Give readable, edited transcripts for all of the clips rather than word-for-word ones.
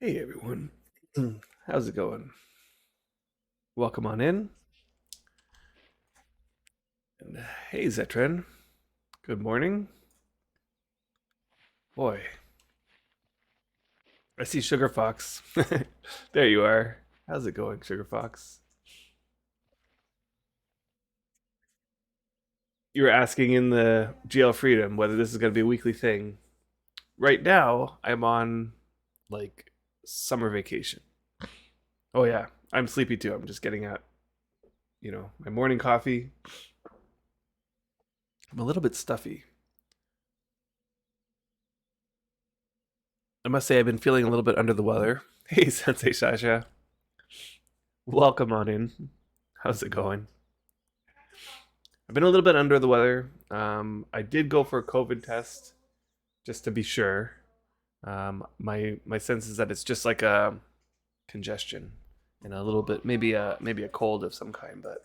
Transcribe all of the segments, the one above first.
Hey everyone, how's it going? Welcome on in. And hey Zetran, good morning. Boy, I see Sugar Fox. There you are. How's it going, Sugar Fox? You were asking in the GL Freedom whether this is going to be a weekly thing. Right now, I'm on like summer vacation. Oh yeah, I'm sleepy too. I'm just getting at, my morning coffee. I'm a little bit stuffy. I must say I've been feeling a little bit under the weather. Hey, Sensei Sasha. Welcome on in. How's it going? I've been a little bit under the weather. I did go for a COVID test just to be sure. My sense is that it's just like a congestion and a little bit maybe a cold of some kind, but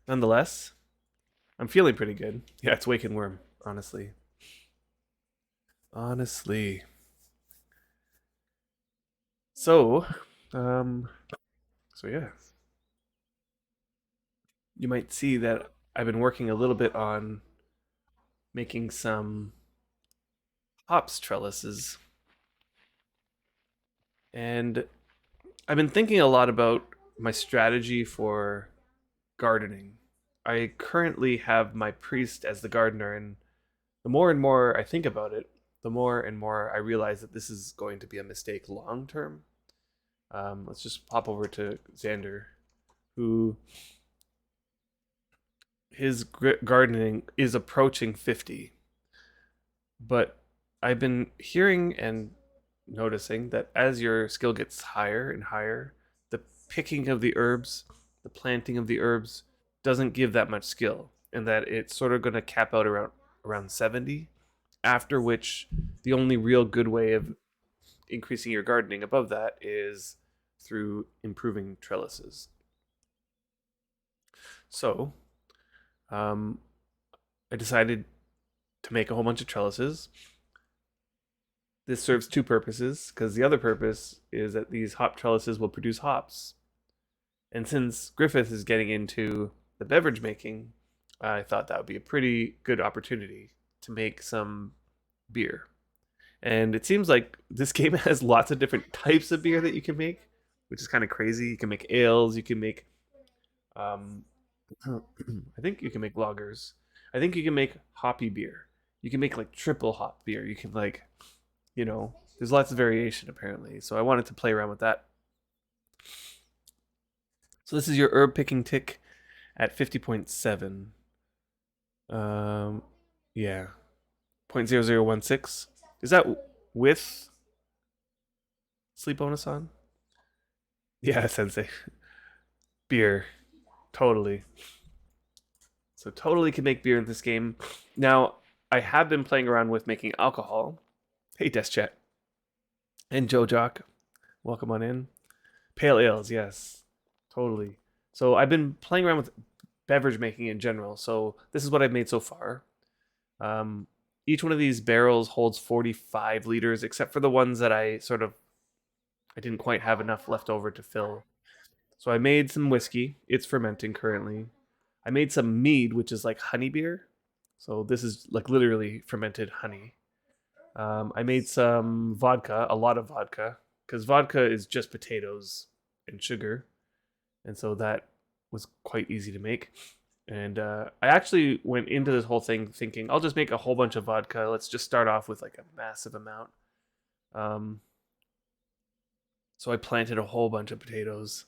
nonetheless, I'm feeling pretty good. Yeah, it's waking worm, honestly. Honestly. So, um, so yeah, you might see that I've been working a little bit on making some hops trellises, and I've been thinking a lot about my strategy for gardening. I currently have my priest as the gardener, and the more and more I think about it, the more and more I realize that this is going to be a mistake long term. Let's just pop over to Xander, who his gardening is approaching 50. But I've been hearing and noticing that as your skill gets higher and higher, the picking of the herbs, the planting of the herbs doesn't give that much skill, and that it's sort of going to cap out around 70. After which, the only real good way of increasing your gardening above that is through improving trellises. So, um, I decided to make a whole bunch of trellises. This serves two purposes, because the other purpose is that these hop trellises will produce hops. And since Griffith is getting into the beverage making, I thought that would be a pretty good opportunity to make some beer. And it seems like this game has lots of different types of beer that you can make, which is kind of crazy. You can make ales, you can make, um, I think you can make lagers. I think you can make hoppy beer. You can make like triple hop beer. You can like, there's lots of variation apparently. So I wanted to play around with that. So this is your herb picking tick at 50.7. Um, yeah, 0.0016. Is that with sleep bonus on? Yeah, Sensei. Beer. Totally. So totally can make beer in this game. Now, I have been playing around with making alcohol. Hey, Desk Chat. And Joe Jock. Welcome on in. Pale ales, yes. Totally. So I've been playing around with beverage making in general. So this is what I've made so far. Um, each one of these barrels holds 45 liters, except for the ones that I didn't quite have enough left over to fill. So I made some whiskey. It's fermenting currently. I made some mead, which is like honey beer. So this is like literally fermented honey. I made some vodka, a lot of vodka, because vodka is just potatoes and sugar, and so that was quite easy to make. And I actually went into this whole thing thinking I'll just make a whole bunch of vodka. Let's just start off with like a massive amount. Um, so I planted a whole bunch of potatoes.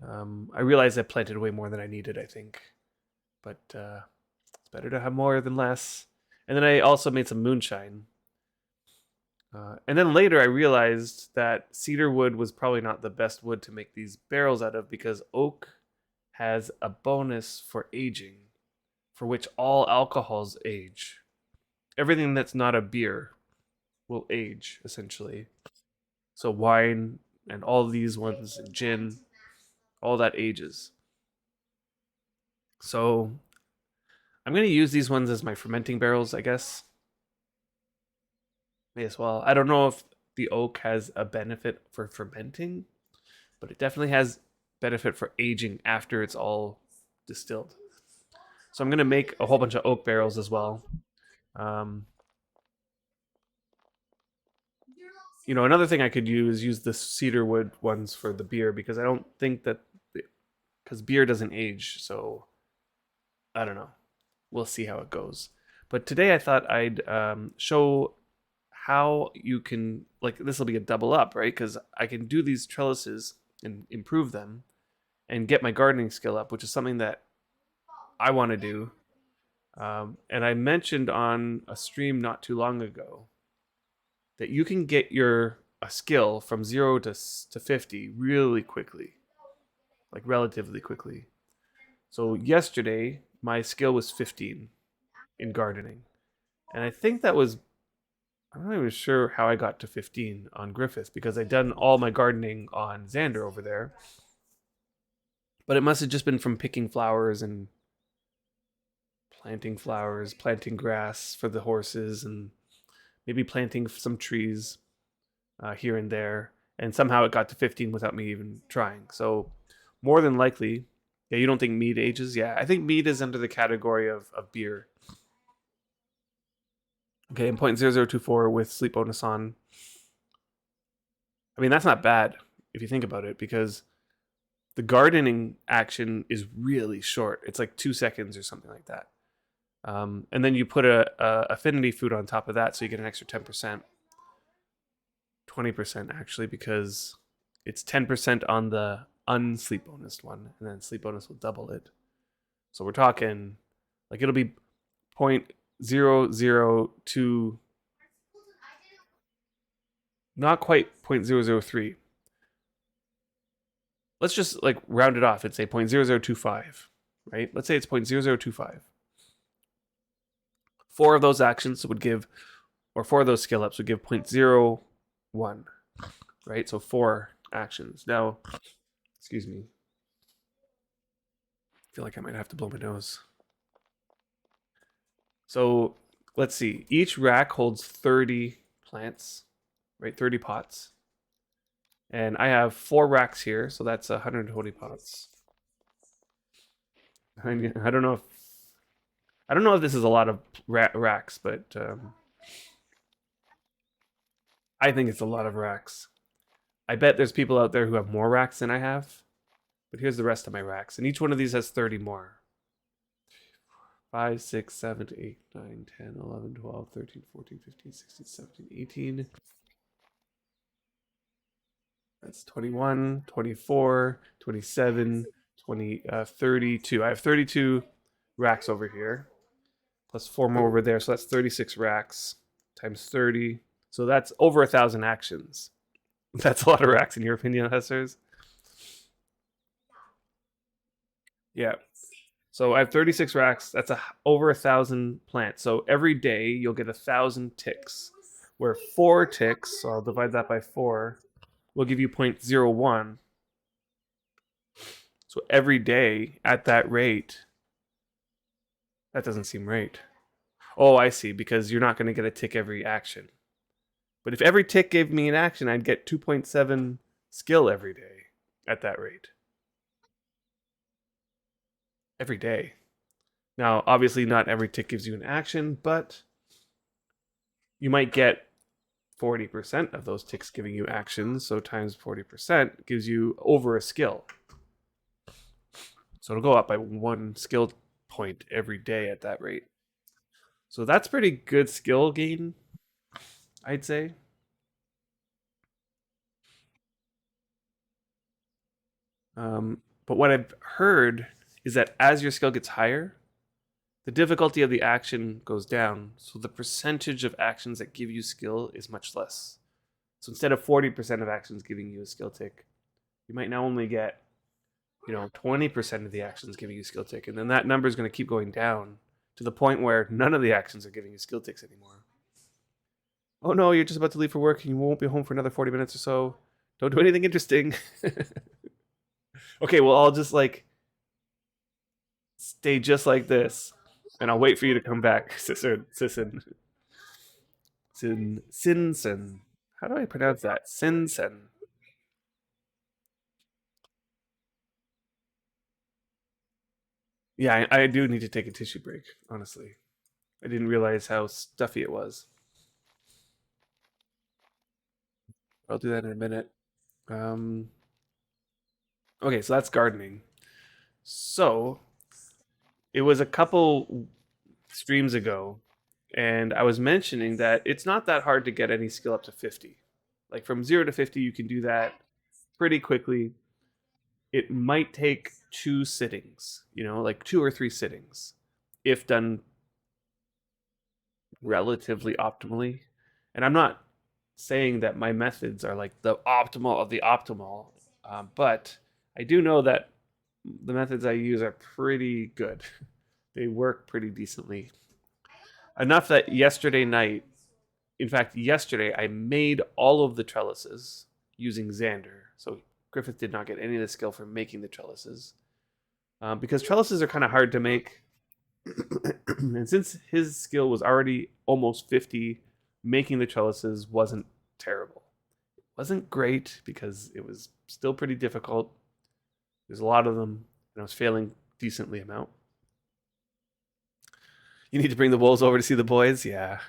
I realized I planted way more than I needed, I think, but it's better to have more than less. And then I also made some moonshine. And then later I realized that cedar wood was probably not the best wood to make these barrels out of because oak has a bonus for aging, for which all alcohols age. Everything that's not a beer will age, essentially. So wine and all these ones, gin, all that ages. So I'm going to use these ones as my fermenting barrels, I guess. May as well. I don't know if the oak has a benefit for fermenting, but it definitely has benefit for aging after it's all distilled. So I'm gonna make a whole bunch of oak barrels as well. Um, Another thing I could use the cedar wood ones for the beer because I don't think that because beer doesn't age. So I don't know. We'll see how it goes. But today I thought I'd show how you can like this will be a double up, right? Because I can do these trellises and improve them and get my gardening skill up, which is something that I want to do. And I mentioned on a stream not too long ago that you can get your a skill from 0 to 50 really quickly, like relatively quickly. So yesterday my skill was 15 in gardening, and I think that was I'm not even sure how I got to 15 on Griffith because I'd done all my gardening on Xander over there, but it must have just been from picking flowers and planting grass for the horses, and maybe planting some trees here and there. And somehow it got to 15 without me even trying. So, more than likely, yeah, you don't think mead ages? Yeah, I think mead is under the category of beer. Okay, and 0.0024 with sleep bonus on. I mean, that's not bad if you think about it because the gardening action is really short. It's like 2 seconds or something like that. And then you put a affinity food on top of that, so you get an extra 10%, 20% actually, because it's 10% on the unsleep bonus one, and then sleep bonus will double it. So we're talking like it'll be 0.002, not quite 0.003. Let's just like round it off and say 0.0025, right? Let's say it's 0.0025. Four of those actions would give, or four of those skill ups would give 0.01, right? So four actions. Now, excuse me. I feel like I might have to blow my nose. So let's see. Each rack holds 30 plants, right? 30 pots. And I have 4 racks here, so that's 120 pots. I don't know if this is a lot of racks, but I think it's a lot of racks. I bet there's people out there who have more racks than I have. But here's the rest of my racks. And each one of these has 30 more. 5, 6, 7, 8, 9, 10, 11, 12, 13, 14, 15, 16, 17, 18. That's 21, 24, 27, 20, 32. I have 32 racks over here. Plus 4 more over there. So that's 36 racks times 30. So that's over 1,000 actions. That's a lot of racks in your opinion, Hessers? Yeah. So I have 36 racks. That's over 1,000 plants. So every day you'll get 1,000 ticks. Where 4 ticks, so I'll divide that by 4, will give you 0.01. So every day at that rate, that doesn't seem right. Oh, I see, because you're not going to get a tick every action. But if every tick gave me an action, I'd get 2.7 skill every day at that rate. Every day. Now, obviously, not every tick gives you an action, but you might get 40% of those ticks giving you actions. So times 40% gives you over a skill. So it'll go up by 1 skill point every day at that rate. So that's pretty good skill gain, I'd say. But what I've heard is that as your skill gets higher, the difficulty of the action goes down. So the percentage of actions that give you skill is much less. So instead of 40% of actions giving you a skill tick, you might now only get 20% of the actions giving you skill tick. And then that number is going to keep going down to the point where none of the actions are giving you skill ticks anymore. Oh no, you're just about to leave for work and you won't be home for another 40 minutes or so. Don't do anything interesting. Okay, well, I'll just like stay just like this and I'll wait for you to come back, Sisson. Sinson. How do I pronounce that? Sinsen. Yeah, I do need to take a tissue break, honestly. I didn't realize how stuffy it was. I'll do that in a minute. Um, okay, so that's gardening. So it was a couple streams ago, and I was mentioning that it's not that hard to get any skill up to 50. Like from 0 to 50, you can do that pretty quickly. It might take two sittings, like 2 or 3 sittings, if done relatively optimally. And I'm not saying that my methods are like the optimal of the optimal, but I do know that the methods I use are pretty good. They work pretty decently. Enough that yesterday night, in fact, yesterday, I made all of the trellises using Xander. So Griffith did not get any of the skill for making the trellises, because trellises are kind of hard to make. And since his skill was already almost 50, making the trellises wasn't terrible. It wasn't great because it was still pretty difficult. There's a lot of them, and I was failing decently amount. You need to bring the wolves over to see the boys? Yeah.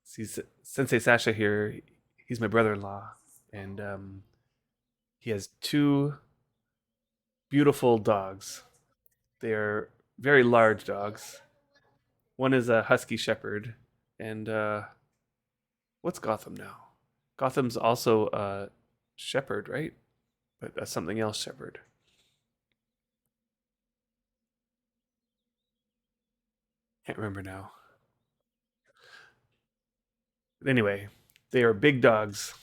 See, Sensei Sasha here, he's my brother in law, and he has two beautiful dogs. They are very large dogs. One is a Husky Shepherd, and what's Gotham now? Gotham's also a Shepherd, right? But something else Shepherd. Can't remember now. But anyway, they are big dogs,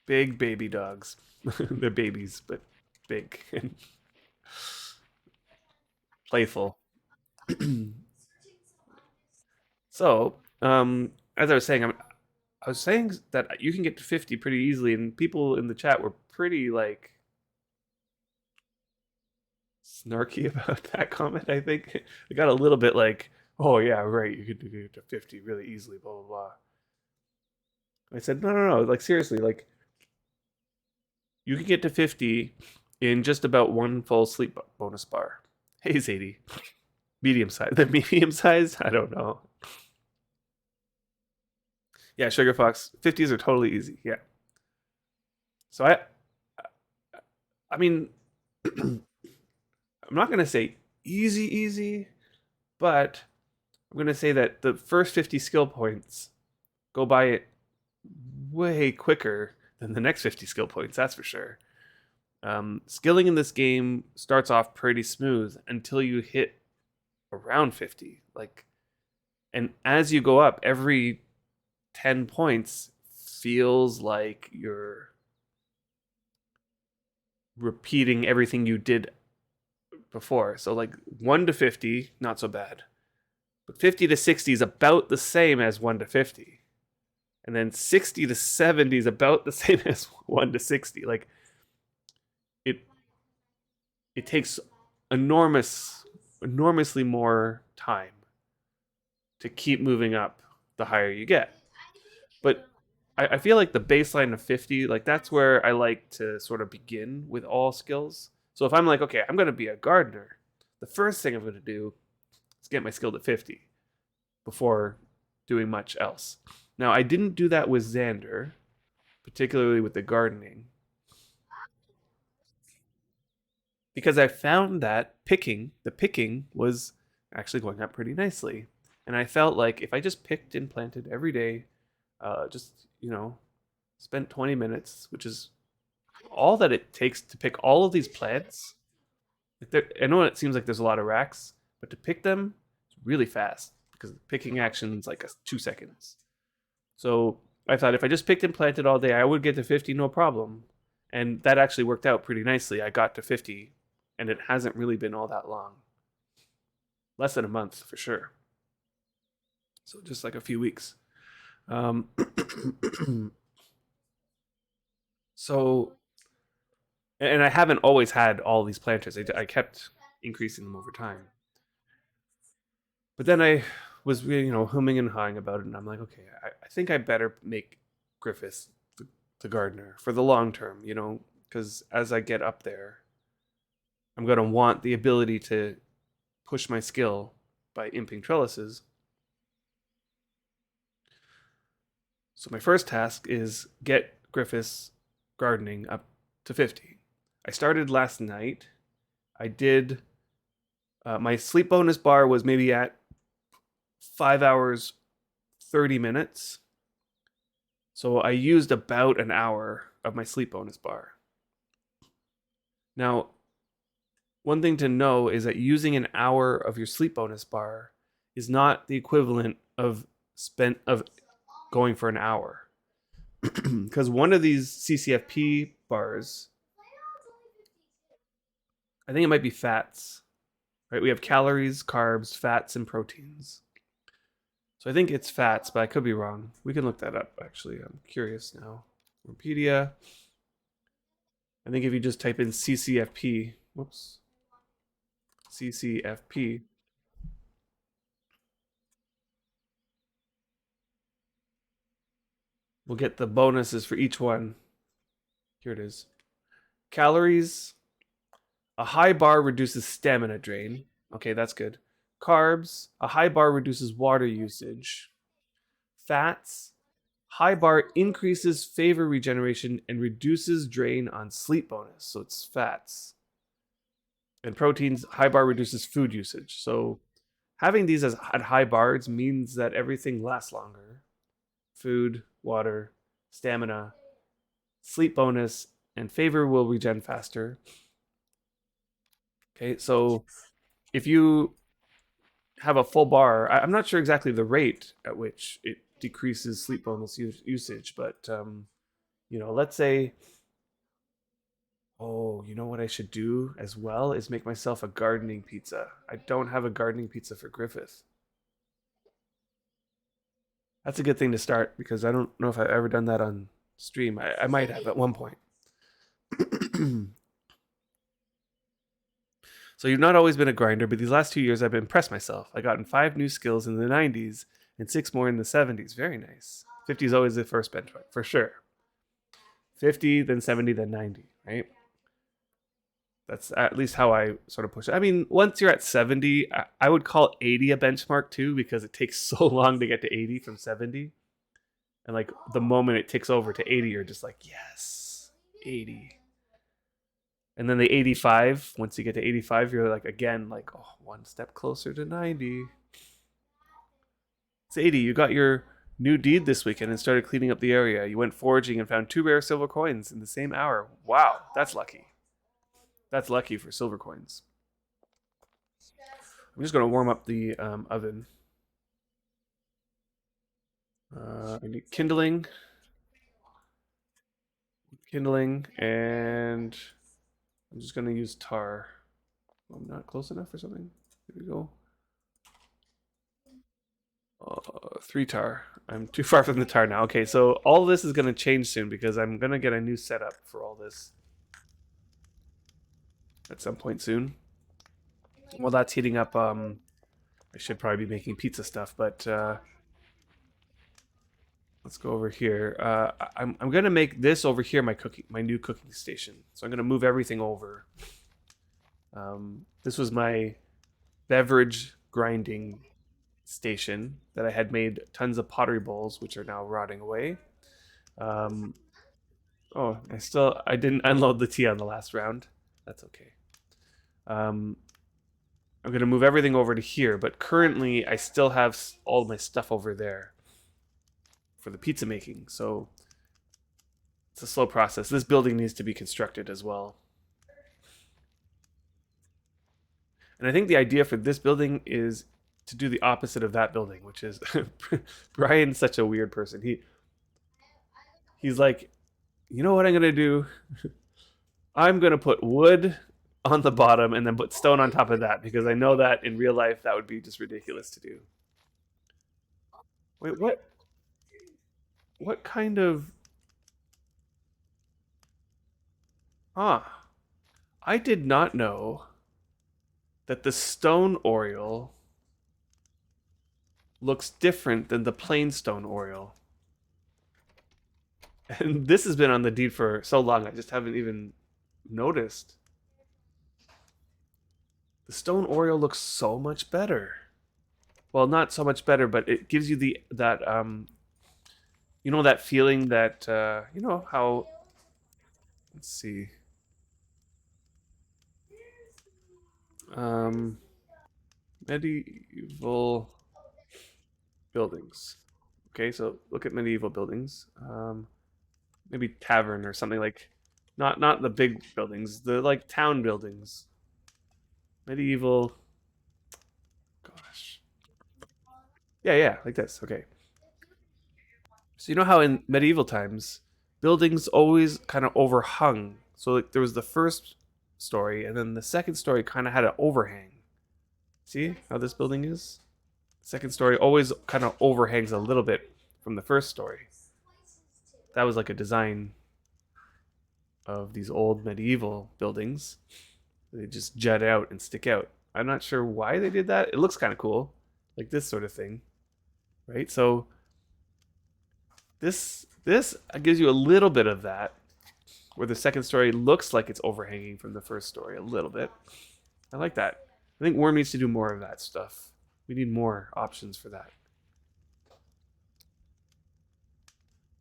big baby dogs. They're babies, but big and playful. So, as I was saying, I was saying that you can get to 50 pretty easily, and people in the chat were pretty like snarky about that comment. I think it got a little bit like, "Oh yeah, right, you could get to 50 really easily." Blah blah blah. I said, "No, no, no. Like seriously, like you can get to 50 in just about one full sleep bonus bar." Hey, Zadie, medium size. The medium size, I don't know. Yeah, Sugar Fox, 50s are totally easy. Yeah. So I mean, I'm not gonna say easy, easy, but I'm going to say that the first 50 skill points go by it way quicker than the next 50 skill points, that's for sure. Skilling in this game starts off pretty smooth until you hit around 50. And as you go up, every 10 points feels like you're repeating everything you did before. So, like 1 to 50, not so bad. But 50 to 60 is about the same as 1 to 50. And then 60 to 70 is about the same as 1 to 60. Like it it takes enormously more time to keep moving up the higher you get. But I feel like the baseline of 50, like that's where I like to sort of begin with all skills. So if I'm like, okay, I'm going to be a gardener, the first thing I'm going to do is get my skill to 50 before doing much else. Now, I didn't do that with Xander, particularly with the gardening, because I found that the picking was actually going up pretty nicely. And I felt like if I just picked and planted every day, just, spent 20 minutes, which is all that it takes to pick all of these plants. I know it seems like there's a lot of racks, but to pick them, it's really fast because the picking action is like 2 seconds. So I thought if I just picked and planted all day, I would get to 50 no problem. And that actually worked out pretty nicely. I got to 50, and it hasn't really been all that long. Less than a month for sure. So just like a few weeks. Um, so, and I haven't always had all these planters. I kept increasing them over time. But then I was humming and hawing about it, and I'm like, okay, I think I better make Griffiths the gardener for the long term, because as I get up there, I'm gonna want the ability to push my skill by imping trellises. So my first task is get Griffiths gardening up to 50. I started last night. I did. My sleep bonus bar was maybe at 5 hours 30 minutes. So I used about an hour of my sleep bonus bar. Now, one thing to know is that using an hour of your sleep bonus bar is not the equivalent of going for an hour. Because one of these CCFP bars, I think it might be fats, right? We have calories, carbs, fats, and proteins. So I think it's fats, but I could be wrong. We can look that up, actually. I'm curious now. Wikipedia. I think if you just type in CCFP, whoops, CCFP, we'll get the bonuses for each one. Here it is. Calories. A high bar reduces stamina drain. Okay, that's good. Carbs. A high bar reduces water usage. Fats. High bar increases favor regeneration and reduces drain on sleep bonus. So it's fats. And proteins, high bar reduces food usage. So having these at high bars means that everything lasts longer. Food, water, stamina, sleep bonus, and favor will regen faster. Okay, so if you have a full bar, I'm not sure exactly the rate at which it decreases sleep bonus usage, but let's say, oh, you know what I should do as well is make myself a gardening pizza. I don't have a gardening pizza for Griffith. That's a good thing to start because I don't know if I've ever done that on stream. I might have at one point. So you've not always been a grinder, but these last 2 years I've impressed myself. I gotten 5 new skills in the 90s and 6 more in the 70s. Very nice. 50 is always the first benchmark, for sure. 50, then 70, then 90, right? That's at least how I sort of push it. I mean, once you're at 70, I would call 80 a benchmark too, because it takes so long to get to 80 from 70. And like the moment it ticks over to 80, you're just like, yes, 80. And then the 85, once you get to 85, you're like, again, like, oh, one step closer to 90. It's 80. You got your new deed this weekend and started cleaning up the area. You went foraging and found 2 rare silver coins in the same hour. Wow, that's lucky. That's lucky for silver coins. I'm just going to warm up the oven. I need kindling. And I'm just going to use tar. I'm not close enough or something. Here we go. 3 tar. I'm too far from the tar now. Okay, so all this is going to change soon because I'm going to get a new setup for all this at some point soon. While that's heating up, I should probably be making pizza stuff, but let's go over here. I'm going to make this over here my new cooking station. So I'm going to move everything over. This was my beverage grinding station that I had made tons of pottery bowls, which are now rotting away. Oh, I didn't unload the tea on the last round. That's okay. I'm going to move everything over to here, but currently I still have all my stuff over there for the pizza making, so it's a slow process. This building needs to be constructed as well. And I think the idea for this building is to do the opposite of that building, which is Brian's such a weird person. He's like, you know what I'm gonna do? I'm gonna put wood on the bottom and then put stone on top of that because I know that in real life that would be just ridiculous to do. Wait, what? What kind of? Ah, I did not know that the stone oriole looks different than the plain stone oriole. And this has been on the deed for so long, I just haven't even noticed. The stone oriole looks so much better. Well, not so much better, but it gives you the that that feeling that how. Let's see. Um, medieval buildings. Okay, so look at medieval buildings. Maybe tavern or something like, not the big buildings, the like town buildings. Medieval. Gosh. Yeah, yeah, like this. Okay. So you know how in medieval times buildings always kind of overhung. So like there was the first story, and then the second story kind of had an overhang. See how this building is? Second story always kind of overhangs a little bit from the first story. That was like a design of these old medieval buildings. They just jut out and stick out. I'm not sure why they did that. It looks kind of cool, like this sort of thing, right? So this gives you a little bit of that, where the second story looks like it's overhanging from the first story a little bit. I like that. I think Wurm needs to do more of that stuff. We need more options for that.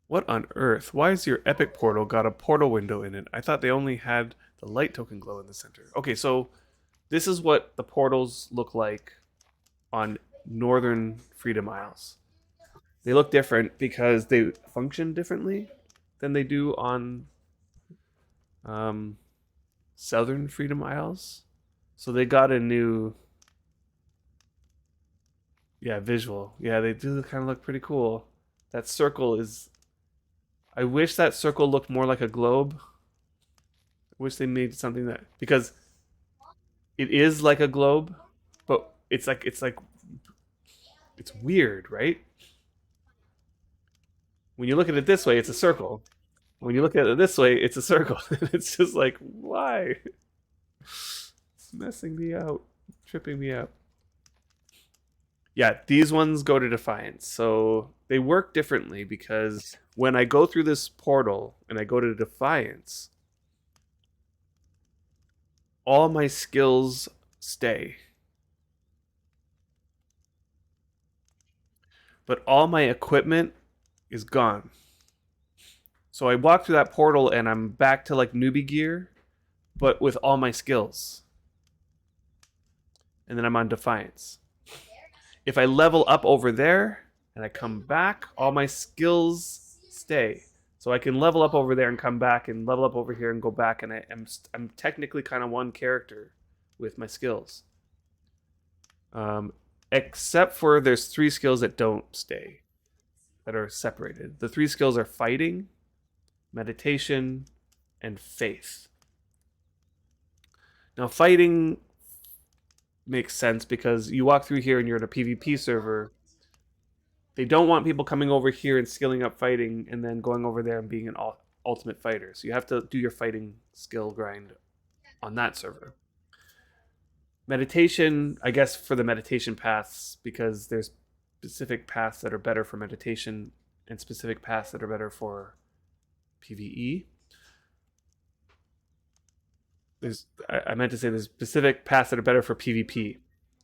What on earth? Why has your epic portal got a portal window in it? I thought they only had the light token glow in the center. Okay, so this is what the portals look like on Northern Freedom Isles. They look different because they function differently than they do on um, Southern Freedom Isles. So they got a new, yeah, visual. Yeah, they do kind of look pretty cool. That circle is. I wish that circle looked more like a globe. I wish they made something that, because it is like a globe, but it's weird, right? When you look at it this way, it's a circle. When you look at it this way, it's a circle. It's just like, why? It's messing me out, tripping me up. Yeah, these ones go to Defiance. So they work differently because when I go through this portal and I go to Defiance, all my skills stay. But all my equipment is gone. So I walk through that portal and I'm back to like newbie gear, but with all my skills. And then I'm on Defiance. If I level up over there and I come back, all my skills stay. So I can level up over there and come back, and level up over here and go back, and I'm technically kind of one character with my skills. Except for there's 3 skills that don't stay, that are separated. The 3 skills are fighting, meditation, and faith. Now fighting makes sense because you walk through here and you're in a PvP server. They don't want people coming over here and skilling up fighting and then going over there and being an ultimate fighter. So you have to do your fighting skill grind on that server. Meditation, I guess, for the meditation paths, because there's specific paths that are better for meditation and specific paths that are better for PvE. I meant to say there's specific paths that are better for PvP.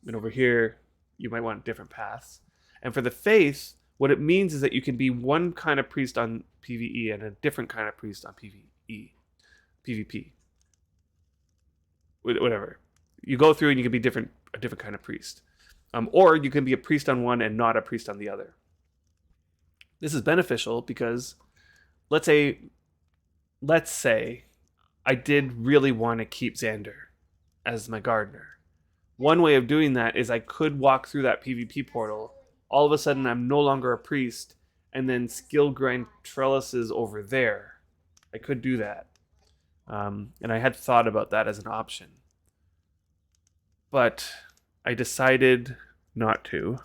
And over here, you might want different paths. And for the faith, what it means is that you can be one kind of priest on PvE and a different kind of priest on PvP. Whatever. You go through and you can be a different kind of priest. Or you can be a priest on one and not a priest on the other. This is beneficial because let's say I did really want to keep Xander as my gardener. One way of doing that is I could walk through that PvP portal. All of a sudden, I'm no longer a priest, and then skill grind trellises over there. I could do that. And I had thought about that as an option. But I decided not to.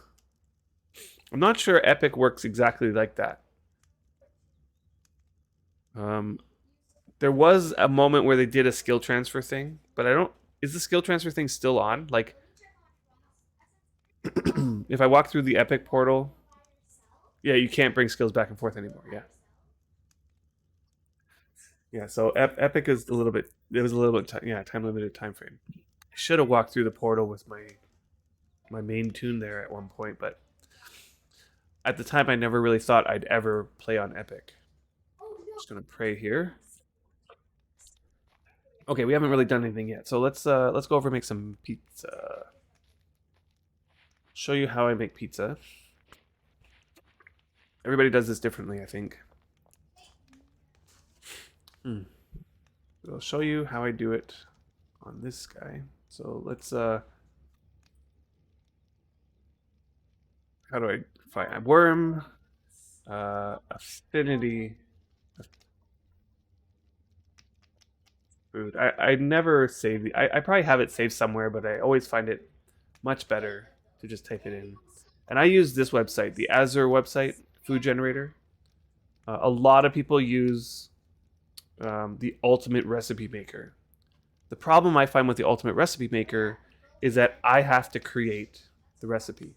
I'm not sure Epic works exactly like that. There was a moment where they did a skill transfer thing, but I don't. Is the skill transfer thing still on? Like, if I walk through the epic portal, yeah, you can't bring skills back and forth anymore. Yeah, yeah. So epic is a little bit. It was a little bit yeah, time limited time frame. I should have walked through the portal with my main tune there at one point, but at the time I never really thought I'd ever play on epic. Just gonna pray here. Okay, we haven't really done anything yet, so let's go over and make some pizza. Show you how I make pizza. Everybody does this differently, I think. I'll show you how I do it on this guy. So let's how do I find Wurm Affinity food. I never save the I probably have it saved somewhere, but I always find it much better to just type it in. And I use this website, the Azure website, food generator. A lot of people use the Ultimate Recipe Maker. The problem I find with the Ultimate Recipe Maker is that I have to create the recipe.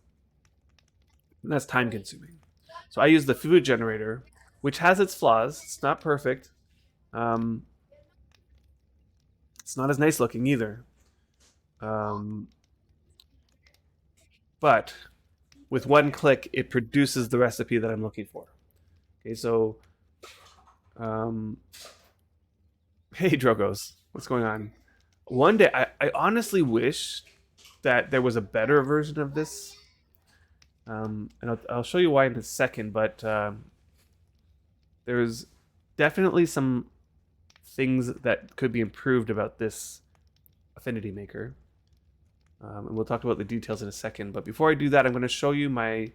And that's time consuming. So I use the food generator, which has its flaws. It's not perfect. It's not as nice looking either. But with one click, it produces the recipe that I'm looking for. Okay, so hey Drogos, what's going on? One day, I honestly wish that there was a better version of this. And I'll show you why in a second, but there's definitely some things that could be improved about this affinity maker. And we'll talk about the details in a second. But before I do that, I'm going to show you my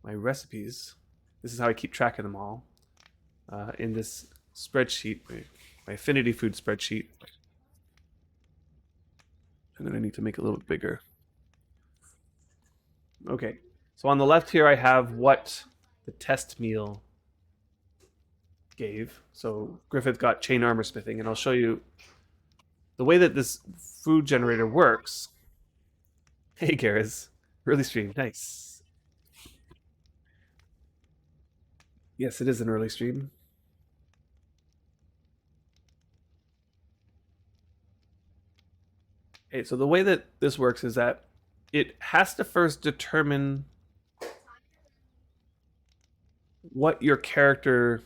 my recipes. This is how I keep track of them all in this spreadsheet, my affinity food spreadsheet. I'm going to need to make it a little bit bigger. Okay, so on the left here I have what the test meal gave. So Griffith got chain armor smithing, and I'll show you the way that this food generator works. Hey Garrus, early stream, nice. Yes, it is an early stream. Okay, so the way that this works is that it has to first determine what your character.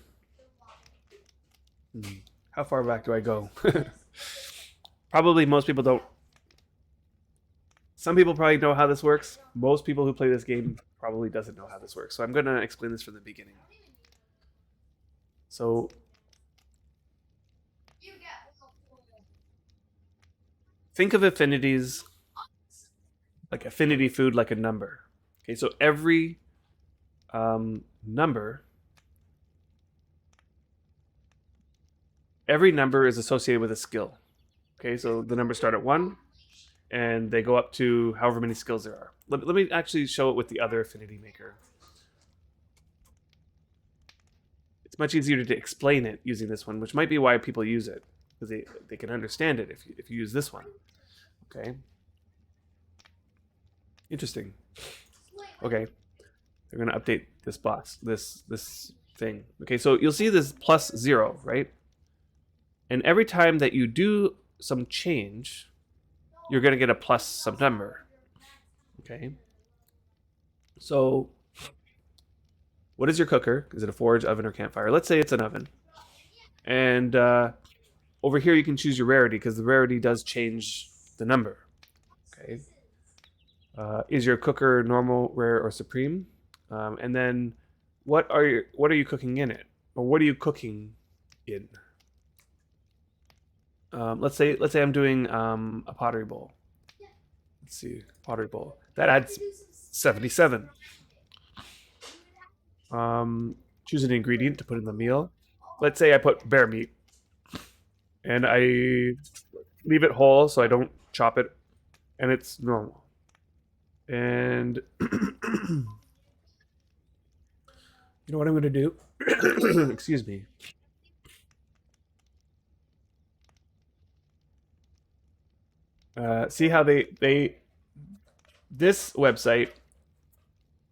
How far back do I go? Probably most people don't. Some people probably know how this works. Most people who play this game probably doesn't know how this works. So I'm going to explain this from the beginning. So think of affinities like affinity food like a number. Okay, so every number is associated with a skill. Okay, so the numbers start at 1 and they go up to however many skills there are. Let me actually show it with the other affinity maker. It's much easier to explain it using this one, which might be why people use it, because they can understand it if you use this one. Okay. Interesting. Okay. They're going to update this box, this thing. Okay, so you'll see this +0, right? And every time that you do some change, you're going to get a plus some number. Okay. So what is your cooker? Is it a forge, oven, or campfire? Let's say it's an oven. And over here you can choose your rarity, because the rarity does change the number. Okay. Is your cooker normal, rare, or supreme? And then what are you cooking in it? Or what are you cooking in? Let's say I'm doing a pottery bowl. Let's see, pottery bowl. That adds 77. Choose an ingredient to put in the meal. Let's say I put bear meat, and I leave it whole so I don't chop it, and it's normal. And you know what I'm going to do? Excuse me. See how they this website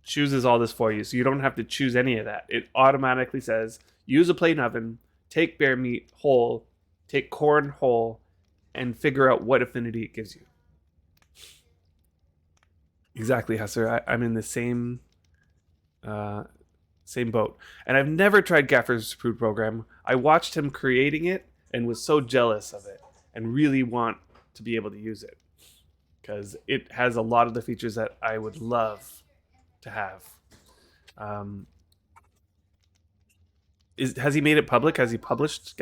chooses all this for you, so you don't have to choose any of that. It automatically says use a plain oven, take bear meat whole, take corn whole, and figure out what affinity it gives you. Exactly, Husser. I'm in the uh, same boat, and I've never tried Gaffer's food program. I watched him creating it and was so jealous of it, and really want to be able to use it because it has a lot of the features that I would love to have. Um, has he made it public? Has he published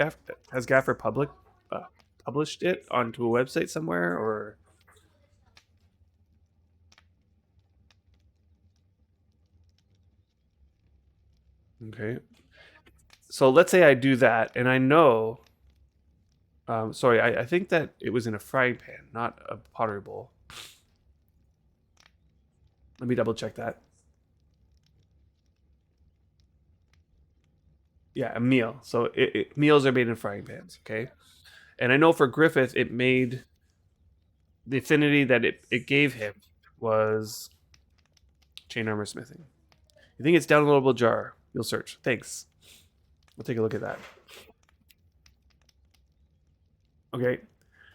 Has Gaffer uh, published it onto a website somewhere or? Okay. So let's say I do that, and I know. Sorry, I think that it was in a frying pan, not a pottery bowl. Let me double check that. Yeah, a meal. So meals are made in frying pans. Okay. And I know for Griffith, it made the affinity that it gave him was chain armor smithing. You think it's downloadable jar? You'll search. Thanks. We'll take a look at that. Okay.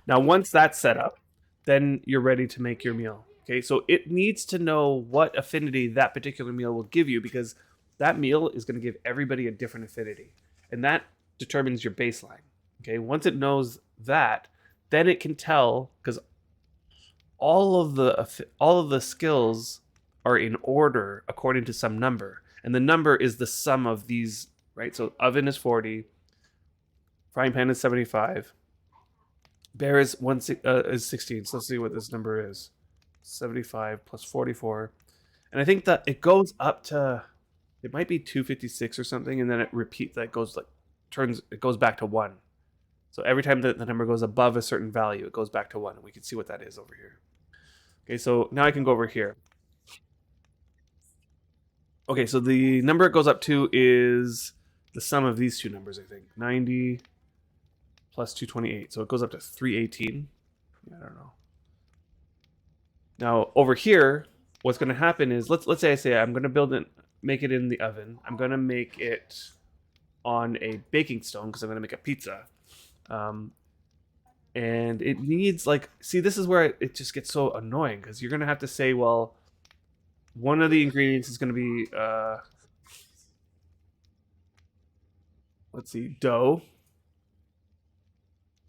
Now, once that's set up, then you're ready to make your meal. Okay. So it needs to know what affinity that particular meal will give you because that meal is going to give everybody a different affinity. And that determines your baseline. Okay. Once it knows that, then it can tell because all of the skills are in order according to some number, and the number is the sum of these. Right. So oven is 40, frying pan is 75, bear is is 16. So let's see what this number is. 75 plus 44, and I think that it goes up to it might be 256 or something, and then it repeats that goes like turns it goes back to 1. So every time that the number goes above a certain value, it goes back to 1, and we can see what that is over here. Okay, so now I can go over here. Okay, so the number it goes up to is the sum of these two numbers, I think. 90 plus 228. So it goes up to 318. I don't know. Now, over here, what's going to happen is let's say I'm going to build it, make it in the oven. I'm going to make it on a baking stone because I'm going to make a pizza. And it needs like see this is where it just gets so annoying because you're going to have to say, well, one of the ingredients is going to be let's see, dough.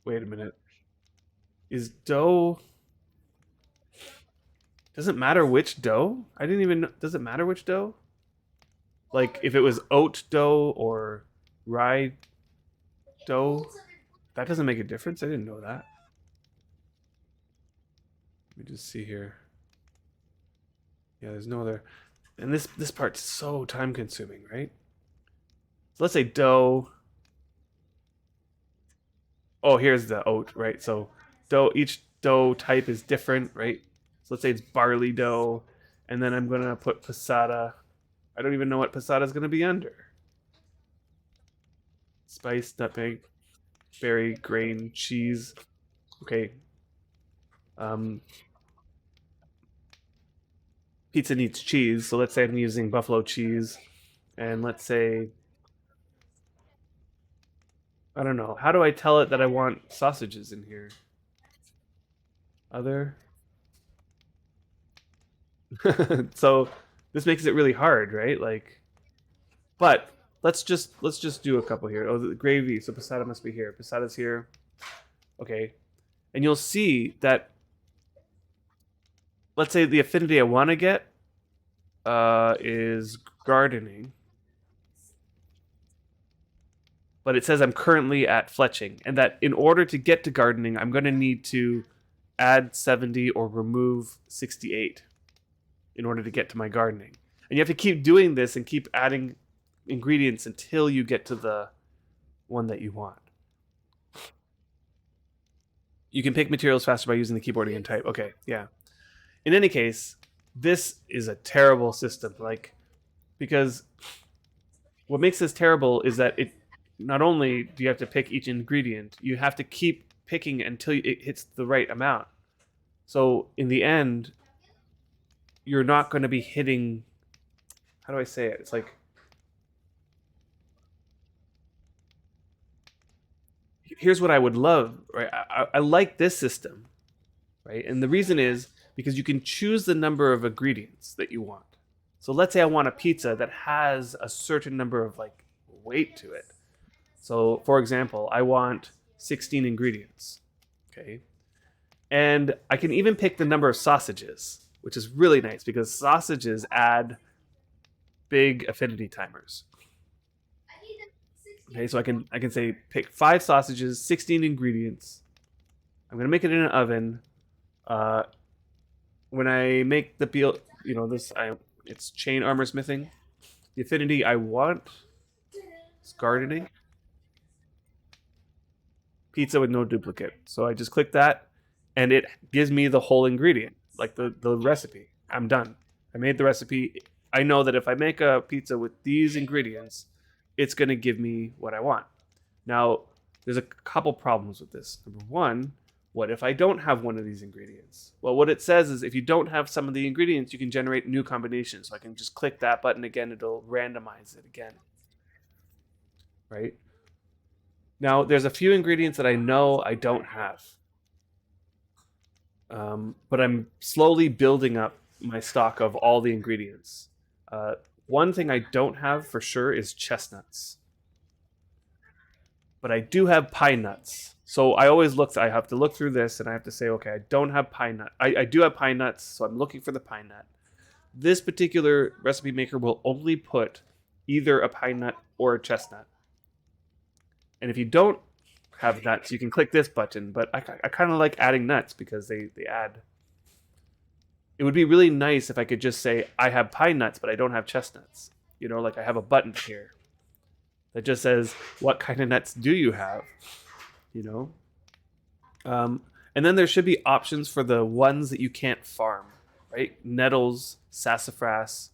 Wait a minute. Is dough doesn't matter which dough? I didn't even know. Does it matter which dough? Like if it was oat dough or rye dough, that doesn't make a difference. I didn't know that. Let me just see here. Yeah, there's no other. And this part's so time consuming, right? So let's say dough. Oh, here's the oat, right? So dough, each dough type is different, right? So let's say it's barley dough, and then I'm gonna put passata. I don't even know what passata is gonna be under. Spice, nutmeg, berry, grain, cheese. Okay. Um, Pizza needs cheese, so let's say I'm using buffalo cheese, and let's say I don't know. How do I tell it that I want sausages in here? Other. So this makes it really hard, right? Like, but let's just do a couple here. Oh, the gravy. So passata must be here. Passata's here. Okay, and you'll see that. Let's say the affinity I want to get is gardening, but it says I'm currently at fletching, and that in order to get to gardening, I'm going to need to add 70 or remove 68 in order to get to my gardening. And you have to keep doing this and keep adding ingredients until you get to the one that you want. You can pick materials faster by using the keyboard and type. Okay, yeah. In any case, this is a terrible system. Like, because what makes this terrible is that it not only do you have to pick each ingredient, you have to keep picking until it hits the right amount. So in the end, you're not going to be hitting. How do I say it? It's like, here's what I would love, right? I like this system, right? And the reason is because you can choose the number of ingredients that you want. So let's say I want a pizza that has a certain number of like weight to it. So for example, I want 16 ingredients. Okay. And I can even pick the number of sausages, which is really nice because sausages add big affinity timers. Okay, so I can say pick 5 sausages, 16 ingredients. I'm gonna make it in an oven. Uh, when I make the peel, it's chain armor smithing. The affinity I want is gardening. Pizza with no duplicate. So I just click that, and it gives me the whole ingredient, like the recipe. I'm done. I made the recipe. I know that if I make a pizza with these ingredients, it's going to give me what I want. Now, there's a couple problems with this. Number one, what if I don't have one of these ingredients? Well, what it says is if you don't have some of the ingredients, you can generate new combinations. So I can just click that button again, it'll randomize it again. Right? Now, there's a few ingredients that I know I don't have. But I'm slowly building up my stock of all the ingredients. One thing I don't have for sure is chestnuts, but I do have pine nuts. So I have to look through this and I have to say, okay, I don't have pine nut. I do have pine nuts, so I'm looking for the pine nut. This particular recipe maker will only put either a pine nut or a chestnut. And if you don't have nuts, you can click this button. But I kind of like adding nuts because they add. It would be really nice if I could just say I have pine nuts, but I don't have chestnuts. Like I have a button here that just says what kind of nuts do you have. You know, and then there should be options for the ones that you can't farm, right? Nettles, sassafras,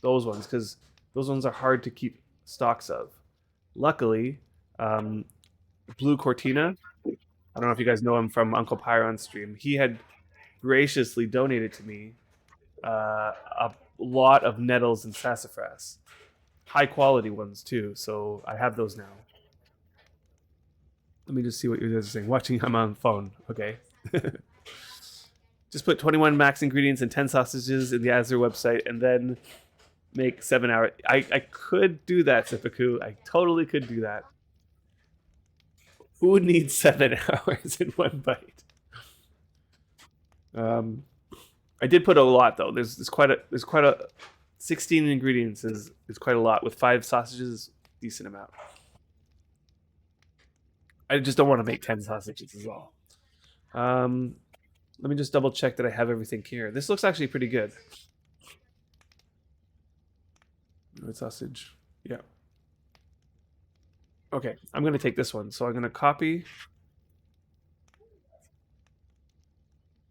those ones, because those ones are hard to keep stocks of. Luckily, Blue Cortina. I don't know if you guys know him from Uncle Pyro on stream. He had graciously donated to me a lot of nettles and sassafras, high quality ones too. So I have those now. Let me just see what you guys are saying. Watching, I'm on phone. Okay. Just put 21 max ingredients and 10 sausages in the Azure website, and then make 7 hours. I could do that, Sipaku. I totally could do that. Who needs 7 hours in one bite? I did put a lot though. There's quite a 16 ingredients is quite a lot. With 5 sausages, decent amount. I just don't want to make 10 sausages as well. Let me just double check that I have everything here. This looks actually pretty good. Red sausage. Yeah. Okay, I'm going to take this one. So I'm going to copy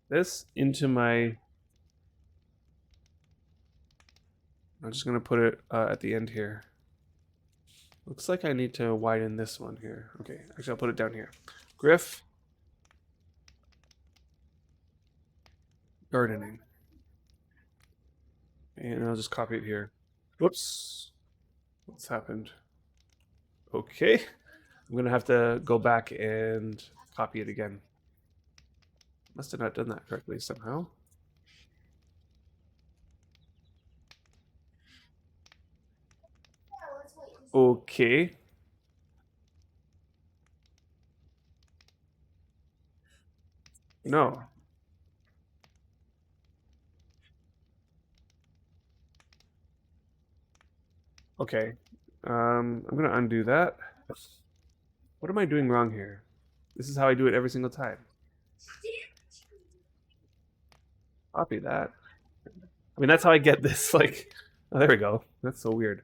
this into my... I'm just going to put it at the end here. Looks like I need to widen this one here. Okay, actually I'll put it down here. Griff. Gardening. And I'll just copy it here. Whoops. What's happened? Okay. I'm going to have to go back and copy it again. Must have not done that correctly somehow. Okay. No. Okay. I'm going to undo that. What am I doing wrong here? This is how I do it every single time. Copy that. I mean, that's how I get this, like... Oh, there we go. That's so weird.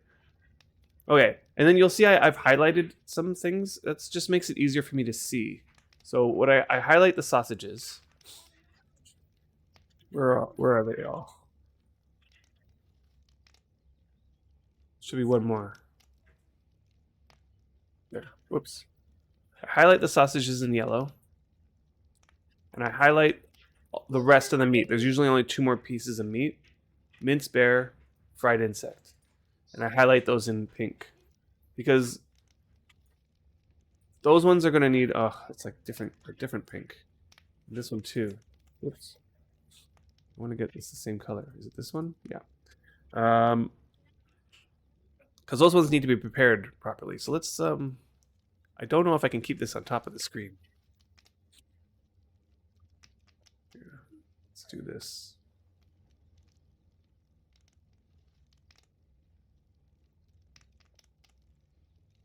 Okay, and then you'll see I've highlighted some things. That just makes it easier for me to see. So what I highlight the sausages. Where are they all? Should be one more. There. Whoops. I highlight the sausages in yellow. And I highlight the rest of the meat. There's usually only 2 more pieces of meat: minced bear, fried insect, and I highlight those in pink because those ones are gonna need. Oh, it's like different pink. And this one too. Whoops. I want to get this the same color. Is it this one? Yeah. Because those ones need to be prepared properly. So let's I don't know if I can keep this on top of the screen. Here, let's do this.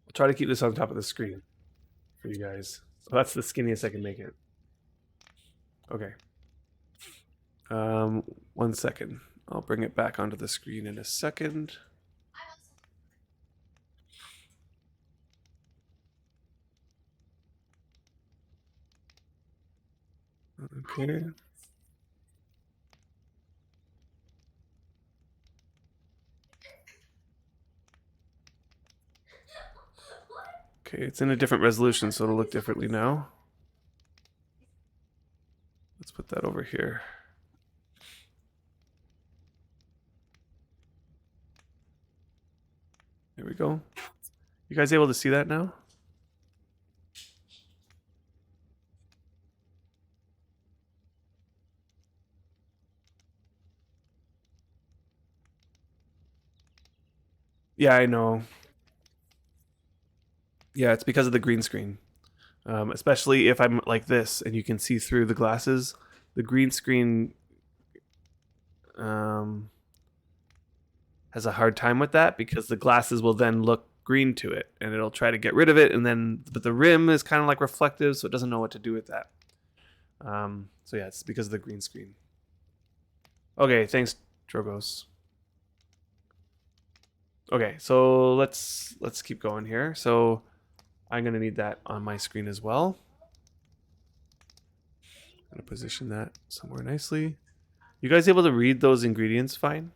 I'll try to keep this on top of the screen for you guys. So that's the skinniest I can make it. Okay. 1 second. I'll bring it back onto the screen in a second. Okay. Okay, it's in a different resolution, so it'll look differently now. Let's put that over here. There we go. You guys able to see that now? Yeah, I know. Yeah, it's because of the green screen. Especially if I'm like this and you can see through the glasses. The green screen has a hard time with that because the glasses will then look green to it and it'll try to get rid of it, and then but the rim is kind of like reflective, so it doesn't know what to do with that. So yeah, it's because of the green screen. Okay, thanks, Drogos. Okay, so let's keep going here. So I'm gonna need that on my screen as well. I'm gonna position that somewhere nicely. You guys able to read those ingredients fine?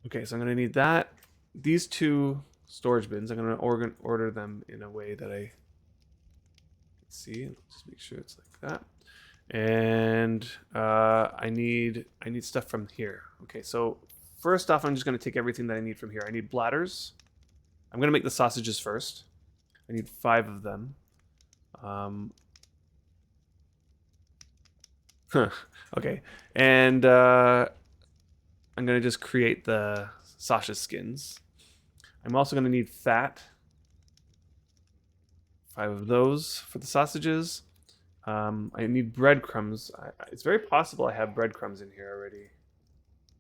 Okay, so I'm gonna need that. These 2 storage bins, I'm gonna order them in a way that I can see. Just make sure it's like that. And I need stuff from here. Okay, so first off, I'm just gonna take everything that I need from here. I need bladders. I'm gonna make the sausages first. I need 5 of them. Okay, and I'm gonna just create the sausage skins. I'm also gonna need fat. 5 of those for the sausages. I need breadcrumbs. It's very possible I have breadcrumbs in here already,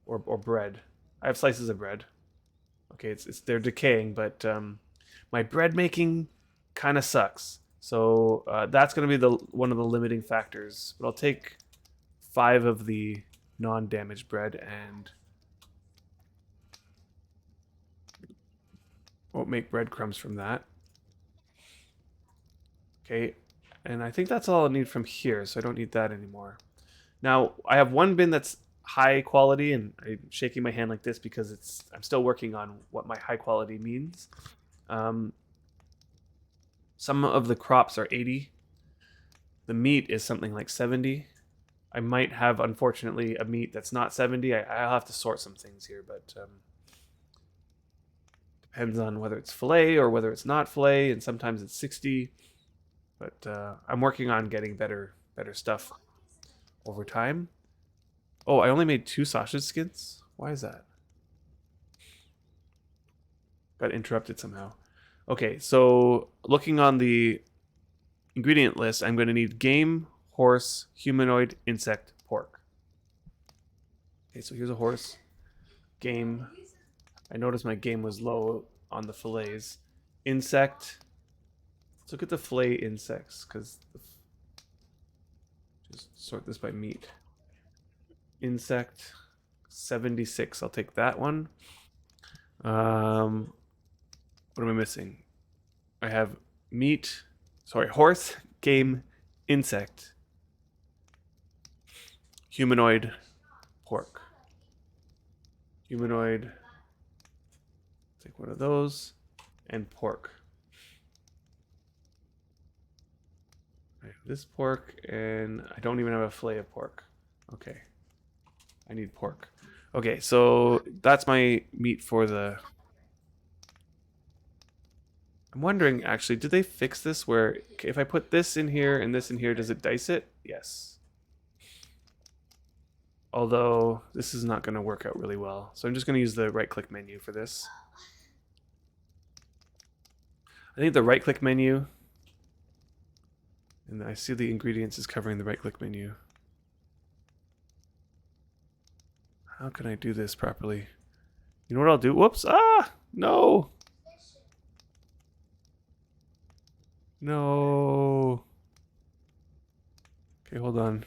or bread. I have slices of bread. Okay, they're decaying, but my bread making kind of sucks. So that's going to be one of the limiting factors. But I'll take 5 of the non-damaged bread and won't make breadcrumbs from that. Okay, and I think that's all I need from here, so I don't need that anymore. Now, I have 1 bin that's high quality, and I'm shaking my hand like this because I'm still working on what my high quality means. Some of the crops are 80. The meat is something like 70. I might have, unfortunately, a meat that's not 70. I'll have to sort some things here, but depends on whether it's filet or whether it's not filet, and sometimes it's 60. But I'm working on getting better stuff over time. Oh, I only made 2 sausage skins? Why is that? Got interrupted somehow. Okay, so looking on the ingredient list, I'm going to need game, horse, humanoid, insect, pork. Okay, so here's a horse. Game. I noticed my game was low on the fillets. Insect. Let's look at the fillet insects, because just sort this by meat. Insect. 76. I'll take that one. What am I missing? I have meat. Sorry, horse, game, insect, humanoid, pork. Humanoid, Take one of those and pork. I have this pork, and I don't even have a fillet of pork. Okay. I need pork. Okay, so that's my meat for the... I'm wondering, actually, did they fix this where if I put this in here and this in here, does it dice it? Yes. Although, this is not going to work out really well. So I'm just going to use the right-click menu for this. I think the right-click menu... And I see the ingredients is covering the right-click menu. How can I do this properly? You know what I'll do? Whoops! Ah! No! No! Okay, hold on.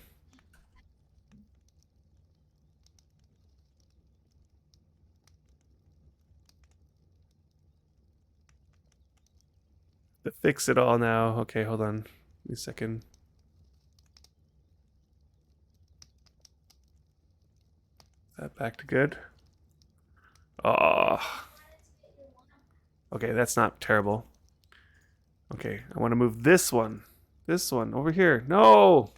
To fix it all now. Okay, hold on. Give me a second. That back to good. Oh. Okay, that's not terrible. Okay, I want to move this one. This one over here. No!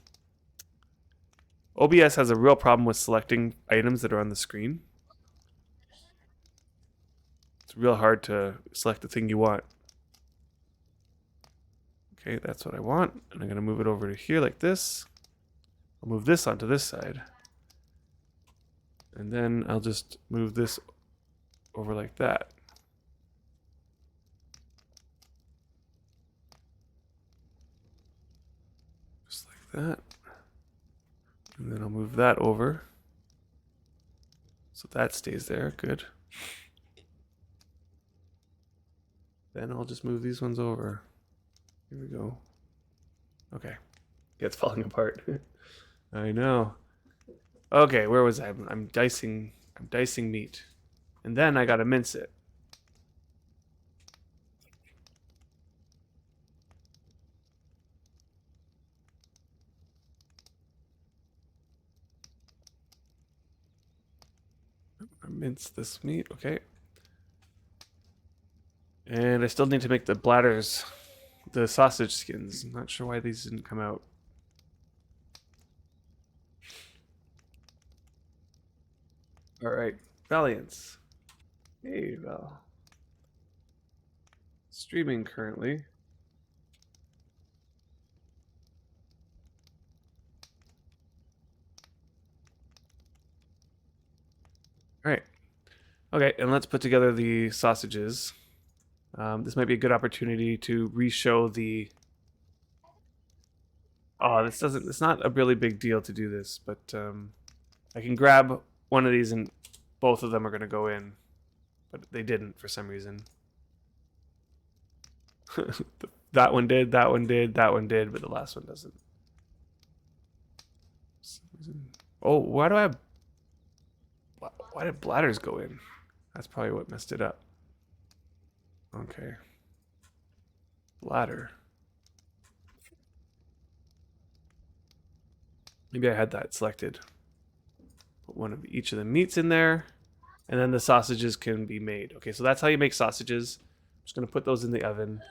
OBS has a real problem with selecting items that are on the screen. It's real hard to select the thing you want. Okay, that's what I want. And I'm going to move it over to here like this. I'll move this onto this side. And then I'll just move this over like that. Just like that. And then I'll move that over. So that stays there. Good. Then I'll just move these ones over. Here we go. Okay. It's falling apart. I know. Okay, where was I? I'm dicing meat. And then I gotta mince it. Mince this meat, okay. And I still need to make the bladders, the sausage skins. I'm not sure why these didn't come out. Alright, Valiance. Hey, Val. Streaming currently. Alright. Okay, and let's put together the sausages. This might be a good opportunity to re-show the... Oh, this doesn't... It's not a really big deal to do this, but I can grab one of these and both of them are going to go in. But they didn't for some reason. That one did, that one did, that one did, but the last one doesn't. Oh, why do I have... Why did bladders go in? That's probably what messed it up. Okay. Bladder. Maybe I had that selected. Put one of each of the meats in there. And then the sausages can be made. Okay, so that's how you make sausages. I'm just going to put those in the oven.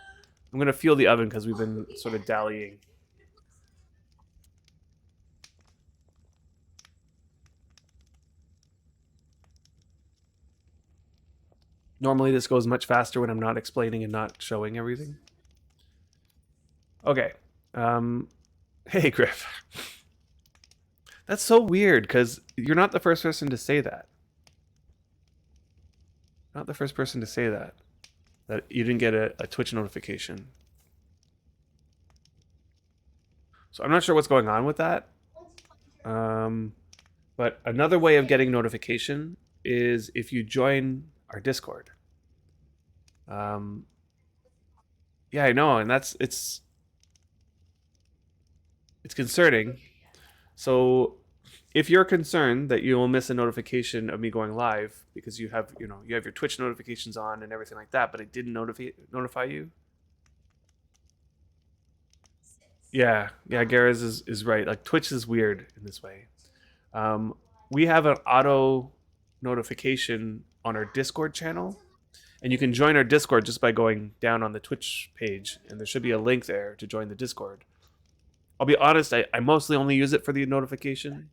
I'm going to fuel the oven because we've been sort of dallying. Normally this goes much faster when I'm not explaining and not showing everything. Okay. Hey, Griff. That's so weird because you're not the first person to say that. Not the first person to say that. That you didn't get a Twitch notification. So I'm not sure what's going on with that. But another way of getting notification is if you join our Discord. Yeah, I know, and it's concerning. So if you're concerned that you will miss a notification of me going live because you have your Twitch notifications on and everything like that, but it didn't notify you. Yeah, Gareth is right. Like Twitch is weird in this way. We have an auto notification on our Discord channel, And you can join our Discord just by going down on the Twitch page, and there should be a link there to join the Discord. I'll be honest, I mostly only use it for the notification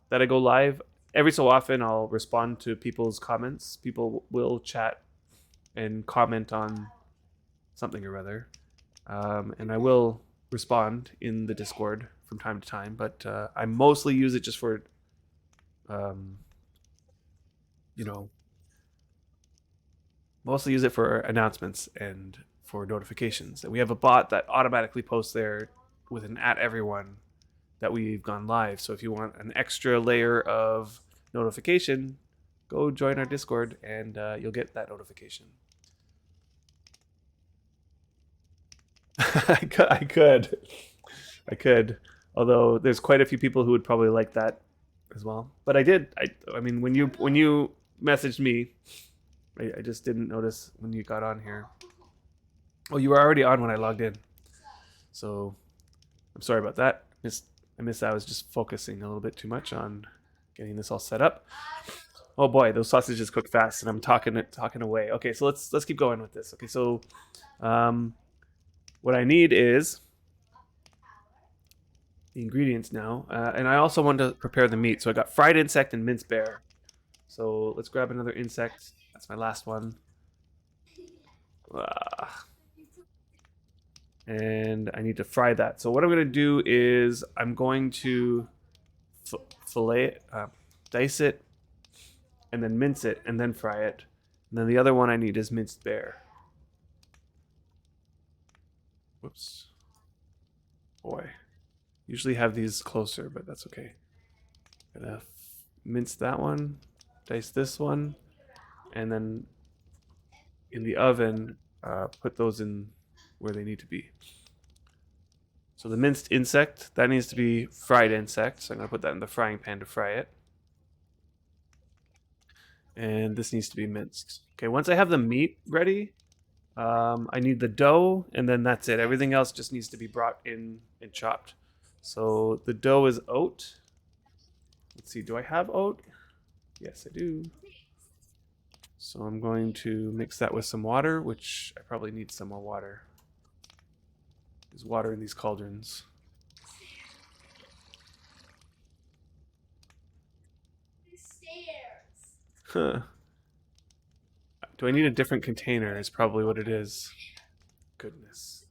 that I go live. Every so often, I'll respond to people's comments. People will chat and comment on something or other. And I will respond in the Discord from time to time, but I mostly use it just for, mostly use it for announcements and for notifications. And we have a bot that automatically posts there with an @everyone that we've gone live. So if you want an extra layer of notification, go join our Discord and you'll get that notification. I could. Although there's quite a few people who would probably like that as well. But I did. I mean, when you messaged me, I just didn't notice when you got on here. Oh, you were already on when I logged in. So I'm sorry about that. I missed that. I was just focusing a little bit too much on getting this all set up. Oh boy, those sausages cook fast, and I'm talking away. Okay, so let's keep going with this. Okay, so what I need is the ingredients now, and I also want to prepare the meat. So I got fried insect and minced bear. So let's grab another insect. That's my last one. And I need to fry that. So what I'm going to do is I'm going to fillet it, dice it, and then mince it, and then fry it. And then the other one I need is minced bear. Whoops. Boy. Usually have these closer, but that's okay. Gonna mince that one, dice this one, and then in the oven, put those in where they need to be. So the minced insect, that needs to be fried insect. So I'm going to put that in the frying pan to fry it. And this needs to be minced. Okay, once I have the meat ready, I need the dough, and then that's it. Everything else just needs to be brought in and chopped. So the dough is oat. Let's see, do I have oat? Yes, I do. So I'm going to mix that with some water, which I probably need some more water. There's water in these cauldrons. Huh. Do I need a different container is probably what it is. Goodness.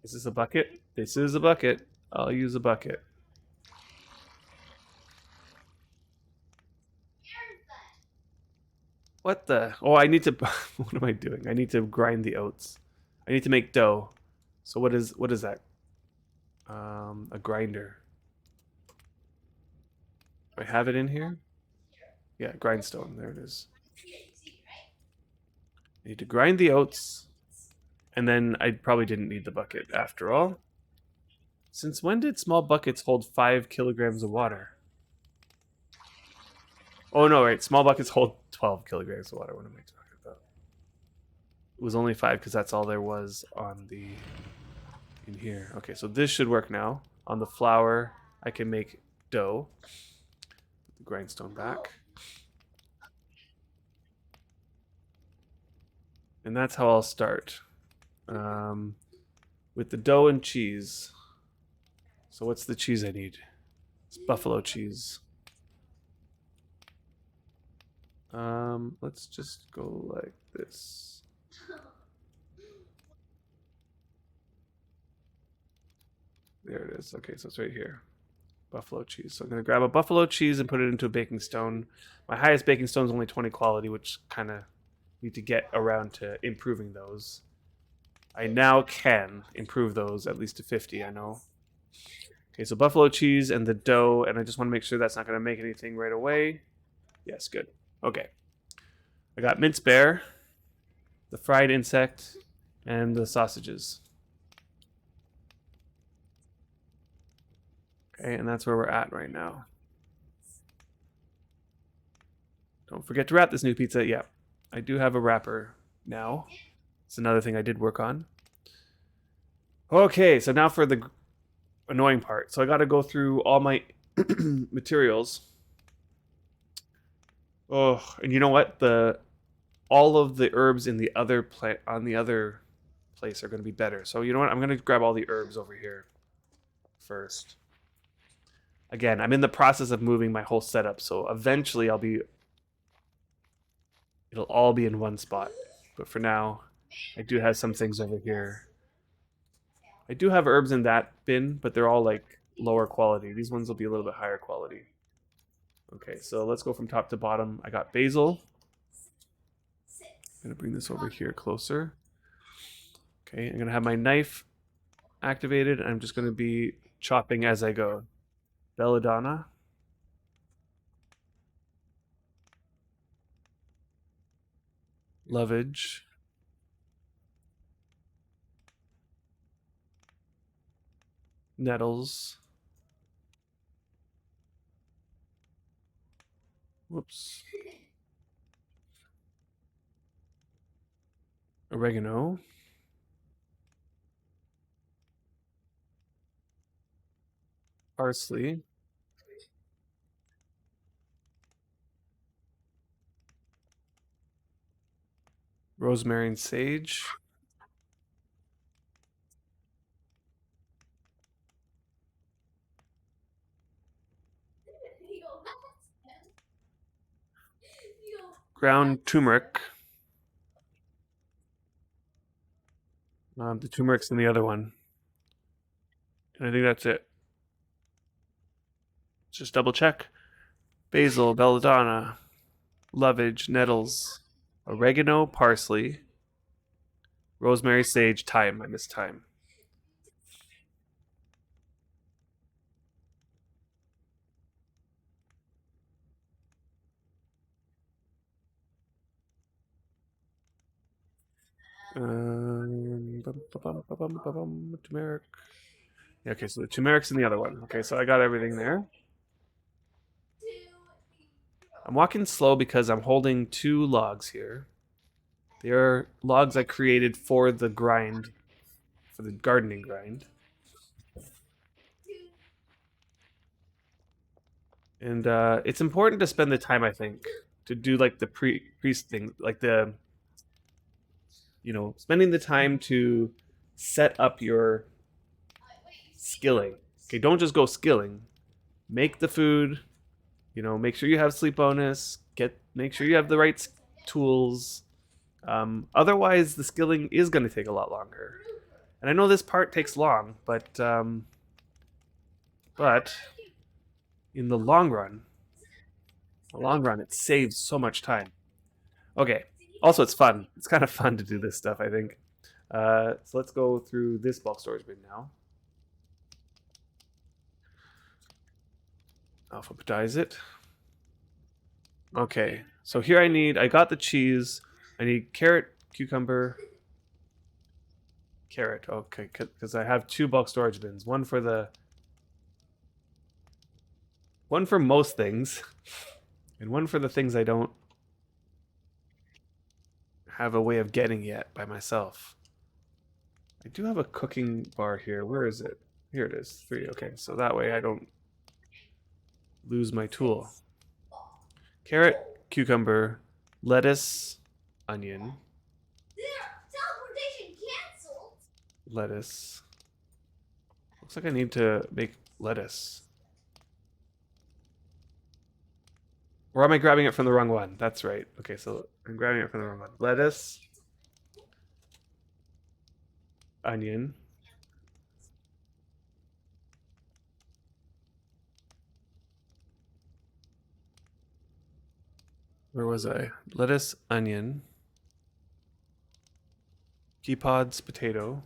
Is this a bucket? This is a bucket. I'll use a bucket. What the? Oh, I need to... What am I doing? I need to grind the oats. I need to make dough. So what is that? A grinder. Do I have it in here? Yeah, grindstone. There it is. I need to grind the oats. And then I probably didn't need the bucket after all. Since when did small buckets hold 5 kilograms of water? Oh no, right. Small buckets hold 12 kilograms of water. What am I talking about? It was only 5 because that's all there was on the... in here. Okay, so this should work now. On the flour, I can make dough. Put the grindstone back. And that's how I'll start. With the dough and cheese. So what's the cheese I need? It's buffalo cheese. Let's just go like this. There it is. Okay, so it's right here. Buffalo cheese. So I'm going to grab a buffalo cheese and put it into a baking stone. My highest baking stone is only 20 quality, which kind of need to get around to improving those. I now can improve those at least to 50, I know. Okay, so buffalo cheese and the dough, and I just want to make sure that's not going to make anything right away. Yes, good. Okay. I got minced bear, the fried insect, and the sausages. Okay, and that's where we're at right now. Don't forget to wrap this new pizza. Yeah, I do have a wrapper now. It's another thing I did work on. Okay, so now for the annoying part. So I got to go through all my materials. Oh, and you know what? all of the herbs in the other on the other place are going to be better. So you know what? I'm going to grab all the herbs over here first. Again, I'm in the process of moving my whole setup, so eventually it'll all be in one spot. But for now, I do have some things over here. I do have herbs in that bin, but they're all like lower quality. These ones will be a little bit higher quality. Okay, so let's go from top to bottom. I got basil. I'm gonna bring this over here closer. Okay, I'm gonna have my knife activated. I'm just gonna be chopping as I go. Belladonna. Lovage. Nettles. Whoops. Oregano. Parsley. Rosemary and sage. Ground turmeric. The turmeric's in the other one. And I think that's it. Just double check. Basil, belladonna, lovage, nettles, oregano, parsley, rosemary, sage, thyme. I missed thyme. Turmeric. Yeah, okay, so the turmeric's in the other one. Okay, so I got everything there. I'm walking slow because I'm holding 2 logs here. They are logs I created for the grind, for the gardening grind. And it's important to spend the time, I think, to do like the priest thing, like the, spending the time to set up your skilling. Okay, don't just go skilling. Make the food. Make sure you have sleep bonus. Make sure you have the right tools. Otherwise, the skilling is going to take a lot longer. And I know this part takes long, but in the long run, it saves so much time. Okay. Also, it's fun. It's kind of fun to do this stuff, I think. So let's go through this bulk storage bin now. Alphabetize it. Okay. So here I got the cheese. I need carrot, cucumber, carrot. Okay, because I have 2 bulk storage bins. One for most things, and one for the things I don't have a way of getting yet by myself. I do have a cooking bar here. Where is it? Here it is. 3. Okay, so that way I don't lose my tool. Carrot, cucumber, lettuce, onion. Teleportation canceled. Lettuce. Looks like I need to make lettuce. Or am I grabbing it from the wrong one? That's right. Okay, so I'm grabbing it from the wrong one. Lettuce. Onion. Where was I? Lettuce, onion. Pea pods, potato.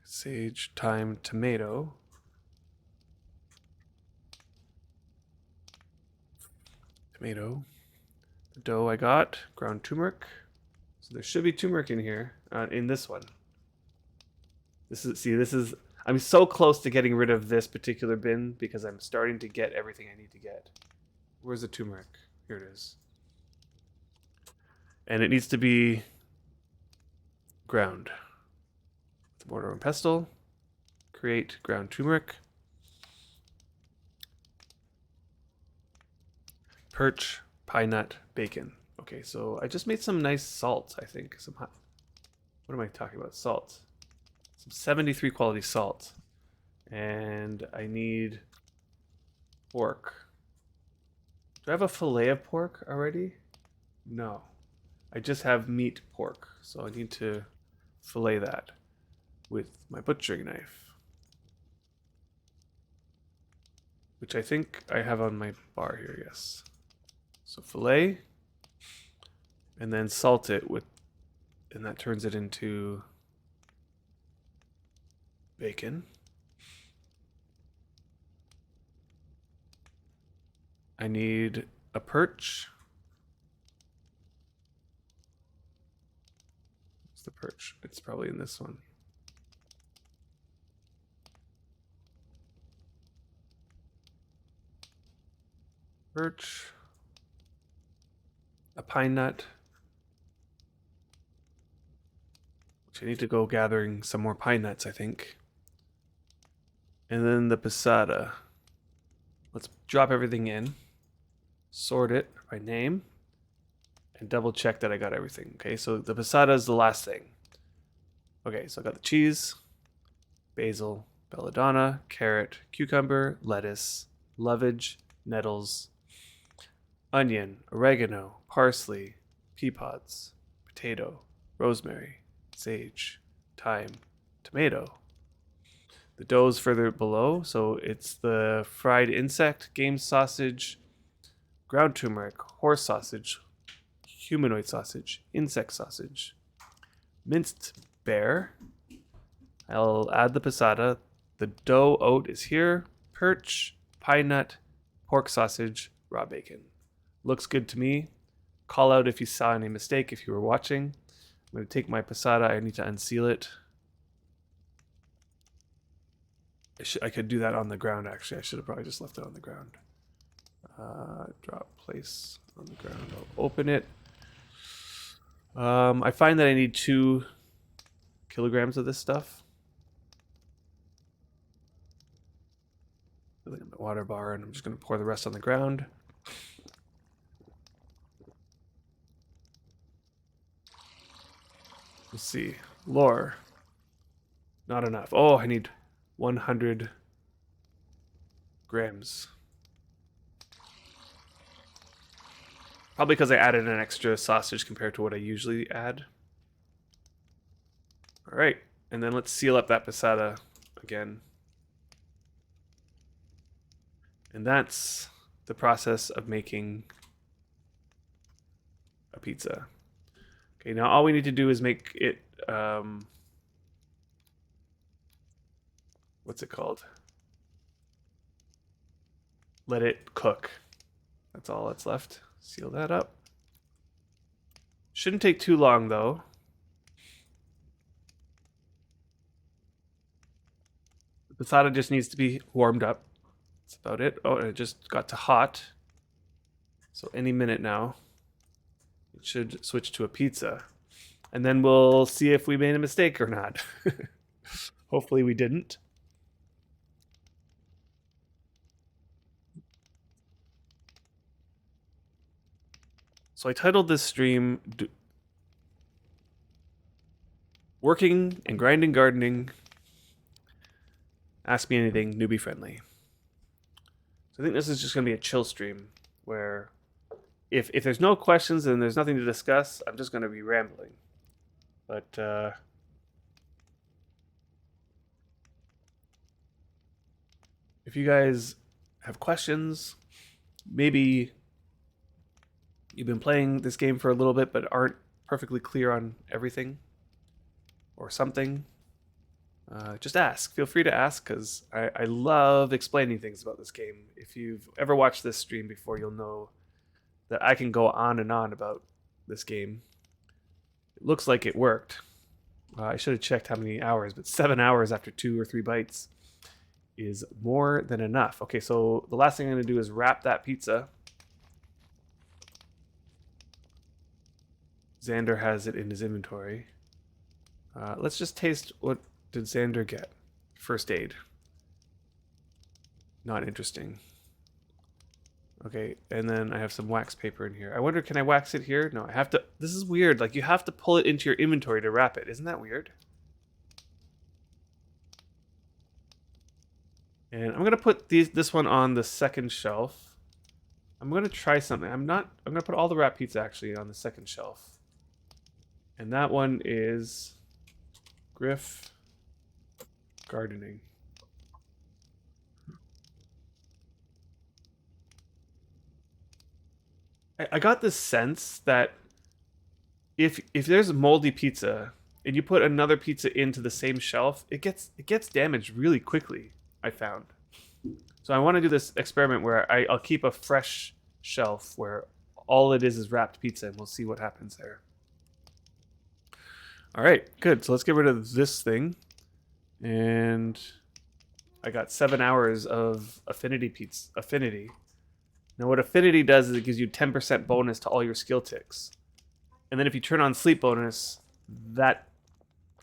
Sage, thyme, tomato. Tomato. The dough I got. Ground turmeric. So there should be turmeric in here. In this one. This is. I'm so close to getting rid of this particular bin because I'm starting to get everything I need to get. Where's the turmeric? Here it is. And it needs to be ground. mortar and pestle. Create ground turmeric. Perch, pine nut, bacon. Okay, so I just made some nice salt, I think. What am I talking about? Salt. Some 73 quality salt. And I need pork. Do I have a fillet of pork already? No. I just have meat pork. So I need to fillet that with my butchering knife. Which I think I have on my bar here, yes. So fillet, and then salt it with, and that turns it into bacon. I need a perch. What's the perch? It's probably in this one. Perch. A pine nut. Which I need to go gathering some more pine nuts, I think. And then the passata. Let's drop everything in. Sort it by name. And double check that I got everything. Okay, so the passata is the last thing. Okay, so I got the cheese, basil, belladonna, carrot, cucumber, lettuce, lovage, nettles, onion, oregano, parsley, pea pods, potato, rosemary, sage, thyme, tomato. The dough's further below, so it's the fried insect, game sausage, ground turmeric, horse sausage, humanoid sausage, insect sausage, minced bear. I'll add the passata. The dough oat is here. Perch, pine nut, pork sausage, raw bacon. Looks good to me. Call out if you saw any mistake if you were watching. I'm going to take my passata. I need to unseal it. I could do that on the ground, actually. I should have probably just left it on the ground. Drop place on the ground. I'll open it. I find that I need 2 kilograms of this stuff. Filling up my water bar, and I'm just going to pour the rest on the ground. Let's see. Lore. Not enough. Oh, I need 100 grams. Probably because I added an extra sausage compared to what I usually add. All right, and then let's seal up that passata again. And that's the process of making a pizza. Okay, now all we need to do is make it, what's it called? Let it cook. That's all that's left. Seal that up. Shouldn't take too long though. The passata just needs to be warmed up. That's about it. Oh, and it just got to hot. So any minute now, it should switch to a pizza. And then we'll see if we made a mistake or not. Hopefully we didn't. So I titled this stream Working and Grinding Gardening. Ask me anything, newbie friendly. So I think this is just going to be a chill stream where if there's no questions and there's nothing to discuss, I'm just going to be rambling. But if you guys have questions, maybe you've been playing this game for a little bit but aren't perfectly clear on everything or something, just ask. Feel free to ask, because I love explaining things about this game. If you've ever watched this stream before, you'll know that I can go on and on about this game. It looks like it worked. I should have checked how many hours, but 7 hours after 2 or 3 bites is more than enough. Okay, so the last thing I'm going to do is wrap that pizza. Xander has it in his inventory. Let's just taste what did Xander get? First aid. Not interesting. Okay, and then I have some wax paper in here. I wonder, can I wax it here? No, I have to. This is weird. Like, you have to pull it into your inventory to wrap it. Isn't that weird? And I'm gonna put this one on the second shelf. I'm gonna try something. I'm gonna put all the wrap pizza actually on the second shelf. And that one is Griff Gardening. I got this sense that if there's moldy pizza and you put another pizza into the same shelf, it gets damaged really quickly, I found. So I want to do this experiment where I'll keep a fresh shelf where all it is wrapped pizza, and we'll see what happens there. All right, good. So let's get rid of this thing. And I got 7 hours of Affinity pizza. Affinity. Now what Affinity does is it gives you 10% bonus to all your skill ticks. And then if you turn on sleep bonus, that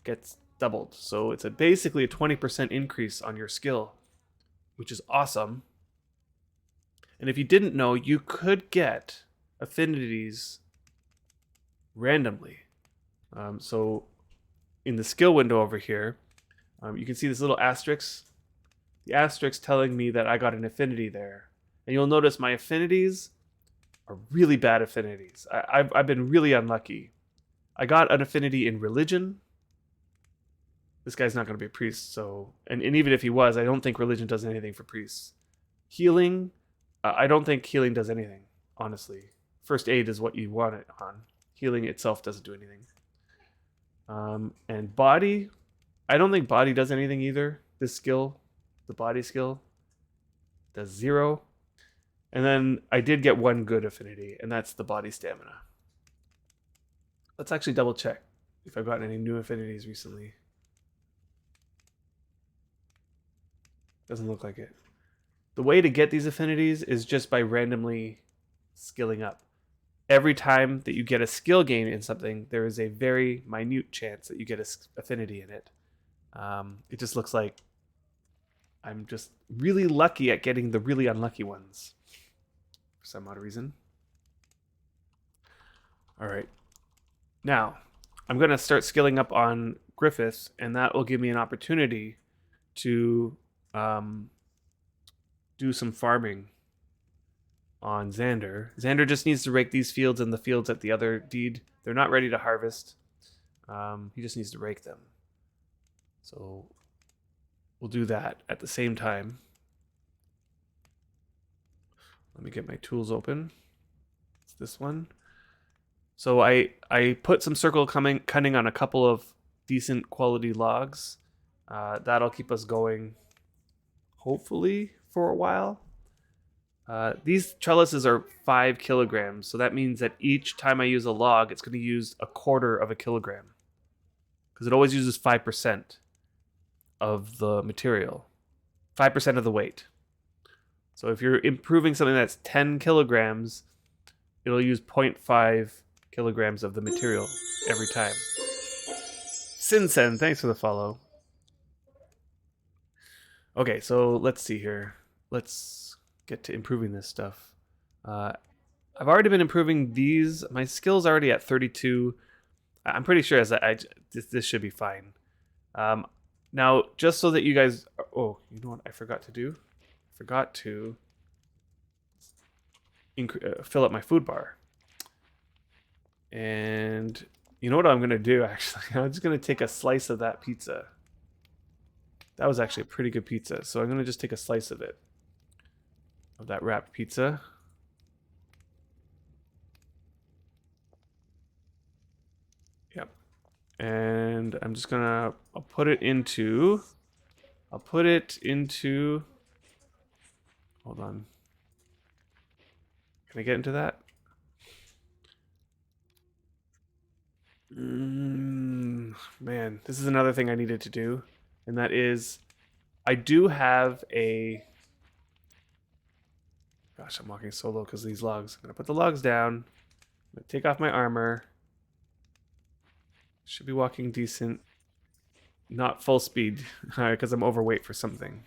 gets doubled. So it's basically a 20% increase on your skill, which is awesome. And if you didn't know, you could get affinities randomly. So in the skill window over here, you can see this little asterisk. The asterisk telling me that I got an affinity there. And you'll notice my affinities are really bad affinities. I've been really unlucky. I got an affinity in religion. This guy's not going to be a priest, so... And even if he was, I don't think religion does anything for priests. Healing, I don't think healing does anything, honestly. First aid is what you want it on. Healing itself doesn't do anything. And body, I don't think body does anything either. This skill, the body skill, does 0. And then I did get one good affinity, and that's the body stamina. Let's actually double check if I've gotten any new affinities recently. Doesn't look like it. The way to get these affinities is just by randomly skilling up. Every time that you get a skill gain in something, there is a very minute chance that you get an affinity in it. It just looks like I'm just really lucky at getting the really unlucky ones for some odd reason. All right. Now, I'm going to start skilling up on Griffith, and that will give me an opportunity to do some farming on Xander. Xander just needs to rake these fields and the fields at the other deed. They're not ready to harvest. He just needs to rake them. So we'll do that at the same time. Let me get my tools open. It's this one. So I put some circle cutting on a couple of decent quality logs. That'll keep us going, hopefully, for a while. These trellises are 5 kilograms, so that means that each time I use a log, it's going to use 1/4 of a kilogram. Because it always uses 5% of the material. 5% of the weight. So if you're improving something that's 10 kilograms, it'll use 0.5 kilograms of the material every time. Sinsen, thanks for the follow. Okay, so let's see here. Let's get to improving this stuff. I've already been improving these. My skill's already at 32. I'm pretty sure this should be fine. Now, just so that you guys... Oh, you know what I forgot to do? I forgot to fill up my food bar. And you know what I'm going to do, actually? I'm just going to take a slice of that pizza. That was actually a pretty good pizza. So I'm going to just take a slice of it. Of that wrapped pizza. Yep. And I'm just going to... I'll put it into... Hold on. Can I get into that? Man, this is another thing I needed to do. And that is, I do have a... Gosh, I'm walking solo because of these logs. I'm going to put the logs down. I'm going to take off my armor. Should be walking decent. not full speed because I'm overweight for something.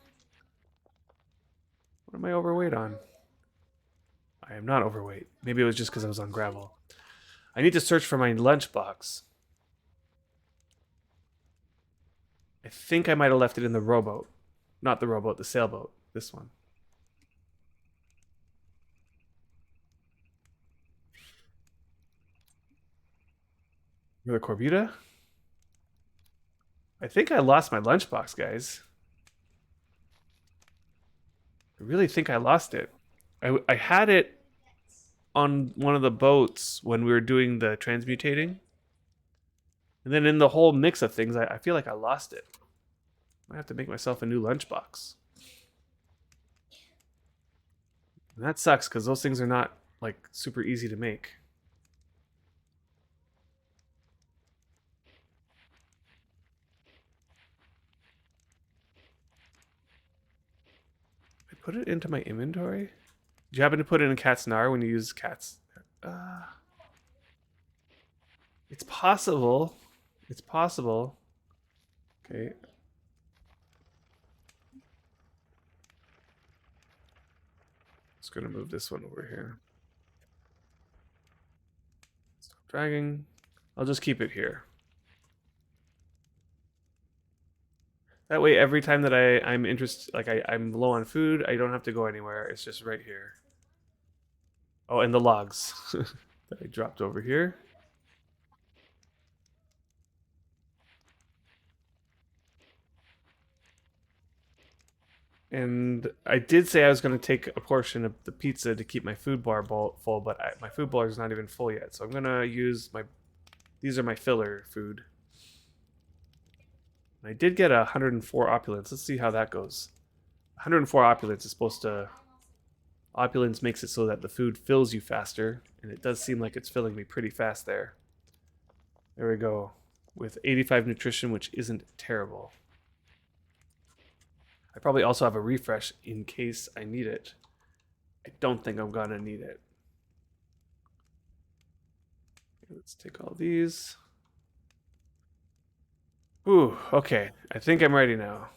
What am I overweight on? I am not overweight. Maybe it was just because I was on gravel. I need to search for my lunchbox. I think I might have left it in the rowboat. Not the rowboat, the sailboat. This one. Or the Corvita? I think I lost my lunchbox, guys. I really think I lost it. I had it on one of the boats when we were doing the transmutating. And then in the whole mix of things, I feel like I lost it. I have to make myself a new lunchbox. And that sucks because those things are not like super easy to make. I put it into my inventory. Do you happen to put it in Cat's Nar when you use Cat's? Uh, it's possible. It's possible. Okay. Just gonna move this one over here. Stop dragging. I'll just keep it here. That way, every time that I'm interested, like I'm low on food, I don't have to go anywhere. It's just right here. Oh, and the logs that I dropped over here. And I did say I was going to take a portion of the pizza to keep my food bar full, but my food bar is not even full yet. So I'm going to use my. These are my filler food. I did get 104 opulence. Let's see how that goes. 104 opulence is supposed to. Opulence makes it so that the food fills you faster, and it does seem like it's filling me pretty fast there. There we go. With 85 nutrition, which isn't terrible. I probably also have a refresh in case I need it. I don't think I'm gonna need it. Okay, let's take all these. Ooh, okay. I think I'm ready now.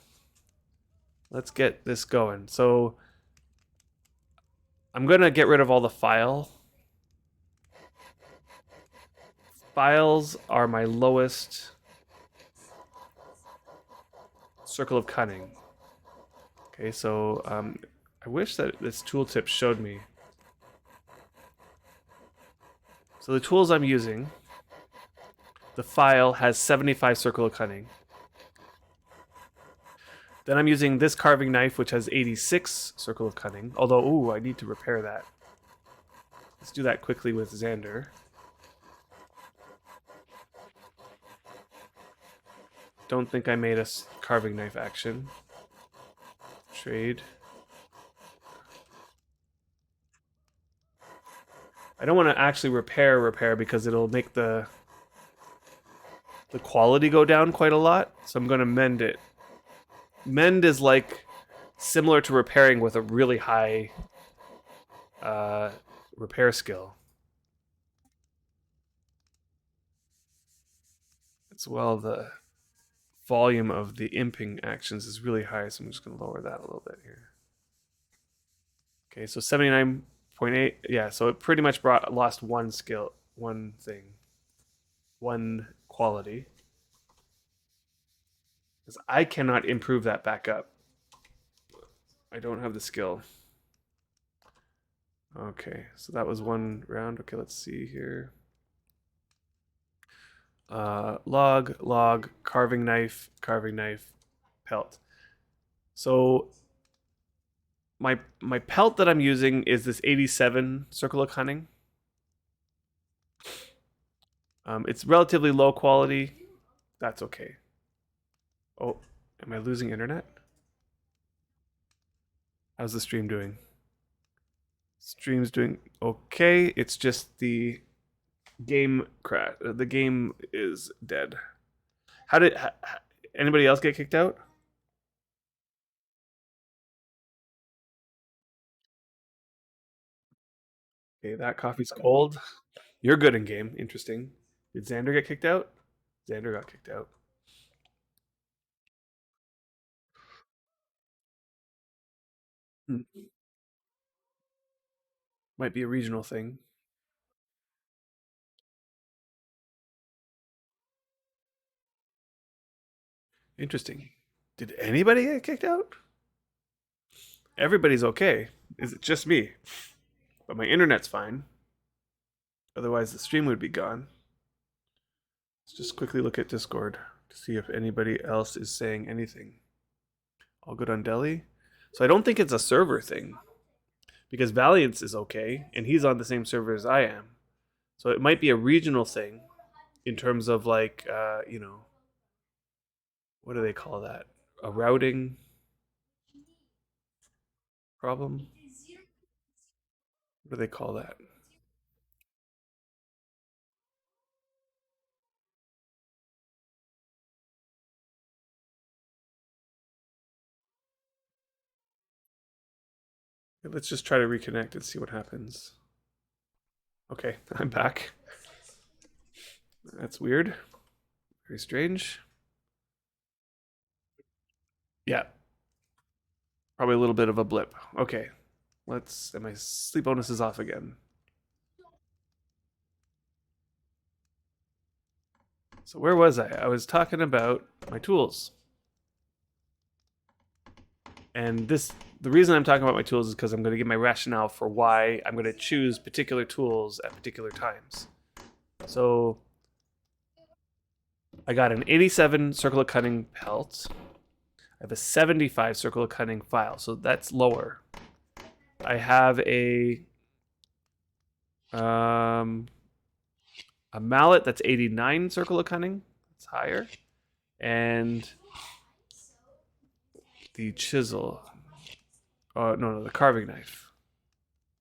Let's get this going. So I'm gonna get rid of all the files are my lowest circle of cunning. Okay, so I wish that this tooltip showed me. So the tools I'm using, the file has 75 circle of cunning. Then I'm using this carving knife, which has 86 circle of cunning. Although, ooh, I need to repair that. Let's do that quickly with Xander. Don't think I made a carving knife action. Trade. I don't want to actually repair because it'll make the quality go down quite a lot. So I'm going to mend it. Mend is like similar to repairing with a really high repair skill. As well, the volume of the imping actions is really high, so I'm just going to lower that a little bit here. Okay, so 79.8. Yeah, so it pretty much lost one skill, one thing, one quality. Because I cannot improve that back up. I don't have the skill. Okay, so that was one round. Okay, let's see here. Log, carving knife, pelt. So my pelt that I'm using is this 87 circle of cunning. It's relatively low quality. That's okay. Oh, am I losing internet? How's the stream doing? Stream's doing okay. It's just the game crash. The game is dead. How did anybody else get kicked out? Okay, that coffee's cold. You're good in game. Interesting. Did Xander get kicked out? Xander got kicked out. Hmm. Might be a regional thing. Interesting. Did anybody get kicked out? Everybody's okay. Is it just me? But my internet's fine. Otherwise, the stream would be gone. Let's just quickly look at Discord to see if anybody else is saying anything. All good on Delhi? So I don't think it's a server thing because Valiance is okay and he's on the same server as I am. So it might be a regional thing in terms of like, what do they call that? A routing problem? What do they call that? Let's just try to reconnect and see what happens. Okay, I'm back. That's weird. Very strange. Yeah, probably a little bit of a blip. Okay, and my sleep bonus is off again. So where was I? I was talking about my tools. And the reason I'm talking about my tools is because I'm going to give my rationale for why I'm going to choose particular tools at particular times. So I got an 87 circle of cutting pelt. I have a 75 circle of cutting file, so that's lower. I have um, a mallet that's 89 circle of cunning. It's higher. And the chisel. Oh, no, the carving knife.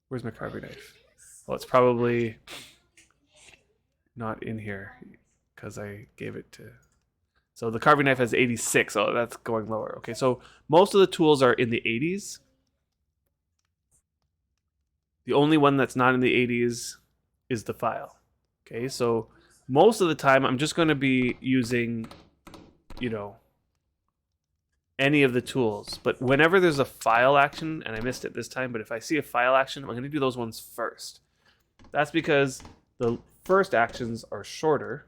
Where's my carving knife? Well, it's probably not in here because I gave it to. So the carving knife has 86. Oh, that's going lower. Okay, so most of the tools are in the 80s. The only one that's not in the 80s is the file. Okay, so most of the time I'm just going to be using, you know, any of the tools. But whenever there's a file action, and I missed it this time, but if I see a file action, I'm going to do those ones first. That's because the first actions are shorter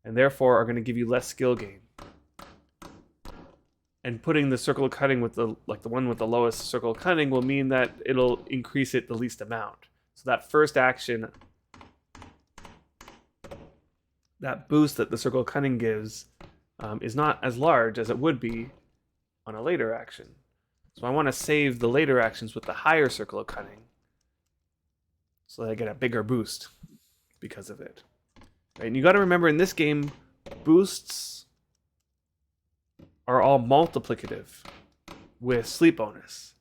and therefore are going to give you less skill gain. And putting the circle of cutting with the one with the lowest circle of cutting will mean that it'll increase it the least amount. So that first action, that boost that the circle of cutting gives, is not as large as it would be on a later action. So I want to save the later actions with the higher circle of cutting so that I get a bigger boost because of it. Right? And you got to remember in this game, boosts are all multiplicative with sleep bonus.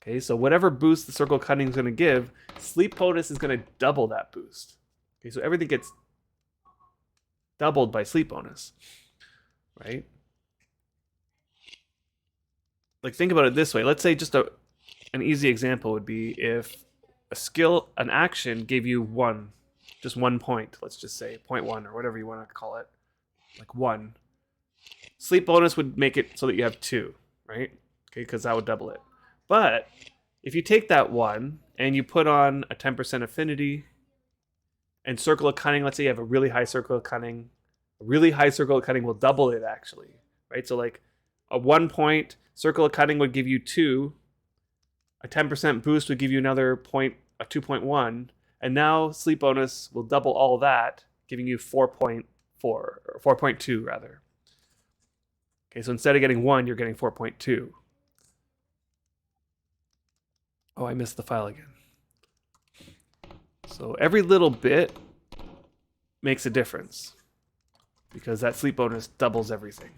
Okay, so whatever boost the circle cutting is going to give, sleep bonus is going to double that boost. Okay, so everything gets doubled by sleep bonus, right? Like think about it this way. Let's say just an easy example would be if an action gave you just 1 point. Let's just say 0.1 or whatever you want to call it, like 1. Sleep bonus would make it so that you have 2, right? Okay, because that would double it. But if you take that 1 and you put on a 10% affinity and circle of cunning, let's say you have a really high circle of cunning, a really high circle of cunning will double it actually, right? So like a 1 point circle of cunning would give you 2, a 10% boost would give you another point, a 2.1, and now sleep bonus will double all that, giving you 4.4 or 4.2 rather. Okay, so instead of getting 1, you're getting 4.2. Oh, I missed the file again. So every little bit makes a difference because that sleep bonus doubles everything.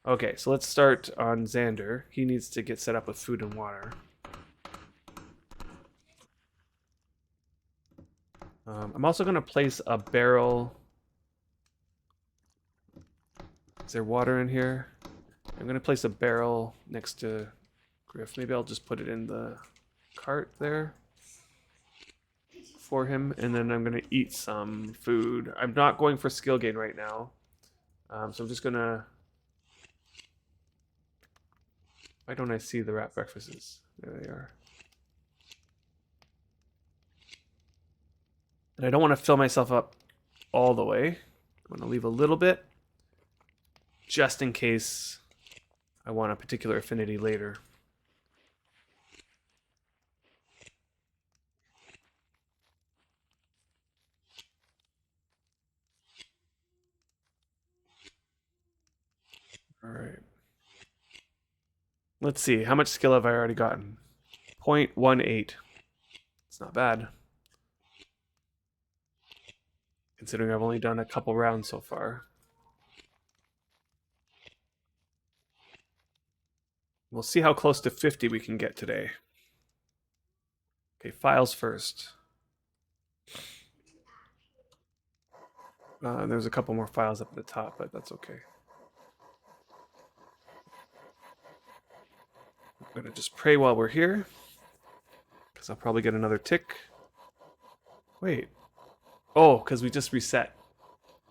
Okay, so let's start on Xander. He needs to get set up with food and water. I'm also going to place a barrel. Is there water in here? I'm going to place a barrel next to Griff. Maybe I'll just put it in the cart there for him, and then I'm going to eat some food. I'm not going for skill gain right now, so I'm just going to Why don't I see the rat breakfasts? There they are. And I don't want to fill myself up all the way. I'm going to leave a little bit just in case I want a particular affinity later. All right. Let's see. How much skill have I already gotten? 0.18. It's not bad. Considering I've only done a couple rounds so far. We'll see how close to 50 we can get today. Okay, files first. There's a couple more files up at the top, but that's okay. I'm going to just pray while we're here, because I'll probably get another tick. Wait. Oh, because we just reset.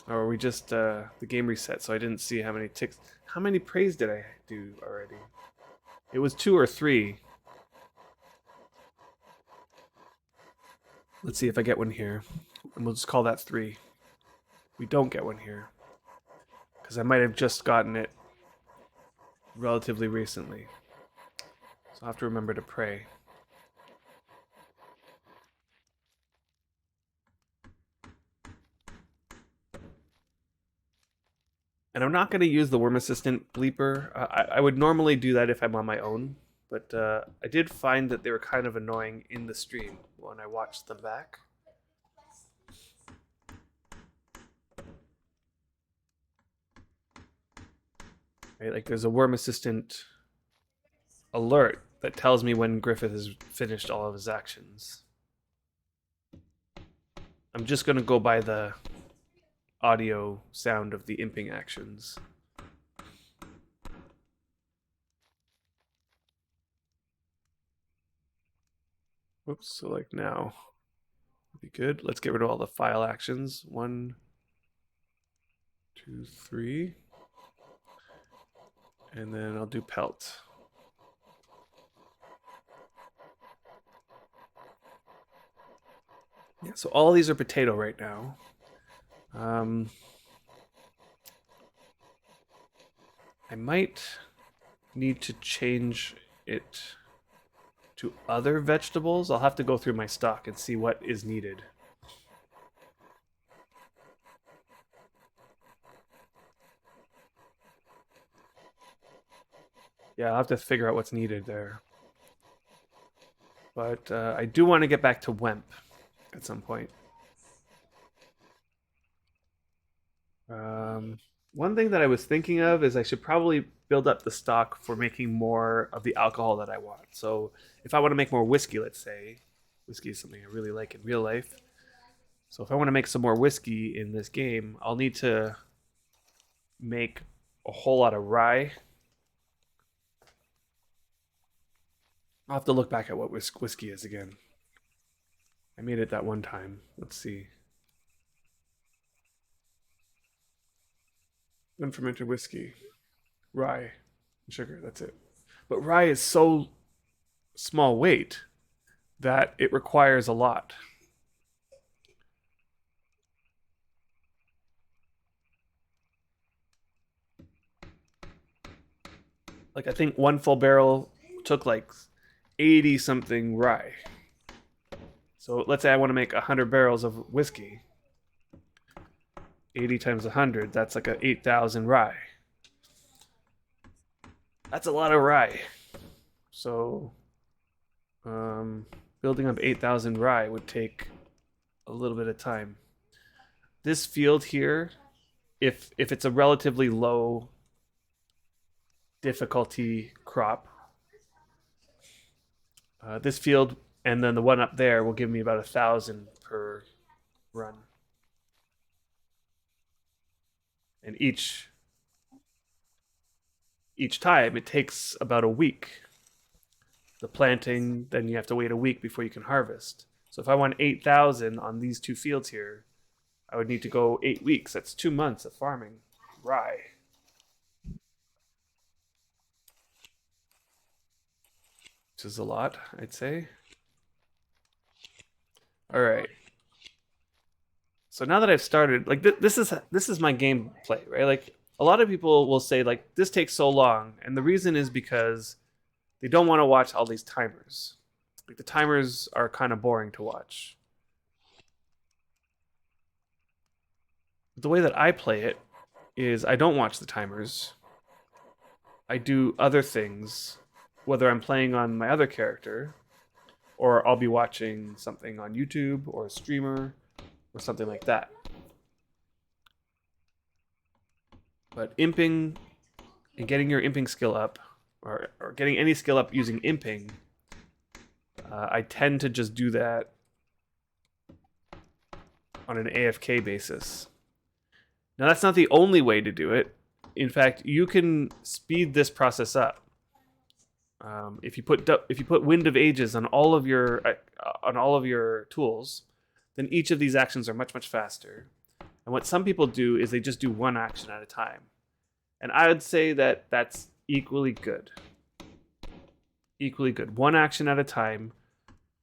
Or we just, the game reset, so I didn't see how many ticks. How many prays did I do already? It was 2 or 3. Let's see if I get one here. And we'll just call that 3. We don't get one here. Because I might have just gotten it relatively recently. So I'll have to remember to pray. And I'm not going to use the Wurm Assistant bleeper. I would normally do that if I'm on my own. But I did find that they were kind of annoying in the stream when I watched them back. Right, like there's a Wurm Assistant alert that tells me when Griffith has finished all of his actions. I'm just going to go by the audio sound of the imping actions. Whoops, so like now. Be good. Let's get rid of all the file actions. 1, 2, 3. And then I'll do pelt. Yeah, so all these are potato right now. I might need to change it to other vegetables. I'll have to go through my stock and see what is needed. Yeah, I'll have to figure out what's needed there. But I do want to get back to Wemp at some point. One thing that I was thinking of is I should probably build up the stock for making more of the alcohol that I want. So if I want to make more whiskey, let's say, whiskey is something I really like in real life. So if I want to make some more whiskey in this game, I'll need to make a whole lot of rye. I'll have to look back at what whiskey is again. I made it that one time. Let's see. Unfermented whiskey, rye, sugar, that's it. But rye is so small weight that it requires a lot. Like I think one full barrel took like 80 something rye. So let's say I want to make 100 barrels of whiskey. 80 times 100, that's like a 8,000 rye. That's a lot of rye. So building up 8,000 rye would take a little bit of time. This field here, if it's a relatively low difficulty crop, this field and then the one up there will give me about 1,000 per run. And each time it takes about a week. The planting, then you have to wait a week before you can harvest. So if I want 8,000 on these 2 fields here, I would need to go 8 weeks. That's 2 months of farming rye. which is a lot, I'd say. All right. So now that I've started, like this is my gameplay, right? Like a lot of people will say like this takes so long, and the reason is because they don't want to watch all these timers. Like the timers are kind of boring to watch. The way that I play it is I don't watch the timers. I do other things, whether I'm playing on my other character or I'll be watching something on YouTube or a streamer or something like that. But imping and getting your imping skill up, or getting any skill up using imping, I tend to just do that on an AFK basis. Now, that's not the only way to do it. In fact, you can speed this process up. If you put Wind of Ages on all of your tools, then each of these actions are much faster. And what some people do is they just do one action at a time, and I would say that that's equally good. Equally good. One action at a time.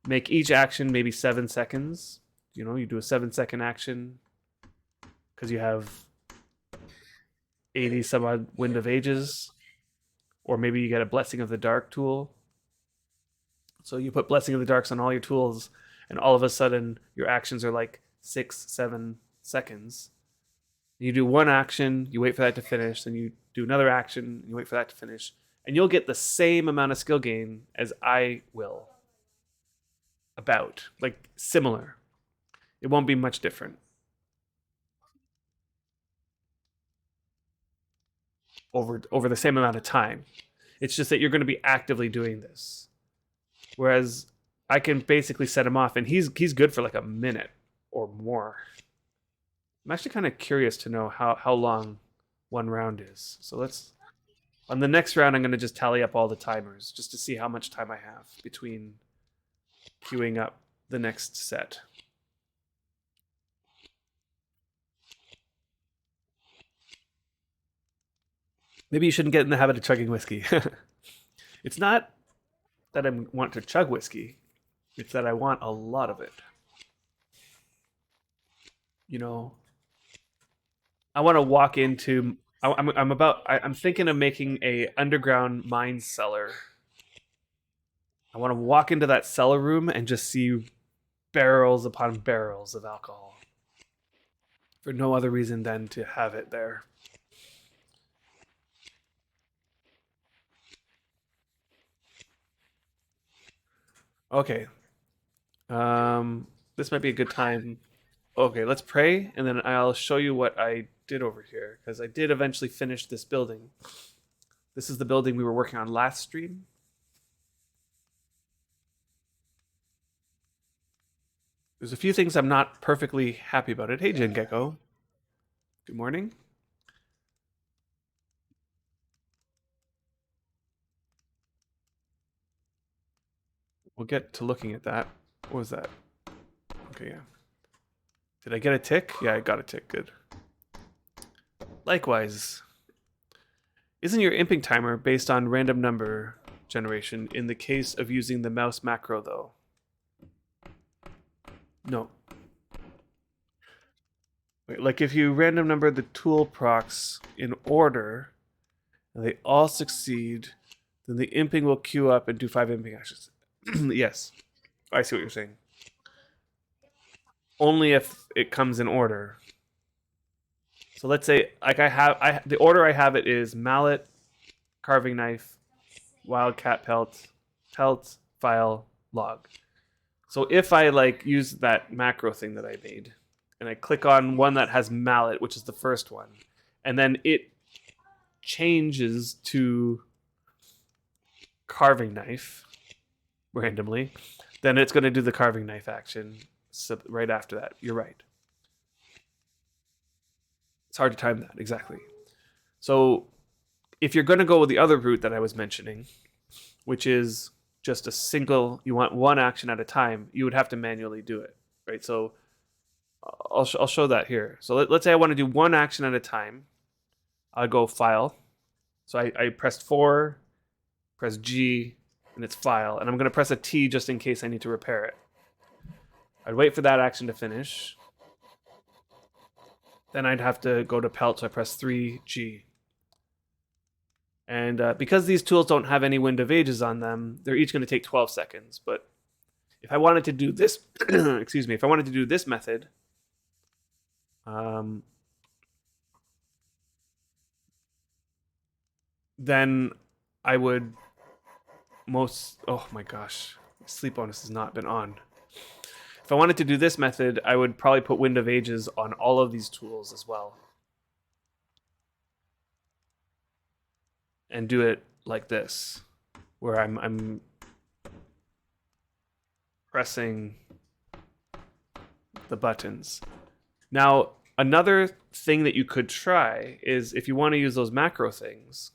Make each action maybe 7 seconds. You know, you do a 7-second action because you have 80 some odd Wind of Ages. Or maybe you get a Blessing of the Dark tool. So you put Blessing of the Darks on all your tools, and all of a sudden your actions are like 6-7 seconds. You do one action, you wait for that to finish, then you do another action, you wait for that to finish, and you'll get the same amount of skill gain as I will. About. Like, similar. It won't be much different. Over the same amount of time. It's just that you're going to be actively doing this. Whereas I can basically set him off, and he's good for like a minute or more. I'm actually kind of curious to know how long one round is. So let's... On the next round, I'm going to just tally up all the timers just to see how much time I have between queuing up the next set. Maybe you shouldn't get in the habit of chugging whiskey. It's not that I want to chug whiskey. It's that I want a lot of it. You know, I want to walk into... I'm thinking of making a underground mine cellar. I want to walk into that cellar room and just see barrels upon barrels of alcohol. For no other reason than to have it there. Okay. This might be a good time. Okay, let's pray, and then I'll show you what I did over here, because I did eventually finish this building. This is the building we were working on last stream. There's a few things I'm not perfectly happy about it. Hey, Jen Gecko. Good morning. We'll get to looking at that. What was that? Okay, yeah. Did I get a tick? Yeah, I got a tick. Good. Likewise. Isn't your imping timer based on random number generation in the case of using the mouse macro, though? No. Wait, like if you random number the tool procs in order, and they all succeed, then the imping will queue up and do 5 imping actions. Yes. I see what you're saying. Only if it comes in order. So let's say, like the order I have it is mallet, carving knife, wildcat pelt, file, log. So if I like use that macro thing that I made, and I click on one that has mallet, which is the first one, and then it changes to carving knife randomly, then it's going to do the carving knife action right after that. You're right. It's hard to time that, exactly. So if you're going to go with the other route that I was mentioning, which is just a single, you want one action at a time, you would have to manually do it, right? So I'll show that here. So let's say I want to do one action at a time. I'll go File. So I pressed 4, press G, in its file, and I'm going to press a T just in case I need to repair it. I'd wait for that action to finish. Then I'd have to go to pelt, so I press 3G. And because these tools don't have any wind of ages on them, they're each going to take 12 seconds. But if I wanted to do this, excuse me, if I wanted to do this method, then I would oh my gosh, sleep bonus has not been on. If I wanted to do this method, I would probably put wind of ages on all of these tools as well. And do it like this, where I'm pressing the buttons. Now, another thing that you could try is if you want to use those macro things,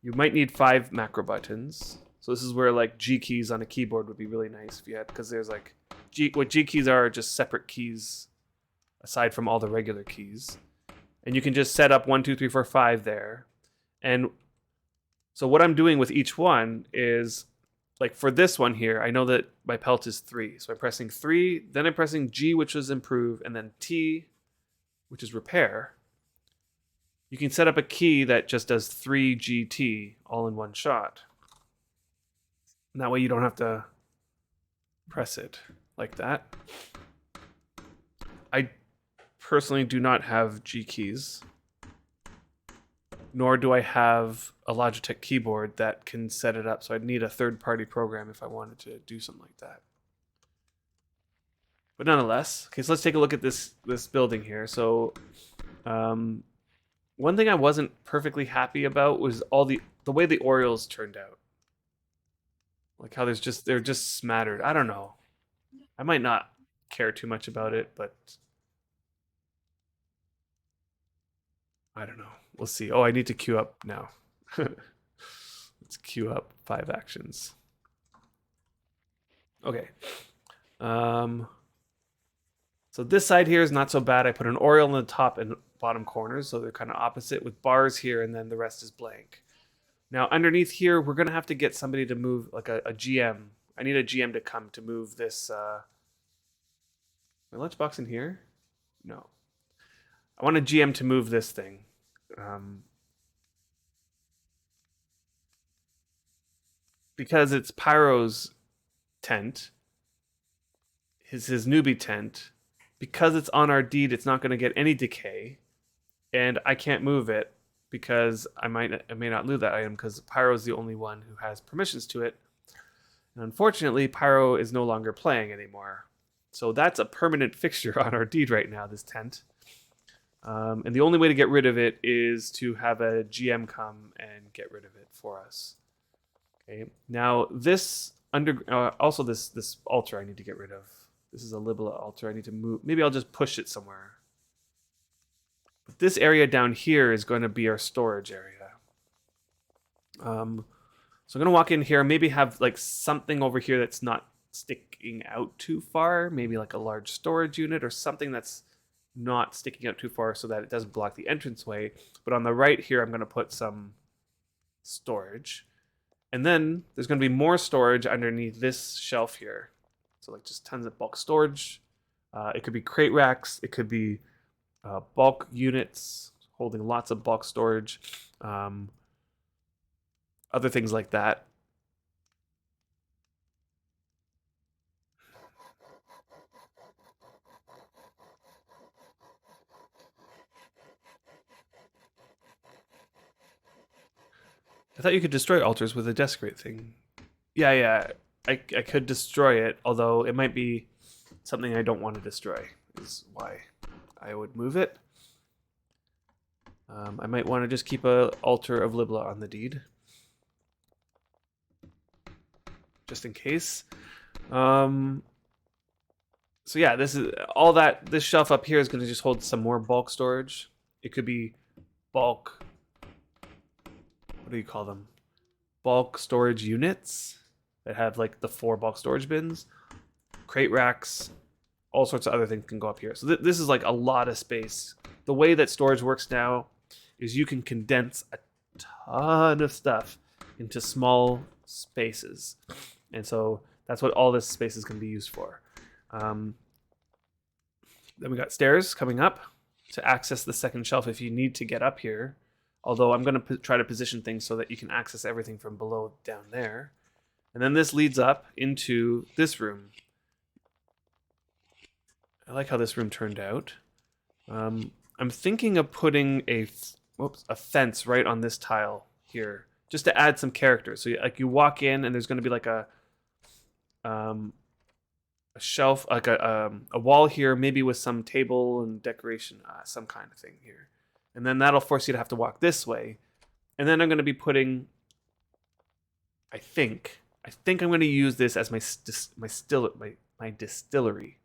you might need 5 macro buttons. So this is where like G keys on a keyboard would be really nice if you had, because there's like what G keys are just separate keys aside from all the regular keys. And you can just set up 1, 2, 3, 4, 5 there. And so what I'm doing with each one is, like for this one here, I know that my pelt is 3. So I'm pressing 3, then I'm pressing G, which is improve, and then T, which is repair. You can set up a key that just does 3GT all in one shot. And that way you don't have to press it like that. I personally do not have G keys, nor do I have a Logitech keyboard that can set it up. So I'd need a third-party program if I wanted to do something like that. But nonetheless, okay, so let's take a look at this building here. So one thing I wasn't perfectly happy about was all the way the Orioles turned out. Like how they're just smattered. I don't know. I might not care too much about it, but I don't know. We'll see. Oh, I need to queue up now. Let's queue up 5 actions. Okay. So this side here is not so bad. I put an Oriole in the top and bottom corners, so they're kind of opposite with bars here, and then the rest is blank. Now underneath here, we're going to have to get somebody to move, like a GM. I need a GM to come to move this. My lunchbox in here? No. I want a GM to move this thing. Because it's Pyro's tent, his newbie tent. Because it's on our deed, it's not going to get any decay, and I can't move it because I may not lose that item because Pyro's the only one who has permissions to it. And unfortunately, Pyro is no longer playing anymore. So that's a permanent fixture on our deed right now, this tent. And the only way to get rid of it is to have a GM come and get rid of it for us. Okay. Now this also this altar I need to get rid of. This is a Libella altar. I need to move. Maybe I'll just push it somewhere. But this area down here is going to be our storage area. So I'm going to walk in here. Maybe have like something over here that's not sticking out too far. Maybe like a large storage unit or something that's not sticking out too far so that it doesn't block the entranceway. But on the right here, I'm going to put some storage. And then there's going to be more storage underneath this shelf here. So like just tons of bulk storage. It could be crate racks. It could be bulk units holding lots of bulk storage. Other things like that. I thought you could destroy altars with a desecrate thing. Yeah. I could destroy it, although it might be something I don't want to destroy, is why I would move it. I might want to just keep an altar of Libella on the deed. Just in case. So yeah, this shelf up here is going to just hold some more bulk storage. It could be bulk... What do you call them? Bulk storage units that have like the 4 bulk storage bins, crate racks, all sorts of other things can go up here. So this is like a lot of space. The way that storage works now is you can condense a ton of stuff into small spaces. And so that's what all this space is going to be used for. Then we got stairs coming up to access the second shelf if you need to get up here. Although I'm going to try to position things so that you can access everything from below down there. And then this leads up into this room. I like how this room turned out. I'm thinking of putting a fence right on this tile here, just to add some character. So like you walk in and there's going to be like a shelf, like a wall here, maybe with some table and decoration, some kind of thing here. And then that'll force you to have to walk this way. And then I'm going to be putting, I think I'm going to use this as my distillery.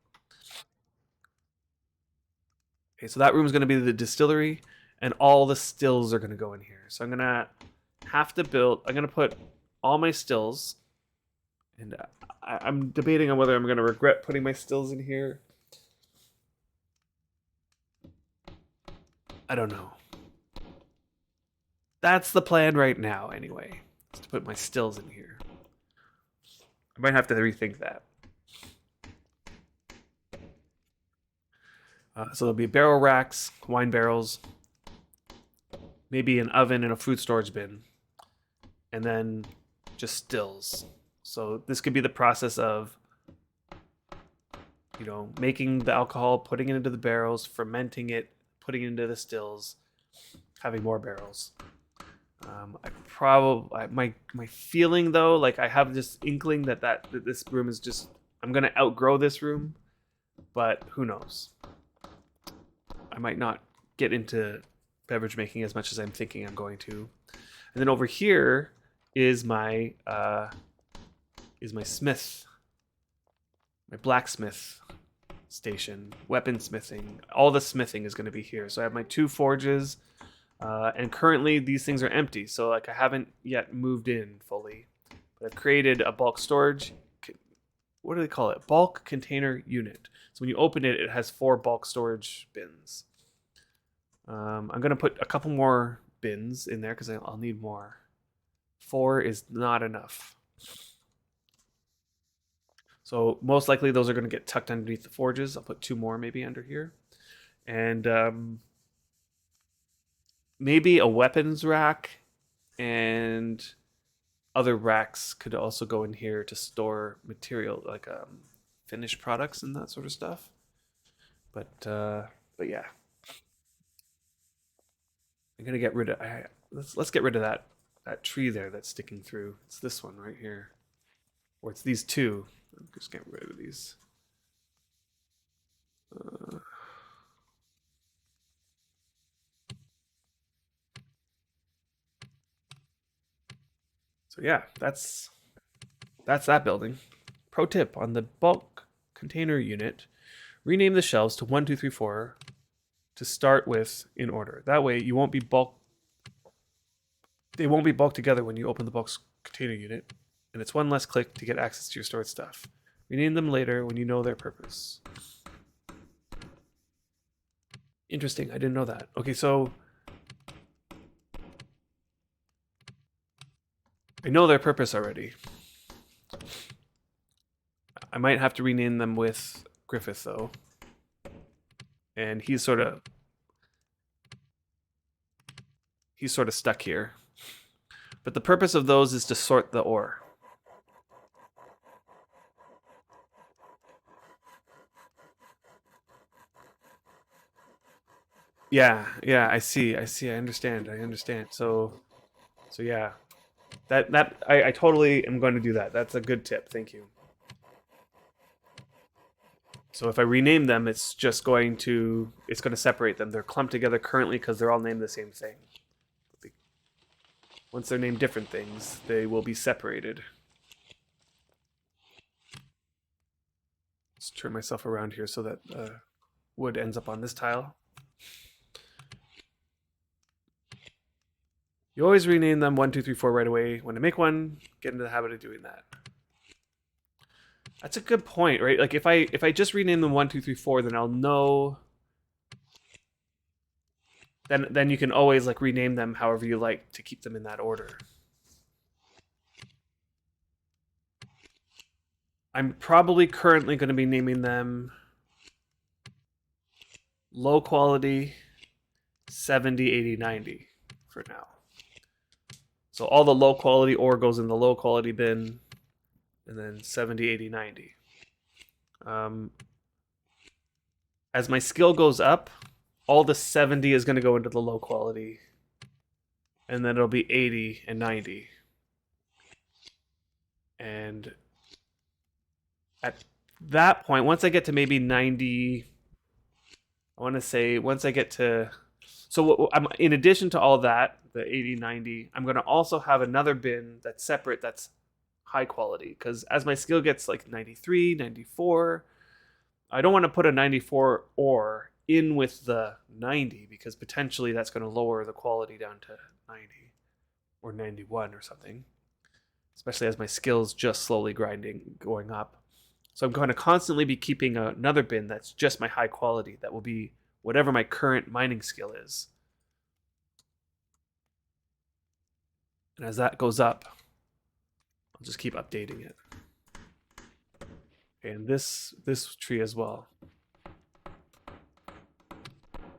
Okay, so that room is going to be the distillery, and all the stills are going to go in here. So I'm going to have to build, I'm going to put all my stills, and I'm debating on whether I'm going to regret putting my stills in here. I don't know. That's the plan right now, anyway, is to put my stills in here. I might have to rethink that. So there'll be barrel racks, wine barrels, maybe an oven and a food storage bin, and then just stills. So this could be the process of, making the alcohol, putting it into the barrels, fermenting it, putting it into the stills, having more barrels. My feeling though, like I have this inkling that this room is just, I'm gonna outgrow this room, but who knows? I might not get into beverage making as much as I'm thinking I'm going to. And then over here is my smith, my blacksmith station, weaponsmithing. All the smithing is going to be here. So I have my 2 forges, and currently these things are empty. So like I haven't yet moved in fully, but I've created a bulk storage. What do they call it? Bulk container unit. So when you open it, it has 4 bulk storage bins. I'm going to put a couple more bins in there because I'll need more. 4 is not enough. So most likely those are going to get tucked underneath the forges. I'll put 2 more maybe under here. And maybe a weapons rack and other racks could also go in here to store material like finished products and that sort of stuff. But yeah. I'm gonna get rid of. Let's get rid of that tree there that's sticking through. It's this one right here, or it's these 2. I'm just get rid of these. So yeah, that's that building. Pro tip on the bulk container unit: rename the shelves to 1, 2, 3, 4 to start with in order. That way you won't be they won't be bulked together when you open the bulk container unit, and it's 1 less click to get access to your stored stuff. Rename them later when you know their purpose. Interesting, I didn't know that. Okay, so I know their purpose already. I might have to rename them with Griffith though. And he's sort of stuck here. But the purpose of those is to sort the ore. Yeah, I see, I understand. So yeah. I totally am going to do that. That's a good tip, thank you. So if I rename them, it's going to separate them. They're clumped together currently because they're all named the same thing. Once they're named different things, they will be separated. Let's turn myself around here so that wood ends up on this tile. You always rename them 1, 2, 3, 4 right away. When I make one, get into the habit of doing that. That's a good point, right? Like if I just rename them 1, 2, 3, 4, then I'll know. Then you can always like rename them however you like to keep them in that order. I'm probably currently going to be naming them low quality 70, 80, 90 for now. So all the low quality ore goes in the low quality bin, and then 70, 80, 90. As my skill goes up, all the 70 is going to go into the low quality, and then it'll be 80 and 90. And at that point, once I get to maybe 90, I want to say once I get to, so I'm, in addition to all that, the 80, 90, I'm going to also have another bin that's separate, that's high quality, because as my skill gets like 93, 94, I don't want to put a 94 ore in with the 90, because potentially that's going to lower the quality down to 90 or 91 or something, especially as my skill's just slowly going up. So I'm going to constantly be keeping another bin that's just my high quality, that will be whatever my current mining skill is. And as that goes up, I'll just keep updating it. And this tree as well.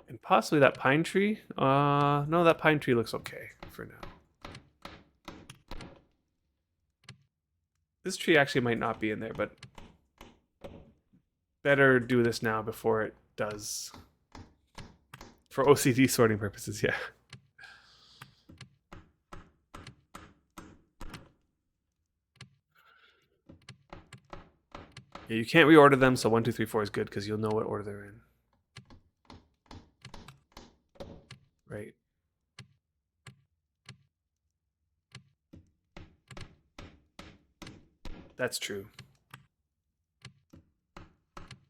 And possibly that pine tree. No, that pine tree looks okay for now. This tree actually might not be in there, but better do this now before it does. For OCD sorting purposes, yeah. Yeah, you can't reorder them, so 1, 2, 3, 4 is good because you'll know what order they're in. Right. That's true.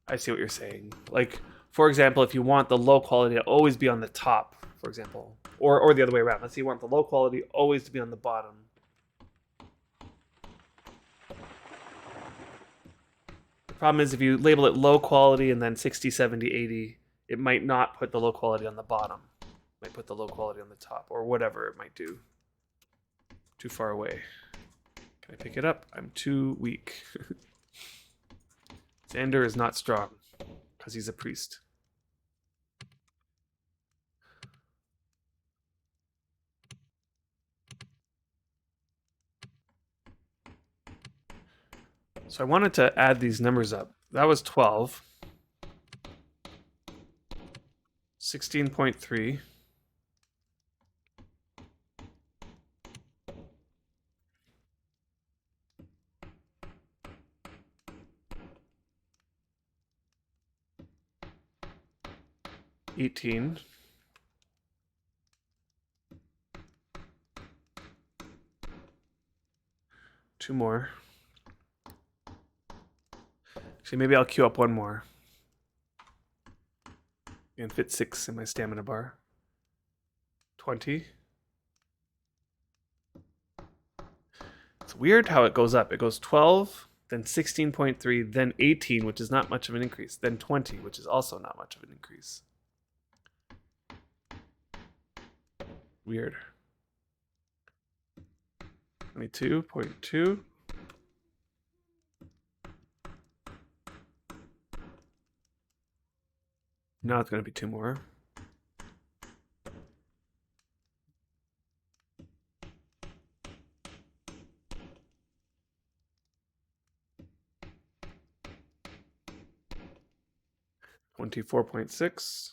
I see what you're saying. Like, for example, if you want the low quality to always be on the top, for example, or the other way around. Let's say you want the low quality always to be on the bottom. The problem is if you label it low quality and then 60, 70, 80, it might not put the low quality on the bottom. It might put the low quality on the top, or whatever it might do. Too far away. Can I pick it up? I'm too weak. Xander is not strong because he's a priest. So I wanted to add these numbers up. That was 12. 16.3. 18. 2 more. Actually, maybe I'll queue up 1 more. And fit 6 in my stamina bar. 20. It's weird how it goes up. It goes 12, then 16.3, then 18, which is not much of an increase, then 20, which is also not much of an increase. Weird. 22.2. Now it's going to be 2 more. $24.6.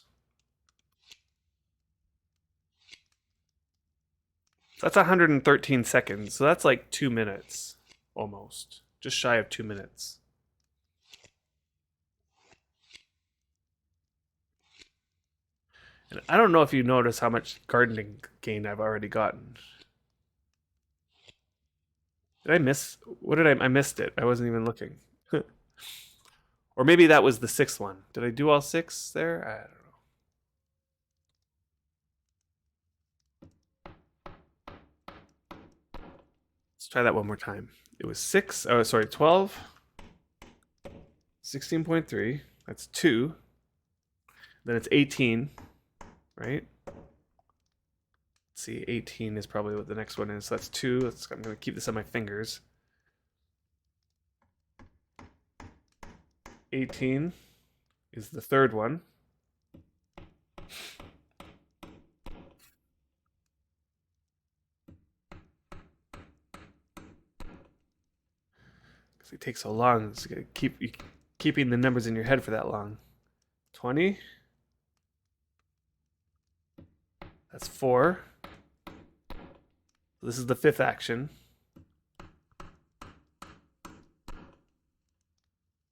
That's 113 seconds. So that's like 2 minutes almost. Just shy of 2 minutes. And I don't know if you notice how much gardening gain I've already gotten. Did I miss? What did I missed it. I wasn't even looking. Or maybe that was the 6th one. Did I do all 6 there? I don't know. Let's try that one more time. It was 6. Oh, sorry, 12. 16.3. That's 2. Then it's 18, right? Let's see, 18 is probably what the next one is. So that's 2. I'm going to keep this on my fingers. 18 is the third one. Because it takes so long. So you gotta keeping the numbers in your head for that long. 20. That's 4. This is the 5th action.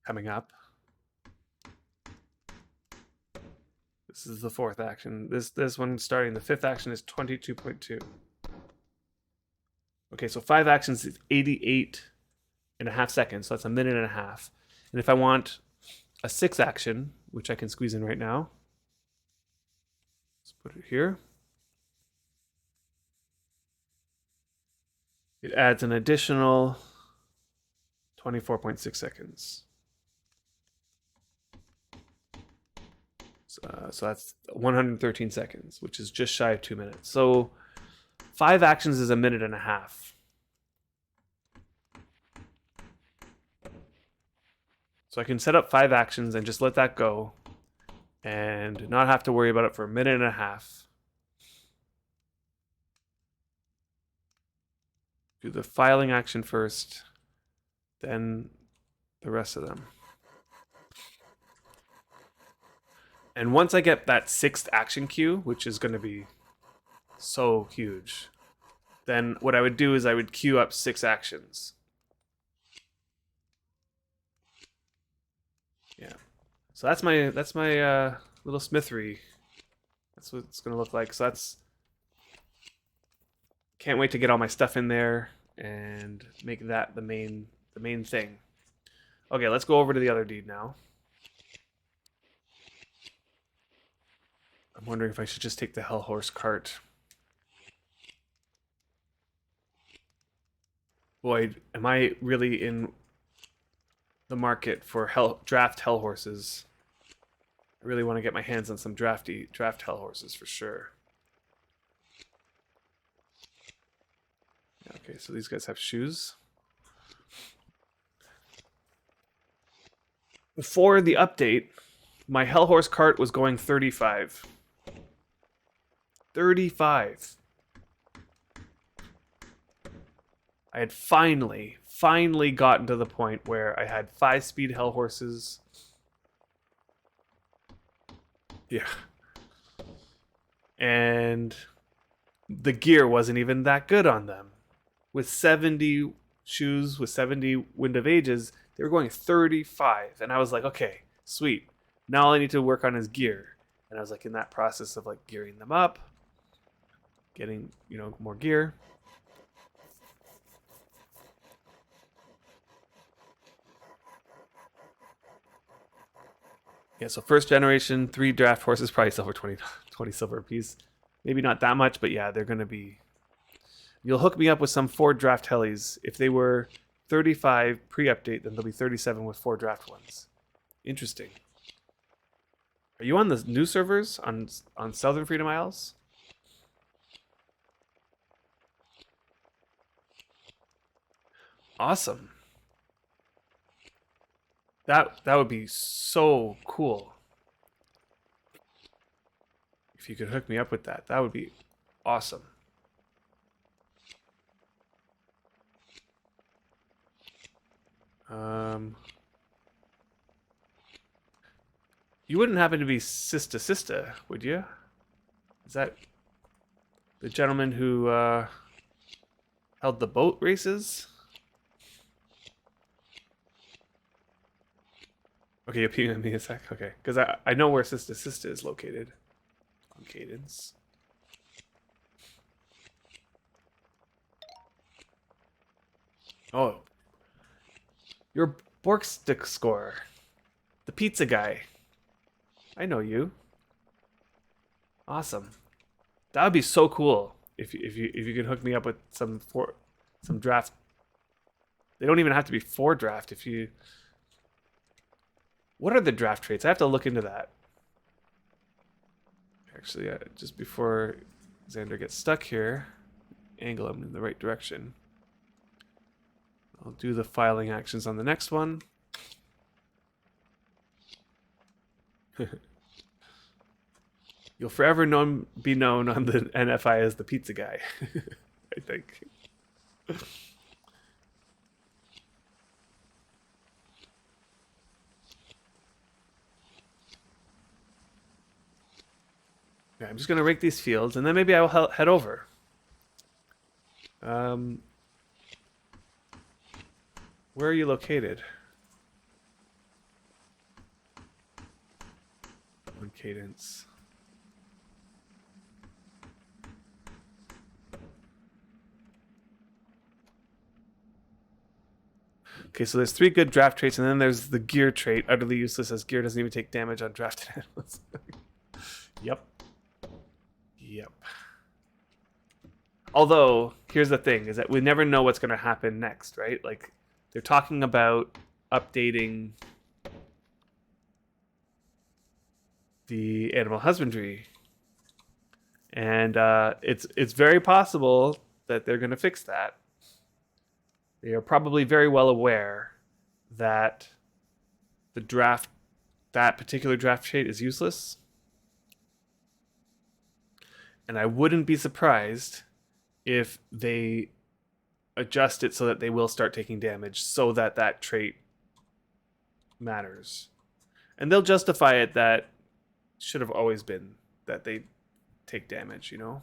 Coming up. This is the 4th action. This one starting. The 5th action is 22.2. Okay, so 5 actions is 88.5 seconds. So that's a minute and a half. And if I want a 6th action, which I can squeeze in right now, let's put it here. It adds an additional 24.6 seconds. So that's 113 seconds, which is just shy of 2 minutes. So 5 actions is a minute and a half. So I can set up 5 actions and just let that go and not have to worry about it for a minute and a half. Do the filing action first, then the rest of them. And once I get that 6th action queue, which is going to be so huge, then what I would do is I would queue up 6 actions. Yeah. So that's my little smithery. That's what it's going to look like. So that's... Can't wait to get all my stuff in there and make that the main thing. Okay, let's go over to the other deed now. I'm wondering if I should just take the Hellhorse cart. Boy, am I really in the market for draft Hellhorses. I really want to get my hands on some draft Hellhorses for sure. Okay, so these guys have shoes. Before the update, my Hellhorse cart was going 35. 35. I had finally gotten to the point where I had 5-speed Hellhorses. Yeah. And the gear wasn't even that good on them. With 70 shoes, with 70 Wind of Ages, they were going 35. And I was like, okay, sweet. Now all I need to work on is gear. And I was like in that process of like gearing them up, getting, more gear. Yeah, so first generation, 3 draft horses, probably silver 20 silver a piece. Maybe not that much, but yeah, they're going to be... You'll hook me up with some 4 draft helis. If they were 35 pre-update, then they'll be 37 with 4 draft ones. Interesting. Are you on the new servers on Southern Freedom Isles? Awesome. That would be so cool. If you could hook me up with that, that would be awesome. You wouldn't happen to be Sista, would you? Is that the gentleman who held the boat races? Okay, you'll ping me a sec. Okay, because I know where Sista is located. On Cadence. Oh. You're Borkstick score. The pizza guy. I know you. Awesome. That would be so cool if you could hook me up with some draft. They don't even have to be 4 draft if you... What are the draft traits? I have to look into that. Actually, just before Xander gets stuck here, angle him in the right direction. I'll do the filing actions on the next one. You'll forever be known on the NFI as the pizza guy. I think. Yeah, I'm just gonna rake these fields, and then maybe I will head over. Um, where are you located? On cadence. Okay, so there's 3 good draft traits, and then there's the gear trait, utterly useless as gear doesn't even take damage on drafted animals. Yep. Yep. Although, here's the thing, is that we never know what's going to happen next, right? Like, they're talking about updating the animal husbandry. And it's very possible that they're going to fix that. They are probably very well aware that that particular draft trait is useless. And I wouldn't be surprised if they adjust it so that they will start taking damage so that that trait matters. And they'll justify it that should have always been that they take damage, you know?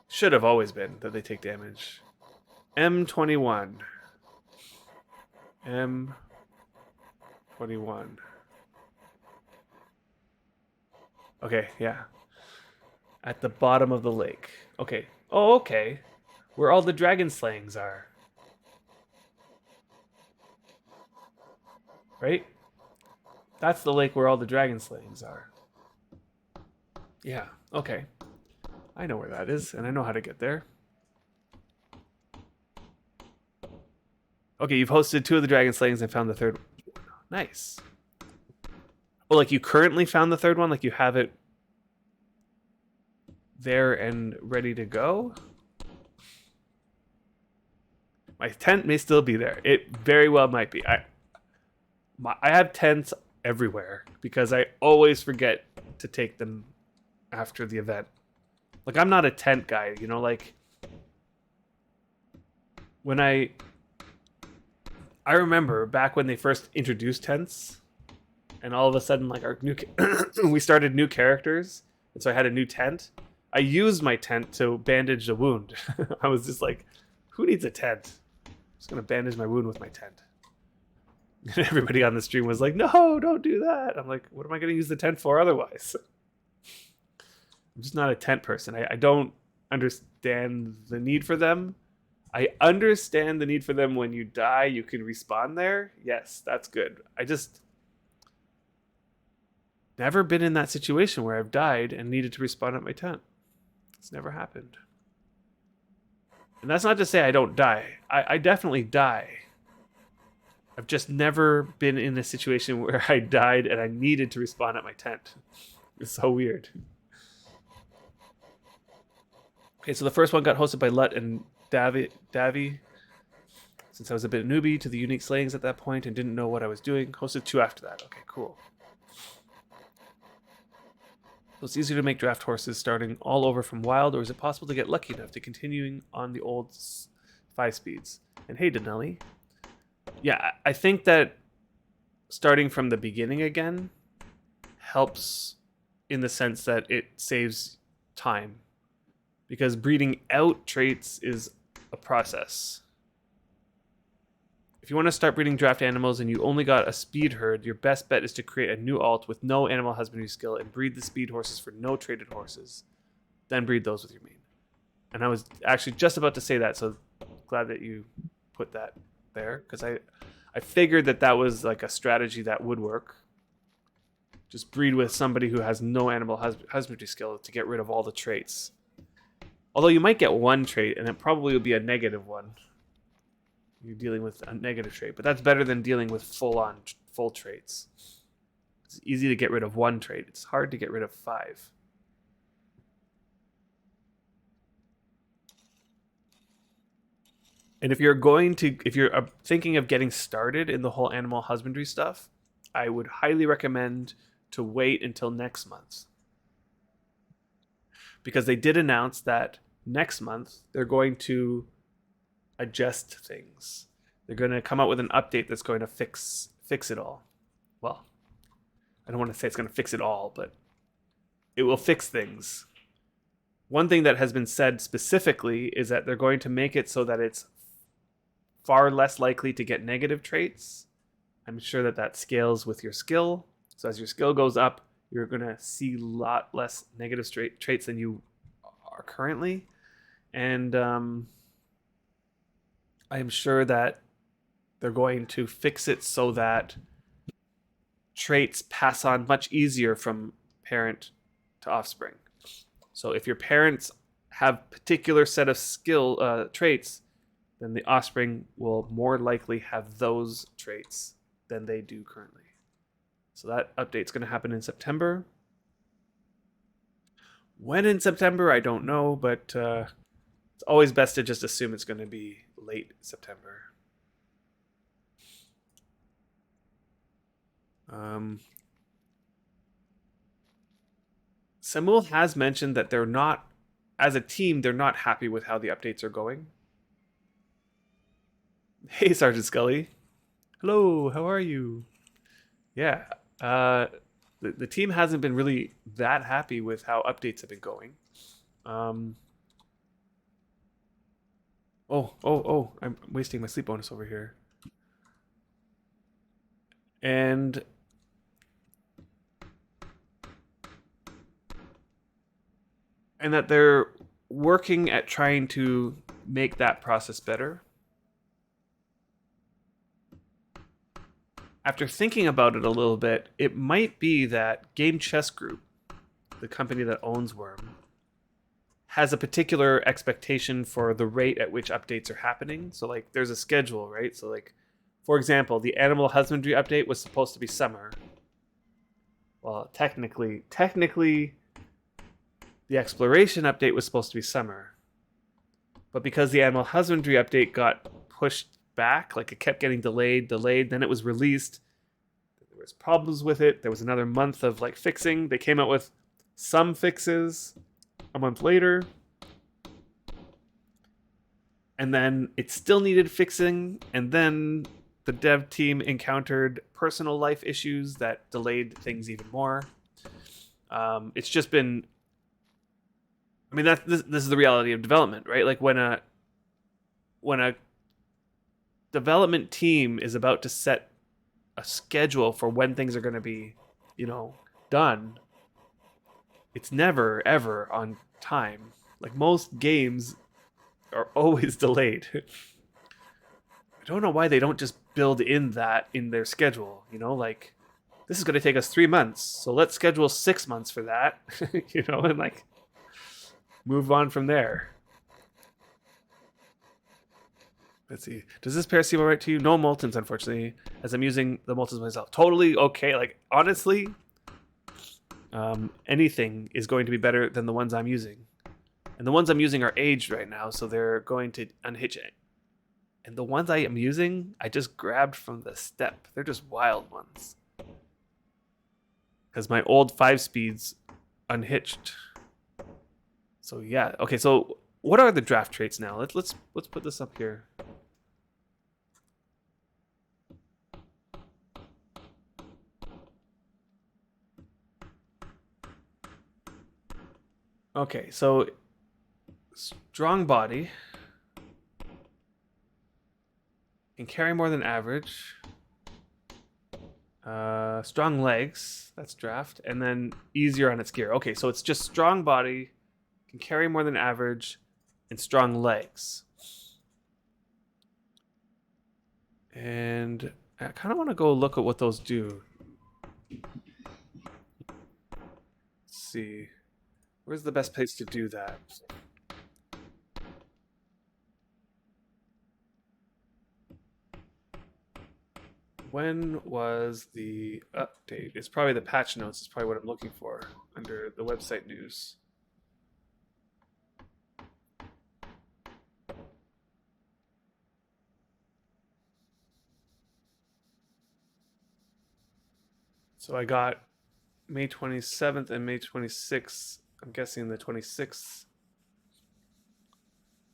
Should have always been that they take damage. M21. M21. Okay, yeah. At the bottom of the lake. Okay. Oh, okay. Where all the dragon slayings are. Right? That's the lake where all the dragon slayings are. Yeah, okay. I know where that is, and I know how to get there. Okay, you've hosted 2 of the dragon slayings and found the 3rd one. Nice. Oh, like you currently found the 3rd one? Like you have it there and ready to go? My tent may still be there. It very well might be. I have tents everywhere because I always forget to take them after the event. Like, I'm not a tent guy, you know, like when I remember back when they first introduced tents and all of a sudden like our new we started new characters, and so I had a new tent. I used my tent to bandage a wound. I was just like, who needs a tent? I'm just gonna bandage my wound with my tent. And everybody on the stream was like, no, don't do that. I'm like, what am I gonna use the tent for otherwise? I'm just not a tent person. I don't understand the need for them. I understand the need for them when you die, you can respawn there. Yes, that's good. I just never been in that situation where I've died and needed to respawn at my tent. It's never happened. And that's not to say I don't die. I definitely die. I've just never been in a situation where I died and I needed to respawn at my tent. It's so weird. Okay, so the first one got hosted by Lut and Davy. Since I was a bit newbie to the unique slayings at that point and didn't know what I was doing, hosted 2 after that. Okay, cool. So it's easier to make draft horses starting all over from wild, or is it possible to get lucky enough to continuing on the old 5 speeds? And hey, Denelli. Yeah, I think that starting from the beginning again helps in the sense that it saves time. Because breeding out traits is a process. If you want to start breeding draft animals and you only got a speed herd, your best bet is to create a new alt with no animal husbandry skill and breed the speed horses for no traded horses. Then breed those with your main. And I was actually just about to say that, so glad that you put that there, because I figured that was like a strategy that would work. Just breed with somebody who has no animal husbandry skill to get rid of all the traits. Although you might get one trait, and it probably would be a negative one. You're dealing with a negative trait, but that's better than dealing with full traits. It's easy to get rid of one trait. It's hard to get rid of 5. And if you're thinking of getting started in the whole animal husbandry stuff, I would highly recommend to wait until next month, because they did announce that next month they're going to adjust things. They're going to come out with an update that's going to fix it all. Well, I don't want to say it's going to fix it all, but it will fix things. One thing that has been said specifically is that they're going to make it so that it's far less likely to get negative traits. I'm sure that that scales with your skill. So as your skill goes up, you're going to see a lot less negative traits than you are currently. And I'm sure that they're going to fix it so that traits pass on much easier from parent to offspring. So if your parents have particular set of skill traits, then the offspring will more likely have those traits than they do currently. So that update's going to happen in September. When in September, I don't know, but it's always best to just assume it's going to be late September. Samul has mentioned that they're not, as a team, they're not happy with how the updates are going. Hey, Sergeant Scully. Hello, how are you? Yeah, the team hasn't been really that happy with how updates have been going. Oh, I'm wasting my sleep bonus over here. And that they're working at trying to make that process better. After thinking about it a little bit, it might be that Game Chess Group, the company that owns Wurm, has a particular expectation for the rate at which updates are happening. So like there's a schedule, right? So like, for example, the animal husbandry update was supposed to be summer. Well, technically the exploration update was supposed to be summer. But because the animal husbandry update got pushed back, like it kept getting delayed, then it was released. There was problems with it. There was another month of like fixing. They came out with some fixes a month later. And then it still needed fixing, and then the dev team encountered personal life issues that delayed things even more. It's just been, I mean, this is the reality of development, right? Like when a development team is about to set a schedule for when things are going to be, done, it's never ever on time. Like most games are always delayed. I don't know why they don't just build in that in their schedule. Like this is going to take us 3 months, so let's schedule 6 months for that. And like move on from there. Let's see. Does this pair seem alright to you? No Moltons, unfortunately, as I'm using the Moltons myself. Totally okay. Like honestly, anything is going to be better than the ones I'm using, and the ones I'm using are aged right now, so they're going to unhitch it. And the ones I am using, I just grabbed from the step. They're just wild ones, because my old 5-speeds unhitched. So yeah. Okay. So what are the draft traits now? Let's put this up here. Okay, so strong body can carry more than average. Strong legs, that's draft, and then easier on its gear. Okay, so it's just strong body, can carry more than average, and strong legs. And I kind of want to go look at what those do. Let's see. Where's the best place to do that? When was the update? It's probably the patch notes. It's probably what I'm looking for under the website news. So I got May 27th and May 26th. I'm guessing the 26th.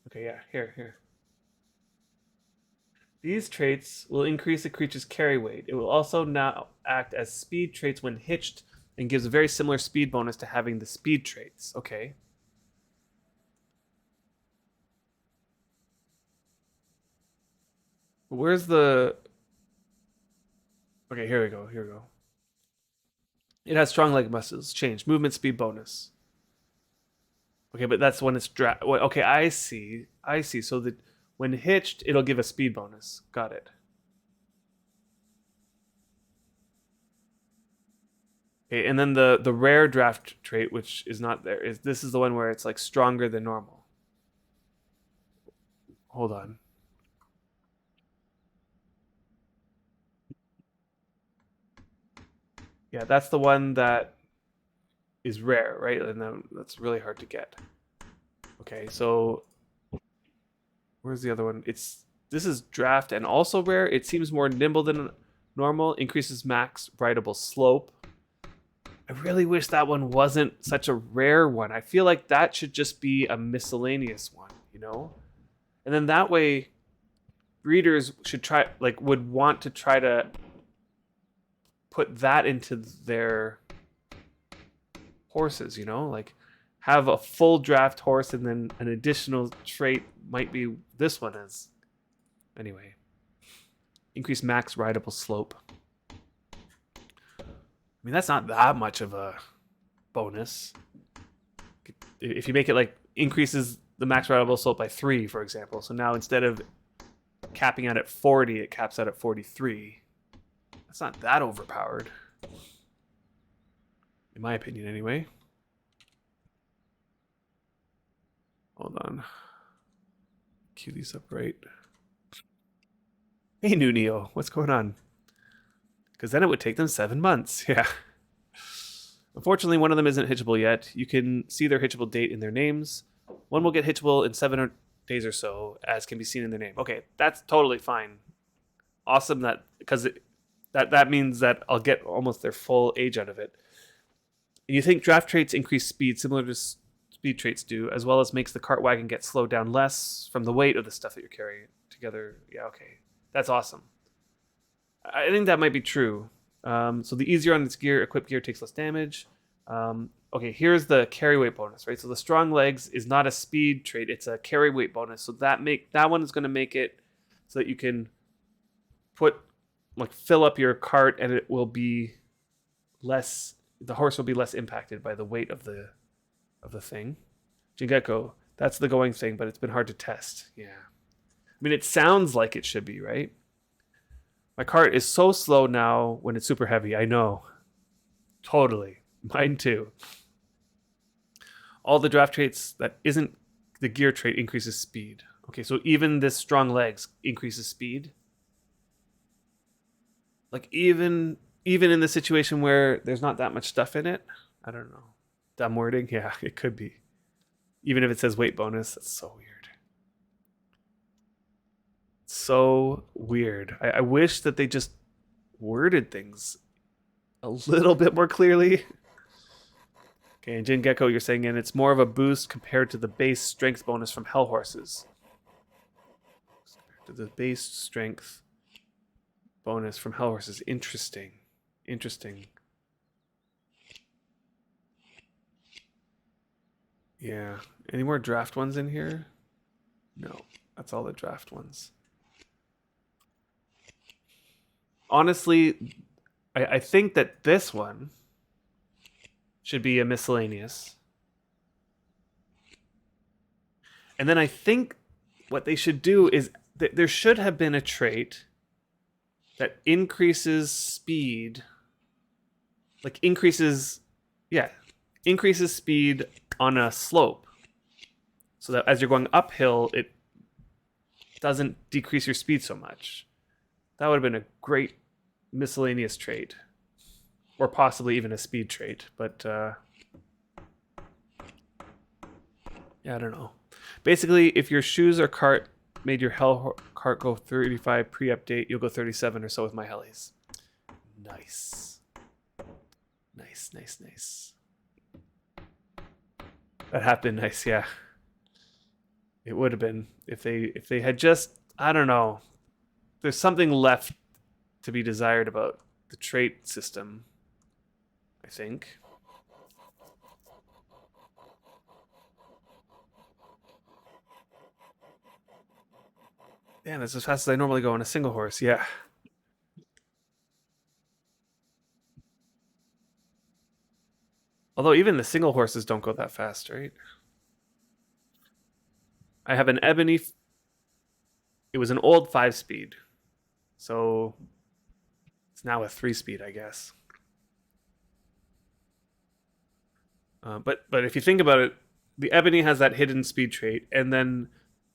Okay, yeah, here. These traits will increase the creature's carry weight. It will also now act as speed traits when hitched and gives a very similar speed bonus to having the speed traits. Okay. Where's the... Okay, here we go. It has strong leg muscles. Change. Movement speed bonus. Okay, but that's when it's okay, I see. So that when hitched, it'll give a speed bonus. Got it. Okay, and then the rare draft trait, which is not there, is this is the one where it's like stronger than normal. Hold on. Yeah, that's the one that is rare, right? And that's really hard to get. Okay, so where's the other one? This is draft and also rare. It seems more nimble than normal. Increases max rideable slope. I really wish that one wasn't such a rare one. I feel like that should just be a miscellaneous one, you know? And then that way breeders would want to try to put that into their horses, you know? Like have a full draft horse and then an additional trait might be this one as. Anyway. Increase max rideable slope. I mean, that's not that much of a bonus. If you make it like increases the max rideable slope by 3, for example. So now instead of capping out at 40, it caps out at 43. That's not that overpowered. In my opinion, anyway. Hold on. Cue these up right. Hey, new Neo. What's going on? Because then it would take them 7 months. Yeah. Unfortunately, one of them isn't hitchable yet. You can see their hitchable date in their names. One will get hitchable in 7 days or so, as can be seen in their name. Okay, that's totally fine. Awesome that because that means that I'll get almost their full age out of it. And you think draft traits increase speed similar to speed traits do, as well as makes the cart wagon get slowed down less from the weight of the stuff that you're carrying together. Yeah, okay. That's awesome. I think that might be true. So the easier on its gear, equipped gear takes less damage. Okay, here's the carry weight bonus, right? So the strong legs is not a speed trait; it's a carry weight bonus. So that one is going to make it so that you can fill up your cart, and it will be less. The horse will be less impacted by the weight of the thing. Jingeko, that's the going thing, but it's been hard to test. Yeah, I mean it sounds like it should be, right? My cart is so slow now when it's super heavy. I know. Totally. Mine too. All the draft traits that isn't the gear trait increases speed. Okay, so even this strong legs increases speed. Like even in the situation where there's not that much stuff in it. I don't know. Dumb wording? Yeah, it could be. Even if it says weight bonus, that's so weird. So weird. I wish that they just worded things a little bit more clearly. Okay, and Jin Gecko, you're saying, and it's more of a boost compared to the base strength bonus from Hell Horses. To the base strength bonus from Hell Horses. Interesting. Yeah. Any more draft ones in here? No. That's all the draft ones. Honestly, I think that this one should be a miscellaneous. And then I think what they should do is there should have been a trait that increases speed. Like increases speed on a slope. So that as you're going uphill, it doesn't decrease your speed so much. That would have been a great miscellaneous trait. Or possibly even a speed trait. But, yeah, I don't know. Basically, if your shoes or cart made your hell cart go 35 pre-update, you'll go 37 or so with my helis. Nice. Nice, nice, nice. That had been nice, yeah. It would have been if they had just, I don't know. There's something left to be desired about the trait system, I think. Damn, that's as fast as I normally go on a single horse. Yeah. Although even the single horses don't go that fast, right? I have an ebony. It was an old 5-speed, so it's now a 3-speed, I guess. But if you think about it, the ebony has that hidden speed trait, and then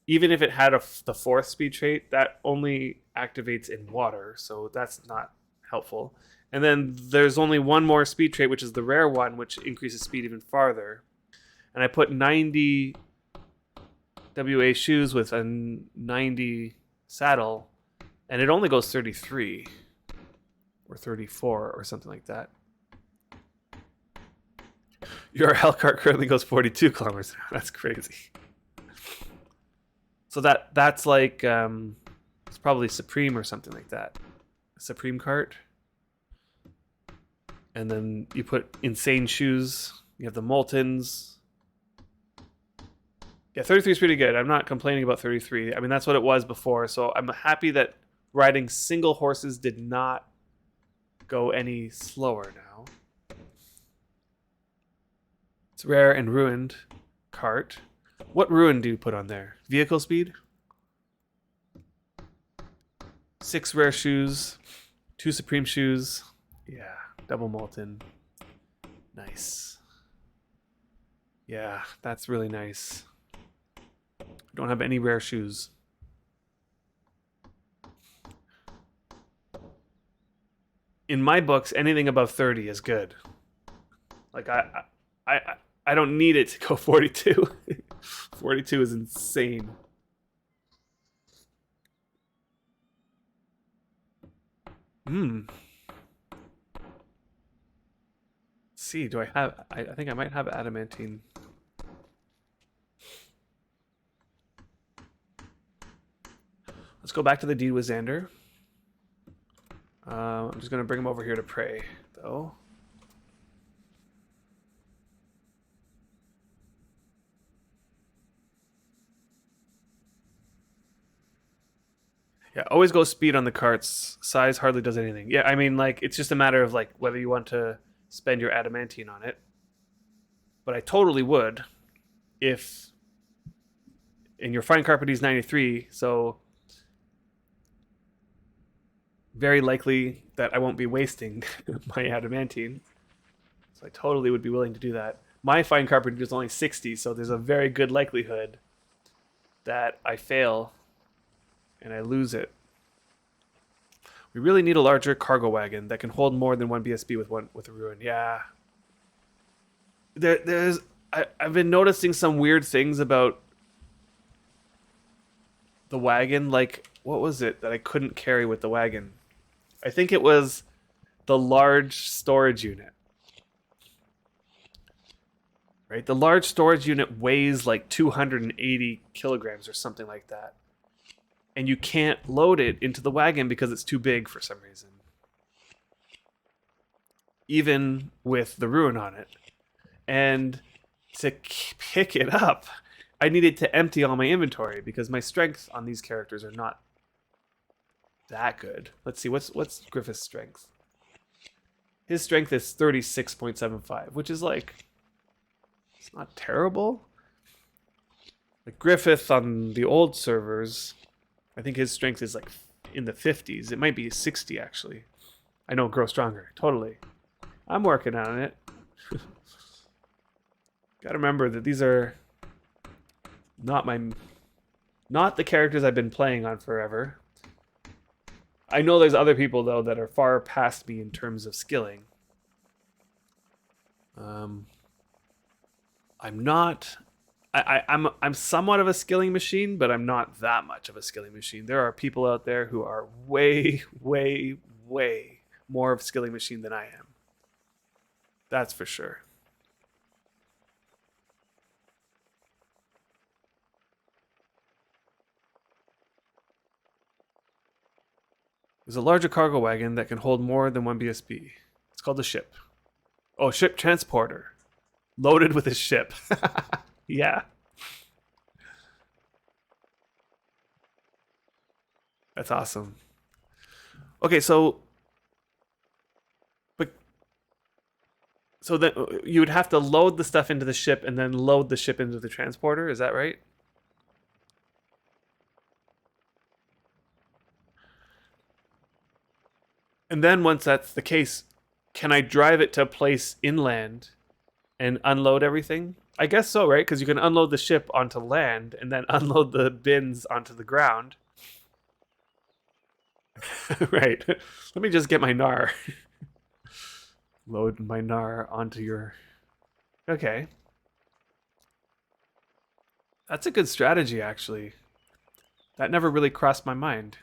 even if it had the 4th speed trait, that only activates in water, so that's not helpful. And then there's only one more speed trait, which is the rare one, which increases speed even farther. And I put 90 WA shoes with a 90 saddle, and it only goes 33 or 34 or something like that. Your Hellcart currently goes 42 kilometers an hour. That's crazy. So that's like it's probably Supreme or something like that. Supreme cart. And then you put insane shoes. You have the Moltons. Yeah, 33 is pretty good. I'm not complaining about 33. I mean, that's what it was before. So I'm happy that riding single horses did not go any slower now. It's rare and ruined cart. What rune do you put on there? Vehicle speed? 6 rare shoes. 2 supreme shoes. Yeah, double molten. Nice. Yeah, that's really nice. I don't have any rare shoes. In my books, anything above 30 is good. Like I don't need it to go 42. 42 is insane. See, do I have... I think I might have adamantine. Let's go back to the deed with Xander. I'm just going to bring him over here to pray, though. Yeah, always go speed on the carts. Size hardly does anything. Yeah, I mean, like, it's just a matter of, like, whether you want to spend your adamantine on it. But I totally would if... And your fine carpet is 93, so... Very likely that I won't be wasting my adamantine. So I totally would be willing to do that. My fine carpet is only 60, so there's a very good likelihood that I fail and I lose it. We really need a larger cargo wagon that can hold more than one BSB with a ruin. Yeah. I've been noticing some weird things about the wagon. Like, what was it that I couldn't carry with the wagon? I think it was the large storage unit. Right? The large storage unit weighs like 280 kilograms or something like that. And you can't load it into the wagon because it's too big for some reason. Even with the ruin on it. And to pick it up, I needed to empty all my inventory because my strength on these characters are not that good. Let's see, what's Griffith's strength? His strength is 36.75, which is like, it's not terrible. Like Griffith on the old servers, I think his strength is like in the 50s. It might be 60 actually. I know, grow stronger, totally. I'm working on it. Gotta remember that these are not the characters I've been playing on forever. I know there's other people though that are far past me in terms of skilling. I'm somewhat of a skilling machine, but I'm not that much of a skilling machine. There are people out there who are way, way, way more of a skilling machine than I am. That's for sure. There's a larger cargo wagon that can hold more than one BSB. It's called a ship. Oh, ship transporter. Loaded with a ship. Yeah. That's awesome. Okay, so but so then you would have to load the stuff into the ship and then load the ship into the transporter, is that right? And then once that's the case, can I drive it to a place inland and unload everything? I guess so, right? Because you can unload the ship onto land and then unload the bins onto the ground. Right. Let me just get my NAR. Load my NAR onto your. Okay. That's a good strategy, actually. That never really crossed my mind.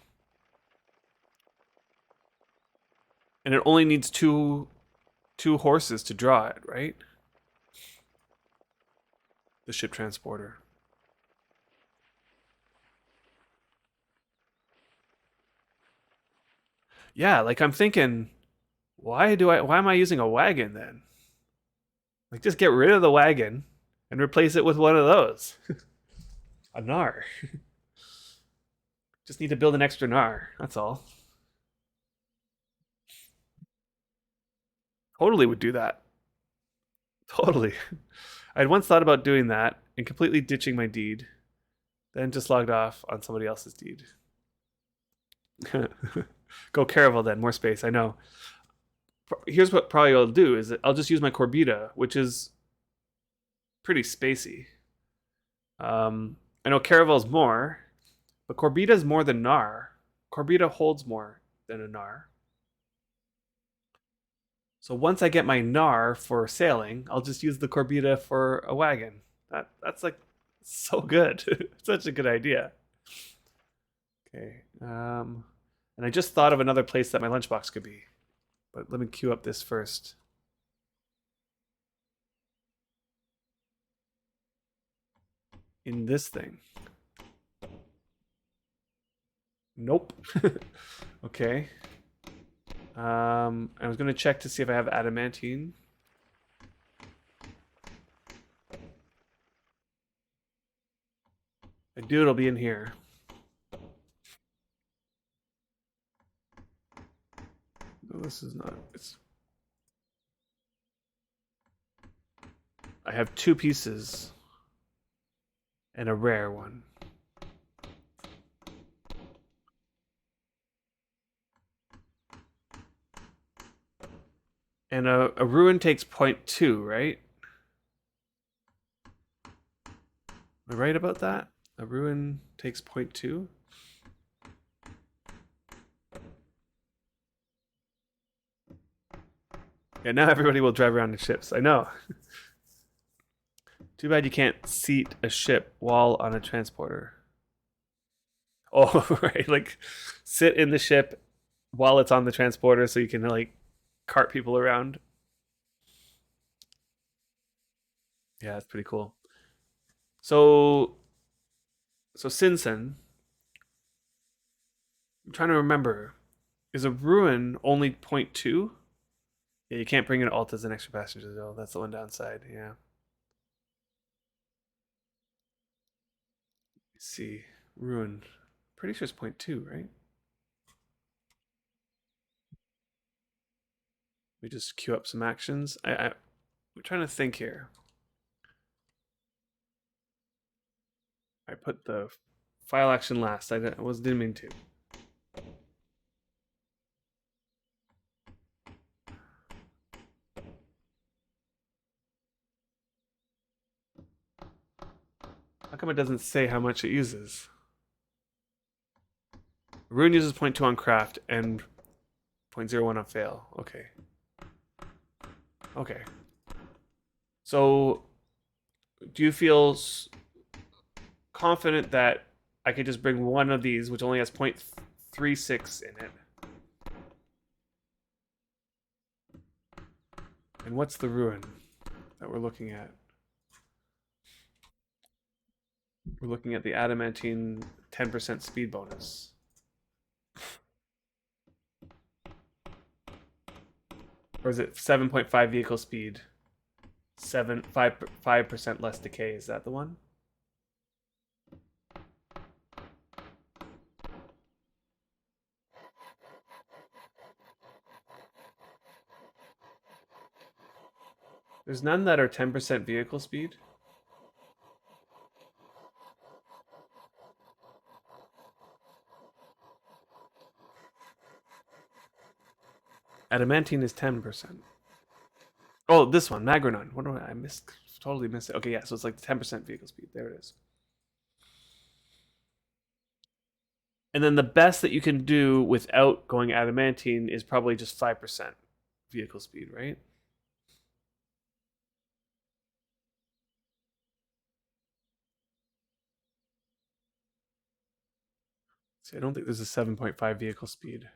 And it only needs two horses to draw it, right? The ship transporter. Yeah, like I'm thinking, why am I using a wagon then? Like just get rid of the wagon and replace it with one of those. A NAR. Just need to build an extra NAR. That's all. Totally would do that. Totally. I'd once thought about doing that and completely ditching my deed, then just logged off on somebody else's deed. Go Caravel then, more space. I know. Here's what probably I'll do is I'll just use my Corbita, which is pretty spacey. I know Caravel's more, but Corbita's more than NAR. Corbita holds more than a NAR. So once I get my NAR for sailing, I'll just use the Corbita for a wagon. That's like so good. Such a good idea. Okay. And I just thought of another place that my lunchbox could be. But let me queue up this first. In this thing. Nope. Okay. I was gonna check to see if I have adamantine. I do, it'll be in here. No, this is not. It's. I have 2 pieces and a rare one. And a rune takes 0.2, right? Am I right about that? A rune takes 0.2? Yeah, now everybody will drive around in ships. I know. Too bad you can't seat a ship while on a transporter. Oh, right. Like, sit in the ship while it's on the transporter so you can, like, cart people around. Yeah, that's pretty cool. So, so Sinsen, I'm trying to remember. Is a ruin only 0.2? Yeah, you can't bring in alt as an extra passenger though. That's the one downside. Yeah. Let's see. Ruin. Pretty sure it's 0.2, right? We just queue up some actions. I'm trying to think here. I put the file action last. I didn't mean to. How come it doesn't say how much it uses? Rune uses 0.2 on craft and 0.01 on fail. Okay. Okay. So, do you feel confident that I could just bring one of these, which only has 0.36 in it? And what's the ruin that we're looking at? We're looking at the adamantine 10% speed bonus. Or is it 7.5 vehicle speed? 5% less decay. Is that the one? There's none that are 10% vehicle speed. Adamantine is 10%. Oh, this one, Magrenon. What do I miss? Totally missed it. Okay, yeah, so it's like 10% vehicle speed. There it is. And then the best that you can do without going adamantine is probably just 5% vehicle speed, right? See, I don't think there's a 7.5 vehicle speed.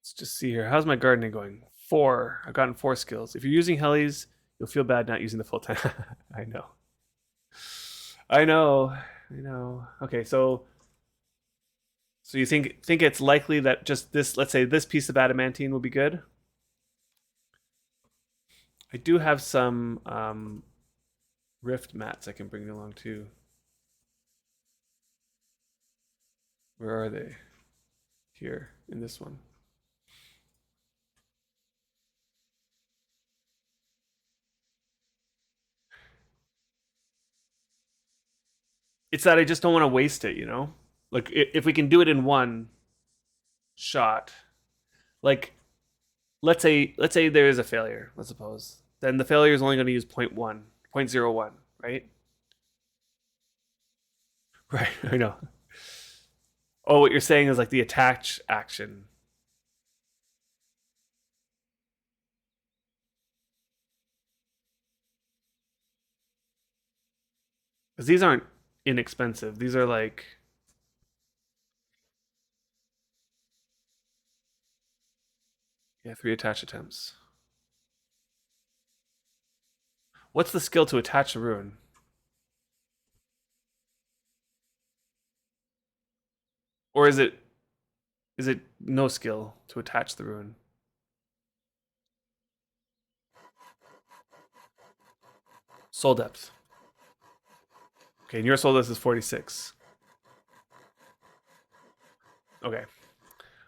Let's just see here. How's my gardening going? 4. I've gotten 4 skills. If you're using helis, you'll feel bad not using the full time. I know. I know. I know. Okay, so you think it's likely that just this, let's say this piece of adamantine will be good? I do have some rift mats I can bring along too. Where are they? Here, in this one. It's that I just don't want to waste it, you know? Like, if we can do it in one shot, like, let's say there is a failure, let's suppose. Then the failure is only going to use 0.1, 0.01, right? Right, I know. Oh, what you're saying is like the attach action. Because these aren't inexpensive. These are like, yeah, 3 attach attempts. What's the skill to attach a rune? Or is it no skill to attach the rune? Soul depth. Okay, and your soul depth is 46. Okay.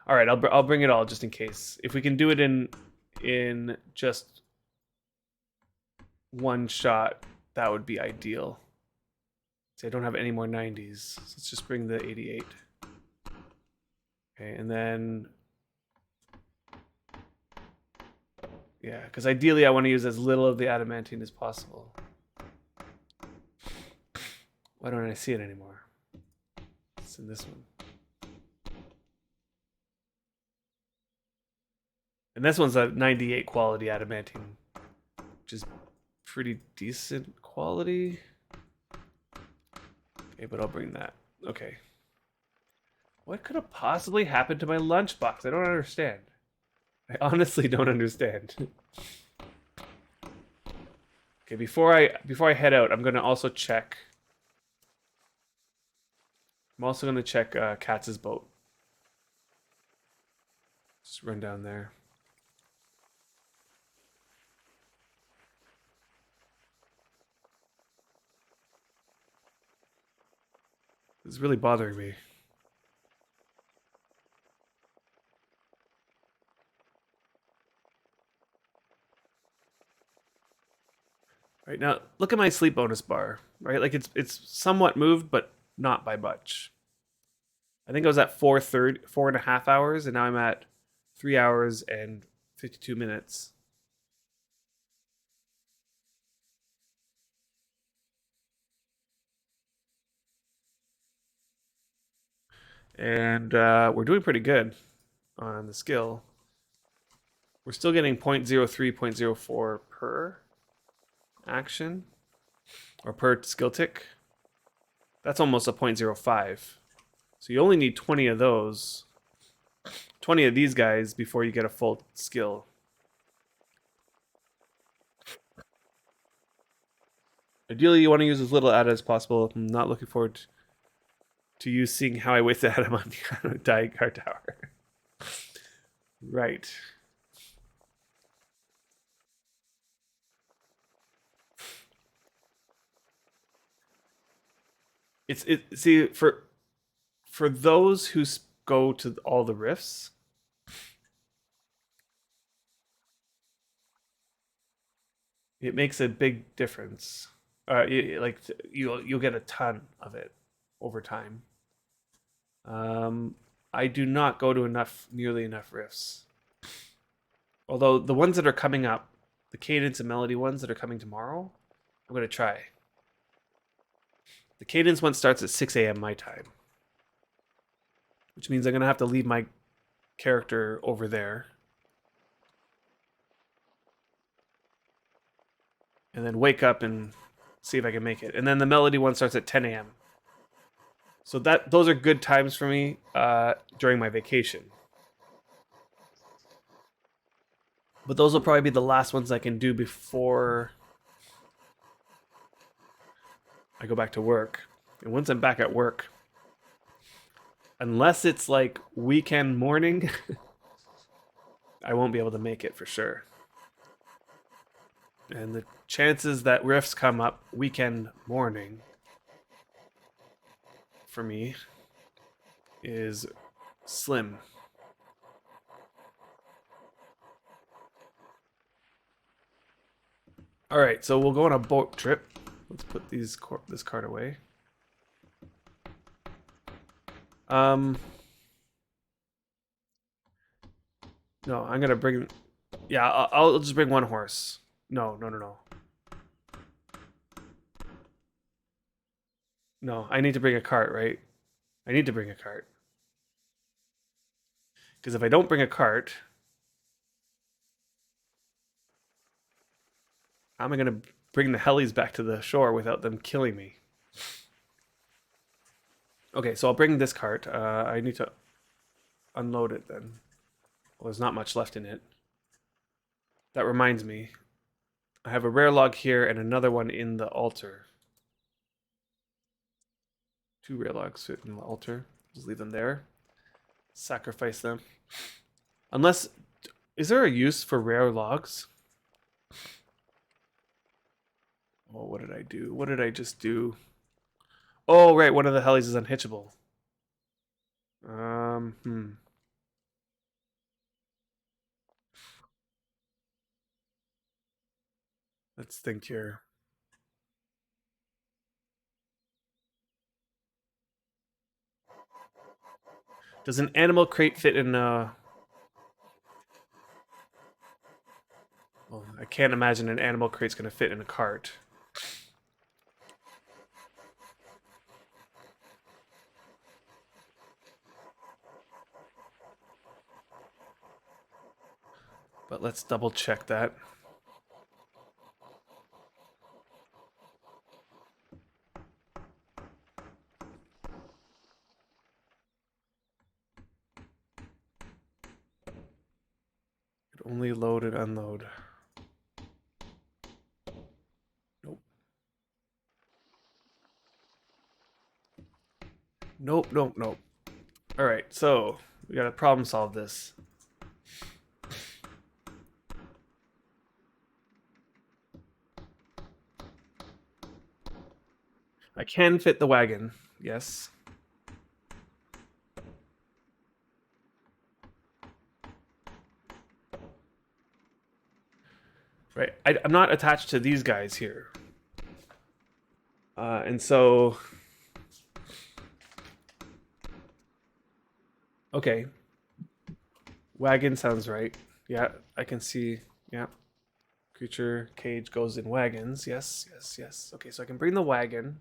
All right, I'll bring it all just in case. If we can do it in just one shot, that would be ideal. See, I don't have any more 90s. So let's just bring the 88. Okay, and then yeah, because ideally I want to use as little of the adamantine as possible. Why don't I see it anymore? It's in this one. And this one's a 98 quality adamantine, which is pretty decent quality. Okay, but I'll bring that. Okay. What could have possibly happened to my lunchbox? I don't understand. I honestly don't understand. Okay, before I head out, I'm gonna also check. I'm also gonna check Katz's boat. Just run down there. It's really bothering me. Right now, look at my sleep bonus bar. Right, like it's somewhat moved, but not by much. I think I was at 4.5 hours, and now I'm at 3 hours and 52 minutes. And we're doing pretty good on the skill. We're still getting 0.03, 0.04 per action, or per skill tick. That's almost a 0.05. So you only need 20 of those, 20 of these guys before you get a full skill. Ideally, you want to use as little ADA as possible. I'm not looking forward to you seeing how I wasted ADA on the dying card tower. Right. See for those who go to all the rifts, it makes a big difference. You'll get a ton of it over time. I do not go to nearly enough riffs. Although the ones that are coming up, the cadence and melody ones that are coming tomorrow, I'm gonna try. The cadence one starts at 6 a.m. my time, which means I'm gonna have to leave my character over there and then wake up and see if I can make it. And then the melody one starts at 10 a.m. So those are good times for me during my vacation. But those will probably be the last ones I can do before I go back to work. And once I'm back at work, unless it's like weekend morning, I won't be able to make it for sure. And the chances that rifts come up weekend morning for me is slim. All right, so we'll go on a boat trip. Let's put this card away. No, I'm gonna bring. Yeah, I'll just bring one horse. No. No, I need to bring a cart, right? I need to bring a cart. Because if I don't bring a cart, how am I going to bring the helis back to the shore without them killing me? Okay, so I'll bring this cart. I need to unload it then. Well, there's not much left in it. That reminds me. I have a rare log here and another one in the altar. 2 rare logs fit in the altar. Just leave them there. Sacrifice them. Unless, is there a use for rare logs? Oh, what did I do? What did I just do? Oh, right, one of the helis is unhitchable. Let's think here. Does an animal crate fit in a... Well, I can't imagine an animal crate's going to fit in a cart. But let's double check that. Could only load and unload. Nope. Nope. All right, so we got to problem solve this. I can fit the wagon, yes. Right, I'm not attached to these guys here. And so... Okay. Wagon sounds right. Yeah, I can see. Yeah. Creature cage goes in wagons. Yes. Okay, so I can bring the wagon.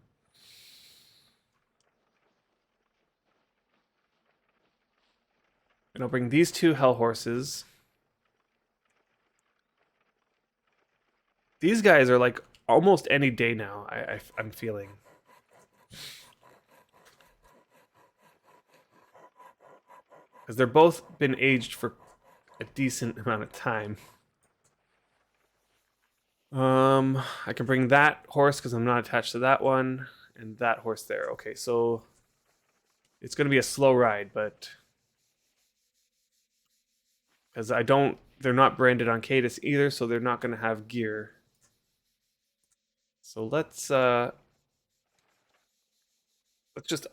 And I'll bring these 2 hell horses. These guys are like almost any day now, I'm feeling. because they're both been aged for a decent amount of time. I can bring that horse because I'm not attached to that one, and that horse there. Okay, so it's going to be a slow ride, but because they're not branded on Cadus either, so they're not going to have gear. So let's just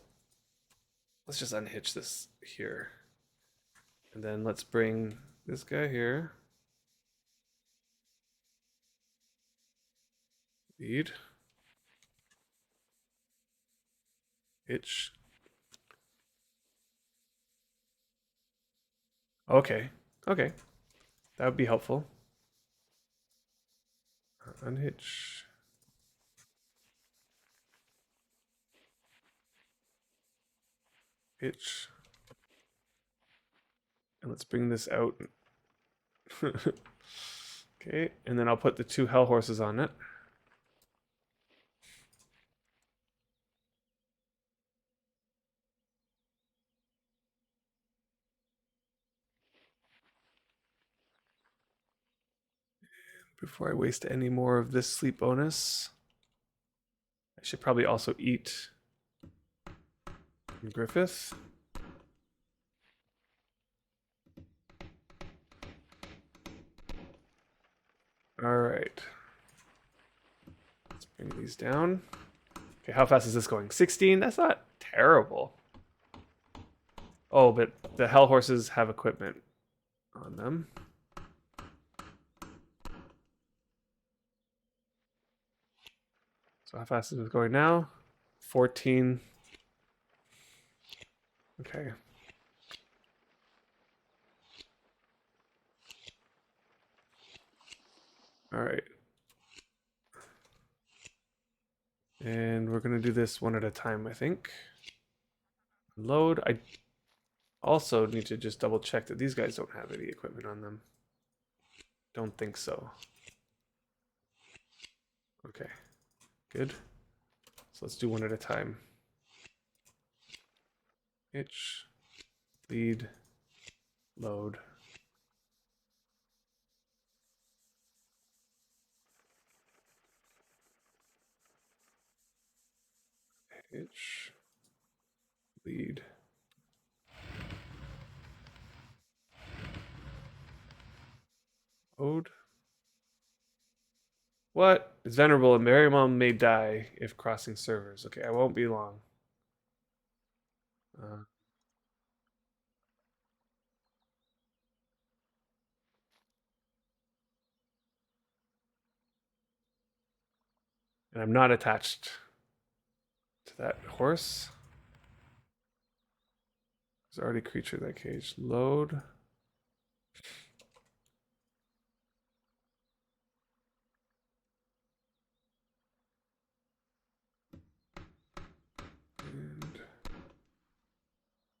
unhitch this here, and then let's bring this guy here. Lead. Hitch. Okay. Okay. That would be helpful. Unhitch. Hitch. And let's bring this out. Okay, and then I'll put the 2 hell horses on it. Before I waste any more of this sleep bonus, I should probably also eat Griffith. All right. Let's bring these down. Okay, how fast is this going? 16? That's not terrible. Oh, but the hell horses have equipment on them. So how fast is it going now? 14. Okay. All right. And we're going to do this one at a time, I think. Load. I also need to just double check that these guys don't have any equipment on them. Don't think so. Okay. Good. So let's do one at a time. Hitch. Lead. Load. Hitch. Lead. Load. What? It's venerable and Mary Mom may die if crossing servers. Okay, I won't be long. And I'm not attached to that horse. There's already a creature in that cage. Load. And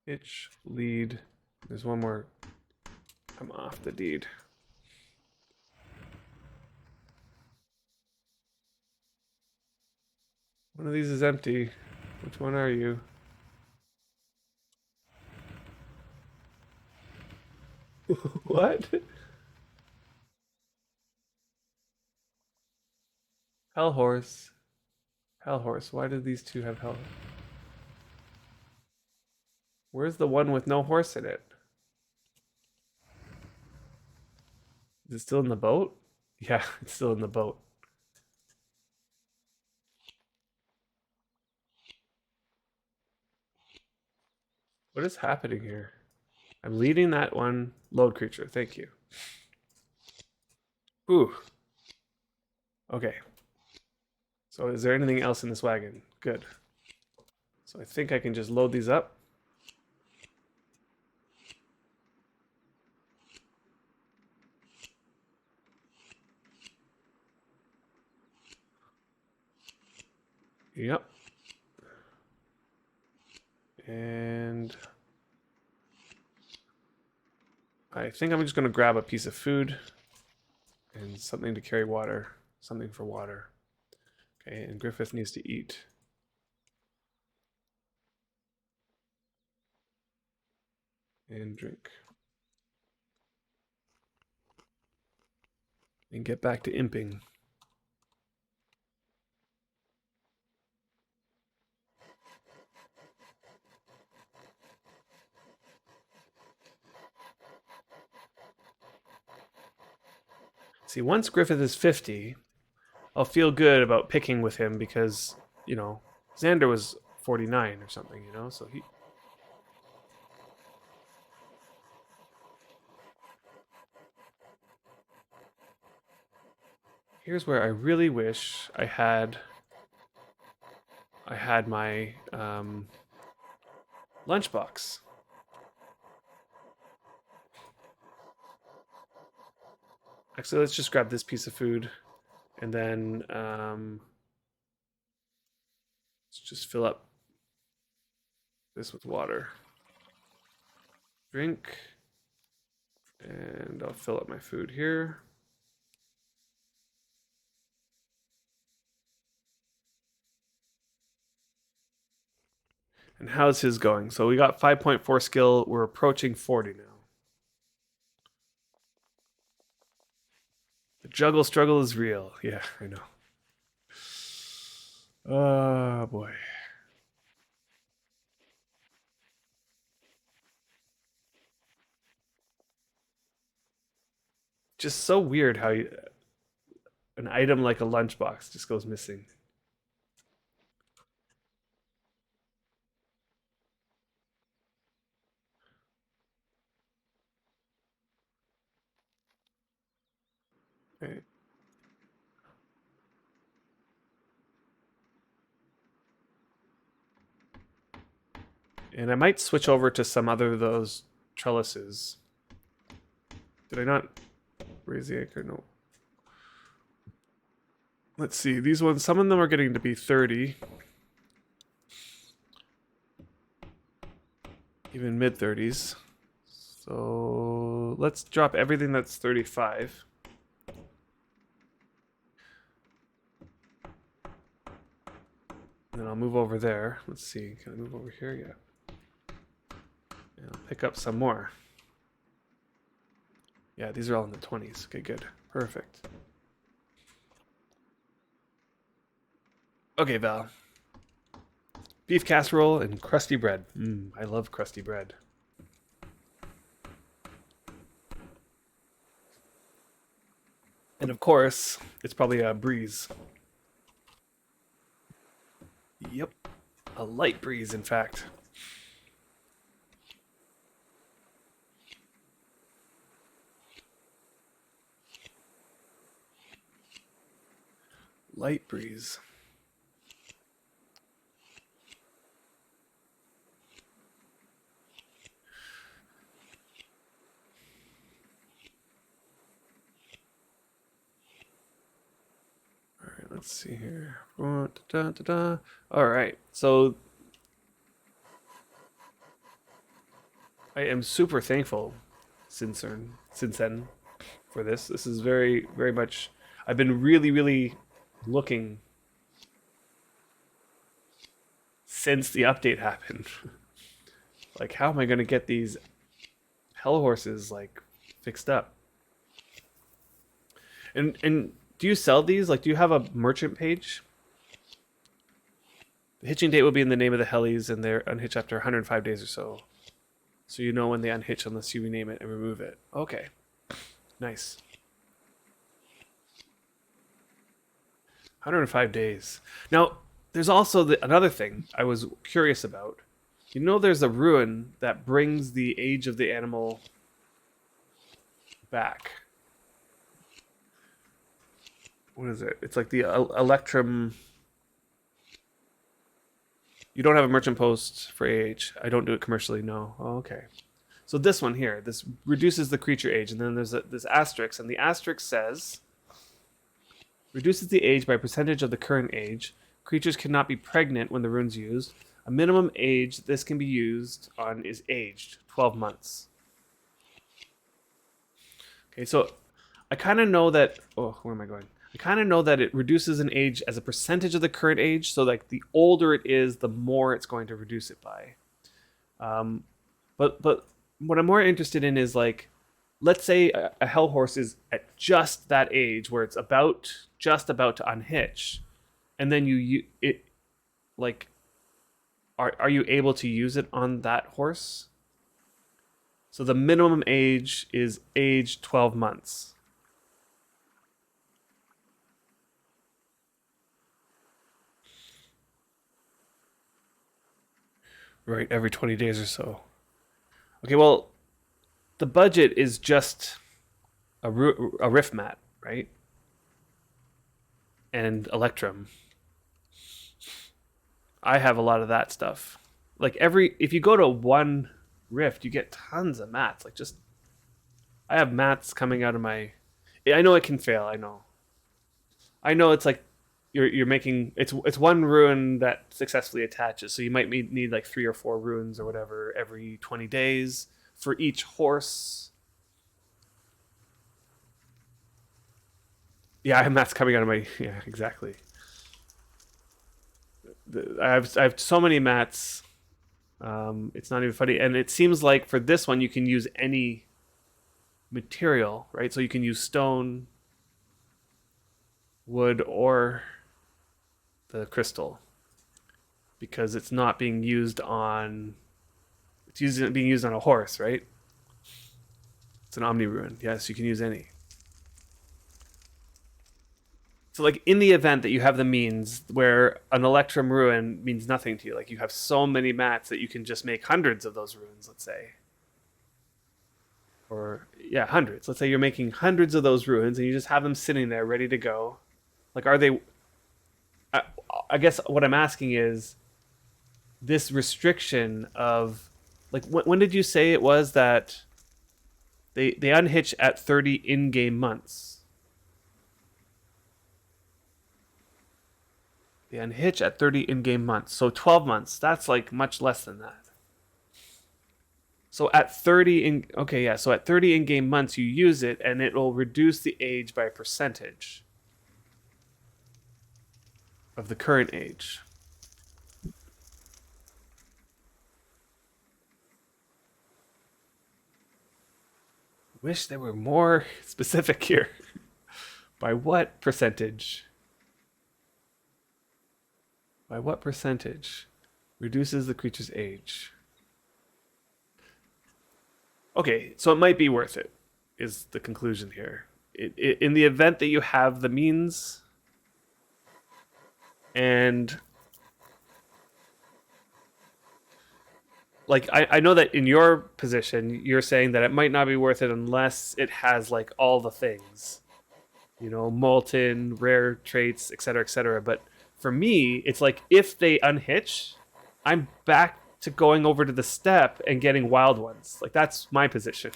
itch, lead. There's one more. I'm off the deed. One of these is empty. Which one are you? What? Hell horse. Hell horse. Why did these two have hell? Where's the one with no horse in it? Is it still in the boat? Yeah, it's still in the boat. What is happening here? I'm leading that one load creature. Thank you. Ooh. Okay. So is there anything else in this wagon? Good. So I think I can just load these up. Yep. And I think I'm just going to grab a piece of food and something to carry water. Something for water. Okay, and Griffith needs to eat. and drink. And get back to imping. See, once Griffith is 50, I'll feel good about picking with him because, you know, Xander was 49 or something, you know, so he... Here's where I really wish I had my lunchbox. Actually, let's just grab this piece of food and then let's just fill up this with water. Drink. And I'll fill up my food here. And how's his going? So we got 5.4 skill. We're approaching 40 now. The juggle struggle is real. Yeah, I know. Oh, boy. Just so weird how an item like a lunchbox just goes missing. Right. And I might switch over to some other of those trellises. Did I not raise the anchor? No. Let's see. These ones, some of them are getting to be 30. Even mid-30s. So let's drop everything that's 35. And then I'll move over there. Let's see. Can I move over here? Yeah. And I'll pick up some more. Yeah, these are all in the 20s. Okay, good. Perfect. Okay, Val. Beef casserole and crusty bread. I love crusty bread. And of course, it's probably a breeze. Yep. A light breeze, in fact. Light breeze. Let's see here. All right. So I am super thankful, Sinsen, for this. This is very, very much. I've been really, really looking since the update happened. Like, how am I going to get these hell horses like fixed up? And do you sell these? Like, do you have a merchant page? The hitching date will be in the name of the helis, and they're unhitched after 105 days or so. So you know when they unhitch unless you rename it and remove it. Okay. Nice. 105 days. Now, there's also another thing I was curious about. You know there's a rune that brings the age of the animal back. What is it? It's like the Electrum. You don't have a merchant post for AH. I don't do it commercially, no. Oh, okay. So this one here, this reduces the creature age, and then there's this asterisk, and the asterisk says, reduces the age by a percentage of the current age. Creatures cannot be pregnant when the rune's used. A minimum age this can be used on is aged, 12 months. Okay, so I kind of know that, where am I going? I kind of know that it reduces an age as a percentage of the current age. So like the older it is, the more it's going to reduce it by. But what I'm more interested in is like, let's say a hell horse is at just that age where it's just about to unhitch, and then you it like are you able to use it on that horse? So the minimum age is age 12 months. Right, every 20 days or so. Okay, well, the budget is just a riff mat, right? And Electrum. I have a lot of that stuff. Like if you go to one rift, you get tons of mats. Like just I have mats coming out of my. I know it can fail. I know it's like you're making it's one rune that successfully attaches. So you might need like 3 or 4 runes or whatever every 20 days for each horse. Yeah, I have mats coming out of my. Yeah, exactly. I have so many mats. It's not even funny, and it seems like for this one you can use any material, right? So you can use stone, wood, or the crystal because it's not being used on. Being used on a horse, right? It's an omni rune. Yes, you can use any. So, like in the event that you have the means where an Electrum rune means nothing to you, like you have so many mats that you can just make hundreds of those runes, let's say, or yeah, hundreds. Let's say you're making hundreds of those runes and you just have them sitting there ready to go. Like, are they? I, I guess what I'm asking is this restriction of like when did you say it was that they unhitch at 30 in-game months? They unhitch at 30 in-game months. So 12 months. That's like much less than that. So at 30 in okay, yeah, so at 30 in-game months you use it and it will reduce the age by a percentage of the current age. Wish there were more specific here. By what percentage? By what percentage reduces the creature's age? Okay, so it might be worth it, is the conclusion here. In the event that you have the means and like I know that in your position you're saying that it might not be worth it unless it has like all the things, molten, rare traits, etc., etc. But for me, it's like if they unhitch, I'm back to going over to the step and getting wild ones. Like that's my position.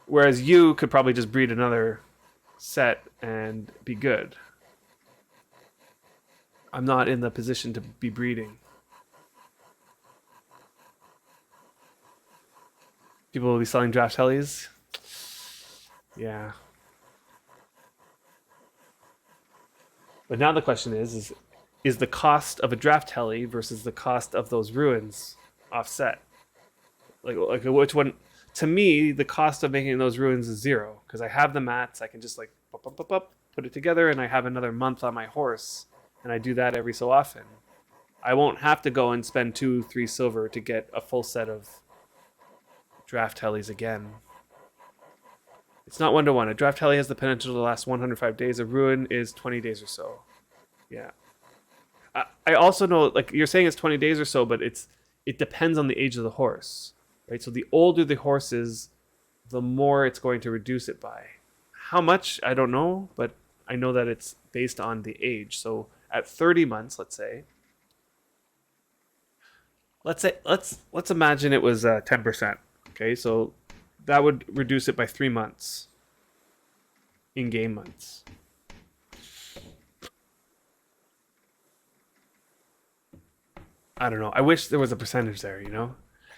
Whereas you could probably just breed another set and be good. I'm not in the position to be breeding. People will be selling draft helis. Yeah. But now the question is the cost of a draft heli versus the cost of those ruins offset? Like which one? To me, the cost of making those ruins is zero because I have the mats. I can just like put it together, and I have another month on my horse, and I do that every so often. I won't have to go and spend 2, 3 silver to get a full set of draft helis again. It's not 1-to-1. A draft heli has the potential to last 105 days. A ruin is 20 days or so. Yeah. I also know, like you're saying, it's 20 days or so, but it depends on the age of the horse, right? So the older the horse is, the more it's going to reduce it by. How much I don't know, but I know that it's based on the age. So at 30 months, let's imagine it was 10%. Okay, so that would reduce it by 3 months in game months. I don't know. I wish there was a percentage there,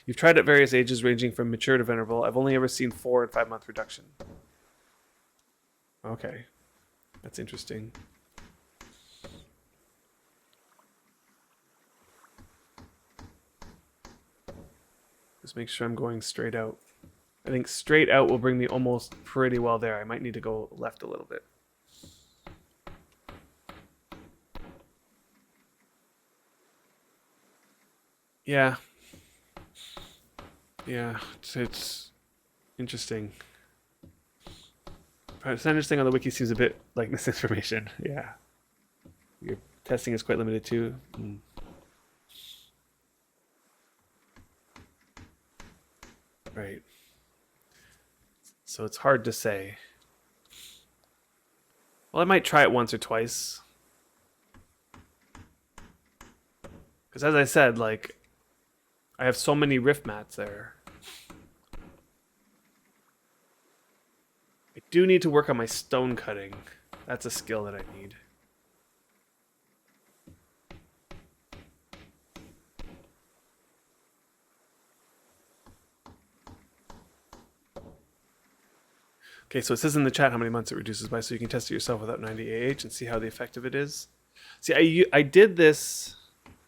You've tried at various ages ranging from mature to venerable. I've only ever seen 4 and 5 month reduction. Okay. That's interesting. Just make sure I'm going straight out. I think straight out will bring me almost pretty well there. I might need to go left a little bit. Yeah. Yeah, it's interesting. Percentage thing on the wiki seems a bit like misinformation. Yeah. Your testing is quite limited too. Right. So it's hard to say. Well, I might try it once or twice. Because as I said, like, I have so many rift mats there. I do need to work on my stone cutting. That's a skill that I need. Okay, so it says in the chat how many months it reduces by, so you can test it yourself without 90 AH and see how the effective it is. See, I did this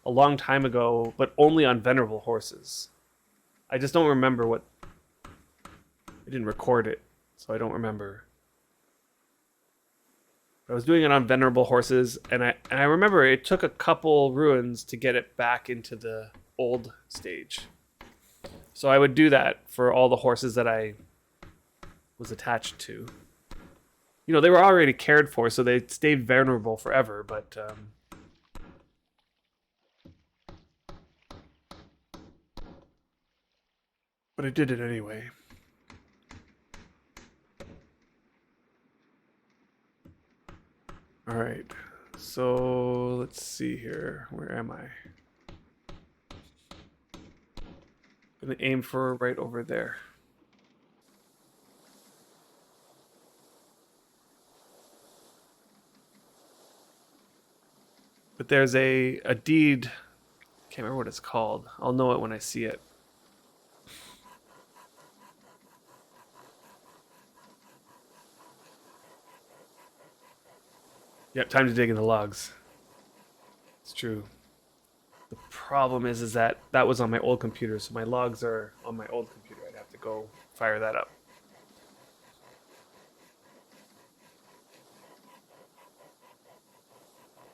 a long time ago, but only on venerable horses. I just don't remember what... I didn't record it, so I don't remember. I was doing it on venerable horses, and I remember it took a couple ruins to get it back into the old stage. So I would do that for all the horses that I was attached to. You know, they were already cared for, so they stayed venerable forever, but I did it anyway. All right, so let's see here. Where am I? I'm gonna aim for right over there. But there's a deed. Can't remember what it's called. I'll know it when I see it. Yep, time to dig in the logs. It's true. The problem is that was on my old computer, so my logs are on my old computer. I'd have to go fire that up.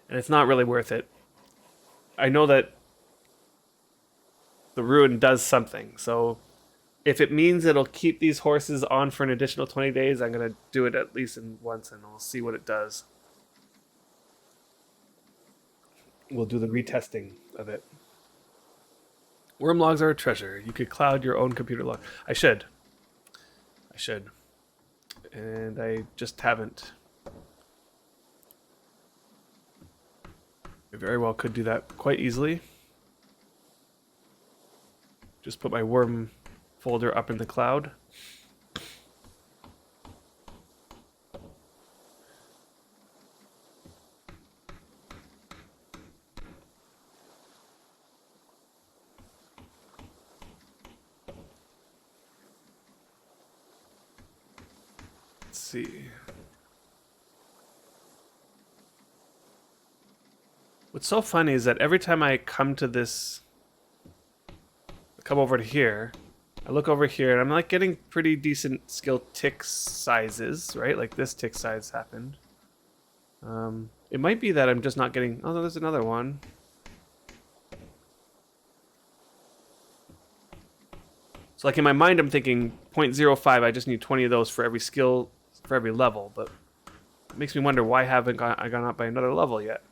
And it's not really worth it. I know that the rune does something, so if it means it'll keep these horses on for an additional 20 days, I'm going to do it at least once, and I'll see what it does. We'll do the retesting of it. Worm logs are a treasure. You could cloud your own computer log. I should. And I just haven't. I very well could do that quite easily. Just put my worm folder up in the cloud. Let's see. What's so funny is that every time I come to this, come over to here, I look over here and I'm like getting pretty decent skill tick sizes, right? Like this tick size happened. It might be that I'm just not getting, oh, no, there's another one. So like in my mind, I'm thinking 0.05, I just need 20 of those for every skill, for every level, but it makes me wonder why haven't I gone up by another level yet?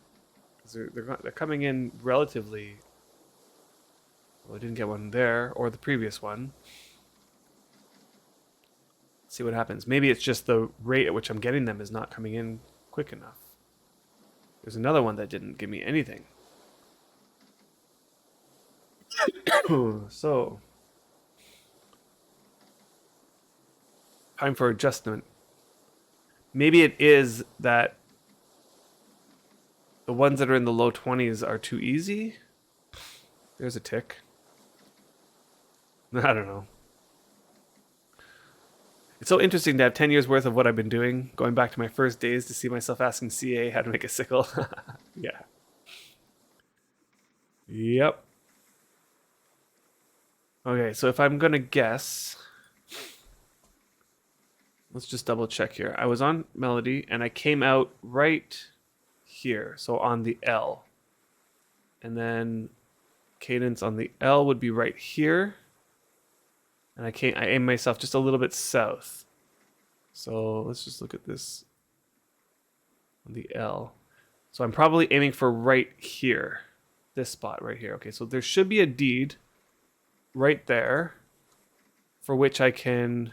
Because they're coming in relatively. Well, I didn't get one there, or the previous one. Let's see what happens. Maybe it's just the rate at which I'm getting them is not coming in quick enough. There's another one that didn't give me anything. So, time for adjustment. Maybe it is that the ones that are in the low 20s are too easy. There's a tick. I don't know. It's so interesting to have 10 years worth of what I've been doing, going back to my first days to see myself asking CA how to make a sickle. Yeah. Yep. Okay, so if I'm gonna guess, let's just double check here. I was on melody and I came out right here, so on the L. And then cadence on the L would be right here. And I aim myself just a little bit south. So let's just look at this on the L. So I'm probably aiming for right here. This spot right here. Okay, so there should be a deed right there for which I can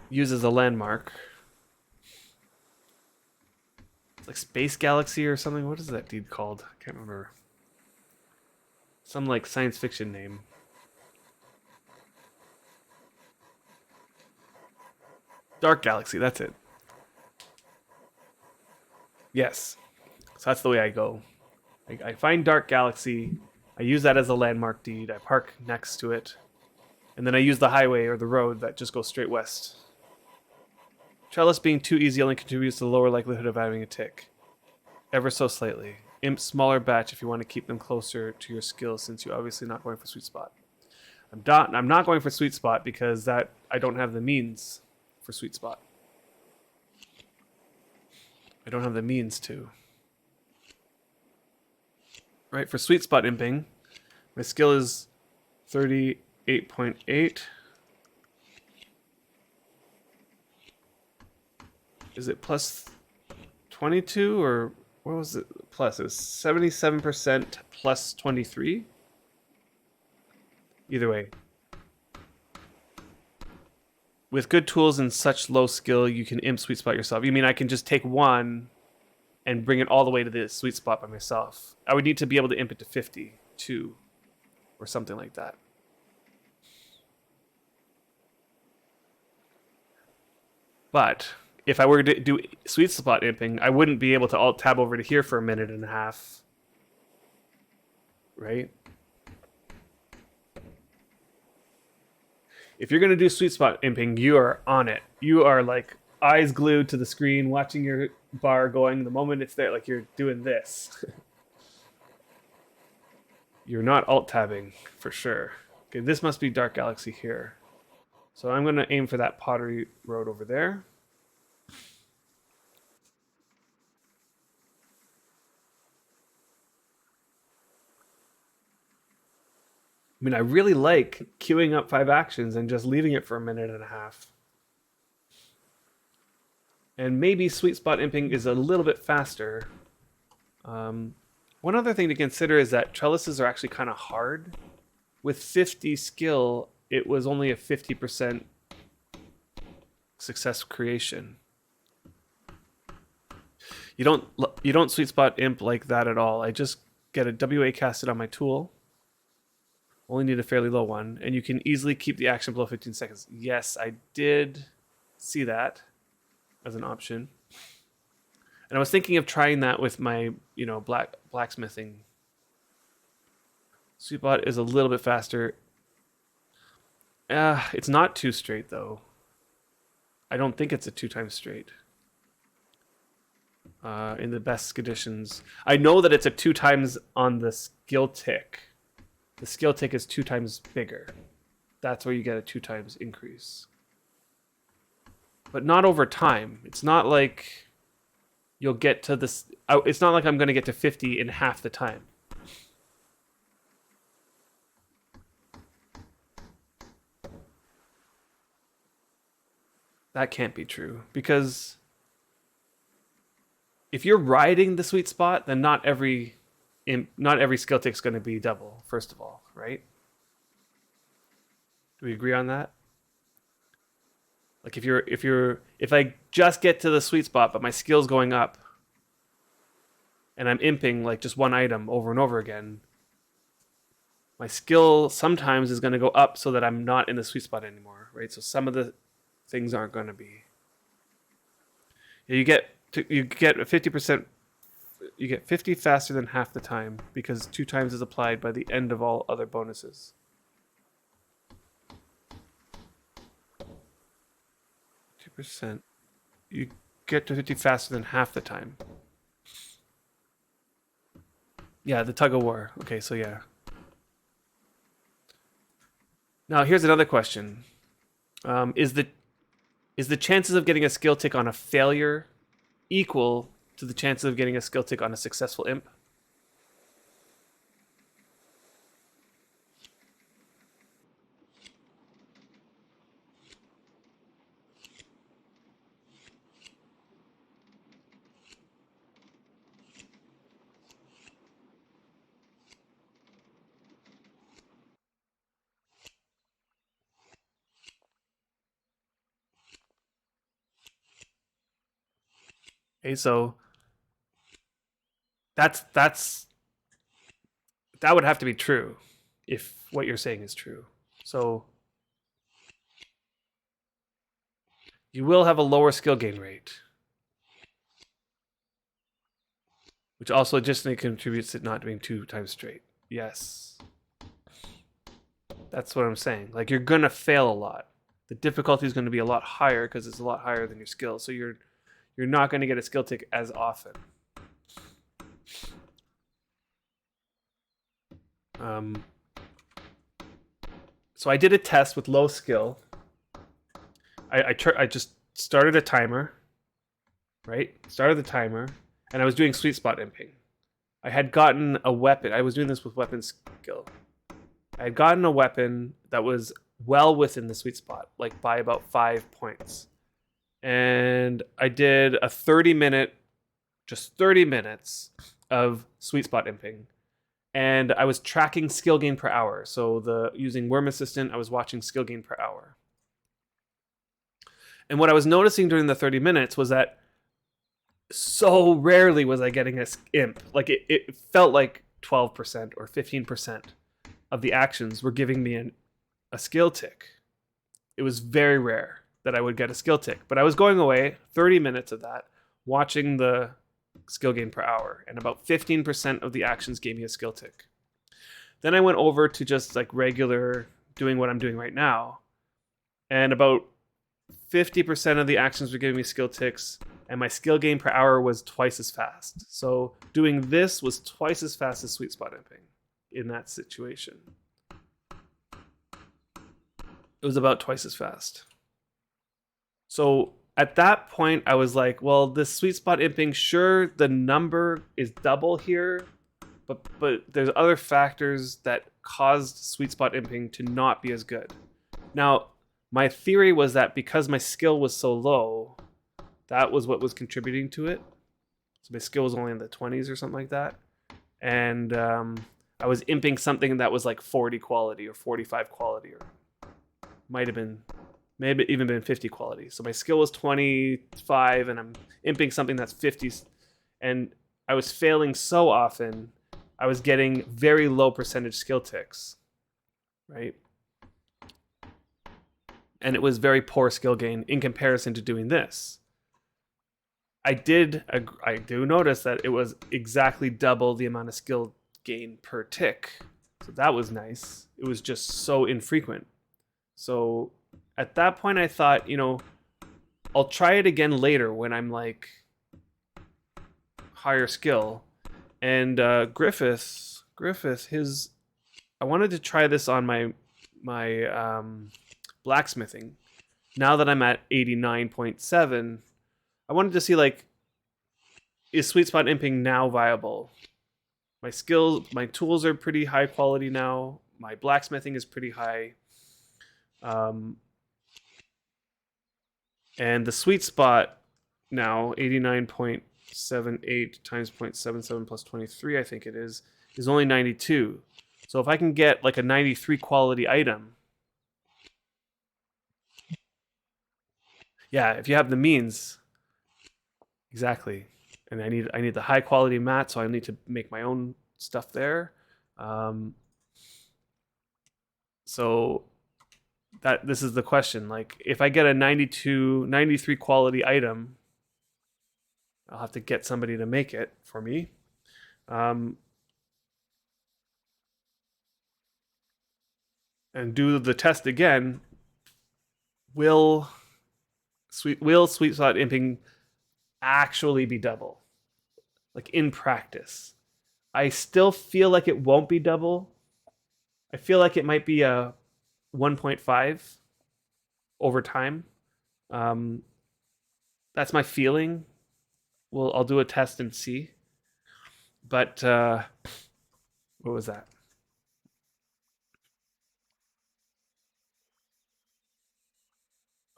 use as a landmark. It's like Space Galaxy or something. What is that deed called? I can't remember. Some like science fiction name. Dark Galaxy, that's it. Yes. So that's the way I go. I find Dark Galaxy. I use that as a landmark deed. I park next to it. And then I use the highway or the road that just goes straight west. Trellis being too easy only contributes to the lower likelihood of having a tick. Ever so slightly. Imp smaller batch if you want to keep them closer to your skill, since you're obviously not going for sweet spot. I'm not going for sweet spot because that I don't have the means for sweet spot. I don't have the means to. Right, for sweet spot imping, my skill is 38.8. Is it plus 22 or what was it plus? It was 77% plus 23. Either way. With good tools and such low skill, you can imp sweet spot yourself. You mean I can just take one and bring it all the way to the sweet spot by myself? I would need to be able to imp it to 52 or something like that. But if I were to do sweet spot imping, I wouldn't be able to alt tab over to here for a minute and a half. Right? If you're going to do sweet spot imping, you are on it. You are like eyes glued to the screen, watching your bar going. The moment it's there, like you're doing this. You're not alt tabbing for sure. Okay, this must be Dark Galaxy here. So I'm going to aim for that pottery road over there. I mean, I really like queuing up 5 actions and just leaving it for a minute and a half. And maybe sweet spot imping is a little bit faster. One other thing to consider is that trellises are actually kind of hard. With 50 skill, it was only a 50% success creation. You don't sweet spot imp like that at all. I just get a WA casted on my tool. Only need a fairly low one, and you can easily keep the action below 15 seconds. Yes, I did see that as an option. And I was thinking of trying that with my, blacksmithing. Sweet spot is a little bit faster. It's not 2 straight though. I don't think it's a 2 times straight. In the best conditions, I know that it's a 2 times on the skill tick. The skill tick is 2 times bigger. That's where you get a 2 times increase. But not over time. It's not like you'll get to this. It's not like I'm going to get to 50 in half the time. That can't be true. Because if you're riding the sweet spot, then not every skill tick is going to be double, first of all, right? Do we agree on that? Like if I just get to the sweet spot, but my skill's going up, and I'm imping like just one item over and over again, my skill sometimes is going to go up so that I'm not in the sweet spot anymore, right? So some of the things aren't going to be. You get a 50%. You get 50 faster than half the time because 2 times is applied by the end of all other bonuses. %. You get to 50 faster than half the time. Yeah, the tug of war. Okay, so yeah. Now here's another question: Is the chances of getting a skill tick on a failure equal to the chances of getting a skill tick on a successful imp? Okay, so that's that would have to be true if what you're saying is true. So you will have a lower skill gain rate, which also logistically contributes to not doing 2 times straight. Yes, that's what I'm saying. Like you're gonna fail a lot. The difficulty is going to be a lot higher because it's a lot higher than your skill. So you're not going to get a skill tick as often. So I did a test with low skill. I just started a timer, right? Started the timer, and I was doing sweet spot imping. I had gotten a weapon. I was doing this with weapon skill. I had gotten a weapon that was well within the sweet spot, like by about 5 points. And I did a 30-minute, just 30 minutes of sweet spot imping. And I was tracking skill gain per hour. So using Wurm Assistant, I was watching skill gain per hour. And what I was noticing during the 30 minutes was that so rarely was I getting a imp. Like it felt like 12% or 15% of the actions were giving me a skill tick. It was very rare that I would get a skill tick. But I was going away 30 minutes of that, watching the skill gain per hour, and about 15% of the actions gave me a skill tick. Then I went over to just like regular doing what I'm doing right now, and about 50% of the actions were giving me skill ticks, and my skill gain per hour was twice as fast. So doing this was twice as fast as sweet spot imping in that situation. It was about twice as fast. So at that point, I was like, well, this sweet spot imping, sure, the number is double here, but there's other factors that caused sweet spot imping to not be as good. Now, my theory was that because my skill was so low, that was what was contributing to it. So my skill was only in the 20s or something like that. And I was imping something that was like 40 quality or 45 quality, or might have been, maybe even been 50 quality. So my skill was 25 and I'm imping something that's 50. And I was failing so often, I was getting very low percentage skill ticks, right? And it was very poor skill gain in comparison to doing this. I do notice that it was exactly double the amount of skill gain per tick. So that was nice. It was just so infrequent. So at that point I thought, I'll try it again later when I'm like higher skill. And Griffith, I wanted to try this on my blacksmithing. Now that I'm at 89.7, I wanted to see, like, is sweet spot imping now viable? My tools are pretty high quality now. My blacksmithing is pretty high. And the sweet spot now, 89.78 times 0.77 plus 23, I think it is only 92. So if I can get like a 93 quality item, yeah, if you have the means, exactly. And I need the high quality mat, so I need to make my own stuff there. So this is the question. Like, if I get a 93 quality item, I'll have to get somebody to make it for me. And do the test again. Will sweet spot imping actually be double? Like in practice, I still feel like it won't be double. I feel like it might be a 1.5 over time. Um, that's my feeling. Well, I'll do a test and see. But what was that?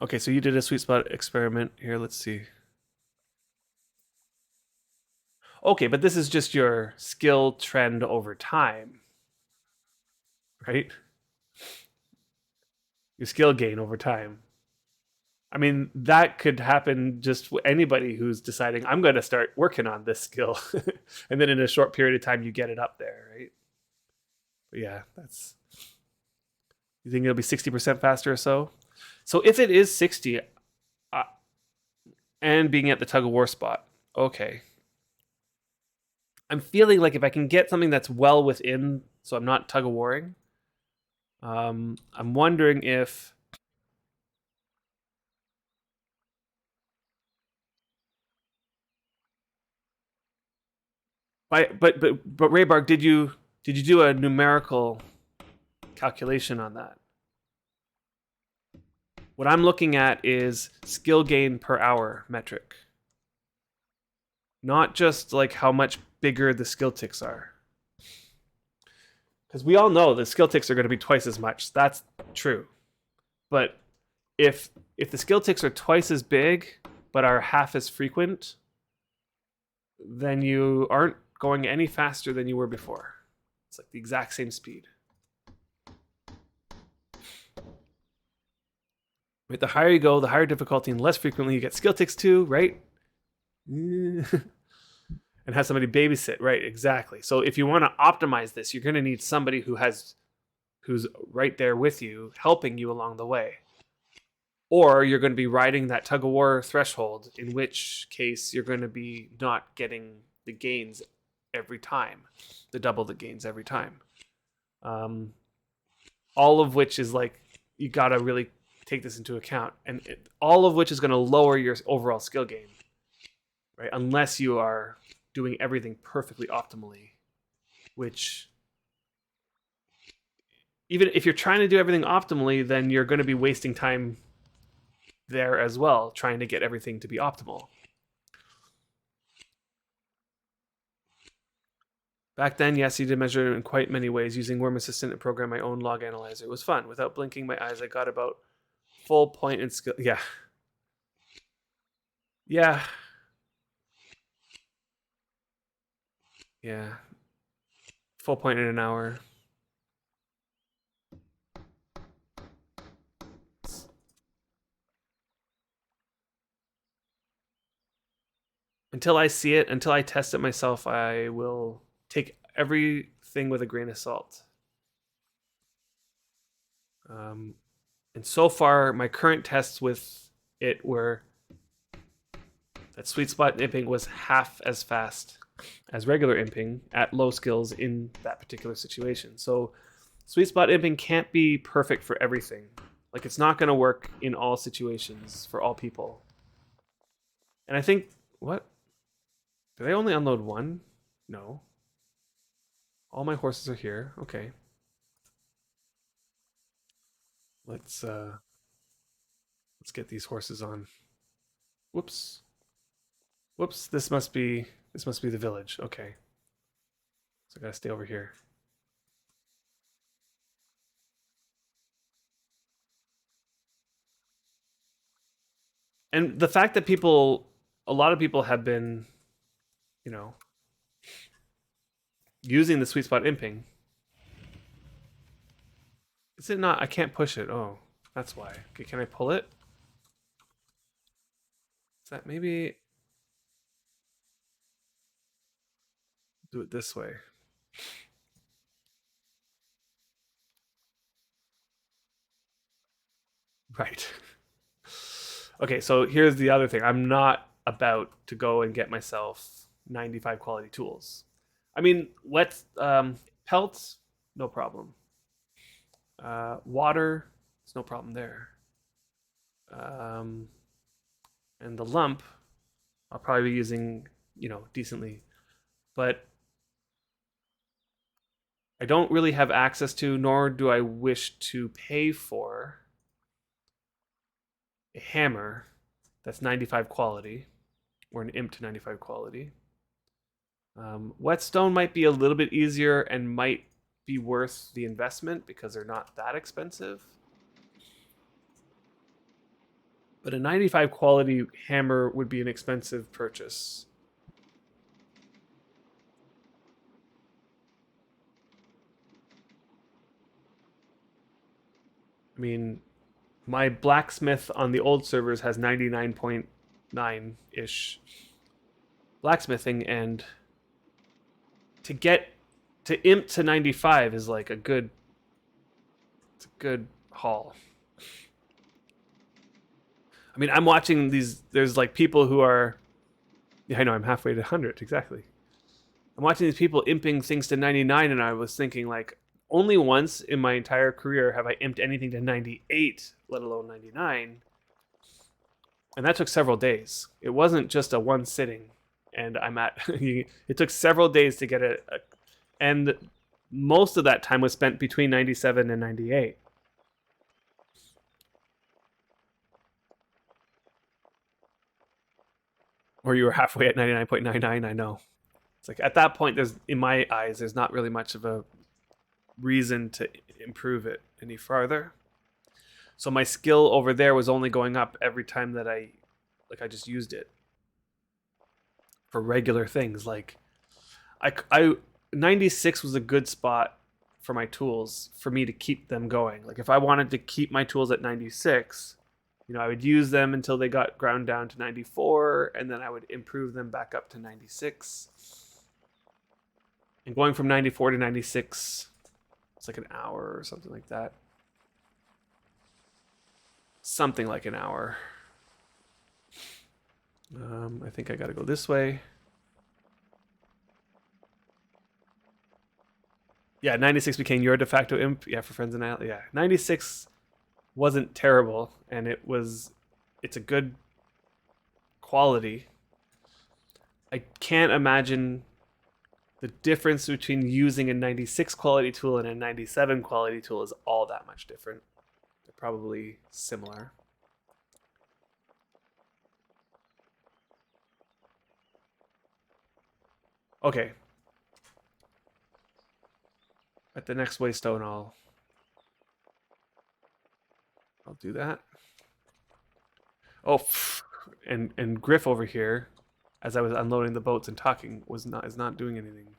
Okay, so you did a sweet spot experiment here. Let's see. Okay, but this is just your skill trend over time, right? Your skill gain over time. I mean, that could happen just with anybody who's deciding, I'm going to start working on this skill. And then in a short period of time, you get it up there, right? But yeah, that's. You think it'll be 60% faster or so? So if it is 60 uh, and being at the tug of war spot, okay. I'm feeling like if I can get something that's well within, so I'm not tug of warring, I'm wondering if. But Raybark, did you do a numerical calculation on that? What I'm looking at is skill gain per hour metric, not just like how much bigger the skill ticks are. Because we all know the skill ticks are going to be twice as much. That's true. But if the skill ticks are twice as big but are half as frequent, then you aren't going any faster than you were before. It's like the exact same speed. Right, the higher you go, the higher difficulty and less frequently you get skill ticks too, right? And have somebody babysit, right? Exactly. So if you want to optimize this, you're going to need somebody who's right there with you, helping you along the way. Or you're going to be riding that tug of war threshold, in which case you're going to be not getting the gains every time, the double the gains every time. All of which is like, you got to really take this into account, and all of which is going to lower your overall skill gain, right? Unless you are doing everything perfectly optimally, which, even if you're trying to do everything optimally, then you're going to be wasting time there as well, trying to get everything to be optimal. Back then, yes, you did measure it in quite many ways. Using Wurm Assistant to program my own log analyzer. It was fun. Without blinking my eyes, I got about full point in skill. Yeah. Yeah. Yeah. Full point in an hour. Until I see it, until I test it myself, I will take everything with a grain of salt. And so far, my current tests with it were that sweet spot imping was half as fast as regular imping at low skills in that particular situation. So sweet spot imping can't be perfect for everything. Like, it's not going to work in all situations for all people. And I think, what? Do they only unload one? No. All my horses are here. Okay. Let's get these horses on. Whoops. Whoops. This must be the village. Okay. So I gotta stay over here. And the fact that a lot of people have been, you know, using the sweet spot imping. Is it not? I can't push it. Oh, that's why. Okay, can I pull it? Is that maybe? Do it this way. Right. Okay, so here's the other thing. I'm not about to go and get myself 95 quality tools. I mean, let's pelts, no problem. Water, it's no problem there. And the lump, I'll probably be using, decently. But I don't really have access to, nor do I wish to pay for, a hammer that's 95 quality, or an imp to 95 quality. Whetstone might be a little bit easier and might be worth the investment because they're not that expensive. But a 95 quality hammer would be an expensive purchase. I mean, my blacksmith on the old servers has 99.9 ish blacksmithing, and to get to imp to 95 is like it's a good haul. I mean, I'm watching these. There's like people who are. Yeah, I know. I'm halfway to 100 exactly. I'm watching these people imping things to 99, and I was thinking like, only once in my entire career have I imped anything to 98, let alone 99. And that took several days. It wasn't just a one sitting, and I'm at. It took several days to get it, and most of that time was spent between 97 and 98. Or you were halfway at 99.99. I know. It's like at that point, there's in my eyes, there's not really much of a reason to improve it any farther. So my skill over there was only going up every time that I just used it for regular things. Like I 96 was a good spot for my tools for me to keep them going. Like if I wanted to keep my tools at 96, I would use them until they got ground down to 94, and then I would improve them back up to 96. And going from 94 to 96, it's like an hour or something like that. Something like an hour. I think I gotta go this way. Yeah, 96 became your de facto imp. Yeah, for friends and allies. Yeah, 96 wasn't terrible, and it's a good quality. I can't imagine the difference between using a 96 quality tool and a 97 quality tool is all that much different. They're probably similar. Okay. At the next waystone, I'll do that. Oh, and Griff over here, as I was unloading the boats and talking, is not doing anything.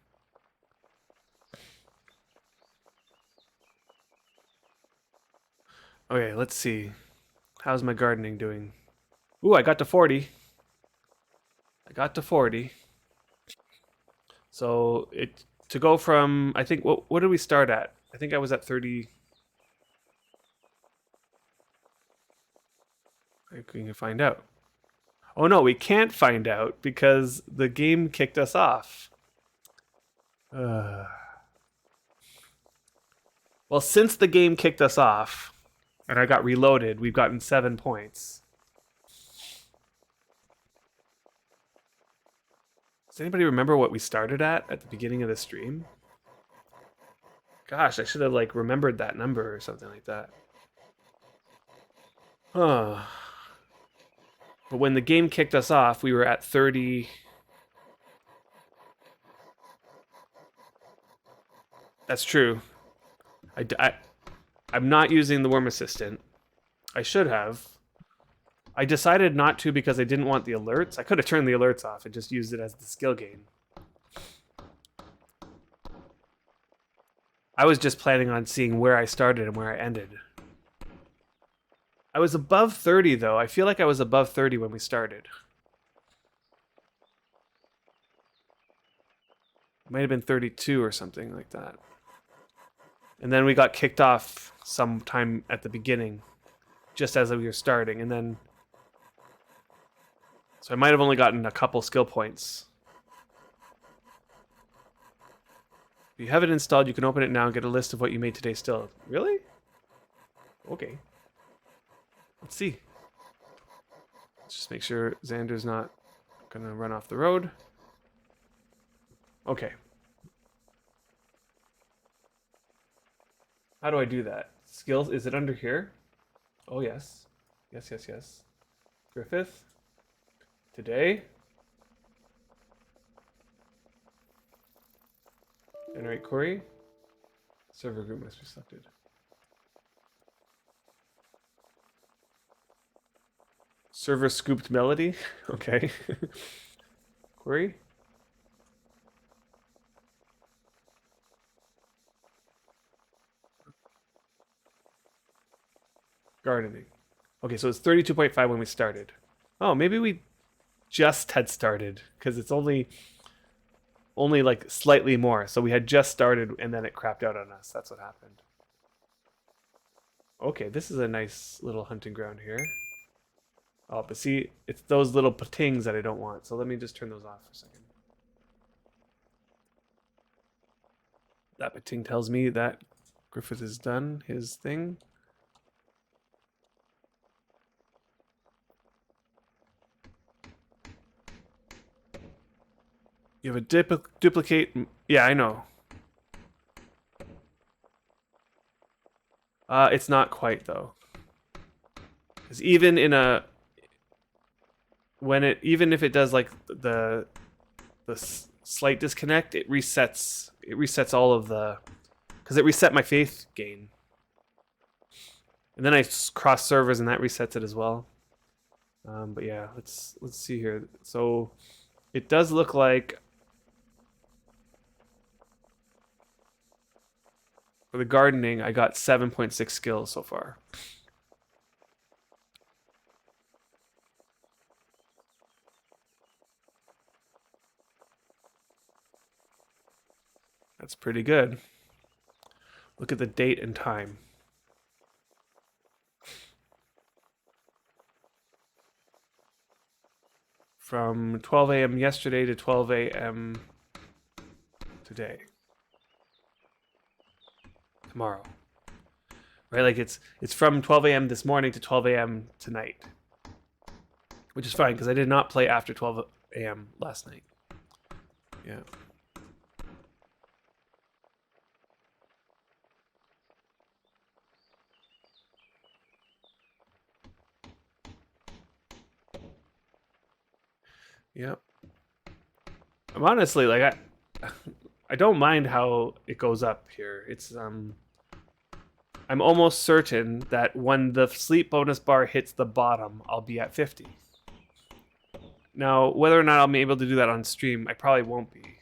Okay, let's see. How's my gardening doing? Ooh, I got to 40. So to go from, I think, what did we start at? I think I was at 30. We can find out. Oh no, we can't find out because the game kicked us off. Well, since the game kicked us off and I got reloaded, we've gotten 7 points. Does anybody remember what we started at the beginning of the stream? Gosh, I should have remembered that number or something like that. Huh. But when the game kicked us off, we were at 30. That's true. I'm not using the Wurm Assistant. I should have. I decided not to because I didn't want the alerts. I could have turned the alerts off and just used it as the skill gain. I was just planning on seeing where I started and where I ended. I was above 30, though. I feel like I was above 30 when we started. It might have been 32 or something like that. And then we got kicked off sometime at the beginning, just as we were starting. And then... So I might have only gotten a couple skill points. If you have it installed, you can open it now and get a list of what you made today still. Really? Okay. Let's see. Let's just make sure Xander's not going to run off the road. Okay. How do I do that? Skills, is it under here? Oh, yes. Yes, yes, yes. Griffith. Today. Generate query. Server group must be selected. Server scooped melody. Okay. Query. Gardening. Okay, so it's 32.5 when we started. Oh, maybe we just had started because it's only like slightly more. So we had just started and then it crapped out on us. That's what happened. Okay, this is a nice little hunting ground here. Oh, but see, it's those little patings that I don't want. So let me just turn those off for a second. That pating tells me that Griffith has done his thing. You have a duplicate. Yeah, I know. It's not quite though. Because even in a even if it does like the slight disconnect, it resets all of the, because it reset my faith gain, and then I cross servers and that resets it as well. But yeah, let's see here. So it does look like for the gardening I got 7.6 skills so far. That's pretty good. Look at the date and time. From 12 a.m. yesterday to 12 a.m. today. Tomorrow. Right? Like it's from 12 a.m. this morning to 12 a.m. tonight. Which is fine because I did not play after 12 a.m. last night. Yeah. Yep. I'm honestly like I don't mind how it goes up here. It's I'm almost certain that when the sleep bonus bar hits the bottom, I'll be at 50. Now, whether or not I'll be able to do that on stream, I probably won't be.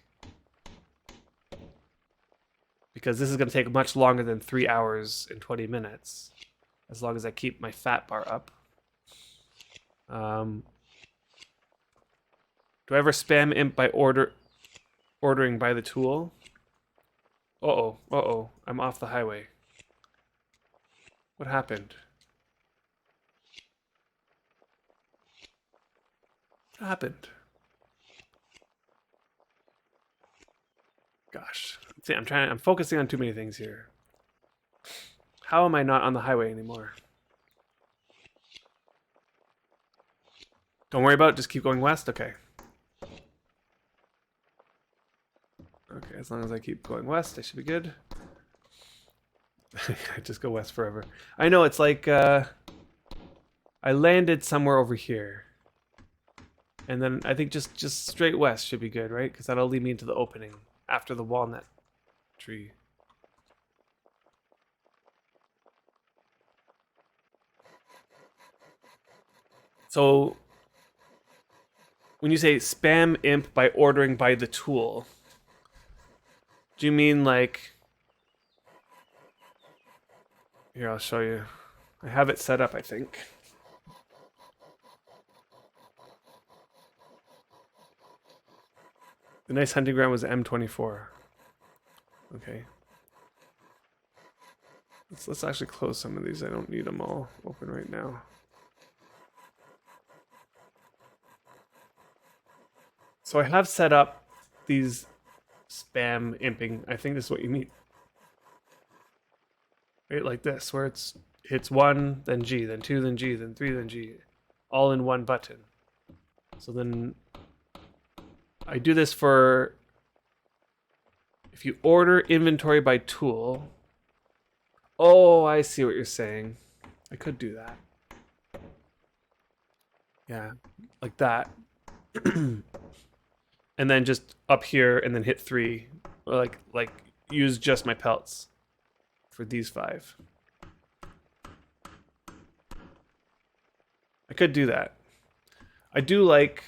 Because this is going to take much longer than 3 hours and 20 minutes. As long as I keep my fat bar up. Do I ever spam imp by ordering by the tool? Uh-oh. I'm off the highway. What happened? What happened? Gosh. See, I'm focusing on too many things here. How am I not on the highway anymore? Don't worry about it, just keep going west? Okay. Okay, as long as I keep going west, I should be good. I just go west forever. I know, it's like, I landed somewhere over here. And then I think just straight west should be good, right? Because that'll lead me into the opening after the walnut tree. So, when you say spam imp by ordering by the tool, do you mean like... Here, I'll show you. I have it set up, I think. The nice hunting ground was M24. Okay. Let's actually close some of these. I don't need them all open right now. So I have set up these spam imping. I think this is what you mean. Right, like this, where it's hits 1, then G, then 2, then G, then 3, then G, all in one button. So then I do this for, if you order inventory by tool, Oh, I see what you're saying. I could do that. Yeah, like that. And then just up here and then hit 3. Or like use just my pelts for these 5. I could do that. I do like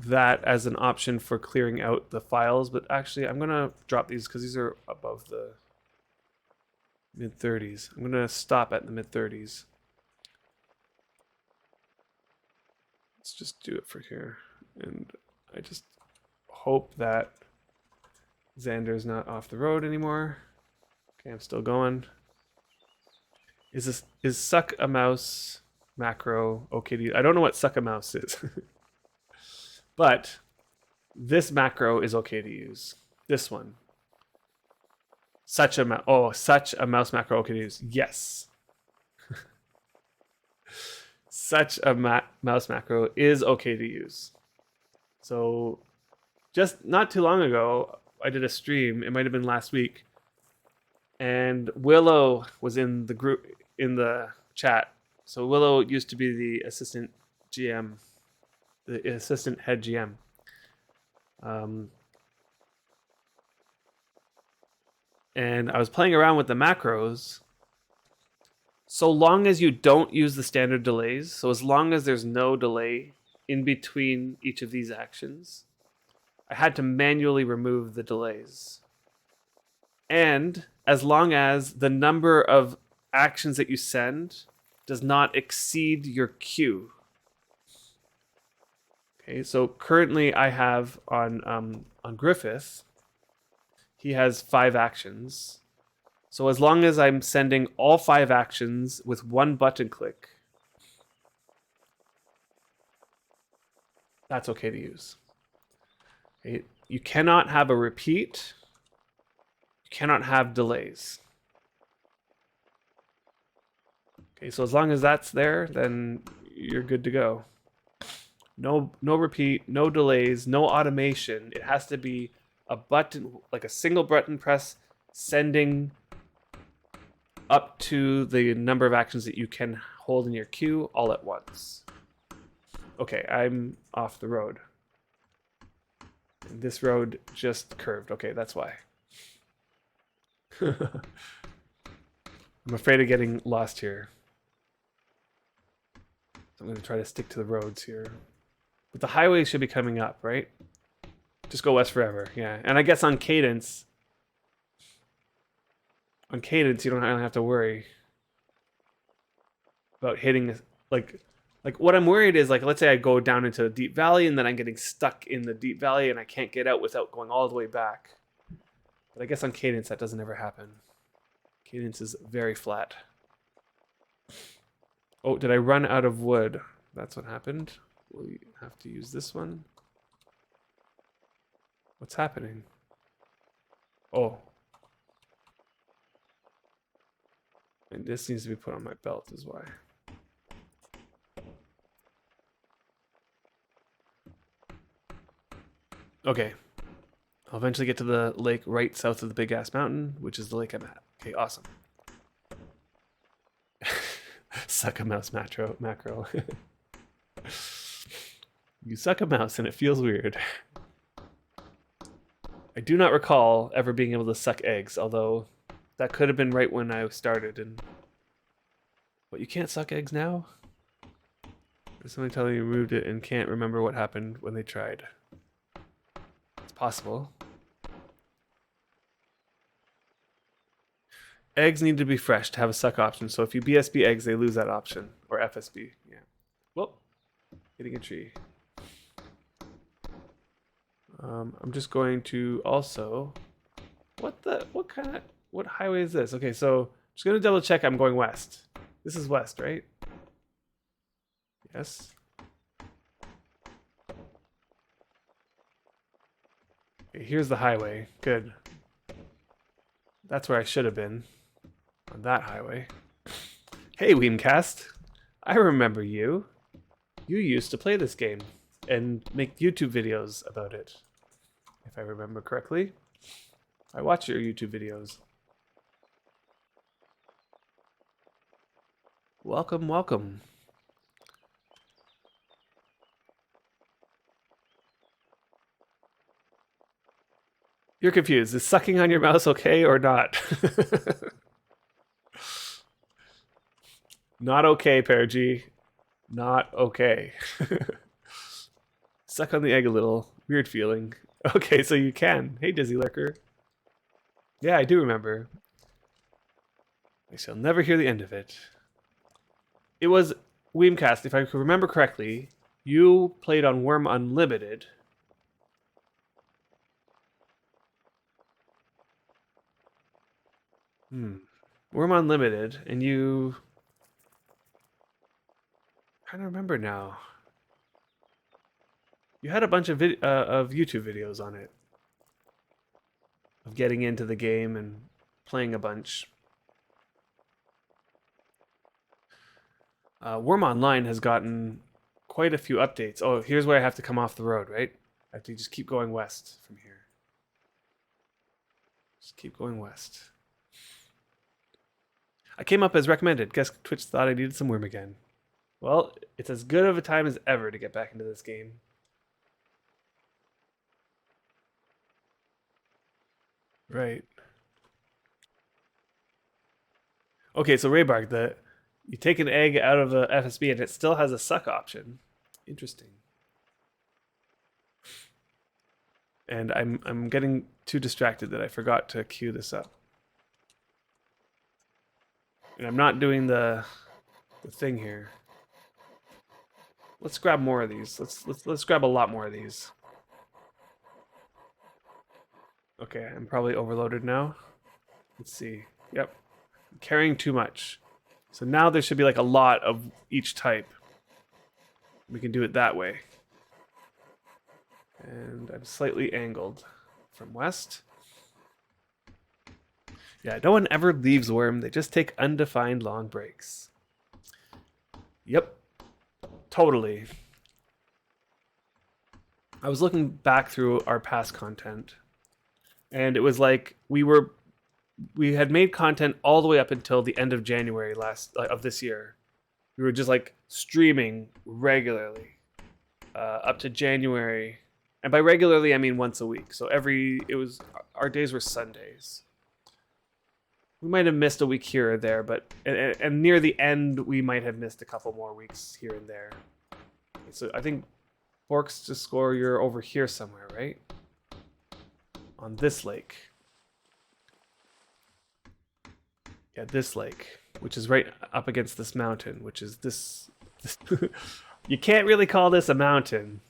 that as an option for clearing out the files, but actually I'm gonna drop these because these are above the mid 30s. I'm gonna stop at the mid 30s. Let's just do it for here. And I just hope that Xander's not off the road anymore. Okay, I'm still going. Is suck a mouse macro okay to use? I don't know what suck a mouse is. But this macro is okay to use. This one. Such a mouse macro okay to use. Yes. Such a mouse macro is okay to use. So just not too long ago, I did a stream. It might have been last week. And Willow was in the group, in the chat. So Willow used to be the assistant GM, the assistant head GM. And I was playing around with the macros. So long as you don't use the standard delays, so as long as there's no delay in between each of these actions, I had to manually remove the delays. And as long as the number of actions that you send does not exceed your queue. Okay, so currently I have on Griffith, he has 5 actions. So as long as I'm sending all 5 actions with 1 button click, that's okay to use. Okay, you cannot have a repeat. You cannot have delays. Okay, so as long as that's there, then you're good to go. No repeat, no delays, no automation. It has to be a button, like a single button press, sending up to the number of actions that you can hold in your queue all at once. Okay, I'm off the road. This road just curved. Okay, that's why. I'm afraid of getting lost here. So I'm going to try to stick to the roads here. But the highway should be coming up, right? Just go west forever, yeah. And I guess on cadence, you don't have to worry about hitting, like what I'm worried is, like, let's say I go down into a deep valley and then I'm getting stuck in the deep valley and I can't get out without going all the way back. But I guess on cadence that doesn't ever happen. Cadence is very flat. Oh, did I run out of wood? That's what happened. We have to use this one. What's happening? Oh. And this needs to be put on my belt is why. Okay. I'll eventually get to the lake right south of the big ass mountain, which is the lake I'm at. Okay, awesome. Suck a mouse macro. You suck a mouse and it feels weird. I do not recall ever being able to suck eggs, although that could have been right when I started. And what, you can't suck eggs now? There's somebody telling you removed it and can't remember what happened when they tried. It's possible. Eggs need to be fresh to have a suck option. So if you BSB eggs, they lose that option. Or FSB, yeah. Whoop. Hitting a tree. I'm just going to also... What highway is this? Okay, so I'm just going to double check I'm going west. This is west, right? Yes. Okay, here's the highway. Good. That's where I should have been. On that highway. Hey, Weemcast. I remember you. You used to play this game and make YouTube videos about it. If I remember correctly. I watch your YouTube videos. Welcome, welcome. You're confused. Is sucking on your mouse okay or not? Not okay, Paragy. Not okay. Suck on the egg a little. Weird feeling. Okay, so you can. Hey, Dizzy Lurker. Yeah, I do remember. I shall never hear the end of it. It was Weemcast, if I could remember correctly. You played on Wurm Unlimited. Wurm Unlimited, and you... I'm trying to remember now. You had a bunch of YouTube videos on it. Of getting into the game and playing a bunch. Wurm Online has gotten quite a few updates. Oh, here's where I have to come off the road, right? I have to just keep going west from here. Just keep going west. I came up as recommended. Guess Twitch thought I needed some Wurm again. Well, it's as good of a time as ever to get back into this game. Right. Okay, so Raybark, you take an egg out of a FSB and it still has a suck option. Interesting. And I'm getting too distracted that I forgot to queue this up. And I'm not doing the thing here. Let's grab more of these. Let's grab a lot more of these. Okay, I'm probably overloaded now. Let's see. Yep. I'm carrying too much. So now there should be like a lot of each type. We can do it that way. And I'm slightly angled from west. Yeah, no one ever leaves Wurm. They just take undefined long breaks. Yep. Totally. I was looking back through our past content, and it was like we had made content all the way up until the end of January of this year. We were just like streaming regularly up to January, and by regularly I mean once a week. So our days were Sundays. We might have missed a week here or there, but and near the end we might have missed a couple more weeks here and there. So I think Borks to score, you're over here somewhere, right? On this lake. Yeah, this lake, which is right up against this mountain, which is this you can't really call this a mountain.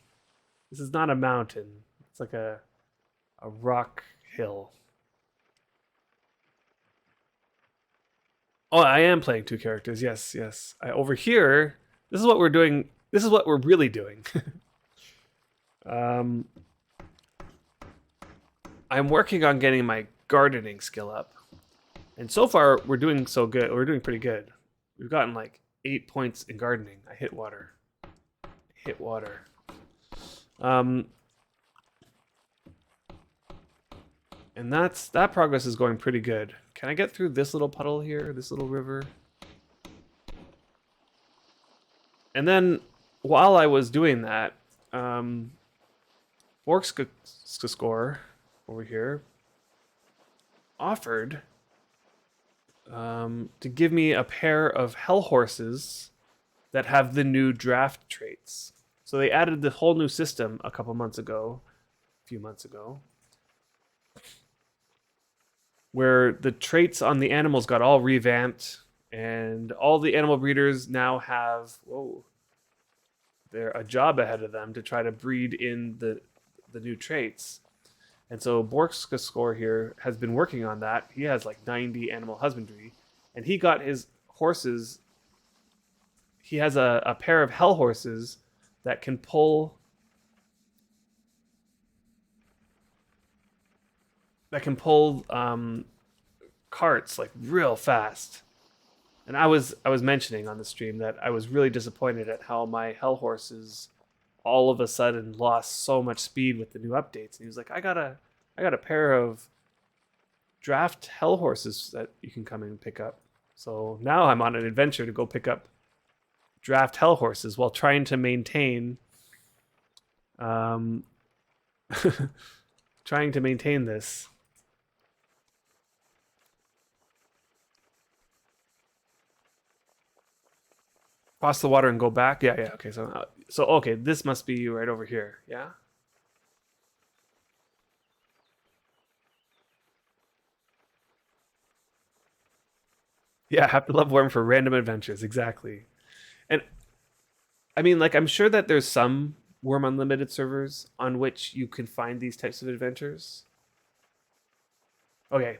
This is not a mountain. It's like a rock hill. Oh, I am playing two characters. Yes, yes. Over here, this is what we're doing. This is what we're really doing. I'm working on getting my gardening skill up. And so far, we're doing so good. We're doing pretty good. We've gotten like 8 points in gardening. I hit water. And that progress is going pretty good. Can I get through this little puddle here, this little river? And then while I was doing that, Borkska over here offered to give me a pair of hell horses that have the new draft traits. So they added the whole new system a few months ago, where the traits on the animals got all revamped, and all the animal breeders now have a job ahead of them to try to breed in the new traits. And so Borkska Score here has been working on that. He has like 90 animal husbandry, and he got his horses. He has a pair of hell horses that can pull carts like real fast. And I was mentioning on the stream that I was really disappointed at how my hell horses all of a sudden lost so much speed with the new updates. And he was like, I got a pair of draft hell horses that you can come in and pick up. So now I'm on an adventure to go pick up draft hell horses while trying to maintain trying to maintain this. Cross the water and go back. Yeah, yeah. Okay, so okay, this must be you right over here. Yeah. Yeah, I have to love Worm for random adventures. Exactly. And I mean, like, I'm sure that there's some Worm Unlimited servers on which you can find these types of adventures. Okay.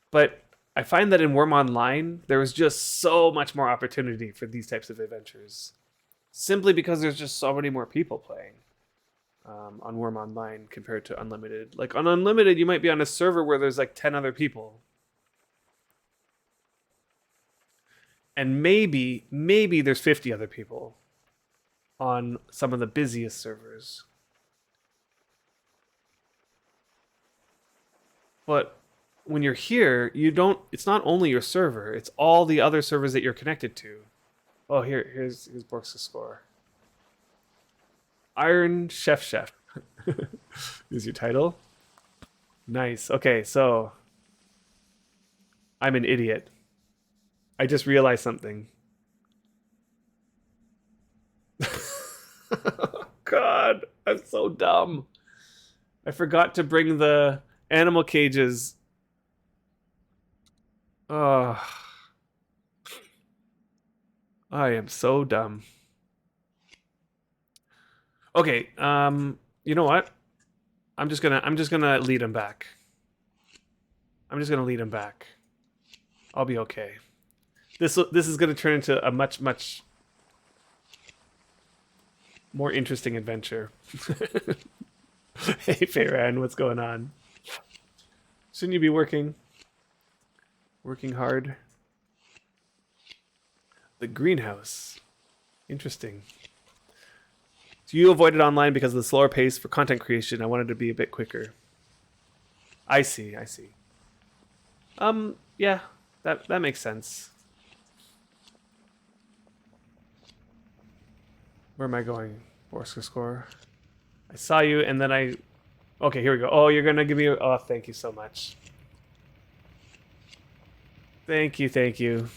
But I find that in Worm Online, there is just so much more opportunity for these types of adventures. Simply because there's just so many more people playing on Worm Online compared to Unlimited. Like, on Unlimited, you might be on a server where there's like 10 other people. And maybe there's 50 other people on some of the busiest servers. But when you're here, you don't. It's not only your server; it's all the other servers that you're connected to. Oh, here's Bork's score. Iron Chef. Is your title? Nice. Okay, so I'm an idiot. I just realized something. God, I'm so dumb. I forgot to bring the animal cages. Oh, I am so dumb. Okay, you know what? I'm just gonna lead him back. I'm just gonna lead him back. I'll be okay. This is gonna turn into a much more interesting adventure. Hey, Fayran, what's going on? Shouldn't you be working? Working hard? The greenhouse. Interesting. So you avoided online because of the slower pace for content creation. I wanted to be a bit quicker. I see. Yeah, that makes sense. Where am I going? Borska score. I saw you, and then I... Okay, here we go. Oh, you're going to give me... Oh, thank you so much. Thank you.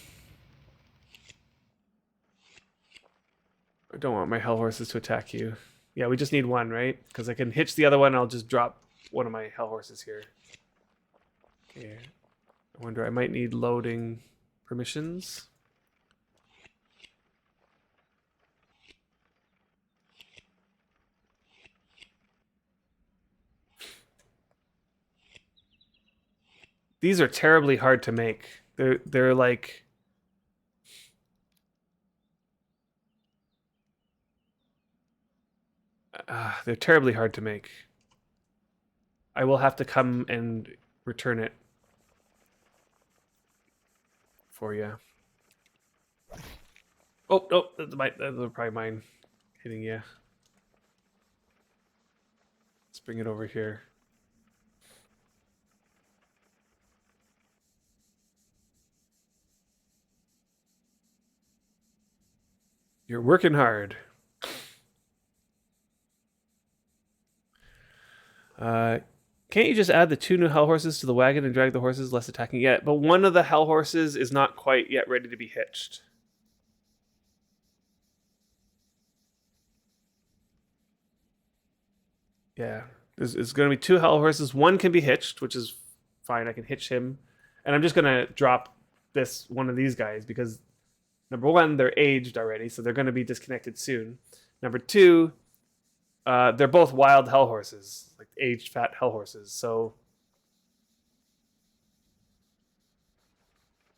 I don't want my hell horses to attack you. Yeah, we just need one, right? Because I can hitch the other one, I'll just drop one of my hell horses here. Okay. I wonder, I might need loading permissions. These are terribly hard to make. They're like... they're terribly hard to make. I will have to come and return it for you. Oh, no, that's probably mine hitting you. Let's bring it over here. You're working hard. Can't you just add the 2 new hell horses to the wagon and drag the horses less attacking yet? But one of the hell horses is not quite yet ready to be hitched. Yeah, there's going to be 2 hell horses. One can be hitched, which is fine. I can hitch him. And I'm just going to drop one of these guys because, number 1, they're aged already, so they're going to be disconnected soon. Number 2, they're both wild hell horses, like aged fat hell horses. So,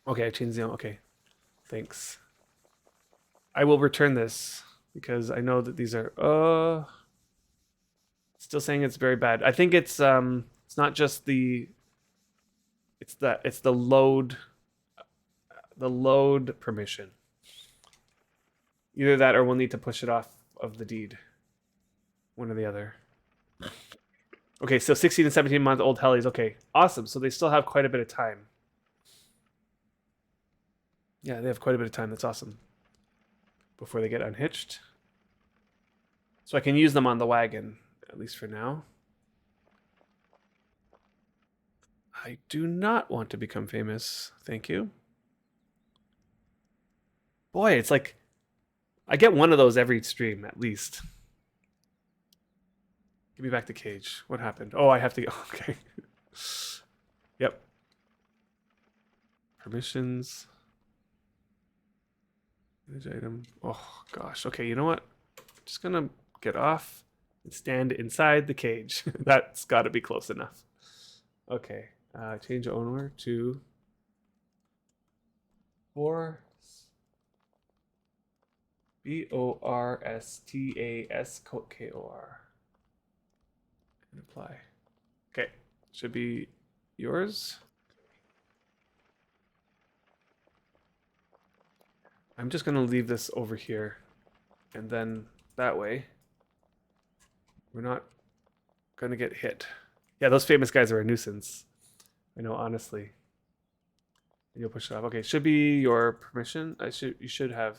okay, I changed the... Okay, thanks. I will return this because I know that these are... still saying it's very bad. I think it's not just the... It's the load permission. Either that or we'll need to push it off of the deed. One or the other. Okay, so 16 and 17 month old hellies. Okay, awesome. So they still have quite a bit of time. Yeah, they have quite a bit of time. That's awesome. Before they get unhitched. So I can use them on the wagon, at least for now. I do not want to become famous. Thank you. Boy, it's like I get one of those every stream at least. Give me back the cage. What happened? Oh, I have to. Okay. Yep. Permissions. Image item. Oh gosh. Okay. You know what? I'm just gonna get off and stand inside the cage. That's got to be close enough. Okay. Change owner to 4 BORSTAS and apply. Okay, should be yours. I'm just gonna leave this over here, and then that way we're not gonna get hit. Yeah, those famous guys are a nuisance. I know, honestly. You'll push it off. Okay, should be your permission. You should have.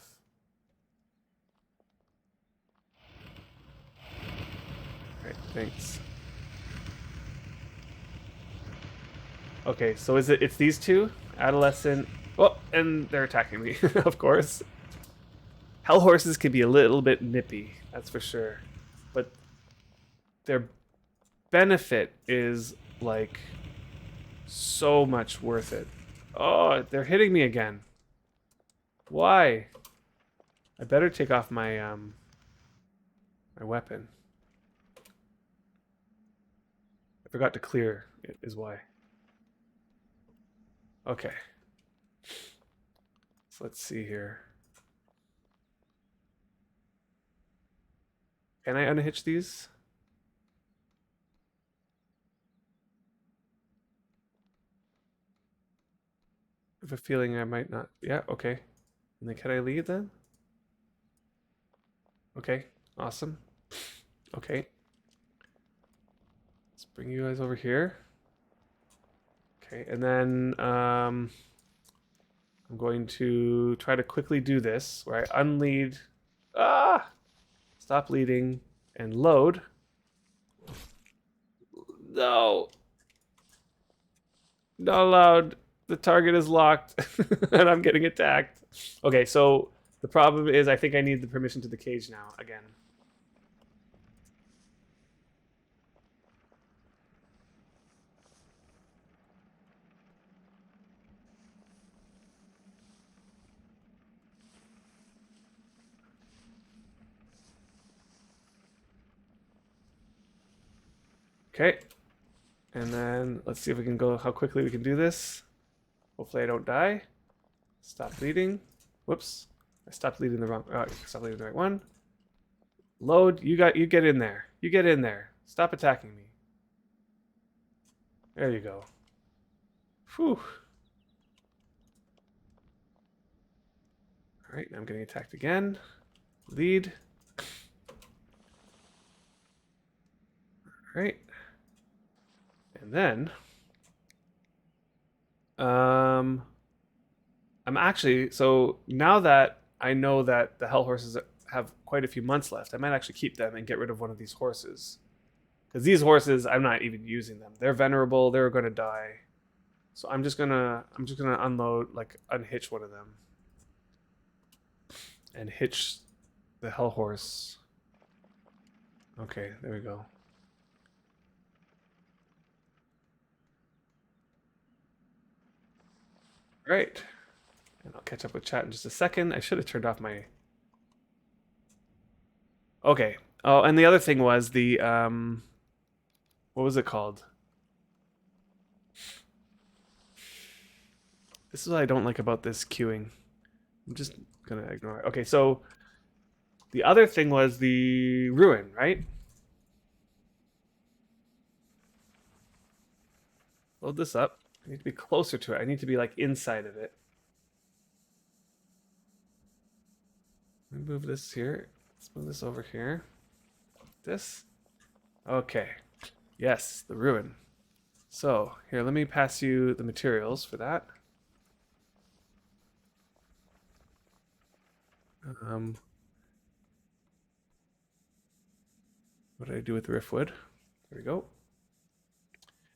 Alright, thanks. Okay, so it's these two? Adolescent. Oh, and they're attacking me, of course. Hell horses can be a little bit nippy, that's for sure. But their benefit is like so much worth it. Oh, they're hitting me again. Why? I better take off my my weapon. I forgot to clear it is why. Okay. So let's see here. Can I unhitch these? I have a feeling I might not. Yeah, okay. And then can I lead then? Okay, awesome. Okay. Let's bring you guys over here. Okay, and then I'm going to try to quickly do this where I unlead. Ah! Stop leading and load. No! Not allowed. The target is locked and I'm getting attacked. Okay, so the problem is I think I need the permission to the cage now again. Okay. And then let's see if we can go, how quickly we can do this. Hopefully I don't die. Stop bleeding. Whoops. I stopped leading the wrong, stop leading the right one. Load, you get in there. You get in there. Stop attacking me. There you go. Whew. All right, now I'm getting attacked again. Lead. All right. And then I'm actually, so now that I know that the hell horses have quite a few months left, I might actually keep them and get rid of one of these horses. Because these horses, I'm not even using them. They're venerable, they're gonna die. So I'm just gonna unload, like unhitch one of them. And hitch the hell horse. Okay, there we go. Right. And I'll catch up with chat in just a second. I should have turned off my... Okay. Oh, and the other thing was the... What was it called? This is what I don't like about this queuing. I'm just gonna ignore it. Okay, so... The other thing was the rune, right? Load this up. I need to be closer to it. I need to be like inside of it. Let me move this here. Let's move this over here. This. Okay. Yes, the rune. So, here, let me pass you the materials for that. What did I do with the riftwood? There we go.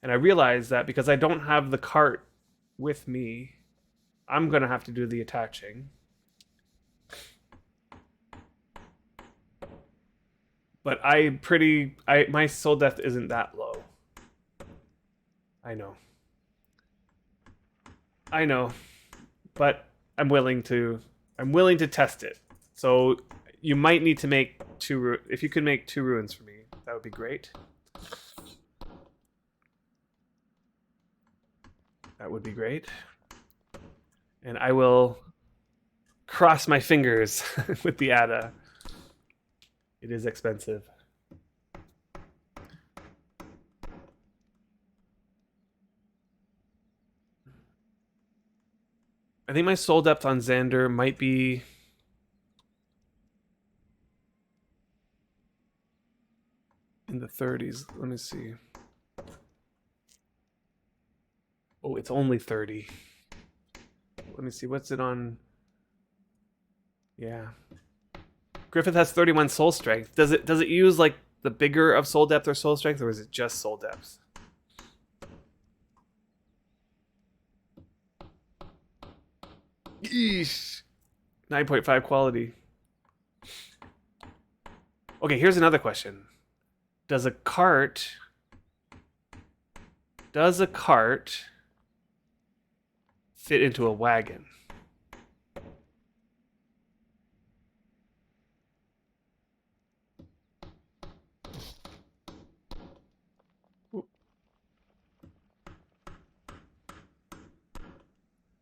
And I realized that because I don't have the cart with me, I'm gonna have to do the attaching. But my soul depth isn't that low. I know, but I'm willing to test it. So you might need to make if you could make 2 runes for me, that would be great. That would be great. And I will cross my fingers with the ADA. It is expensive. I think my soul depth on Xander might be in the 30s. Let me see. Oh, it's only 30. Let me see. What's it on? Yeah. Griffith has 31 soul strength. Does it use like the bigger of soul depth or soul strength, or is it just soul depth? Yeesh. 9.5 quality. Okay, here's another question. Does a cart fit into a wagon?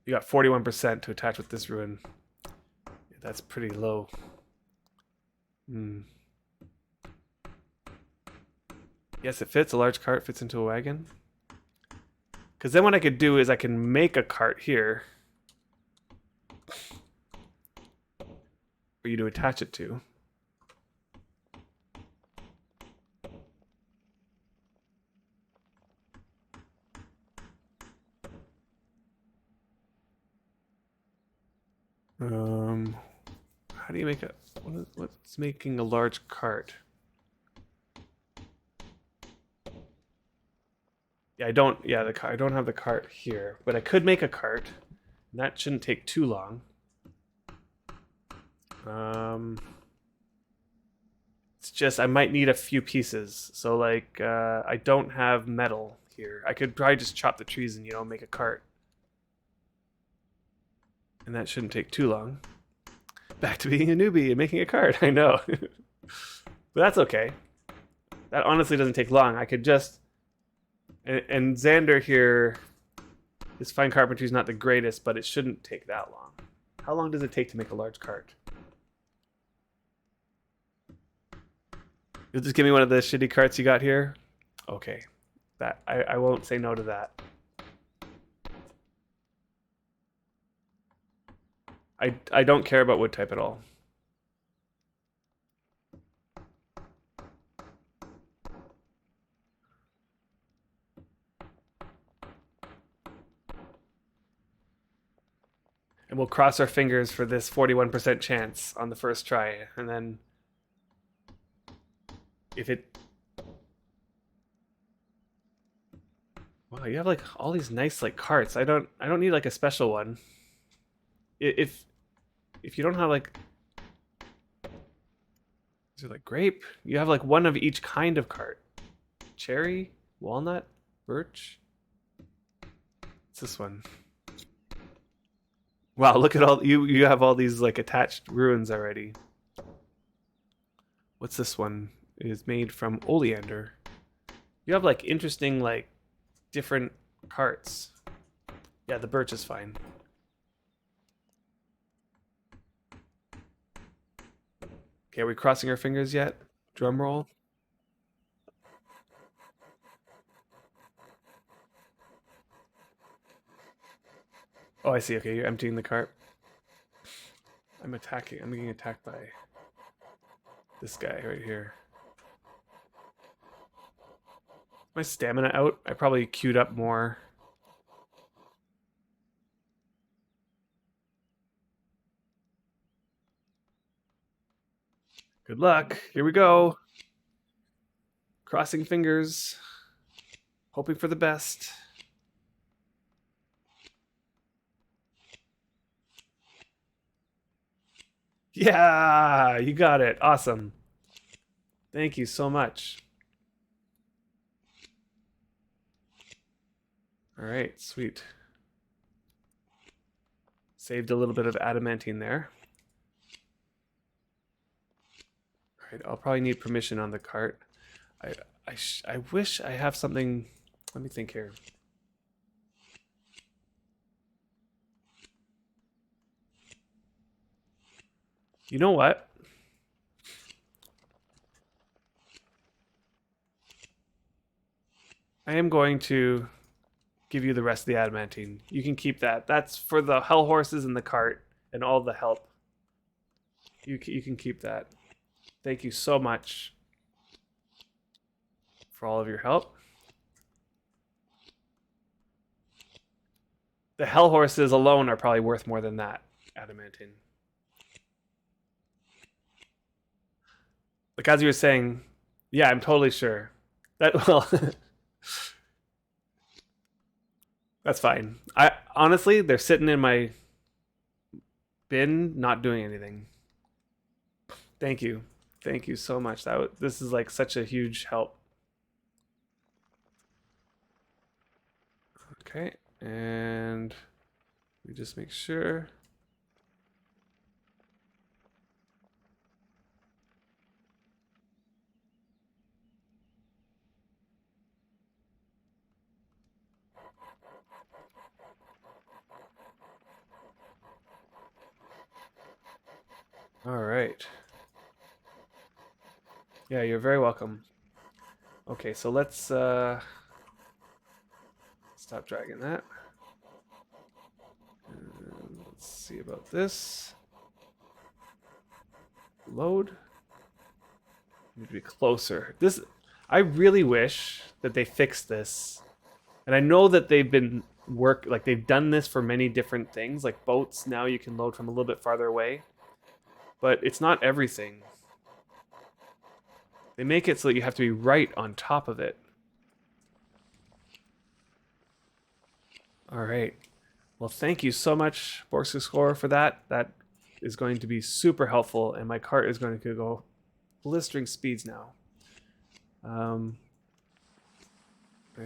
You got 41% to attach with this rune. That's pretty low. Yes, it fits. A large cart fits into a wagon. Because then what I could do is I can make a cart here for you to attach it to. How do you make what's making a large cart? Yeah, I don't have the cart here, but I could make a cart. And that shouldn't take too long. It's just I might need a few pieces. So like I don't have metal here. I could probably just chop the trees and make a cart. And that shouldn't take too long. Back to being a newbie and making a cart. I know. But that's okay. That honestly doesn't take long. I could just and Xander here, his fine carpentry is not the greatest, but it shouldn't take that long. How long does it take to make a large cart? You'll just give me one of the shitty carts you got here? Okay. That I won't say no to that. I don't care about wood type at all. And we'll cross our fingers for this 41% chance on the first try, and then if it... Wow, you have like all these nice like carts. I don't need like a special one. If you don't have like, is it like grape? You have like one of each kind of cart. Cherry, walnut, birch. What's this one? Wow, look at all you have all these like attached ruins already. What's this one? It is made from oleander. You have like interesting like different carts. Yeah, the birch is fine. Okay, are we crossing our fingers yet? Drum roll. Oh, I see. Okay, you're emptying the cart. I'm getting attacked by this guy right here. My stamina out? I probably queued up more. Good luck. Here we go. Crossing fingers. Hoping for the best. Yeah, you got it. Awesome. Thank you so much. All right, sweet. Saved a little bit of adamantine there. All right, I'll probably need permission on the cart. I wish I have something. Let me think here. You know what? I am going to give you the rest of the adamantine. You can keep that. That's for the hell horses in the cart and all the help. You can keep that. Thank you so much for all of your help. The hell horses alone are probably worth more than that adamantine. Like as you were saying, yeah, I'm totally sure. That well that's fine. I honestly, they're sitting in my bin, not doing anything. Thank you. Thank you so much. This is like such a huge help. Okay, and we just make sure. All right. Yeah, you're very welcome. Okay, so let's stop dragging that. And let's see about this. Load. Need to be closer. This, I really wish that they fixed this. And I know that they've been they've done this for many different things. Like boats, now you can load from a little bit farther away. But it's not everything. They make it so that you have to be right on top of it. All right. Well, thank you so much, Borgscore, for that. That is going to be super helpful, and my cart is going to go blistering speeds now. I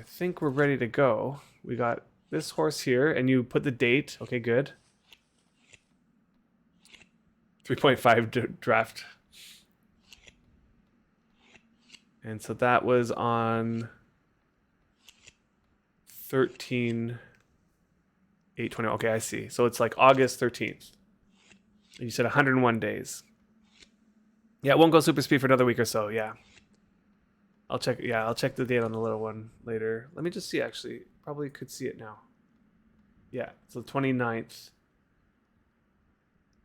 think we're ready to go. We got this horse here, and you put the date. Okay, good. 3.5 draft. And so that was on 13/8/20. Okay, I see. So it's like August 13th. You said 101 days. Yeah, it won't go super speed for another week or so. Yeah. I'll check. Yeah, I'll check the date on the little one later. Let me just see, actually. Probably could see it now. Yeah, so 29th.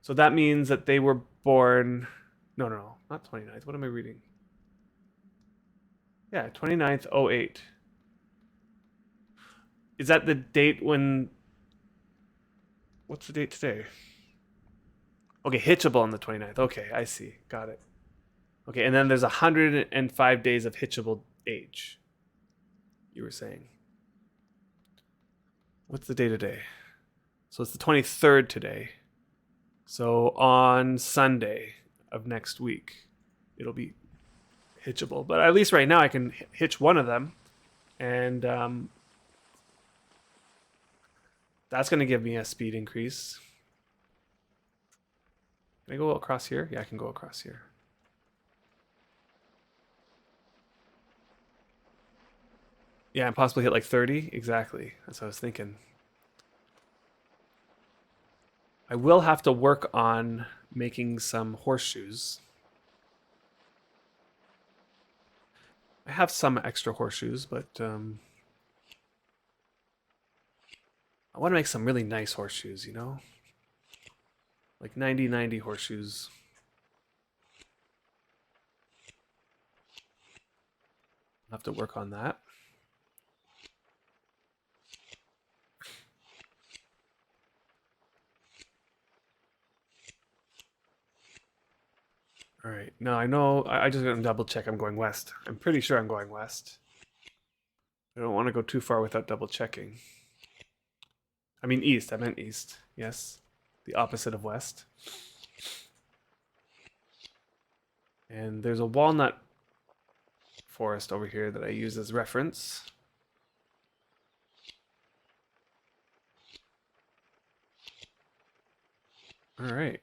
So that means that they were born... No, not 29th. What am I reading? Yeah, 29th, 08. Is that the date when... What's the date today? Okay, hitchable on the 29th. Okay, I see. Got it. Okay, and then there's 105 days of hitchable age. You were saying. What's the day today? So it's the 23rd today. So on Sunday of next week, it'll be hitchable. But at least right now I can hitch one of them. And that's going to give me a speed increase. Can I go across here? Yeah, I can go across here. Yeah, and possibly hit like 30. Exactly. That's what I was thinking. I will have to work on making some horseshoes. I have some extra horseshoes, but I want to make some really nice horseshoes, you know? Like 90/90 horseshoes. I'll have to work on that. All right. No, I know. I just gotta double check. I'm going west. I'm pretty sure I'm going west. I don't want to go too far without double checking. I mean east. I meant east. Yes. The opposite of west. And there's a walnut forest over here that I use as reference. All right.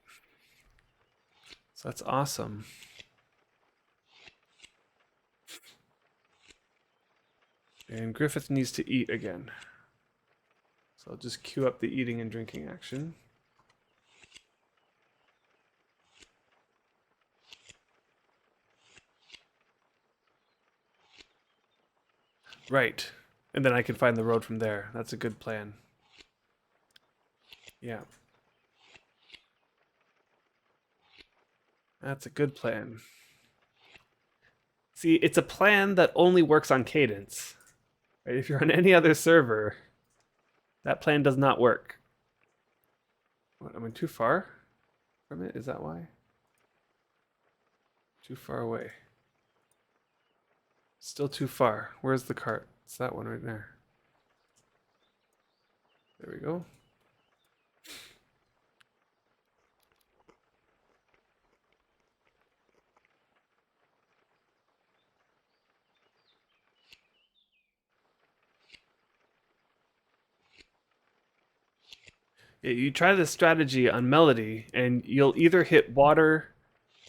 So that's awesome. And Griffith needs to eat again. So I'll just queue up the eating and drinking action. Right. And then I can find the road from there. That's a good plan. Yeah. That's a good plan. See, it's a plan that only works on Cadence. Right? If you're on any other server, that plan does not work. What, am I too far from it? Is that why? Too far away. Still too far. Where's the cart? It's that one right there. There we go. You try this strategy on Melody, and you'll either hit water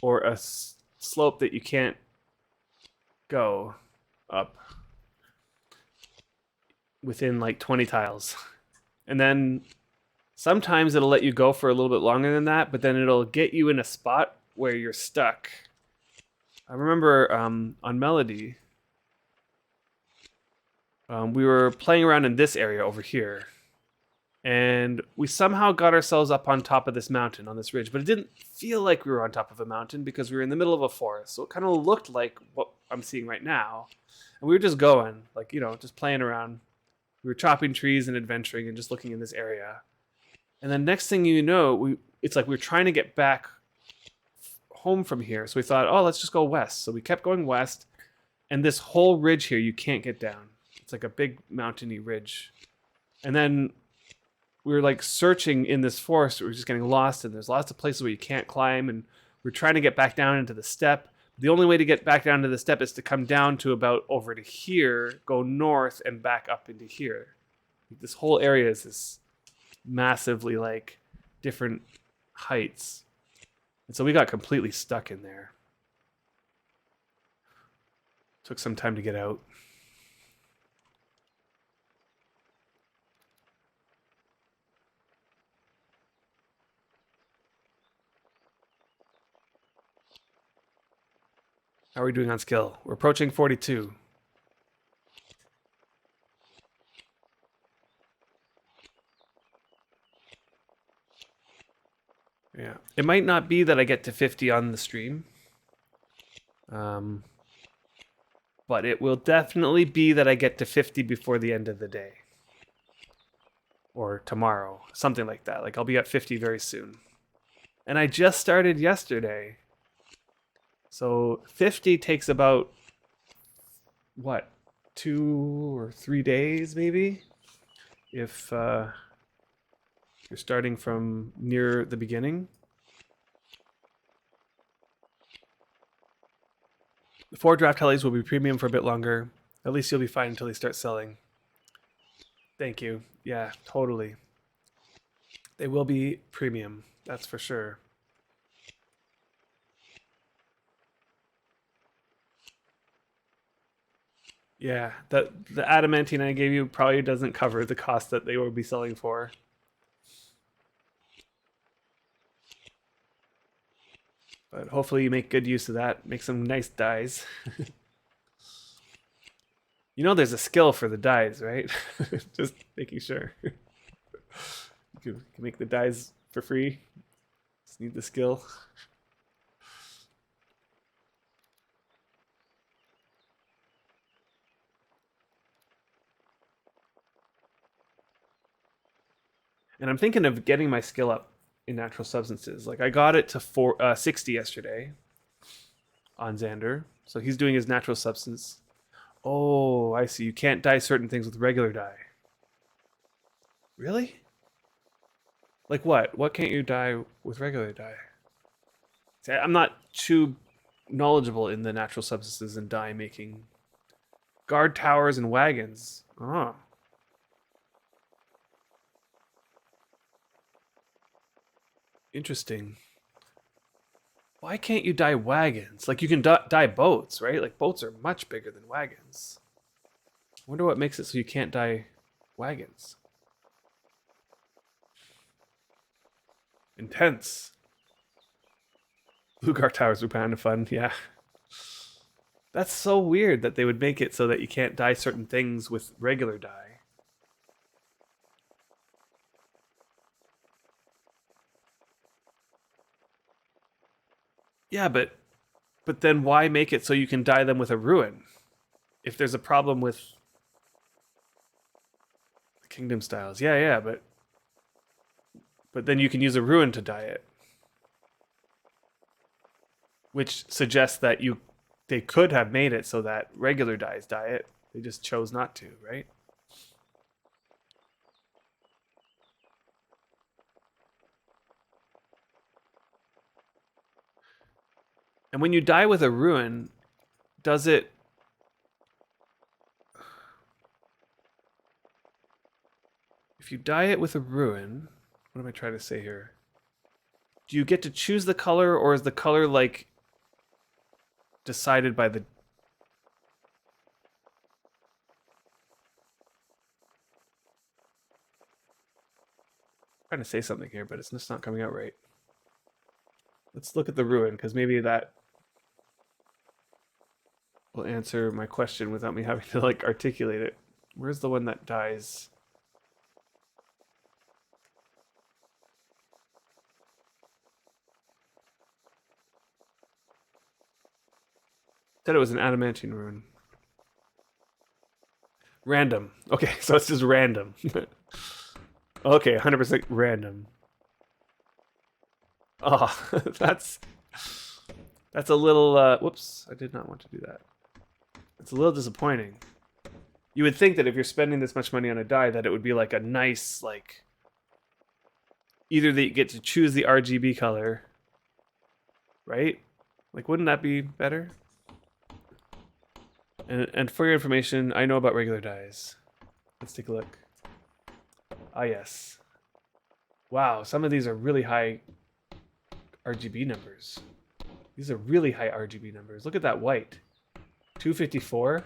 or a slope that you can't go up within like 20 tiles. And then sometimes it'll let you go for a little bit longer than that, but then it'll get you in a spot where you're stuck. I remember on Melody, we were playing around in this area over here. And we somehow got ourselves up on top of this mountain, on this ridge, but it didn't feel like we were on top of a mountain because we were in the middle of a forest. So it kind of looked like what I'm seeing right now. And we were just going, like, just playing around. We were chopping trees and adventuring and just looking in this area. And then next thing you know, it's like we were trying to get back home from here. So we thought, oh, let's just go west. So we kept going west. And this whole ridge here, you can't get down. It's like a big mountainy ridge. And then we were like searching in this forest. We were just getting lost, and there's lots of places where you can't climb, and we're trying to get back down into the steppe. The only way to get back down to the steppe is to come down to about over to here, go north, and back up into here. This whole area is this massively like different heights. And so we got completely stuck in there. Took some time to get out. How are we doing on skill? We're approaching 42. Yeah. It might not be that I get to 50 on the stream. But it will definitely be that I get to 50 before the end of the day. Or tomorrow. Something like that. Like I'll be at 50 very soon. And I just started yesterday. So 50 takes about, what, 2 or 3 days maybe? If you're starting from near the beginning. The 4 draft helis will be premium for a bit longer. At least you'll be fine until they start selling. Thank you. Yeah, totally. They will be premium, that's for sure. Yeah, the adamantine I gave you probably doesn't cover the cost that they will be selling for. But hopefully you make good use of that. Make some nice dyes. There's a skill for the dyes, right? Just making sure. You can make the dyes for free. Just need the skill. And I'm thinking of getting my skill up in natural substances. Like I got it to 60 yesterday. on Xander. So he's doing his natural substance. Oh, I see. You can't dye certain things with regular dye. Really? Like what? What can't you dye with regular dye? See, I'm not too knowledgeable in the natural substances and dye making. Guard towers and wagons. Oh. Interesting. Why can't you dye wagons? Like you can dye boats, right? Like boats are much bigger than wagons. I wonder what makes it so you can't dye wagons. Intense. Blue guard towers would be kind of fun, yeah. That's so weird that they would make it so that you can't dye certain things with regular dye. Yeah, but then why make it so you can dye them with a rune? If there's a problem with the kingdom styles. Yeah, but then you can use a rune to dye it. Which suggests that they could have made it so that regular dyes dye it. They just chose not to, right? And when you dye with a rune, does it... If you dye it with a rune... What am I trying to say here? Do you get to choose the color, or is the color, like, decided by the... I'm trying to say something here, but it's just not coming out right. Let's look at the rune, because maybe that will answer my question without me having to, like, articulate it. Where's the one that dyes? Said it was an adamantine rune. Random. Okay, so it's just random. Okay, 100% random. Oh, that's a little. Whoops, I did not want to do that. It's a little disappointing. You would think that if you're spending this much money on a dye, that it would be like a nice, like, either that you get to choose the RGB color, right? Like, wouldn't that be better? And for your information, I know about regular dyes. Let's take a look. Ah, yes. Wow, some of these are really high RGB numbers. These are really high RGB numbers. Look at that white. 254.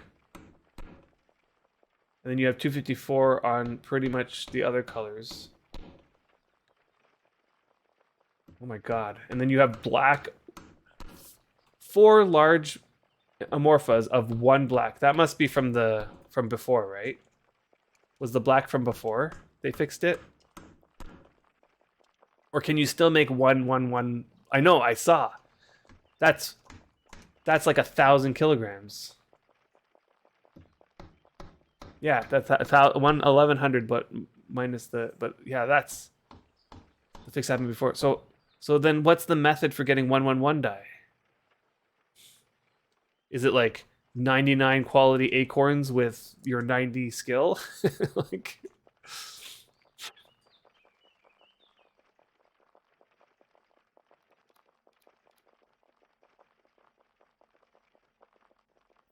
And then you have 254 on pretty much the other colors. Oh my god. And then you have black. 4 large amorphas of 1 black. That must be from before, right? Was the black from before they fixed it? Or can you still make 111? I know, I saw. That's like 1,000 kilograms. Yeah, that's 1,100, but minus the. But yeah, that's the fix happened before. So then, what's the method for getting 111 dye? Is it like 99 quality acorns with your 90 skill? Like.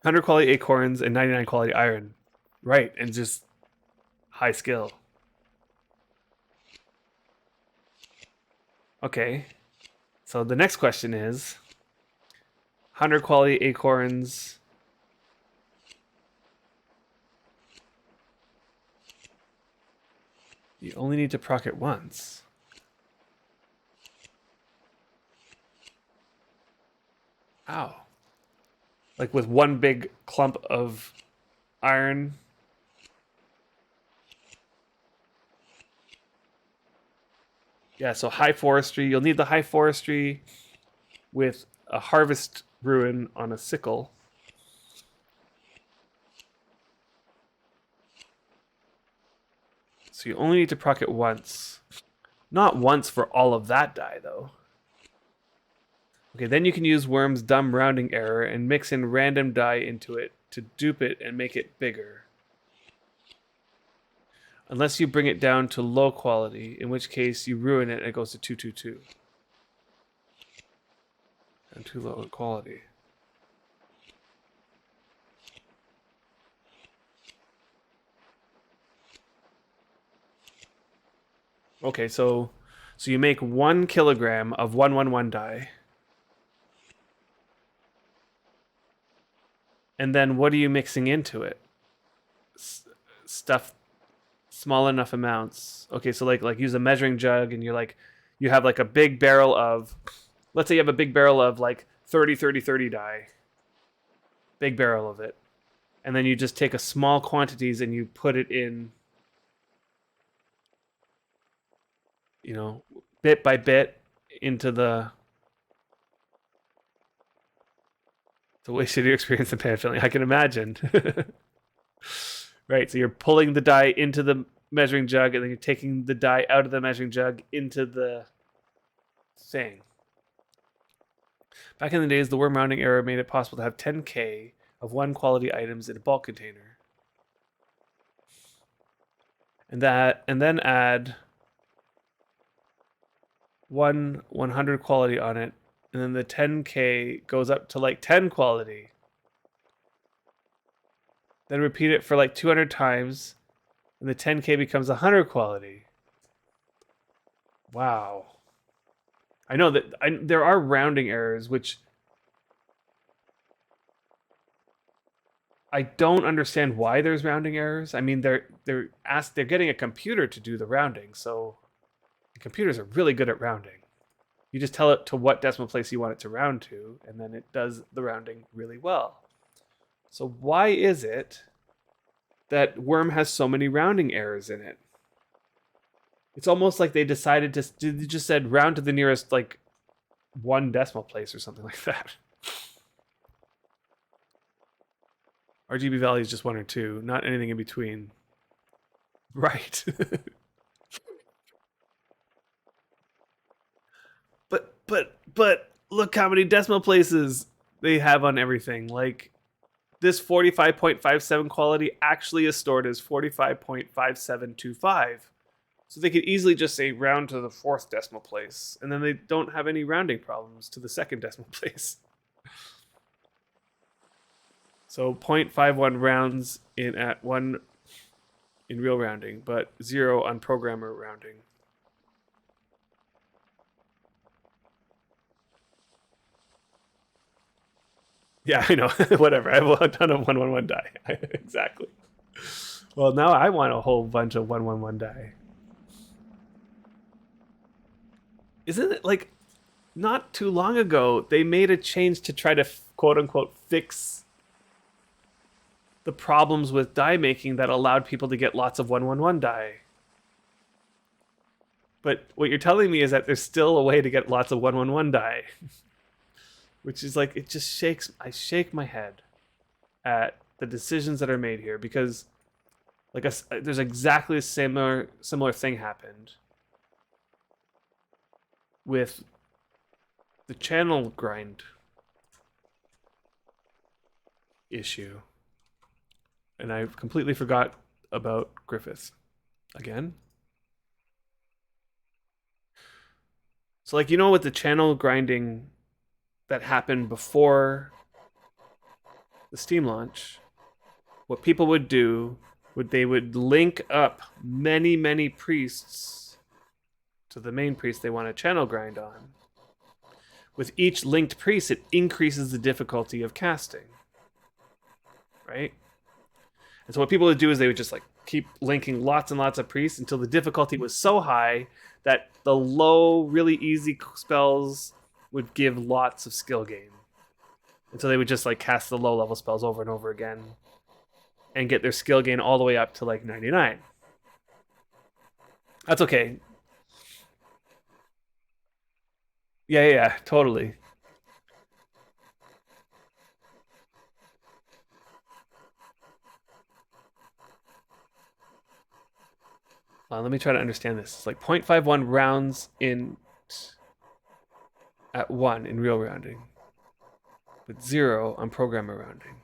100 quality acorns and 99 quality iron. Right, and just high skill. Okay. So the next question is 100 quality acorns. You only need to proc it once. Ow. Like with one big clump of iron. Yeah, so high forestry. You'll need the high forestry with a harvest rune on a sickle. So you only need to proc it once. Not once for all of that dye, though. Okay, then you can use Wurm's dumb rounding error and mix in random die into it to dupe it and make it bigger. Unless you bring it down to low quality, in which case you ruin it and it goes to 222. And too low quality. Okay, so you make 1 kilogram of 111 dye. And then what are you mixing into it? Stuff, small enough amounts. Okay, so like use a measuring jug, and you have like a big barrel of, let's say you have a big barrel of like 30 dye. Big barrel of it. And then you just take a small quantities and you put it in, bit by bit into the. It's a way shittier experience than pan filling, I can imagine. Right, so you're pulling the dye into the measuring jug, and then you're taking the dye out of the measuring jug into the thing. Back in the days, the Wurm rounding error made it possible to have 10K of 1 quality items in a bulk container. And then add 100 quality on it, and then the 10K goes up to like 10 quality. Then repeat it for like 200 times, and the 10K becomes 100 quality. Wow. I know that there are rounding errors, which I don't understand why there's rounding errors. I mean, they're getting a computer to do the rounding, so the computers are really good at rounding. You just tell it to what decimal place you want it to round to, and then it does the rounding really well. So why is it that Wurm has so many rounding errors in it? It's almost like they decided to they just said round to the nearest like 1 decimal place or something like that. RGB value is just 1 or 2, not anything in between. Right. but look how many decimal places they have on everything. Like this 45.57 quality actually is stored as 45.5725. So they could easily just say round to the 4th decimal place, and then they don't have any rounding problems to the 2nd decimal place. So 0.51 rounds in at 1 in real rounding, but 0 on programmer rounding. Yeah, I know. Whatever. I have a ton of 111 die. Exactly. Well, now I want a whole bunch of 111 die. Isn't it like not too long ago they made a change to try to quote unquote fix the problems with die making that allowed people to get lots of 111 die? But what you're telling me is that there's still a way to get lots of 111 die. Which is like, it just shakes. I shake my head at the decisions that are made here, because like there's exactly a similar thing happened with the channel grind issue, and I completely forgot about Griffith again. So like, with the channel grinding that happened before the Steam launch, what people would do they would link up many priests to the main priest they want to channel grind on. With each linked priest, it increases the difficulty of casting, right? And so what people would do is they would just like keep linking lots and lots of priests until the difficulty was so high that the low, really easy spells would give lots of skill gain. And so they would just like cast the low level spells over and over again and get their skill gain all the way up to like 99. That's okay. Yeah, totally. Let me try to understand this. It's like 0.51 rounds in at 1 in real rounding, but 0 on programmer rounding.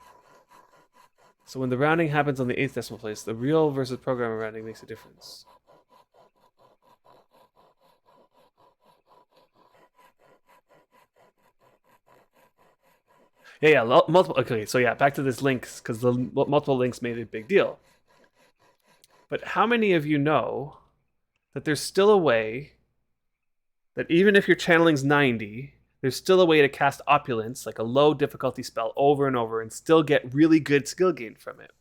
So when the rounding happens on the 8th decimal place, the real versus programmer rounding makes a difference. Yeah, multiple. Okay, so yeah, back to this links, because the multiple links made a big deal. But how many of you know that there's still a way that even if your channeling's 90, there's still a way to cast Opulence, like a low difficulty spell, over and over and still get really good skill gain from it,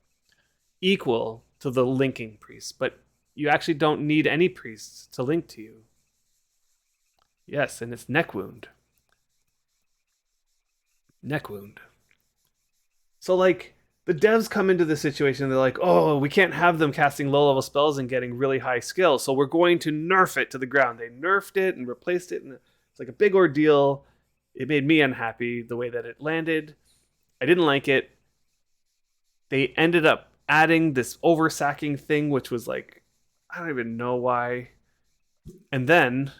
equal to the linking priest. But you actually don't need any priests to link to you. Yes, and it's neck wound. Neck wound. So like the devs come into this situation and they're like, oh, we can't have them casting low level spells and getting really high skill, so we're going to nerf it to the ground. They nerfed it and replaced it, and it's like a big ordeal. It made me unhappy the way that it landed. I didn't like it. They ended up adding this oversacking thing, which was like, I don't even know why. And then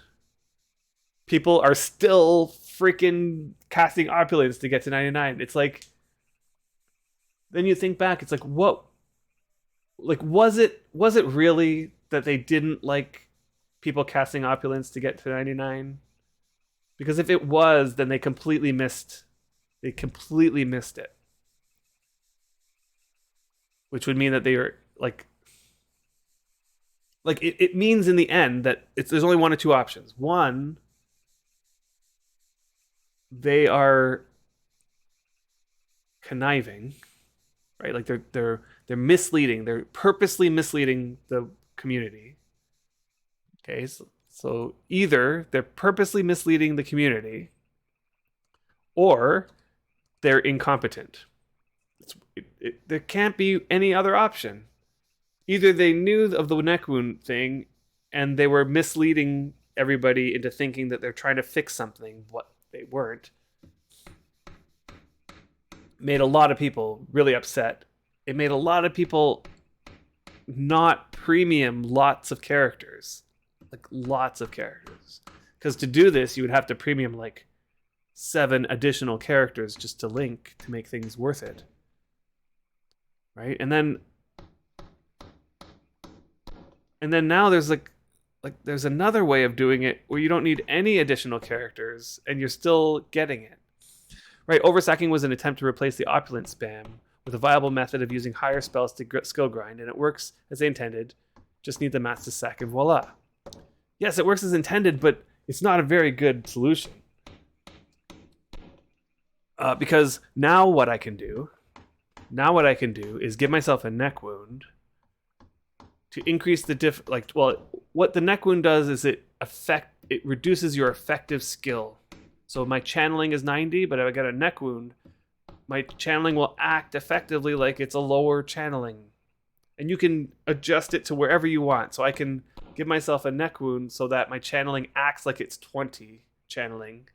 people are still freaking casting Opulence to get to 99. It's like, then you think back, it's like, what? Like, was it really that they didn't like people casting Opulence to get to 99? Because if it was, then they completely missed it. Which would mean that they are like it means in the end that there's only one or two options. One, they are conniving, right? Like they're misleading. They're purposely misleading the community. Okay, so either they're purposely misleading the community, or they're incompetent. There can't be any other option. Either they knew of the neck wound thing and they were misleading everybody into thinking that they're trying to fix something, what they weren't. Made a lot of people really upset. It made a lot of people not premium lots of characters. Like lots of characters. Because to do this, you would have to premium like 7 additional characters just to link to make things worth it. Right? And then now there's like there's another way of doing it where you don't need any additional characters and you're still getting it. Right? Oversacking was an attempt to replace the opulent spam with a viable method of using higher spells to skill grind, and it works as they intended. Just need the mats to sack and voila. Yes, it works as intended, but it's not a very good solution. Because now what I can do is give myself a neck wound to increase the what the neck wound does is it reduces your effective skill. So my channeling is 90, but if I get a neck wound, my channeling will act effectively like it's a lower channeling. And you can adjust it to wherever you want. So I can give myself a neck wound so that my channeling acts like it's 20 channeling.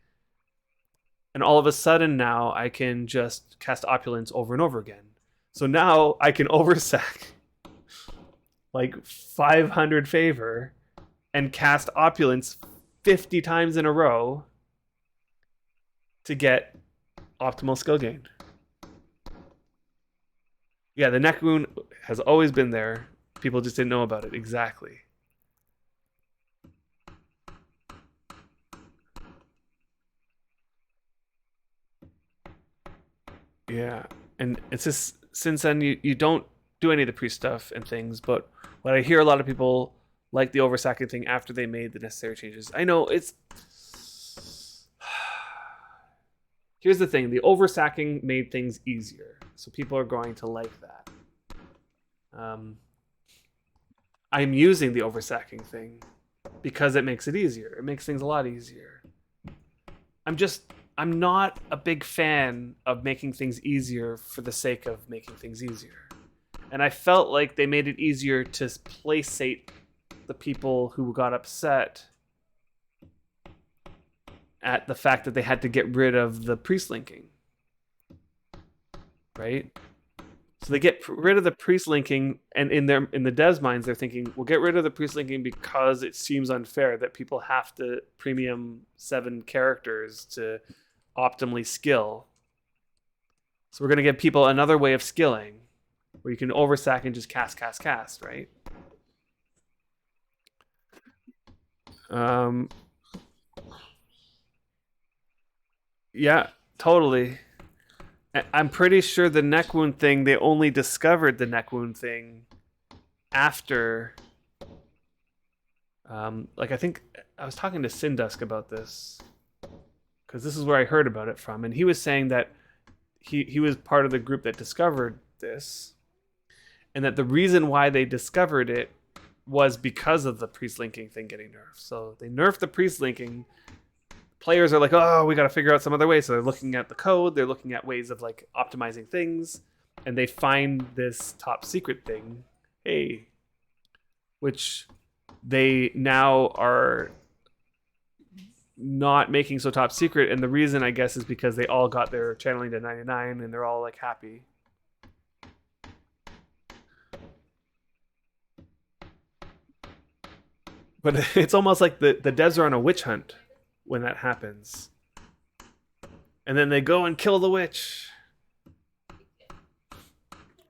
And all of a sudden now I can just cast Opulence over and over again. So now I can oversack like 500 favor and cast Opulence 50 times in a row to get optimal skill gain. Yeah, the neck wound has always been there. People just didn't know about it. Exactly. Yeah, and it's just since then you don't do any of the priest stuff and things, but what I hear a lot of people like the oversacking thing after they made the necessary changes. I know it's here's the thing, the oversacking made things easier, so people are going to like that. I'm using the oversacking thing because it makes it easier. It makes things a lot easier. I'm not a big fan of making things easier for the sake of making things easier. And I felt like they made it easier to placate the people who got upset at the fact that they had to get rid of the priest linking. Right? So they get rid of the priest linking, and in the devs' minds, they're thinking, we'll get rid of the priest linking because it seems unfair that people have to premium 7 characters to optimally skill. So we're going to give people another way of skilling, where you can oversack and just cast, right? Yeah, totally. I'm pretty sure the neck wound thing, they only discovered the neck wound thing after. Like, I think I was talking to Sindusk about this, because this is where I heard about it from, and he was saying that he was part of the group that discovered this, and that the reason why they discovered it was because of the priest linking thing getting nerfed. So they nerfed the priest linking. Players are like, oh, we got to figure out some other way. So they're looking at the code, they're looking at ways of like optimizing things, and they find this top secret thing, hey, which they now are not making so top secret. And the reason, I guess, is because they all got their channeling to 99 and they're all like happy. But it's almost like the devs are on a witch hunt when that happens. And then they go and kill the witch.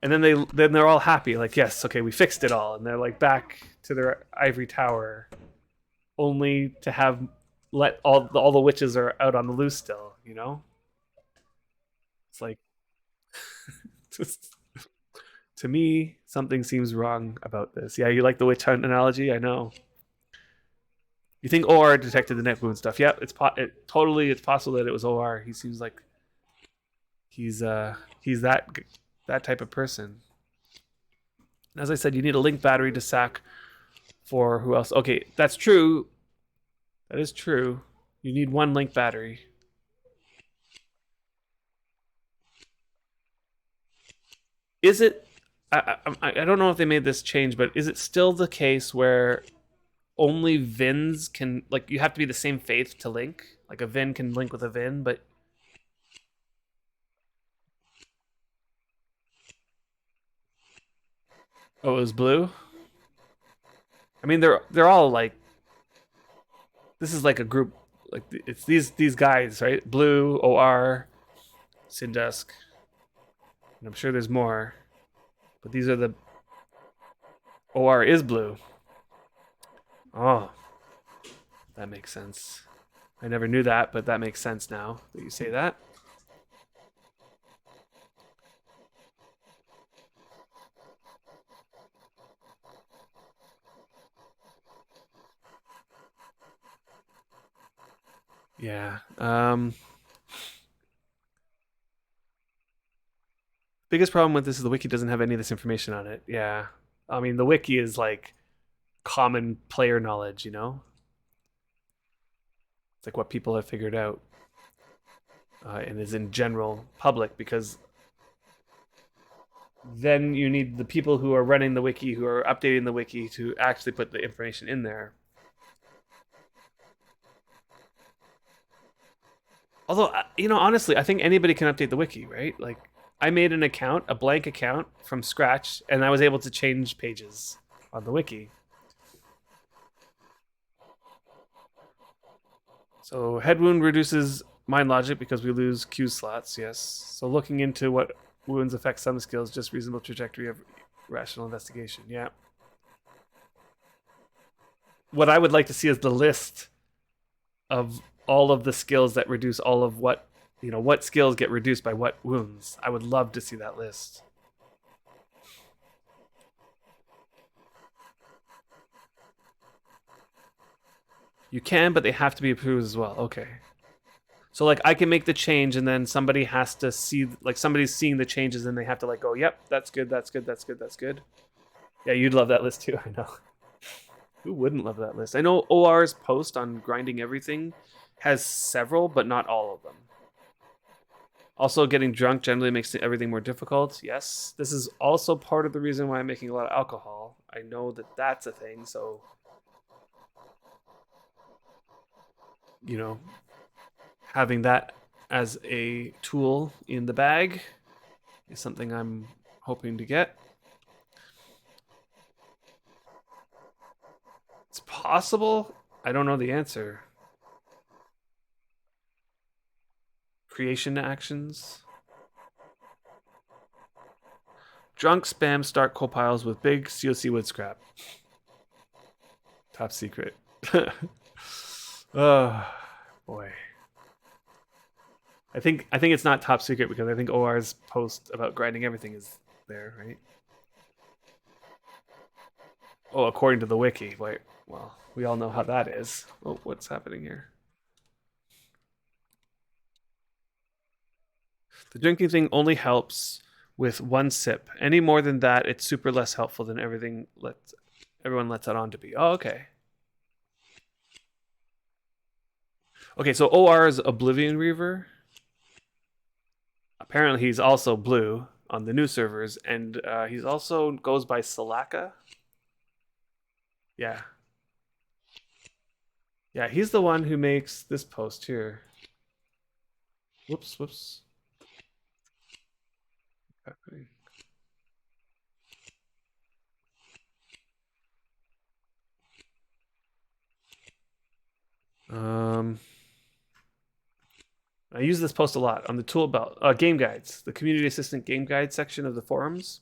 And then they're all happy, like, yes, okay, we fixed it all, and they're like back to their ivory tower, only to have let all the witches are out on the loose still, you know? It's like just, to me, something seems wrong about this. Yeah, you like the witch hunt analogy? I know. You think OR detected the neck wound stuff? Yeah, it's possible that it was OR. He seems like he's that type of person. And as I said, you need a link battery to sack for who else? Okay, that's true. That is true. You need 1 link battery. Is it? I don't know if they made this change, but is it still the case where only Vins can, like, you have to be the same faith to link? Like a Vin can link with a Vin, but oh, it was blue. I mean, they're all like, this is like a group, like it's these guys, right? Blue, OR, Sindusk, and I'm sure there's more, but these are the OR is blue. Oh, that makes sense. I never knew that, but that makes sense now that you say that. Yeah. Biggest problem with this is the wiki doesn't have any of this information on it. Yeah. I mean, the wiki is like common player knowledge, you know? It's like what people have figured out, and is in general public, because then you need the people who are running the wiki, who are updating the wiki, to actually put the information in there. Although, honestly, I think anybody can update the wiki, right? Like, I made an account, a blank account from scratch, and I was able to change pages on the wiki. So head wound reduces mind logic because we lose Q slots, yes. So looking into what wounds affect some skills, just reasonable trajectory of rational investigation, yeah. What I would like to see is the list of all of the skills that reduce all of what skills get reduced by what wounds. I would love to see that list. You can, but they have to be approved as well. Okay. So like I can make the change, and then somebody has to see, like somebody's seeing the changes, and they have to like go, yep, that's good, that's good, that's good, that's good. Yeah, you'd love that list too. I know. Who wouldn't love that list? I know OR's post on grinding everything has several, but not all of them. Also, getting drunk generally makes everything more difficult. Yes, this is also part of the reason why I'm making a lot of alcohol. I know that that's a thing, so having that as a tool in the bag is something I'm hoping to get. It's possible. I don't know the answer. Creation actions. Drunk spam start coal piles with big COC wood scrap. Top secret. Oh boy. I think it's not top secret because I think OR's post about grinding everything is there, right? Oh, according to the wiki. Wait, well, we all know how that is. Oh, what's happening here? The drinking thing only helps with one sip. Any more than that, it's super less helpful than everyone lets it on to be. Oh, okay. Okay, so OR is Oblivion Reaver. Apparently, he's also blue on the new servers, and he's also goes by Salaka. Yeah. Yeah, he's the one who makes this post here. Whoops. I use this post a lot on the tool belt, game guides, the community assistant game guide section of the forums.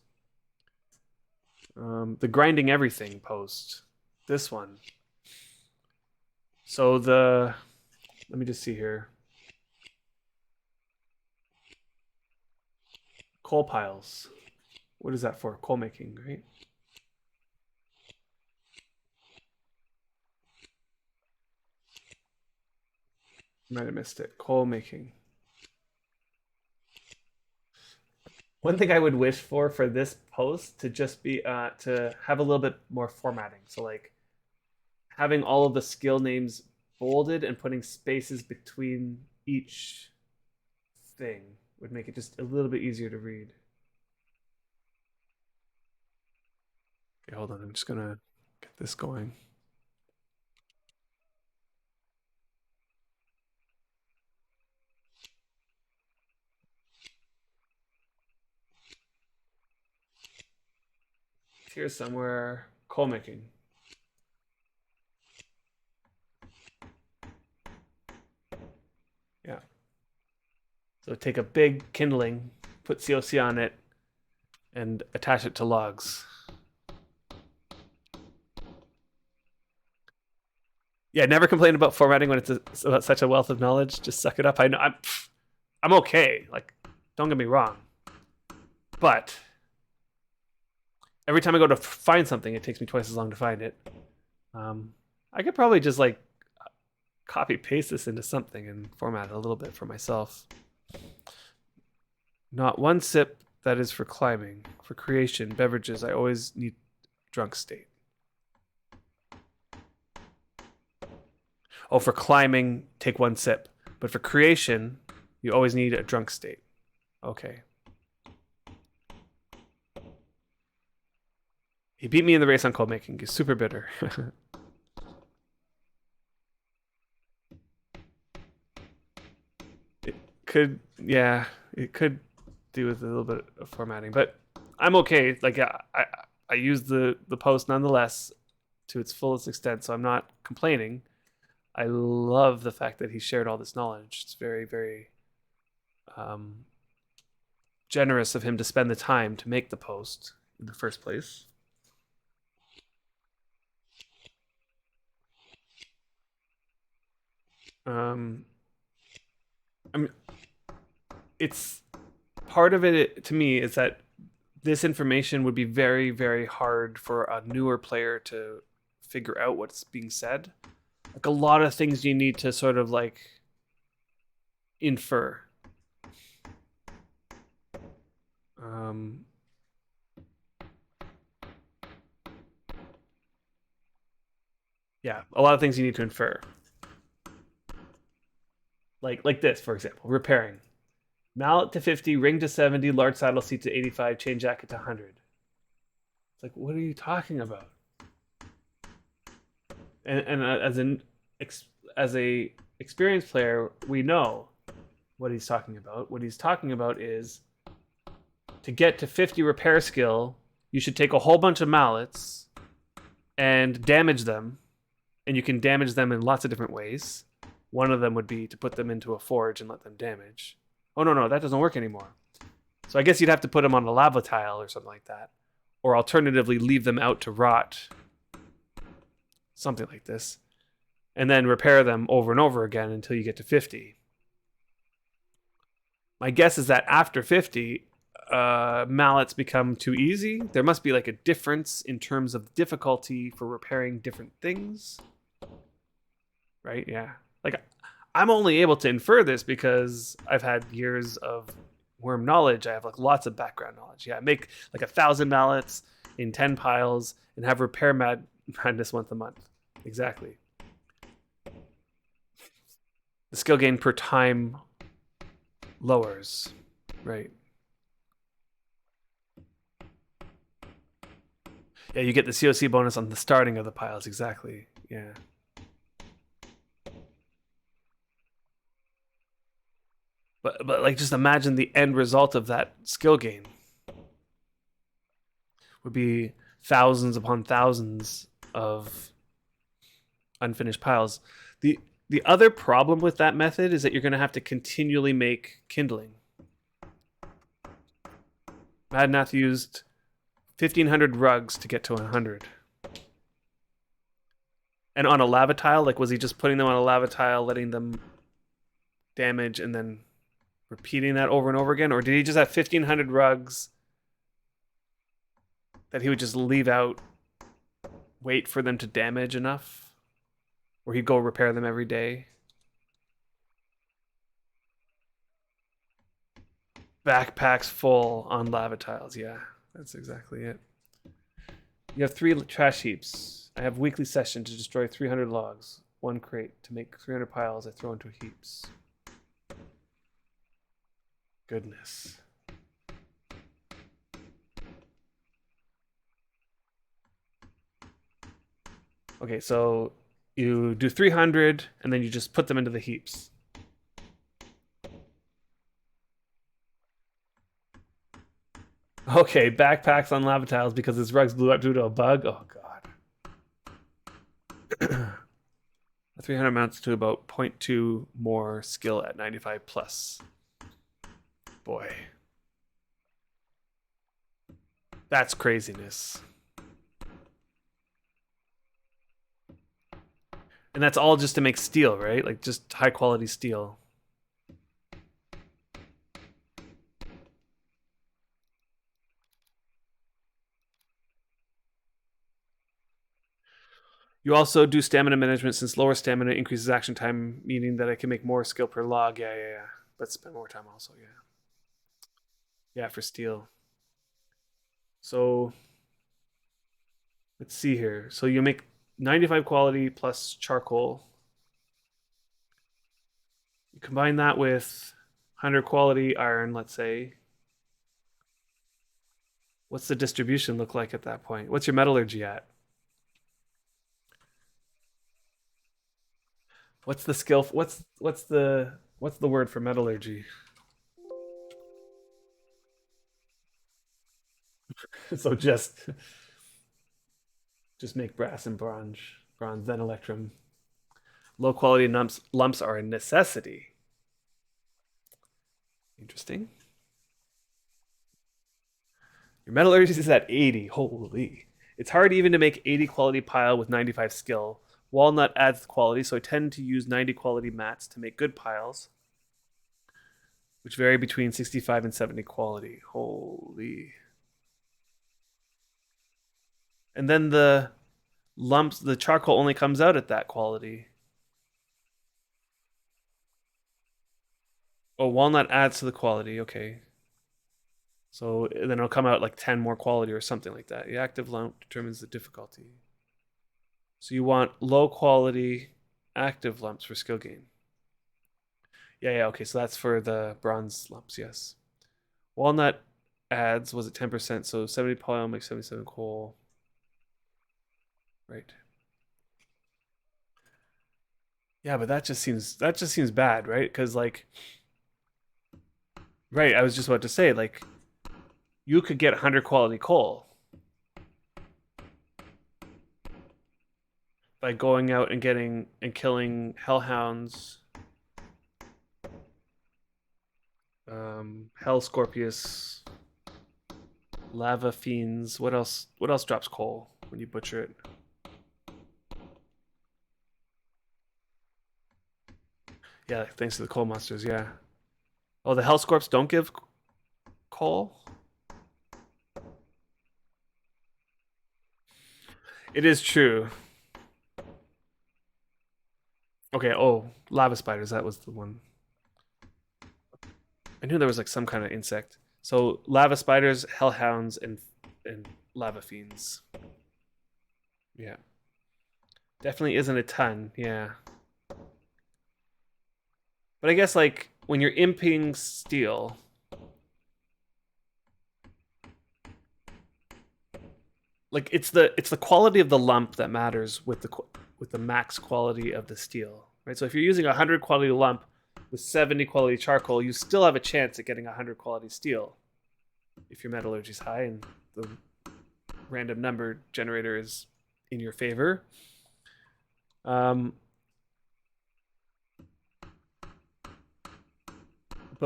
The grinding everything post, this one. So let me just see here. Coal piles. What is that for? Coal making, right? Might have missed it. Coal making. One thing I would wish for this post to just be to have a little bit more formatting. So like having all of the skill names bolded and putting spaces between each thing would make it just a little bit easier to read. Okay, hold on. I'm just gonna get this going. Here's somewhere coal making. Yeah. So take a big kindling, put COC on it, and attach it to logs. Yeah, never complain about formatting when it's about such a wealth of knowledge. Just suck it up. I know I'm okay. Like, don't get me wrong, but every time I go to find something, it takes me twice as long to find it. I could probably just like copy paste this into something and format it a little bit for myself. Not one sip, that is for climbing. For creation, beverages, I always need drunk state. Oh, for climbing, take one sip. But for creation, you always need a drunk state. Okay. He beat me in the race on cold making. He's super bitter. It could do with a little bit of formatting, but I'm okay. Like I use the post nonetheless to its fullest extent, so I'm not complaining. I love the fact that he shared all this knowledge. It's very, very generous of him to spend the time to make the post in the first place. I mean, it's part of it to me is that this information would be very, very hard for a newer player to figure out what's being said. Like a lot of things you need to sort of like infer. Yeah, a lot of things you need to infer. Like this, for example, repairing. Mallet to 50, ring to 70, large saddle seat to 85, chain jacket to 100. It's like, what are you talking about? And as a experienced player, we know what he's talking about. What he's talking about is to get to 50 repair skill, you should take a whole bunch of mallets and damage them. And you can damage them in lots of different ways. One of them would be to put them into a forge and let them damage. Oh, no, that doesn't work anymore. So I guess you'd have to put them on a lava tile or something like that. Or alternatively, leave them out to rot. Something like this. And then repair them over and over again until you get to 50. My guess is that after 50, mallets become too easy. There must be like a difference in terms of difficulty for repairing different things. Right? Yeah. Like, I'm only able to infer this because I've had years of Wurm knowledge. I have like lots of background knowledge. Yeah, make like 1,000 mallets in 10 piles and have repair madness once a month. Exactly. The skill gain per time lowers. Right. Yeah, you get the COC bonus on the starting of the piles. Exactly. Yeah. But like, just imagine the end result of that skill gain would be thousands upon thousands of unfinished piles. The other problem with that method is that you're going to have to continually make kindling. Madnath used 1,500 rugs to get to 100. And on a lava tile, like, was he just putting them on a lava tile, letting them damage, and then repeating that over and over again? Or did he just have 1,500 rugs that he would just leave out, wait for them to damage enough? Or he'd go repair them every day? Backpacks full on lava tiles. Yeah, that's exactly it. You have 3 trash heaps. I have weekly session to destroy 300 logs. 1 crate to make 300 piles I throw into heaps. Goodness. Okay, so you do 300 and then you just put them into the heaps. Okay, backpacks on lava tiles because his rugs blew up due to a bug. Oh, God. 300 amounts to about 0.2 more skill at 95 plus. Boy. That's craziness. And that's all just to make steel, right? Like, just high quality steel. You also do stamina management since lower stamina increases action time, meaning that I can make more skill per log. Yeah. But spend more time also, yeah. Yeah, for steel. So, let's see here. So you make 95 quality plus charcoal. You combine that with 100 quality iron, let's say. What's the distribution look like at that point? What's your metallurgy at? What's the skill? What's the word for metallurgy? So just make brass and bronze, then electrum. Low quality lumps are a necessity. Interesting. Your metallurgy is at 80. Holy. It's hard even to make 80 quality pile with 95 skill. Walnut adds quality, so I tend to use 90 quality mats to make good piles, which vary between 65 and 70 quality. Holy. And then the lumps, the charcoal only comes out at that quality. Oh, walnut adds to the quality. Okay. So then it'll come out like 10 more quality or something like that. The active lump determines the difficulty. So you want low quality active lumps for skill gain. Yeah, okay, so that's for the bronze lumps, yes. Walnut adds, was it 10%? So 70 polyol makes 77 coal. Right. Yeah, but that just seems bad, right? Because, like, right, I was just about to say, like, you could get 100 quality coal by going out and getting and killing hellhounds, hell scorpius, lava fiends. What else? What else drops coal when you butcher it? Yeah, thanks to the coal monsters. Yeah. Oh, the hell scorps don't give coal. It is true. Okay. Oh, lava spiders. That was the one. I knew there was like some kind of insect. So lava spiders, hellhounds, and lava fiends. Yeah, definitely isn't a ton. Yeah, but I guess like when you're imping steel, like it's the quality of the lump that matters with the max quality of the steel, right? So if you're using a 100 quality lump with 70 quality charcoal, you still have a chance at getting a 100 quality steel if your metallurgy is high and the random number generator is in your favor. But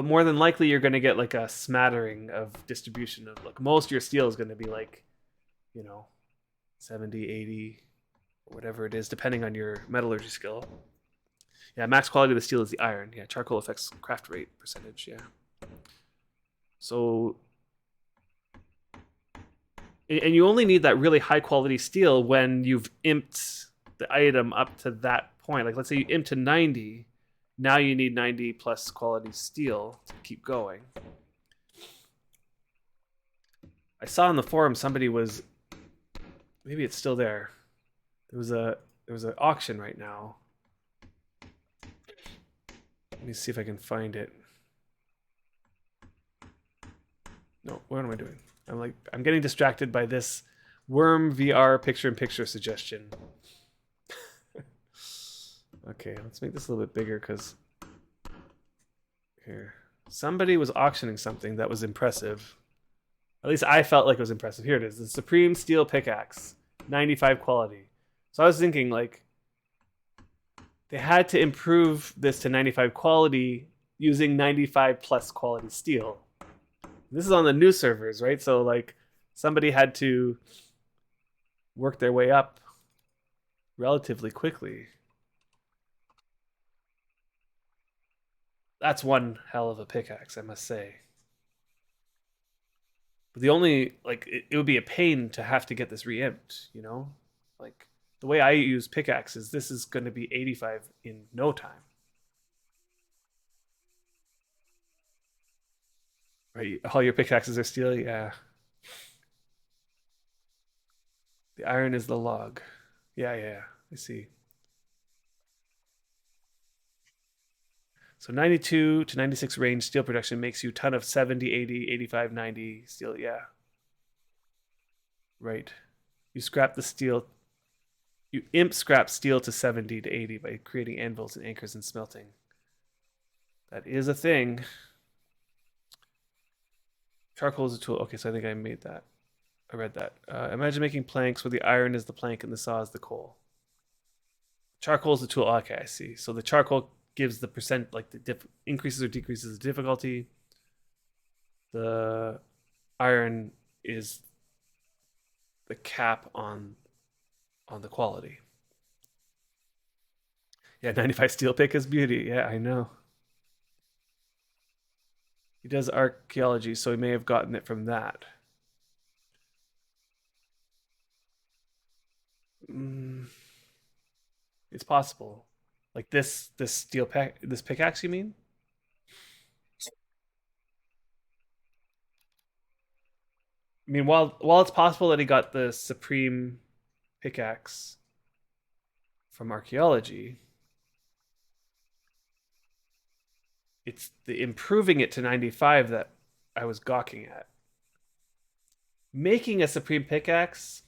more than likely, you're going to get like a smattering of distribution of like most of your steel is going to be like, 70, 80, or whatever it is, depending on your metallurgy skill. Yeah, max quality of the steel is the iron. Yeah, charcoal affects craft rate percentage. Yeah. So, and you only need that really high quality steel when you've imped the item up to that point. Like, let's say you imp to 90. Now you need 90 plus quality steel to keep going. I saw on the forum somebody was, maybe it's still there. There was an auction right now. Let me see if I can find it. No, what am I doing? I'm getting distracted by this Wurm VR picture-in-picture suggestion. Okay, let's make this a little bit bigger because here. Somebody was auctioning something that was impressive. At least I felt like it was impressive. Here it is. The Supreme Steel Pickaxe. 95 quality. So I was thinking like they had to improve this to 95 quality using 95 plus quality steel. This is on the new servers, right? So like somebody had to work their way up relatively quickly. That's one hell of a pickaxe, I must say. But the only like it would be a pain to have to get this re-imped, Like the way I use pickaxes, this is going to be 85 in no time. Right? All your pickaxes are steel, yeah. The iron is the log. Yeah. I see. So 92 to 96 range steel production makes you a ton of 70, 80, 85, 90 steel. Yeah. Right. You scrap the steel. You imp scrap steel to 70 to 80 by creating anvils and anchors and smelting. That is a thing. Charcoal is a tool. Okay, so I think I made that. I read that. Imagine making planks where the iron is the plank and the saw is the coal. Charcoal is the tool. Okay, I see. So the charcoal gives the percent, like the increases or decreases the difficulty. The iron is the cap on the quality. Yeah, 95 steel pick is beauty. Yeah, I know. He does archaeology, so he may have gotten it from that. It's possible. Like this steel pack, this pickaxe, you mean? I mean, while it's possible that he got the supreme pickaxe from archaeology, it's the improving it to 95 that I was gawking at. Making a supreme pickaxe,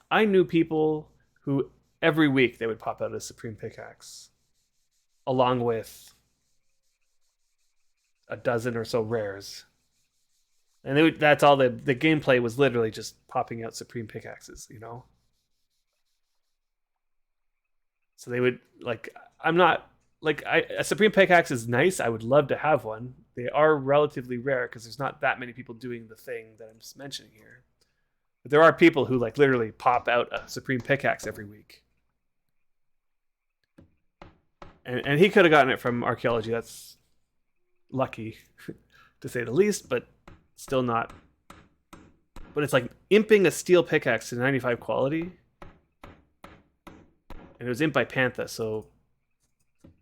I knew people who every week they would pop out a supreme pickaxe along with a dozen or so rares. And that's all the gameplay was literally just popping out supreme pickaxes, you know. So they would like I'm not like a supreme pickaxe is nice. I would love to have one. They are relatively rare because there's not that many people doing the thing that I'm just mentioning here. But there are people who like literally pop out a supreme pickaxe every week. And he could have gotten it from archaeology. That's lucky, to say the least, but still not. But it's like imping a steel pickaxe to 95 quality. And it was imped by Pantha, so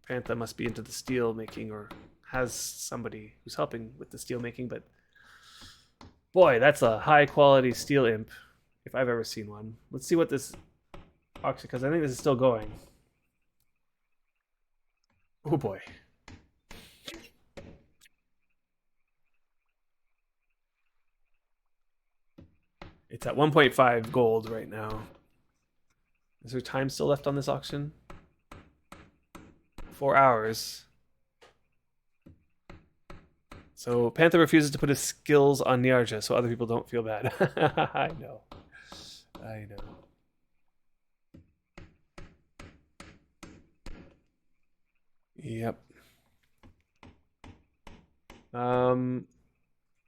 Pantha must be into the steel making or has somebody who's helping with the steel making. But boy, that's a high quality steel imp if I've ever seen one. Let's see what this auction, because I think this is still going. Oh boy. It's at 1.5 gold right now. Is there time still left on this auction? 4 hours. So Panther refuses to put his skills on Niarja so other people don't feel bad. I know. I know. Yep.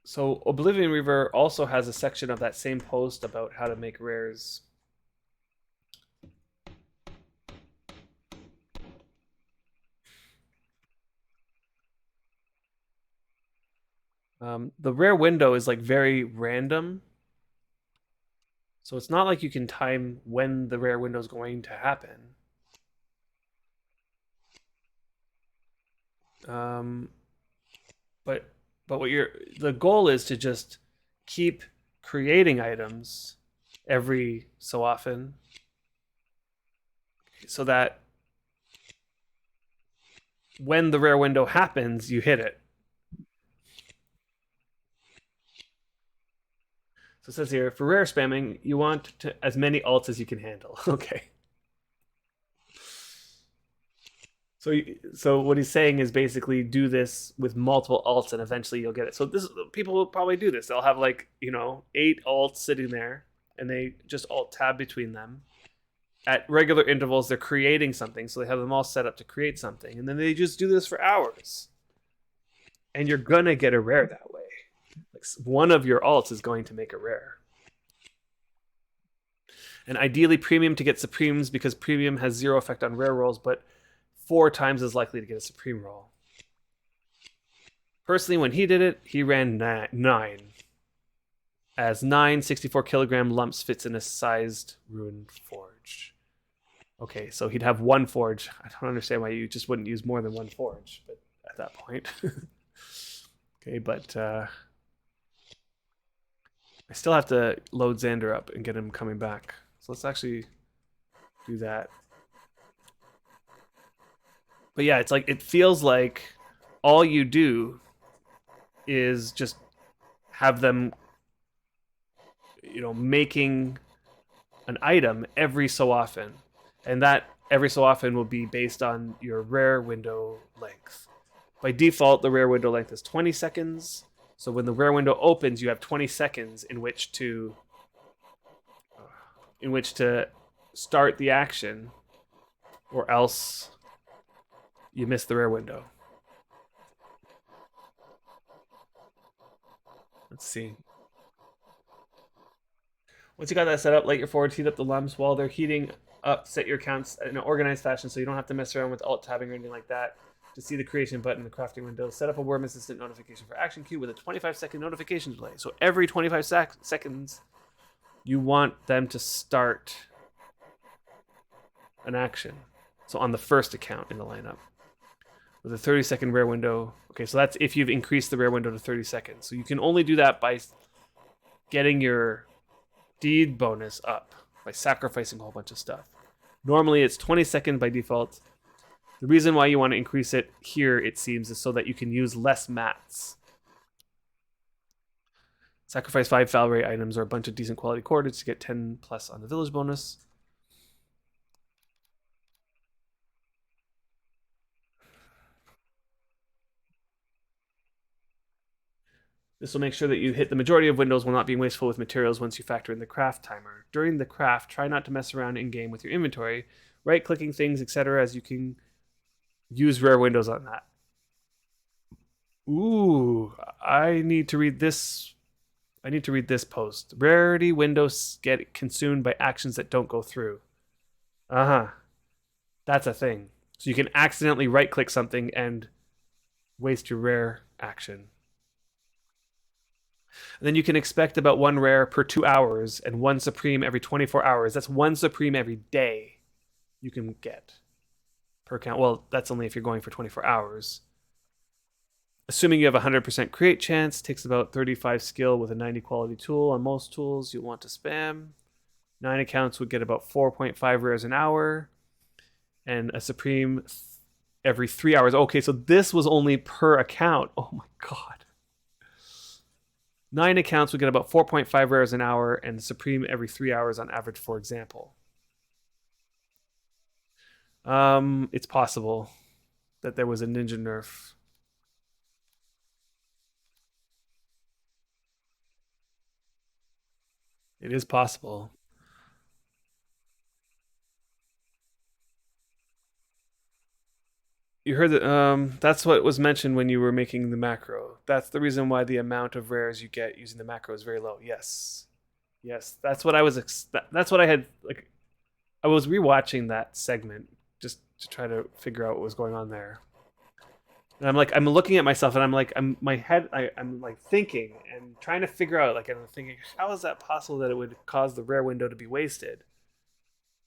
So Oblivion Reaver also has a section of that same post about how to make rares. The rare window is like very random. So it's not like you can time when the rare window is going to happen. But what the goal is to just keep creating items every so often so that when the rare window happens, you hit it. So it says here, for rare spamming, you want as many alts as you can handle. Okay. So what he's saying is basically do this with multiple alts and eventually you'll get it. So this people will probably do this. They'll have like 8 alts sitting there and they just alt tab between them. At regular intervals, they're creating something, so they have them all set up to create something, and then they just do this for hours. And you're gonna get a rare that way. Like one of your alts is going to make a rare. And ideally premium to get supremes because premium has 0 effect on rare rolls, but 4 times as likely to get a supreme roll. Personally, when he did it, he ran 9. As 9 64 kilogram lumps fits in a sized rune forge. Okay, so he'd have 1 forge. I don't understand why you just wouldn't use more than 1 forge, but at that point. Okay, but I still have to load Xander up and get him coming back. So let's actually do that. But yeah, it's like it feels like all you do is just have them making an item every so often. And that every so often will be based on your rare window length. By default, the rare window length is 20 seconds. So when the rare window opens, you have 20 seconds in which to start the action, or else you miss the rare window. Let's see. Once you got that set up, let your forwards heat up the lumps while they're heating up. Set your counts in an organized fashion so you don't have to mess around with alt tabbing or anything like that. To see the creation button in the crafting window, set up a Wurm Assistant notification for action queue with a 25-second notification delay. So every 25 seconds, you want them to start an action. So on the first account in the lineup. With a 30-second rare window. Okay, so that's if you've increased the rare window to 30 seconds. So you can only do that by getting your deed bonus up, by sacrificing a whole bunch of stuff. Normally it's 20 seconds by default. The reason why you want to increase it here, it seems, is so that you can use less mats. Sacrifice 5 Falray items or a bunch of decent quality coordinates to get 10 plus on the village bonus. This will make sure that you hit the majority of windows while not being wasteful with materials once you factor in the craft timer. During the craft, try not to mess around in-game with your inventory, right-clicking things, etc., as you can use rare windows on that. Ooh, I need to read this post. Rarity windows get consumed by actions that don't go through. Uh-huh. That's a thing. So you can accidentally right-click something and waste your rare action. And then you can expect about 1 rare per 2 hours and 1 supreme every 24 hours. That's 1 supreme every day you can get per count. Well, that's only if you're going for 24 hours. Assuming you have a 100% create chance, takes about 35 skill with a 90 quality tool. On most tools, you'll want to spam. 9 accounts would get about 4.5 rares an hour. And a supreme every 3 hours. Okay, so this was only per account. Oh my god. 9 accounts would get about 4.5 rares an hour, and supreme every 3 hours on average, for example. It's possible that there was a ninja nerf. It is possible. You heard that that's what was mentioned when you were making the macro. That's the reason why the amount of rares you get using the macro is very low. Yes. That's what I was that's what I had like I was rewatching that segment just to try to figure out what was going on there. And I'm looking at myself and I'm like thinking and trying to figure out, like, I'm thinking, how is that possible that it would cause the rare window to be wasted?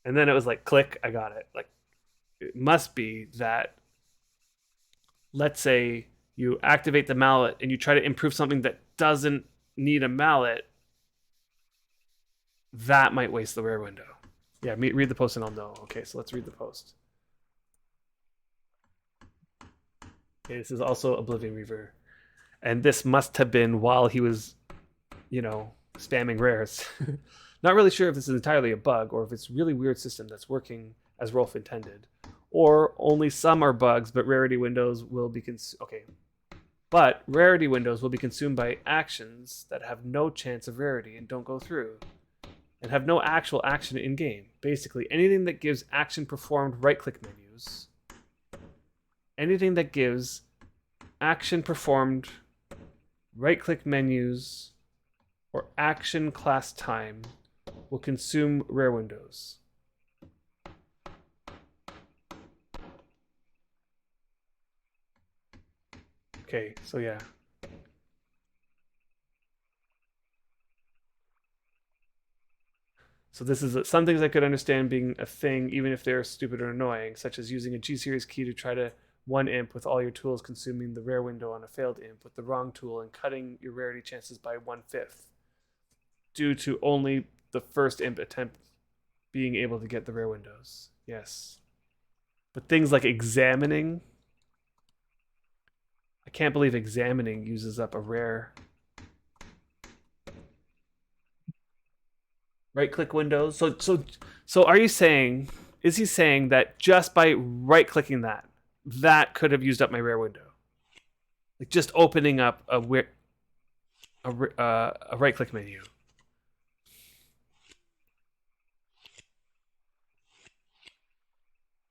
And then it was like, click, I got it. Like, it must be that, let's say you activate the mallet and you try to improve something that doesn't need a mallet, that might waste the rare window. Yeah, read the post and I'll know. Okay, so let's read the post. Okay, this is also Oblivion Reaver. And this must have been while he was, spamming rares. Not really sure if this is entirely a bug or if it's a really weird system that's working as Rolf intended. Or only some are bugs, but rarity windows will be But rarity windows will be consumed by actions that have no chance of rarity and don't go through, and have no actual action in game. Basically, anything that gives action performed right-click menus. Anything that gives action performed right-click menus or action class time will consume rare windows. Okay, so yeah. So this is some things I could understand being a thing, even if they're stupid or annoying, such as using a G-series key to try to one imp with all your tools consuming the rare window on a failed imp with the wrong tool and cutting your rarity chances by 1/5 due to only the first imp attempt being able to get the rare windows. Yes. But things like examining, I can't believe examining uses up a rare. Right-click windows. So are you saying, is he saying that just by right-clicking that could have used up my rare window? Like just opening up a right-click menu.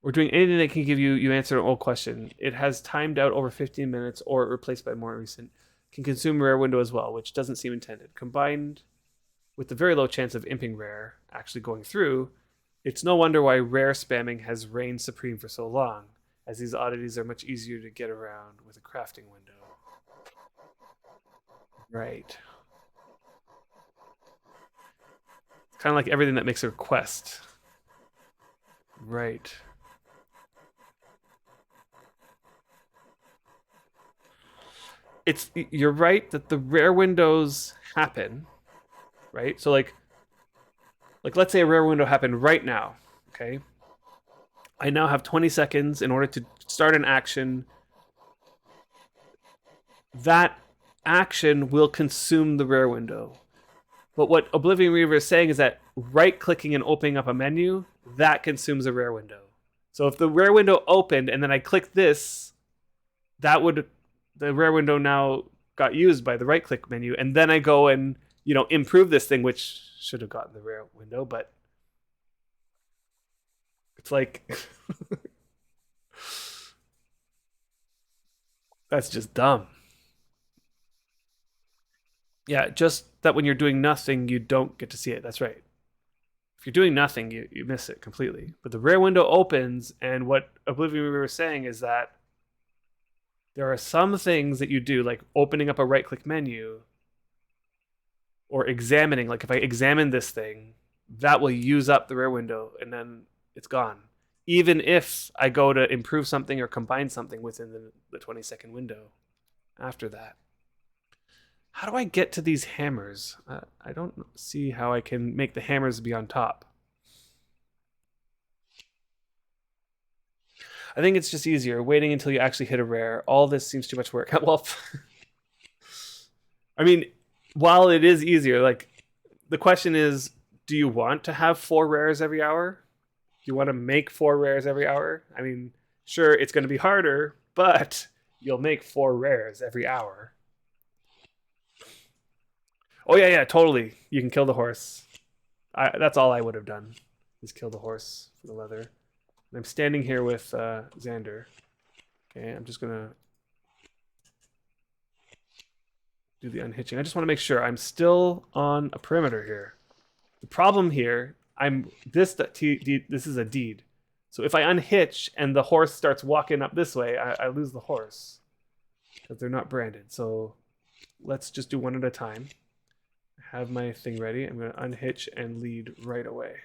Or doing anything that can give you answer an old question. It has timed out over 15 minutes or replaced by more recent. Can consume rare window as well, which doesn't seem intended. Combined with the very low chance of imping rare actually going through, it's no wonder why rare spamming has reigned supreme for so long, as these oddities are much easier to get around with a crafting window. Right. It's kind of like everything that makes a request. Right. You're right that the rare windows happen, right? So like let's say a rare window happened right now, okay? I now have 20 seconds in order to start an action. That action will consume the rare window. But what Oblivion Reaver is saying is that right-clicking and opening up a menu, that consumes a rare window. So if the rare window opened and then I click this, the rare window now got used by the right click menu, and then I go and improve this thing, which should have gotten the rear window, but it's like that's just dumb. Yeah, just that when you're doing nothing, you don't get to see it. That's right. If you're doing nothing, you miss it completely. But the rear window opens, and what Oblivion we were saying is that there are some things that you do, like opening up a right click menu or examining. Like if I examine this thing, that will use up the rear window, and then it's gone. Even if I go to improve something or combine something within the 20-second window after that. How do I get to these hammers? I don't see how I can make the hammers be on top. I think it's just easier waiting until you actually hit a rare. All this seems too much work. Well, I mean, while it is easier, like the question is, do you want to have 4 rares every hour? Do you want to make 4 rares every hour? I mean, sure, it's going to be harder, but you'll make 4 rares every hour. Oh yeah, totally. You can kill the horse. That's all I would have done, is kill the horse for the leather. And I'm standing here with Xander. Okay, I'm just gonna do the unhitching. I just want to make sure I'm still on a perimeter here. The problem here, this is a deed. So if I unhitch and the horse starts walking up this way, I lose the horse because they're not branded. So let's just do one at a time. I have my thing ready. I'm going to unhitch and lead right away.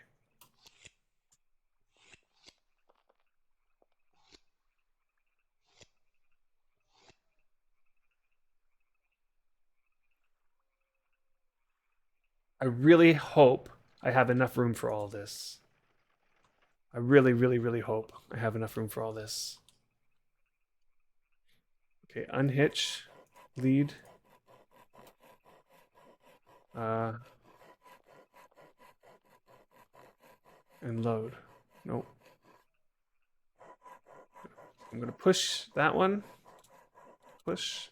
I really hope I have enough room for all this. I really, really, really hope I have enough room for all this. Okay, unhitch, lead. And load. Nope. I'm going to push that one. Push.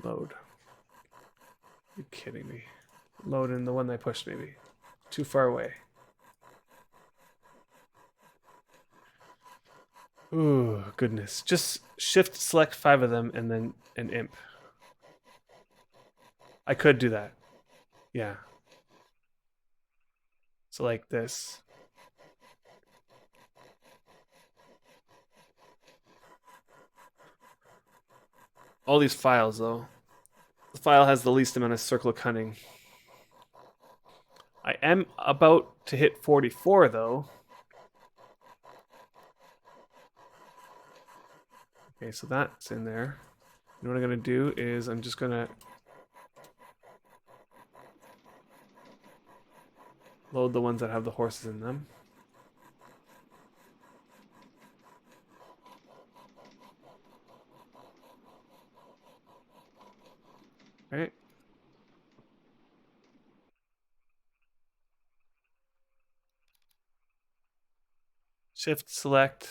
Load. You're kidding me. Load in the one I pushed, maybe. Too far away. Ooh, goodness. Just shift select 5 of them and then an imp. I could do that. Yeah. So like this. All these files, though. The file has the least amount of circle of cunning. I am about to hit 44, though. Okay, so that's in there. And what I'm going to do is I'm just going to load the ones that have the horses in them. Right. Shift select.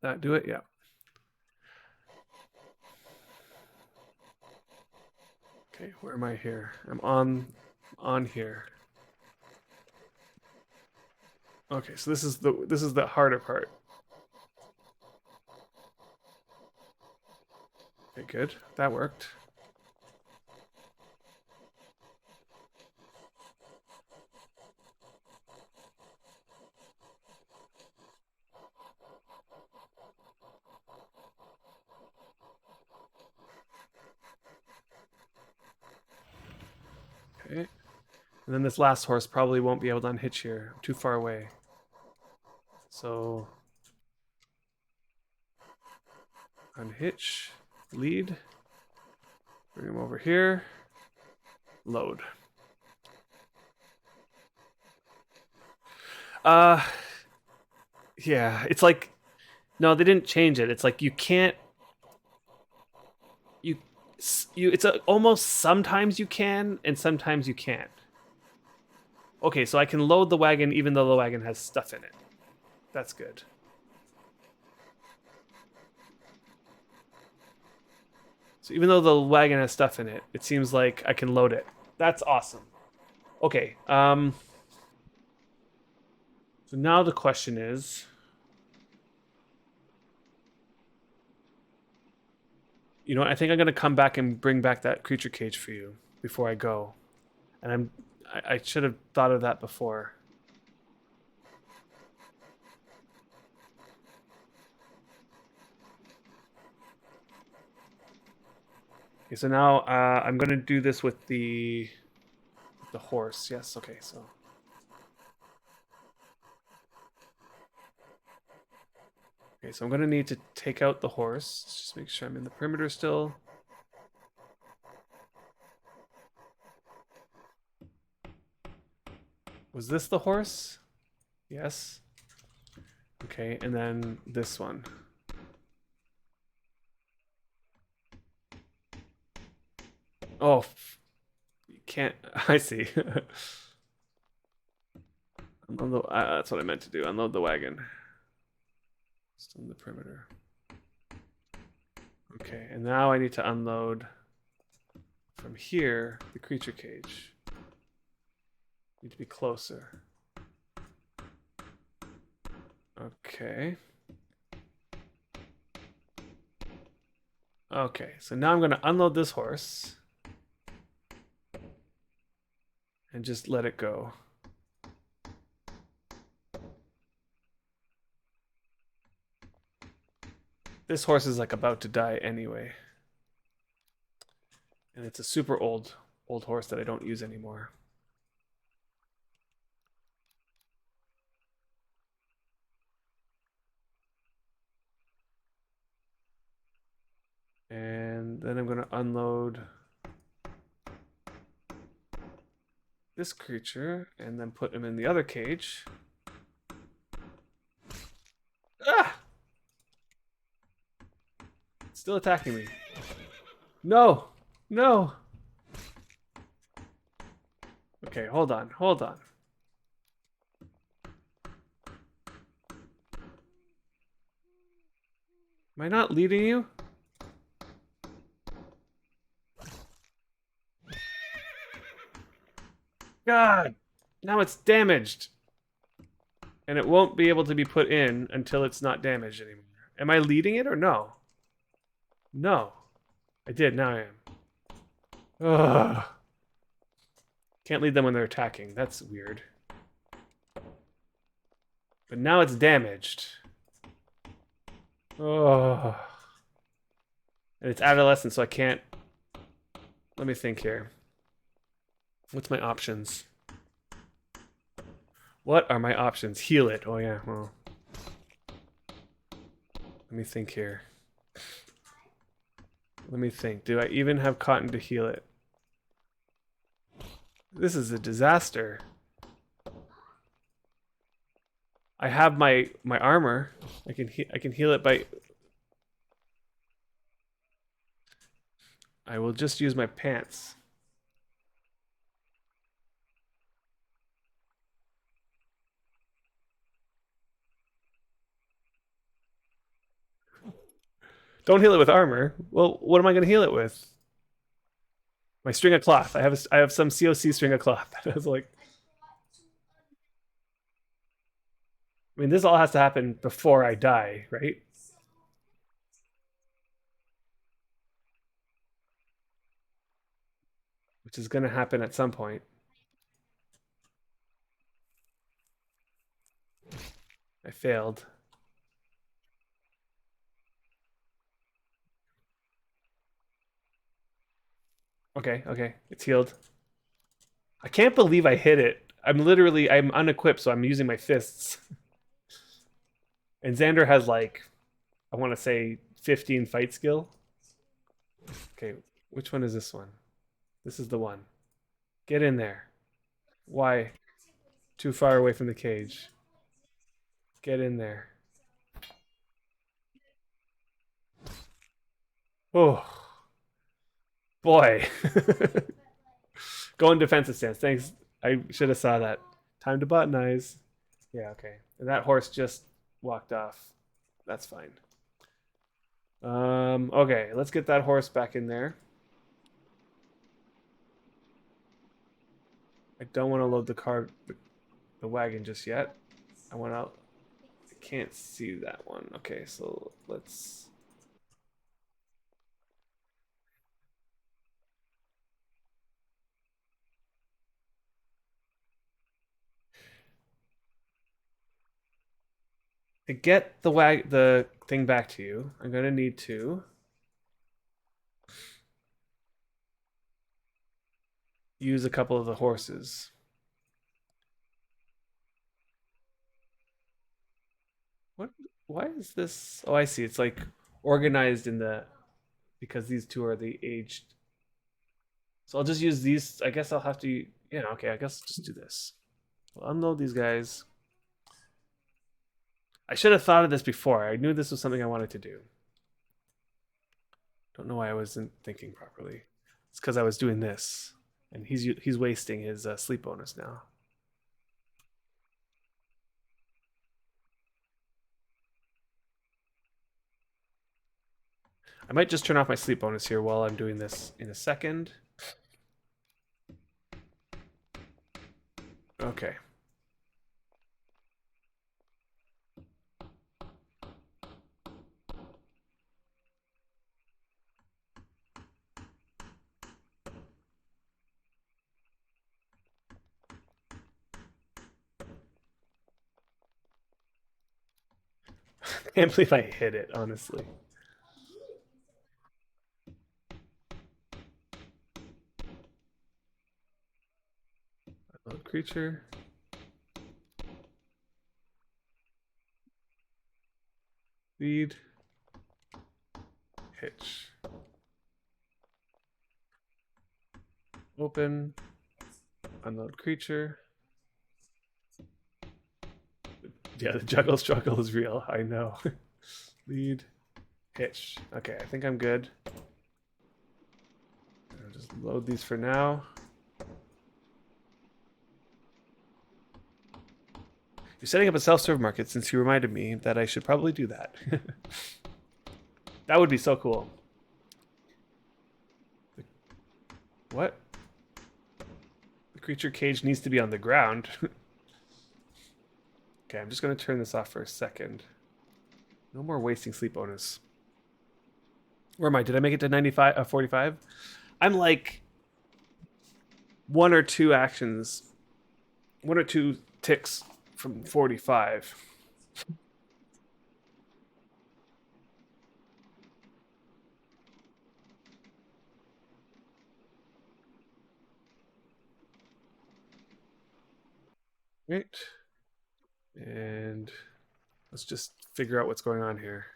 That do it? Yeah. Okay, where am I here? I'm on here. Okay, so this is the harder part. Okay, good. That worked. Okay. And then this last horse probably won't be able to unhitch here. I'm too far away. So unhitch, lead, bring him over here, load. Yeah, it's like, no, they didn't change it. It's like you can't, it's almost sometimes you can and sometimes you can't. Okay, so I can load the wagon even though the wagon has stuff in it. That's good. So even though the wagon has stuff in it, it seems like I can load it. That's awesome. Okay. So now the question is, you know, I think I'm gonna come back and bring back that creature cage for you before I go. And I should have thought of that before. Okay, so now I'm gonna do this with the horse. Yes. Okay. So. Okay, so I'm gonna need to take out the horse. Let's just make sure I'm in the perimeter still. Was this the horse? Yes. Okay, and then this one. Oh, you can't. I see. That's what I meant to do. Unload the wagon. Still in the perimeter. Okay, and now I need to unload from here the creature cage. Need to be closer. Okay. Okay, so now I'm going to unload this horse and just let it go. This horse is like about to die anyway. And it's a super old horse that I don't use anymore. And then I'm going to unload this creature and then put him in the other cage. Ah! It's still attacking me. No! No! Okay, hold on. Am I not leading you? God! Now it's damaged. And it won't be able to be put in until it's not damaged anymore. Am I leading it or no? No. I did, now I am. Ugh. Can't lead them when they're attacking. That's weird. But now it's damaged. Oh. And it's adolescent, so I can't... Let me think here. What's my options? What are my options? Heal it. Oh, yeah. Well. Let me think here. Let me think. Do I even have cotton to heal it? This is a disaster. I have my armor. I can heal it by... I will just use my pants. Don't heal it with armor. Well, what am I going to heal it with? My string of cloth. I have some COC string of cloth. I was like... I mean, this all has to happen before I die, right? Which is going to happen at some point. I failed. Okay. It's healed. I can't believe I hit it. I'm unequipped, so I'm using my fists. And Xander has like, I want to say 15 fight skill. Okay, which one is this one? This is the one. Get in there. Why? Too far away from the cage. Get in there. Oh. Boy. Go in defensive stance. Thanks. I should have saw that. Time to botanize. Yeah, okay. And that horse just walked off. That's fine. Okay, let's get that horse back in there. I don't want to load the wagon just yet. I want to. I can't see that one. Okay, so let's. To get the thing back to you, I'm gonna need to use a couple of the horses. What? Why is this? Oh, I see. It's like organized in the because these two are the aged. So I'll just use these. I guess I'll have to. Yeah. Okay. I guess I'll just do this. I'll unload these guys. I should have thought of this before. I knew this was something I wanted to do. Don't know why I wasn't thinking properly. It's because I was doing this, and he's wasting his sleep bonus now. I might just turn off my sleep bonus here while I'm doing this in a second. Okay. Can't believe I hit it, honestly. Load creature. Feed. Hitch. Open. Unload creature. Yeah, the juggle struggle is real. I know. Lead. Hitch. Okay, I think I'm good. I'll just load these for now. You're setting up a self-serve market since you reminded me that I should probably do that. That would be so cool. What? The creature cage needs to be on the ground. Okay, I'm just going to turn this off for a second. No more wasting sleep bonus. Where am I? Did I make it to 95, 45? I'm like one or two ticks from 45. Right. And let's just figure out what's going on here.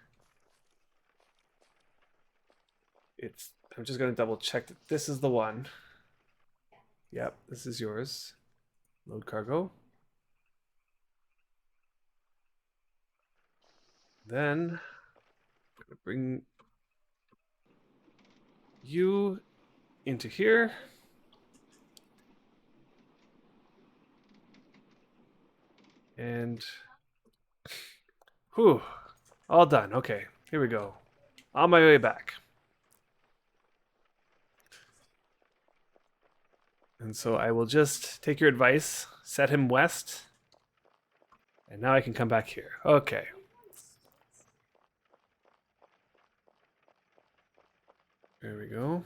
I'm just going to double check that this is the one. Yep, this is yours. Load cargo. Then I'm going to bring you into here. And whew, all done. Okay, here we go. On my way back. And so I will just take your advice, set him west, and now I can come back here. Okay. There we go.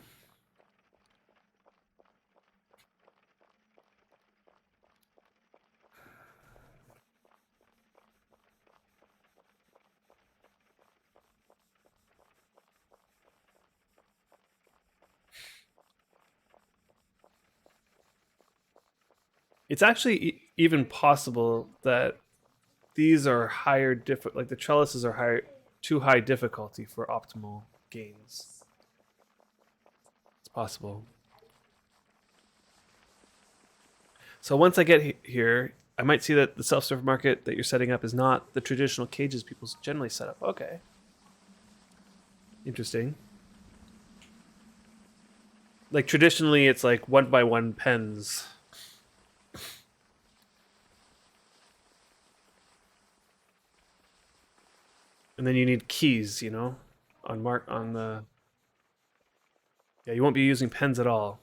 It's actually even possible that these are higher like the trellises are higher, too high difficulty for optimal gains. It's possible. So once I get here, I might see that the self-serve market that you're setting up is not the traditional cages people generally set up. Okay. Interesting. Like traditionally, it's like 1 by 1 pens. And then you need keys, you know, on the. Yeah, you won't be using pens at all.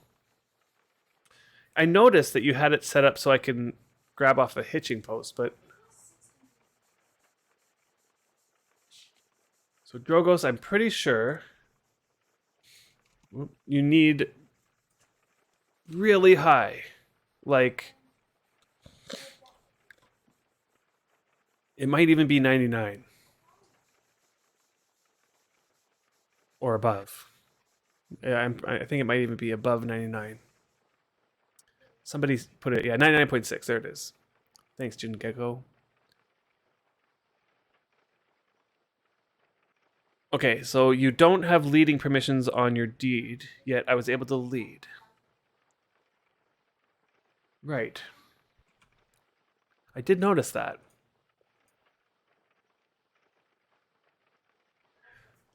I noticed that you had it set up so I can grab off a hitching post, but so Drogos, I'm pretty sure you need really high, like it might even be 99 or above. Yeah, I think it might even be above 99. Somebody put it, yeah, 99.6. There it is. Thanks, Jin Gecko. Okay, so you don't have leading permissions on your deed, yet I was able to lead. Right. I did notice that.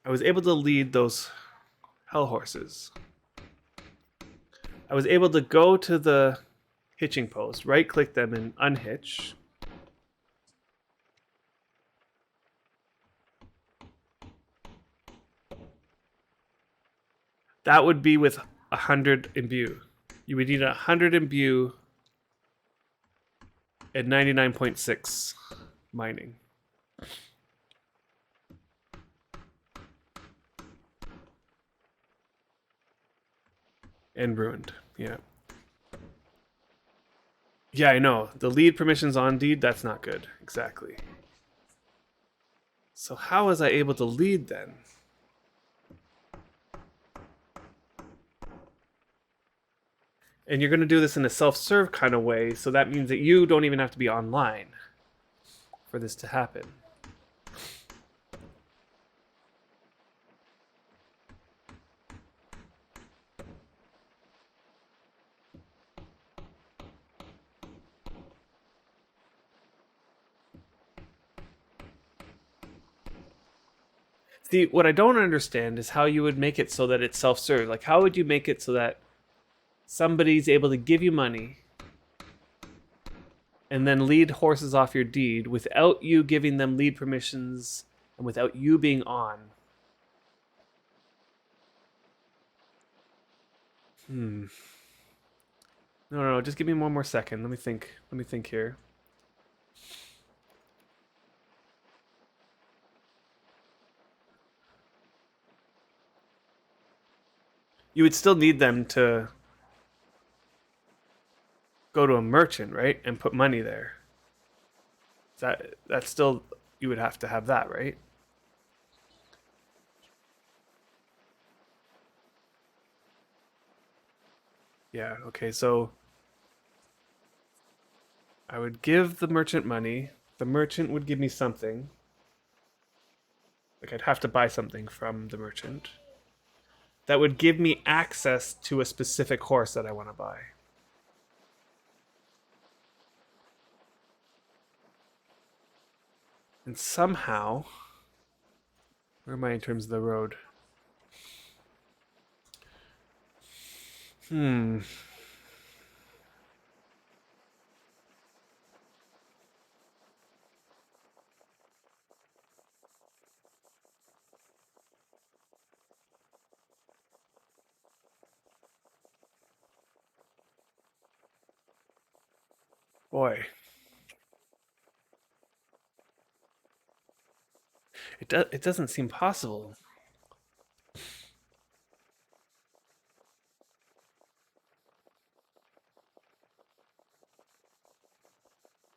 I was able to lead those hell horses. I was able to go to the hitching post, right click them and unhitch. That would be with 100 imbue. You would need 100 imbue at 99.6 mining. And ruined, yeah. Yeah, I know. The lead permissions on deed, that's not good. Exactly. So how was I able to lead then? And you're going to do this in a self-serve kind of way, so that means that you don't even have to be online for this to happen. See, what I don't understand is how you would make it so that it's self-serve. Like, how would you make it so that somebody's able to give you money and then lead horses off your deed without you giving them lead permissions and without you being on? No, no, just give me one more second. Let me think. Let me think here. You would still need them to go to a merchant, right? And put money there. That's still, you would have to have that, right? Yeah, okay, so I would give the merchant money. The merchant would give me something. Like I'd have to buy something from the merchant. That would give me access to a specific horse that I want to buy. And somehow, where am I in terms of the road? Hmm. Boy. It doesn't seem possible.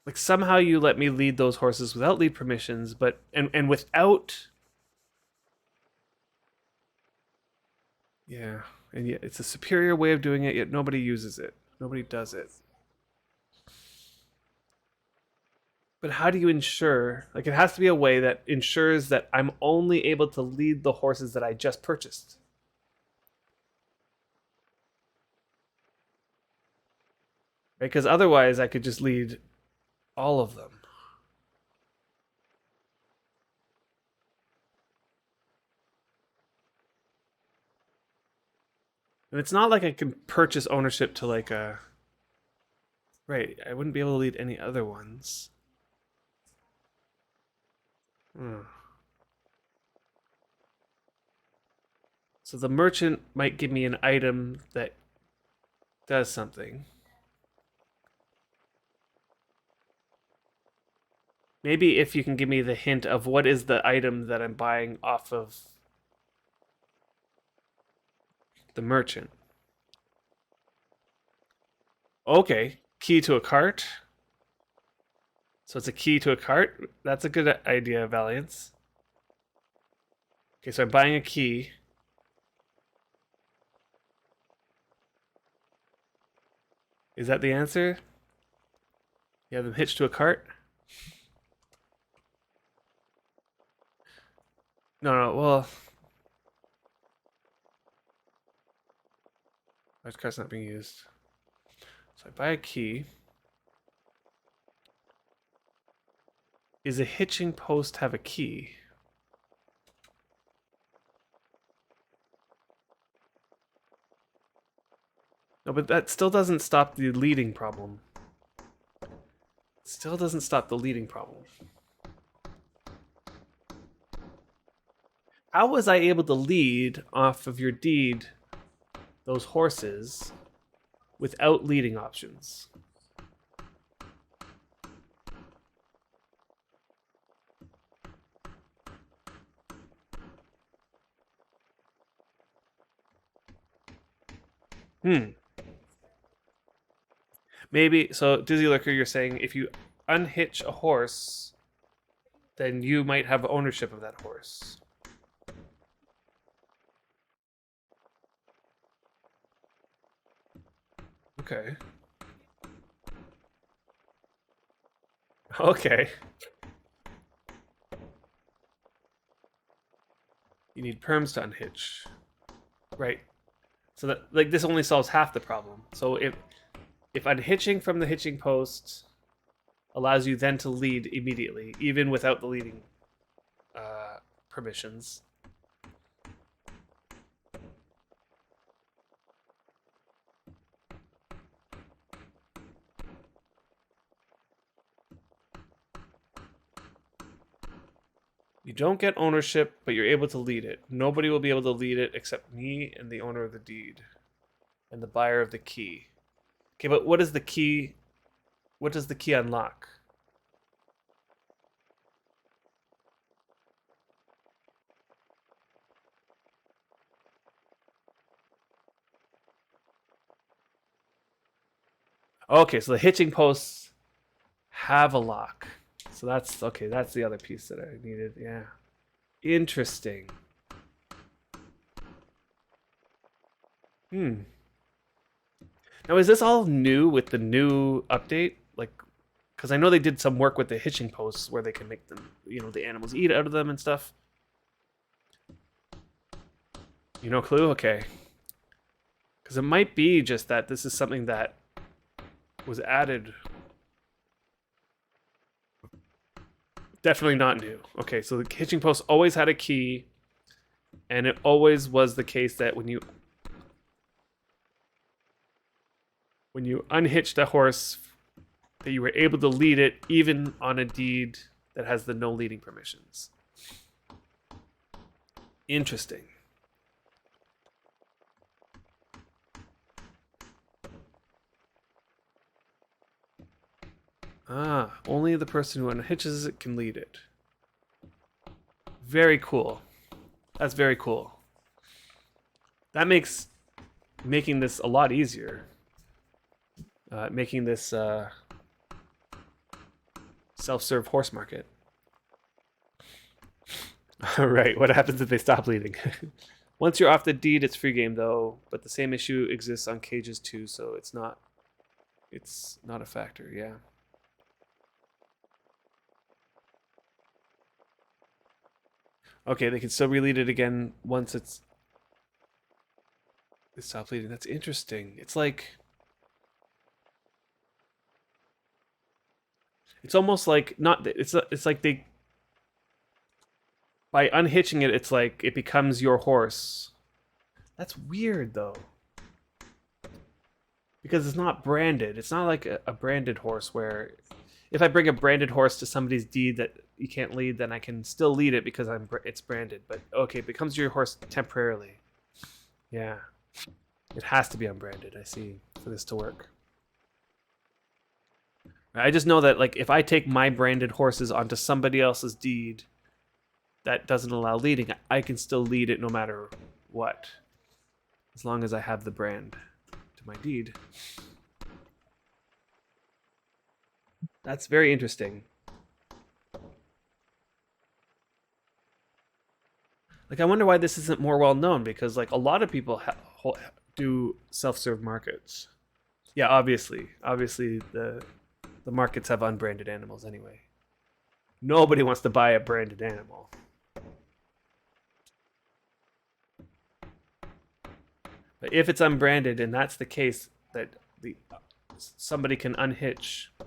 Like somehow you let me lead those horses without lead permissions, but and without. Yeah, and yet it's a superior way of doing it, yet nobody uses it. Nobody does it. But how do you ensure? Like, it has to be a way that ensures that I'm only able to lead the horses that I just purchased. Right? Because otherwise, I could just lead all of them. And it's not like I can purchase ownership to like a. Right, I wouldn't be able to lead any other ones. Hmm. So the merchant might give me an item that does something. Maybe if you can give me the hint of what is the item that I'm buying off of the merchant. Okay, key to a cart. So it's a key to a cart. That's a good idea, Valiance. Okay, so I'm buying a key. Is that the answer? You have them hitched to a cart? No, well... My cart's not being used. So I buy a key. Is a hitching post have a key? No, but that still doesn't stop the leading problem. Still doesn't stop the leading problem. How was I able to lead off of your deed those horses without leading options? Maybe, so Dizzy Lurker, you're saying if you unhitch a horse, then you might have ownership of that horse. Okay. Okay. You need perms to unhitch. Right. So that, like, this only solves half the problem. So if unhitching from the hitching post allows you then to lead immediately, even without the leading permissions. You don't get ownership, but you're able to lead it. Nobody will be able to lead it except me and the owner of the deed. And the buyer of the key. Okay, but what is the key? What does the key unlock? Okay, so the hitching posts have a lock. So that's okay, that's the other piece that I needed. Yeah. Interesting. Now is this all new with the new update? Like, because I know they did some work with the hitching posts where they can make them, the animals eat out of them and stuff. You know, clue? Okay. Because it might be just that this is something that was added. Definitely not new. Okay, so the hitching post always had a key, and it always was the case that when you unhitched a horse, that you were able to lead it even on a deed that has the no leading permissions. Interesting. Ah, only the person who unhitches it can lead it. Very cool. That's very cool. That makes making this a lot easier. Making this self-serve horse market. All right, what happens if they stop leading? Once you're off the deed, it's free game though, but the same issue exists on cages too, so it's not a factor, yeah. Okay, they can still relead it again once they stop leading. That's interesting. It's like it's almost like not it's like they by unhitching it, it's like it becomes your horse. That's weird though. Because it's not branded. It's not like a branded horse where if I bring a branded horse to somebody's deed that you can't lead, then I can still lead it because it's branded. But okay, it becomes your horse temporarily. Yeah. It has to be unbranded, I see, for this to work. I just know that like if I take my branded horses onto somebody else's deed that doesn't allow leading, I can still lead it no matter what. As long as I have the brand to my deed. That's very interesting. Like I wonder why this isn't more well known, because like a lot of people do self-serve markets. Yeah, obviously the markets have unbranded animals anyway. Nobody wants to buy a branded animal. But if it's unbranded, and that's the case, that somebody can unhitch. So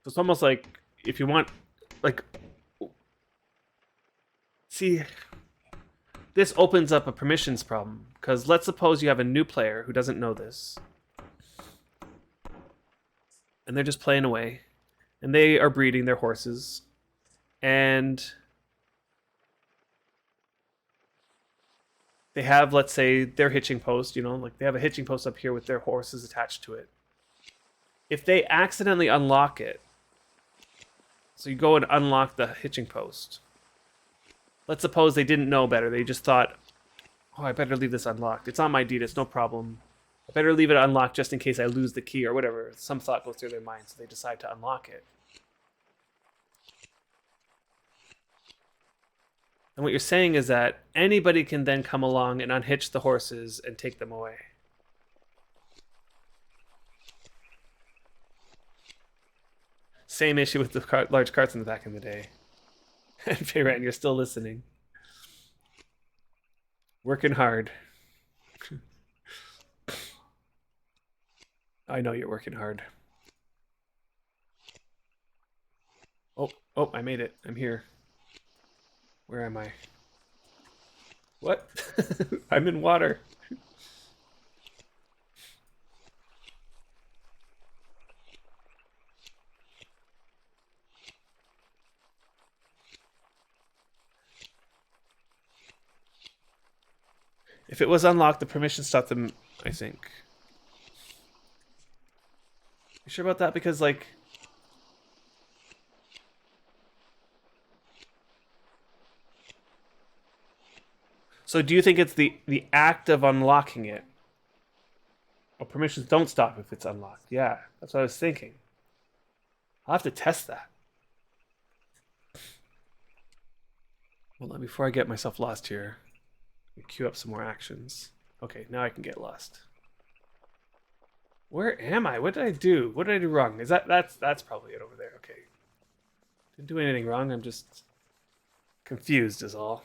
it's almost like if you want, like, see, this opens up a permissions problem, because let's suppose you have a new player who doesn't know this, and they're just playing away, and they are breeding their horses, and they have, let's say, their hitching post, like they have a hitching post up here with their horses attached to it. If they accidentally unlock it, so you go and unlock the hitching post. Let's suppose they didn't know better. They just thought, oh, I better leave this unlocked. It's on my deed. It's no problem. I better leave it unlocked just in case I lose the key or whatever. Some thought goes through their mind, so they decide to unlock it. And what you're saying is that anybody can then come along and unhitch the horses and take them away. Same issue with the large carts in the back in the day. And Feyran, you're still listening. Working hard. I know you're working hard. Oh, I made it. I'm here. Where am I? What? I'm in water. If it was unlocked, the permission stopped them, I think. You sure about that? Because, like... So do you think it's the act of unlocking it? Well, permissions don't stop if it's unlocked. Yeah, that's what I was thinking. I'll have to test that. Hold on, before I get myself lost here, let me queue up some more actions. Okay, now I can get lost. Where am I? What did I do? What did I do wrong? Is that's probably it over there. Okay. Didn't do anything wrong. I'm just confused is all.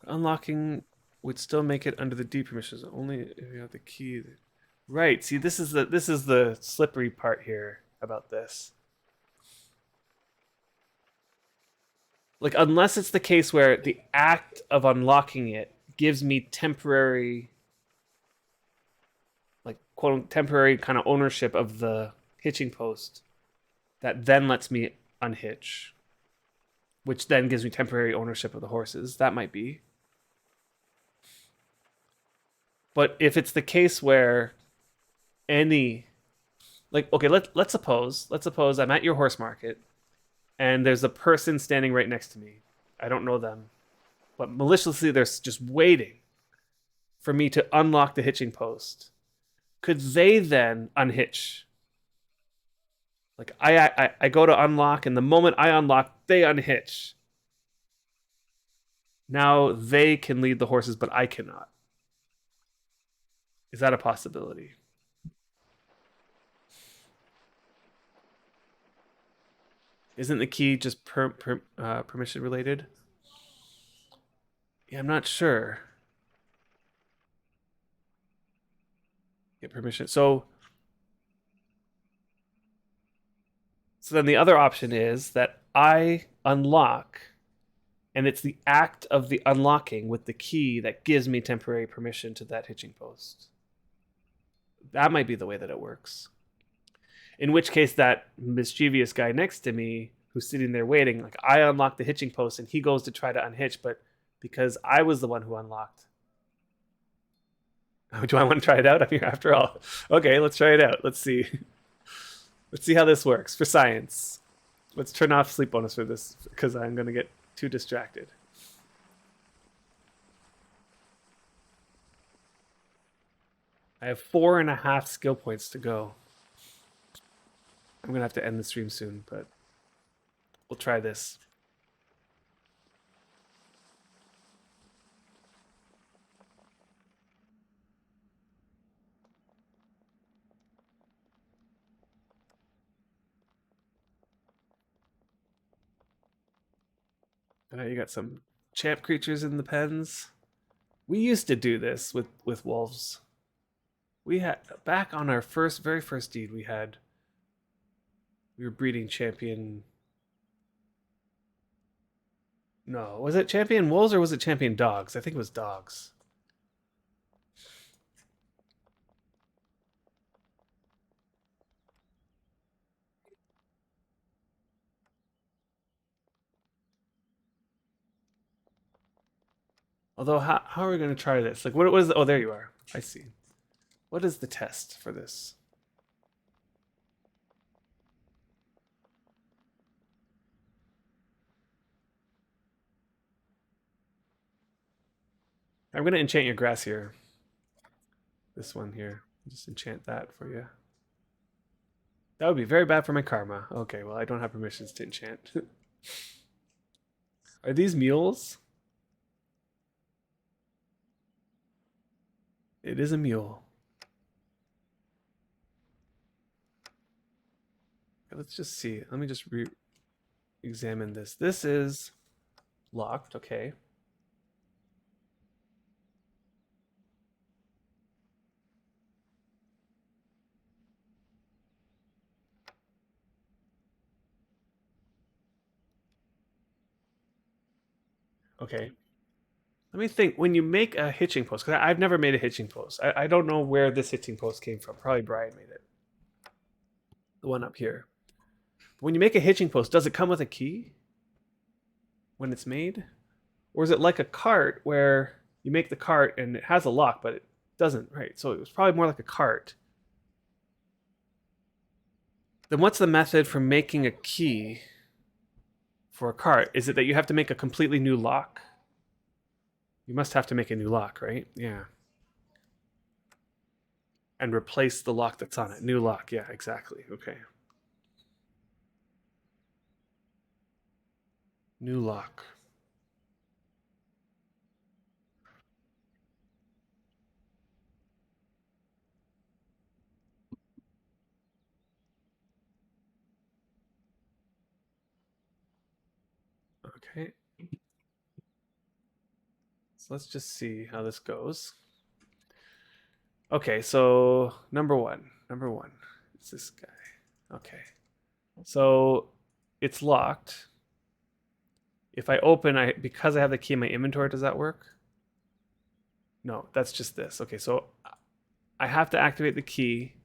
Unlocking would still make it under the D permissions only if you have the key. Right. See, this is the slippery part here about this. Like, unless it's the case where the act of unlocking it gives me temporary, like, quote, temporary kind of ownership of the hitching post, that then lets me unhitch, which then gives me temporary ownership of the horses. That might be. But if it's the case where any, like, okay, let's suppose I'm at your horse market, and there's a person standing right next to me. I don't know them, but maliciously they're just waiting for me to unlock the hitching post. Could they then unhitch? Like I go to unlock, and the moment I unlock, they unhitch. Now they can lead the horses, but I cannot. Is that a possibility? Isn't the key just permission related? Yeah, I'm not sure. Get permission. So then the other option is that I unlock, and it's the act of the unlocking with the key that gives me temporary permission to that hitching post. That might be the way that it works. In which case, that mischievous guy next to me who's sitting there waiting, like I unlock the hitching post and he goes to try to unhitch, but because I was the one who unlocked. Do I want to try it out? I'm here after all. Okay, let's try it out. Let's see. Let's see how this works for science. Let's turn off sleep bonus for this because I'm going to get too distracted. I have 4.5 skill points to go. I'm going to have to end the stream soon, but we'll try this. You got some champ creatures in the pens. We used to do this with wolves. We had back on our very first deed. We were breeding champion. No, was it champion wolves or was it champion dogs? I think it was dogs. Although, how are we going to try this? Like, what is the, oh, there you are. I see. What is the test for this? I'm going to enchant your grass here. This one here. Just enchant that for you. That would be very bad for my karma. Okay, well, I don't have permissions to enchant. Are these mules? It is a mule. Let's just see. Let me just examine this. This is locked. Okay. Okay. Let me think. When you make a hitching post, because I've never made a hitching post. I don't know where this hitching post came from. Probably Brian made it. The one up here. When you make a hitching post, does it come with a key when it's made? Or is it like a cart where you make the cart and it has a lock, but it doesn't, right? So it was probably more like a cart. Then what's the method for making a key for a cart? Is it that you have to make a completely new lock? You must have to make a new lock, right? Yeah. And replace the lock that's on it. New lock. Yeah, exactly. Okay. New lock. Okay. So let's just see how this goes. Okay, so number one. It's this guy. Okay. So it's locked. If I open, because I have the key in my inventory, does that work? No, that's just this. Okay, so I have to activate the key.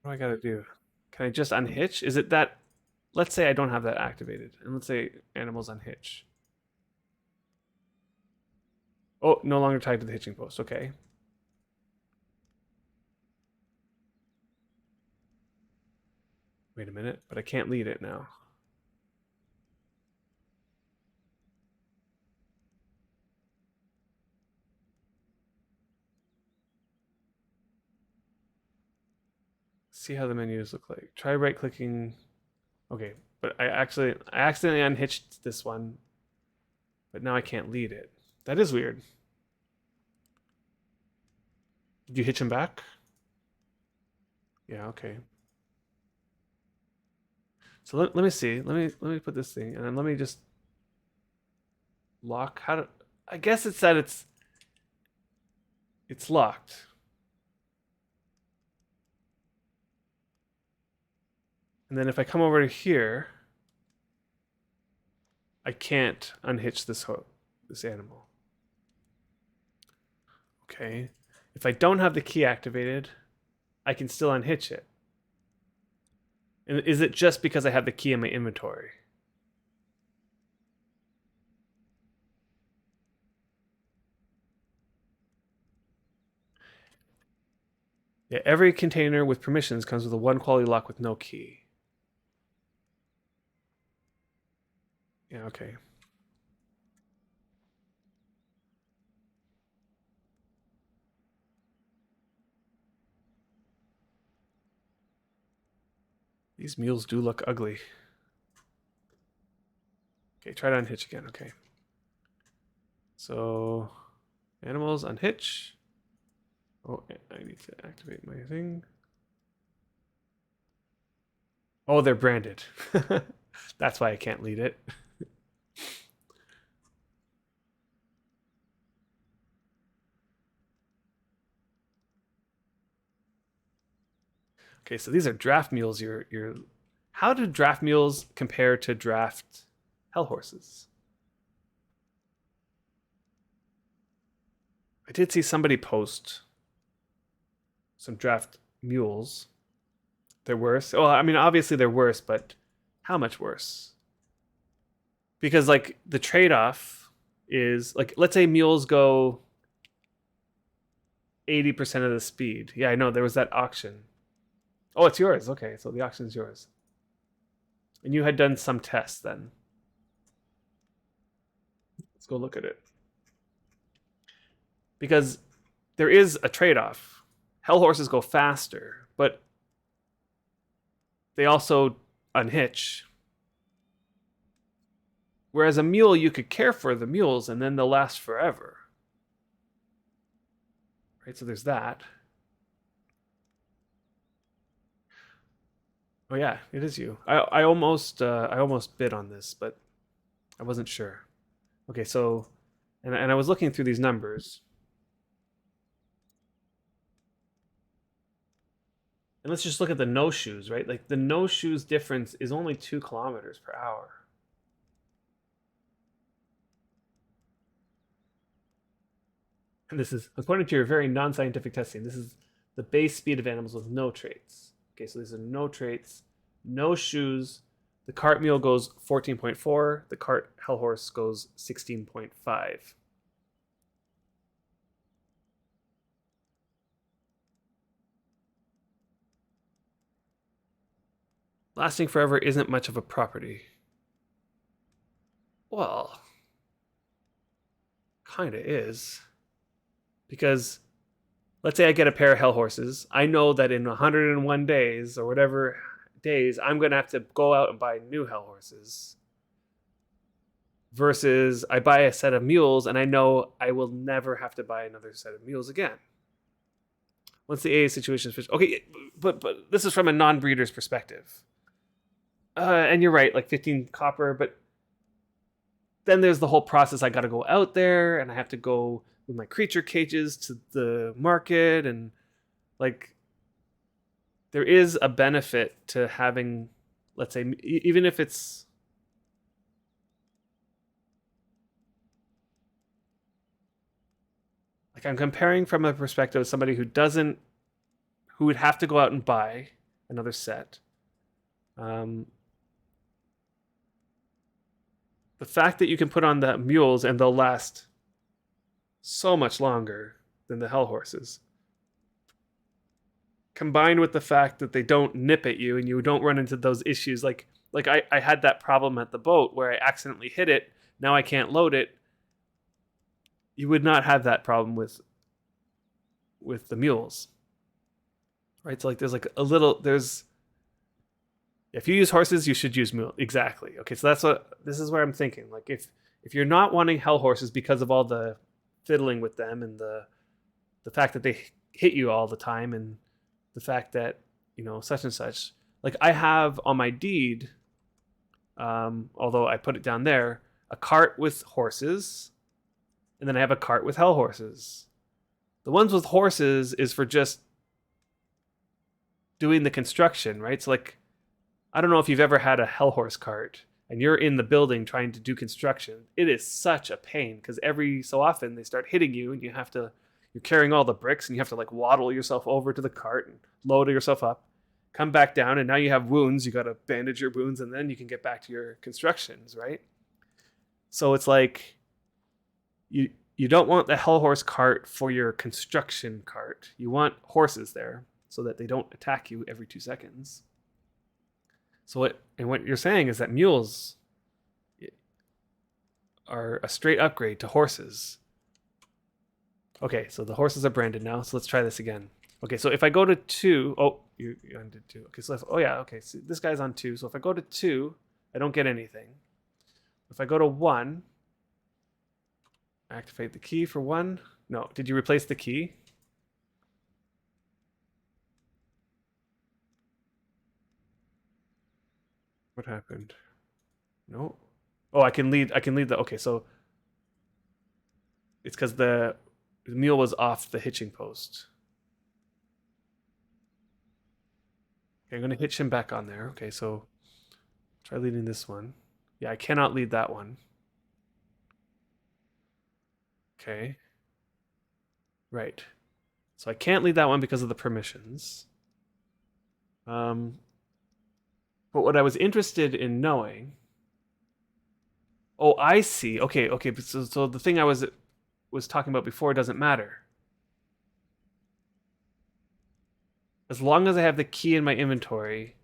What do I gotta do? Can I just unhitch? Is it that? Let's say I don't have that activated, and let's say animals unhitch. Oh, no longer tied to the hitching post. Okay. Wait a minute, but I can't lead it now. See how the menus look like. Try right clicking. Okay, but I accidentally unhitched this one, but now I can't lead it. That is weird. Did you hitch him back? Yeah, okay. So let me see. Let me put this thing and then let me just lock. I guess it said it's locked. And then if I come over to here, I can't unhitch this animal. Okay. If I don't have the key activated, I can still unhitch it. And is it just because I have the key in my inventory? Yeah, every container with permissions comes with a 1 quality lock with no key. Yeah, okay. These mules do look ugly. Okay, try to unhitch again. Okay. So, animals, unhitch. Oh, I need to activate my thing. Oh, they're branded. That's why I can't lead it. Okay, so these are draft mules. How do draft mules compare to draft hell horses? I did see somebody post some draft mules. They're worse. Well, I mean, obviously they're worse, but how much worse? Because like the trade-off is like, let's say mules go 80% of the speed. Yeah, I know there was that auction. Oh, it's yours. Okay, so the auction's yours. And you had done some tests then. Let's go look at it. Because there is a trade-off. Hell horses go faster, but they also unhitch. Whereas a mule, you could care for the mules and then they'll last forever. Right, so there's that. Oh yeah, it is you. I almost bid on this, but I wasn't sure. Okay, so and I was looking through these numbers. And let's just look at the no shoes, right? Like the no shoes difference is only 2 kilometers per hour. And this is, according to your very non-scientific testing, this is the base speed of animals with no traits. Okay, so these are no traits, no shoes. The cart mule goes 14.4. The cart hell horse goes 16.5. Lasting forever isn't much of a property. Well, kind of is. Because let's say I get a pair of hell horses. I know that in 101 days or whatever days, I'm going to have to go out and buy new hell horses. Versus I buy a set of mules and I know I will never have to buy another set of mules again. Once the AA situation is finished. Okay, but this is from a non-breeder's perspective. And you're right, like 15 copper, but then there's the whole process. I got to go out there and I have to go with my creature cages to the market, and like there is a benefit to having, let's say, even if it's like I'm comparing from a perspective of somebody who would have to go out and buy another set. The fact that you can put on the mules and they'll last so much longer than the hell horses, combined with the fact that they don't nip at you and you don't run into those issues. Like I had that problem at the boat where I accidentally hit it. Now I can't load it. You would not have that problem with the mules, right? So like there's if you use horses, you should use mule. Exactly. Okay, so this is where I'm thinking. Like if you're not wanting hell horses because of all the fiddling with them and the fact that they hit you all the time and the fact that, you know, such and such. Like I have on my deed, although I put it down there, a cart with horses, and then I have a cart with hell horses. The ones with horses is for just doing the construction, right? So like, I don't know if you've ever had a hell horse cart and you're in the building trying to do construction. It is such a pain because every so often they start hitting you and you have to you're carrying all the bricks and you have to like waddle yourself over to the cart and load yourself up, come back down, and now you have wounds. You got to bandage your wounds, and then you can get back to your constructions, right? So it's like you don't want the hell horse cart for your construction cart. You want horses there so that they don't attack you every 2 seconds. So what you're saying is that mules are a straight upgrade to horses. Okay, so the horses are branded now. So let's try this again. Okay, so if I go to 2, oh, you undid 2. Okay, so oh yeah, okay. So this guy's on 2. So if I go to 2, I don't get anything. If I go to 1, activate the key for 1. No, did you replace the key? What happened? No. Oh, I can lead the, okay, so it's because the mule was off the hitching post. Okay, I'm going to hitch him back on there. Okay, so try leading this one. Yeah, I cannot lead that one. Okay. Right. So I can't lead that one because of the permissions. But what I was interested in knowing... Oh, I see. Okay. So the thing I was talking about before doesn't matter. As long as I have the key in my inventory,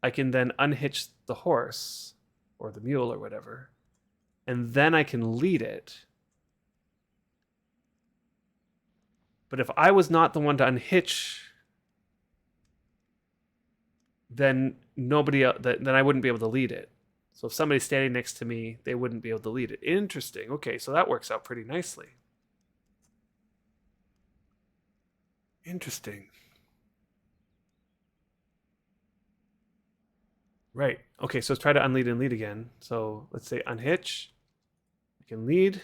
I can then unhitch the horse or the mule or whatever, and then I can lead it. But if I was not the one to unhitch, then then I wouldn't be able to lead it. So if somebody's standing next to me, they wouldn't be able to lead it. Interesting. Okay, so that works out pretty nicely. Interesting. Right. Okay, so let's try to unlead and lead again. So let's say unhitch. I can lead.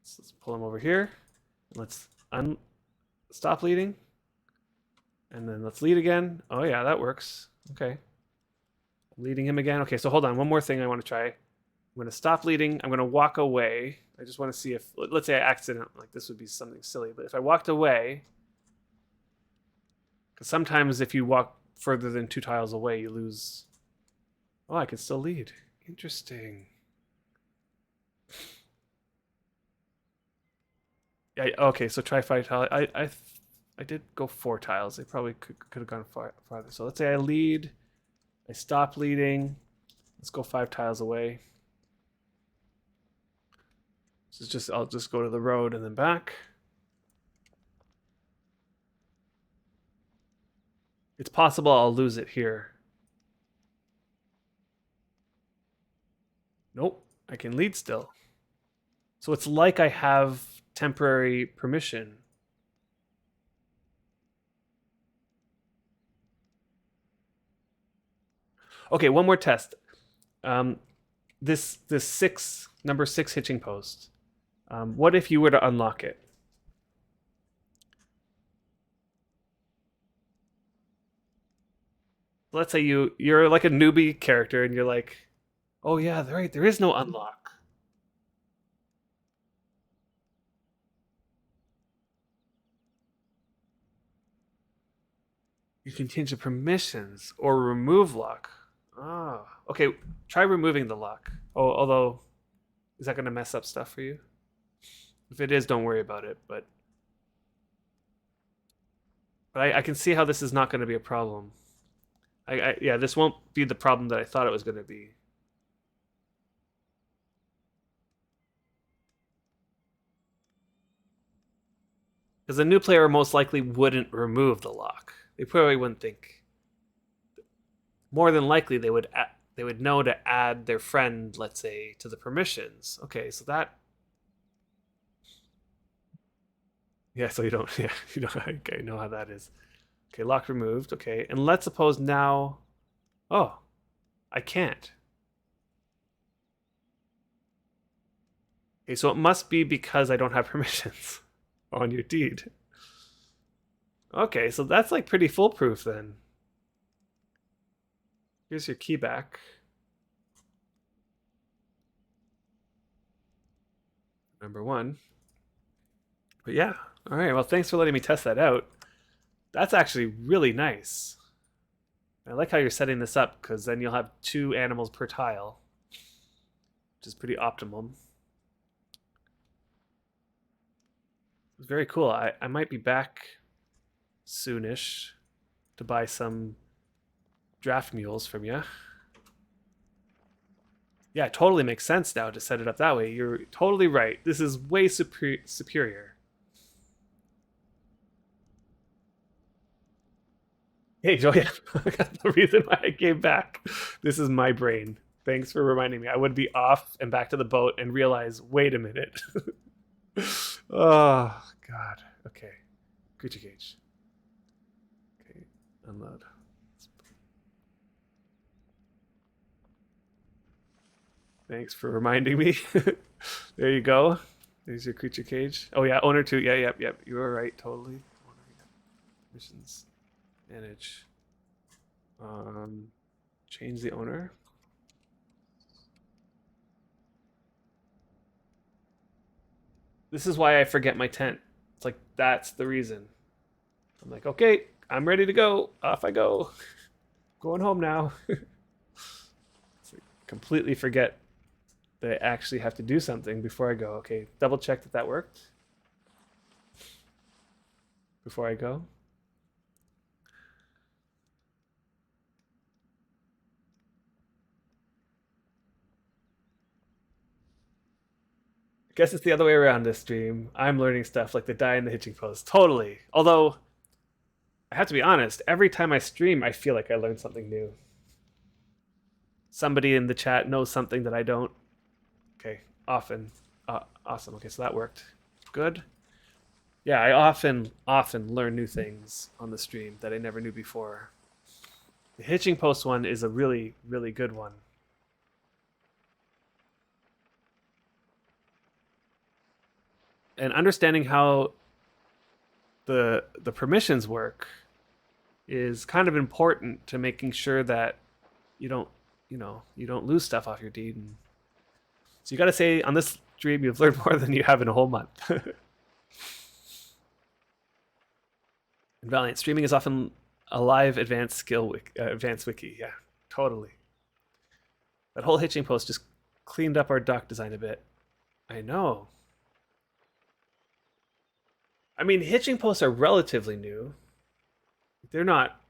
Let's pull him over here. Let's stop leading. And then let's lead again. Oh yeah, that works. Okay. Leading him again. Okay, so hold on. One more thing I want to try. I'm going to stop leading. I'm going to walk away. I just want to see if, let's say I accident, like this would be something silly, but if I walked away, because sometimes if you walk further than 2 tiles away, you lose. Oh, I can still lead. Interesting. Yeah. Okay, so try 5 tiles. I did go 4 tiles. They probably could have gone farther. So let's say I lead. I stop leading. Let's go 5 tiles away. So I'll just go to the road and then back. It's possible I'll lose it here. Nope, I can lead still. So it's like I have temporary permission. Okay, one more test. This number 6 hitching post. What if you were to unlock it? Let's say you're like a newbie character and you're like, oh yeah, right, there is no unlock. You can change the permissions or remove lock. Ah, okay. Try removing the lock. Oh, although, is that going to mess up stuff for you? If it is, don't worry about it. But I can see how this is not going to be a problem. Yeah, this won't be the problem that I thought it was going to be. Because a new player most likely wouldn't remove the lock. They probably wouldn't think. More than likely, they would know to add their friend, let's say, to the permissions. Okay, so that. Yeah, so you don't. Yeah, you don't. Okay, know how that is. Okay, lock removed. Okay, and let's suppose now. Oh, I can't. Okay, so it must be because I don't have permissions on your deed. Okay, so that's like pretty foolproof then. Here's your key back. Number 1. But yeah, All right. Well, thanks for letting me test that out. That's actually really nice. I like how you're setting this up because then you'll have 2 animals per tile, which is pretty optimum. It's very cool. I might be back soonish to buy some draft mules from you. Yeah, it totally makes sense now to set it up that way. You're totally right. This is way superior. Hey, Joya, the reason why I came back. This is my brain. Thanks for reminding me. I would be off and back to the boat and realize, wait a minute. Oh, God. Okay. Creature cage. Okay, unload. Thanks for reminding me. There you go. There's your creature cage. Oh yeah, owner 2. Yeah, yep. You were right, totally. Missions. Manage. Um, change the owner. This is why I forget my tent. It's like that's the reason. I'm like, okay, I'm ready to go. Off I go. Going home now. Like, completely forget that I actually have to do something before I go. Okay, double check that that worked before I go. I guess it's the other way around this stream. I'm learning stuff like the die and the hitching post. Totally. Although, I have to be honest, every time I stream, I feel like I learn something new. Somebody in the chat knows something that I don't. Okay, often. Awesome. Okay, so that worked. Good. Yeah, I often learn new things on the stream that I never knew before. The hitching post one is a really, really good one. And understanding how the permissions work is kind of important to making sure that you don't you don't lose stuff off your deed. And so you got to say on this stream you've learned more than you have in a whole month. In Valiant, streaming is often a live advanced advanced wiki. Yeah, totally. That whole hitching post just cleaned up our dock design a bit. I know. I mean, hitching posts are relatively new. They're not.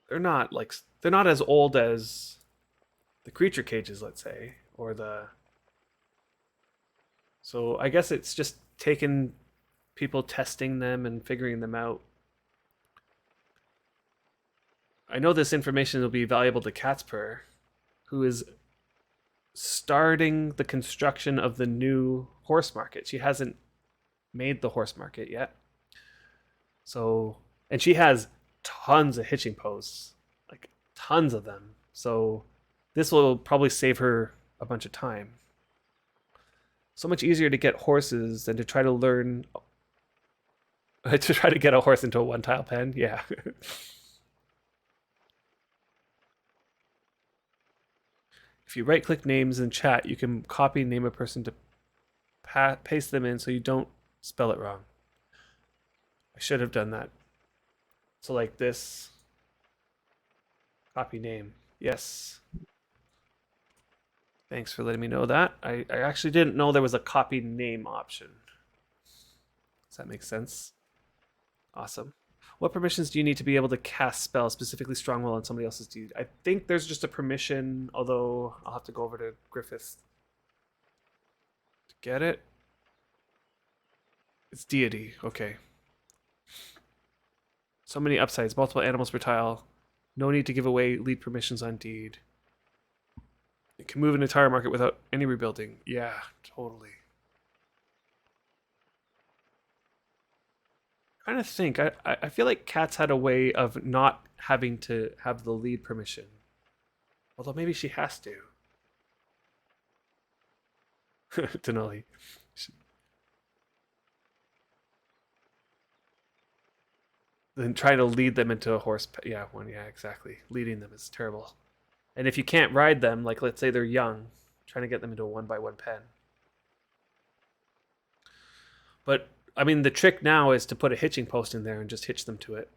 They're not as old as the creature cages, let's say, or the. So I guess it's just taken people testing them and figuring them out. I know this information will be valuable to Catspur, who is starting the construction of the new horse market. She hasn't made the horse market yet. So, and she has tons of hitching posts, like tons of them. So, this will probably save her a bunch of time. So much easier to get horses than to try to learn to try to get a horse into a one tile pen. Yeah. If you right click names in chat, you can copy name a person to paste them in so you don't spell it wrong. I should have done that. So like this, copy name. Yes. Thanks for letting me know that. I actually didn't know there was a copy name option. Does that make sense? Awesome. What permissions do you need to be able to cast spells, specifically Strongwell on somebody else's deed? I think there's just a permission, although I'll have to go over to Griffith to get it. It's deity. Okay. So many upsides. Multiple animals per tile. No need to give away lead permissions on deed. It can move an entire market without any rebuilding. Yeah, totally. Trying to think. I feel like Kat's had a way of not having to have the lead permission. Although maybe she has to. Denali. Then trying to lead them into a horse. Yeah, exactly. Leading them is terrible. And if you can't ride them, like let's say they're young, trying to get them into a 1x1 pen. But I mean, the trick now is to put a hitching post in there and just hitch them to it.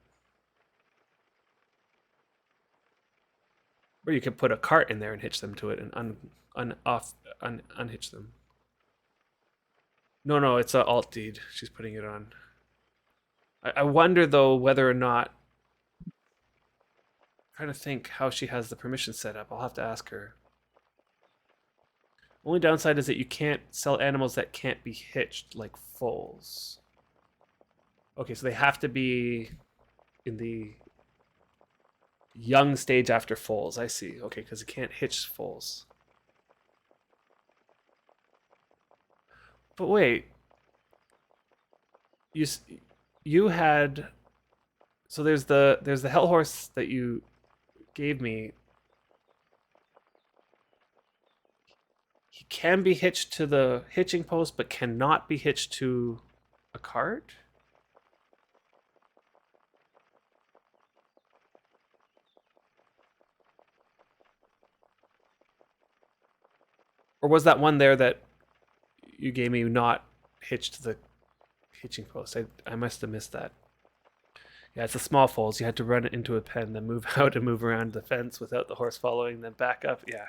Or you could put a cart in there and hitch them to it and unhitch them. No, it's a alt deed. She's putting it on. I wonder though whether or not. I'm trying to think how she has the permission set up. I'll have to ask her. Only downside is that you can't sell animals that can't be hitched, like foals. Okay, so they have to be in the young stage after foals. I see. Okay, because you can't hitch foals. But wait, you had, so there's the hell horse that you gave me. He can be hitched to the hitching post, but cannot be hitched to a cart. Or was that one there that you gave me not hitched to the hitching post? I must have missed that. Yeah, it's the small foals. You had to run it into a pen, then move out and move around the fence without the horse following, then back up. Yeah.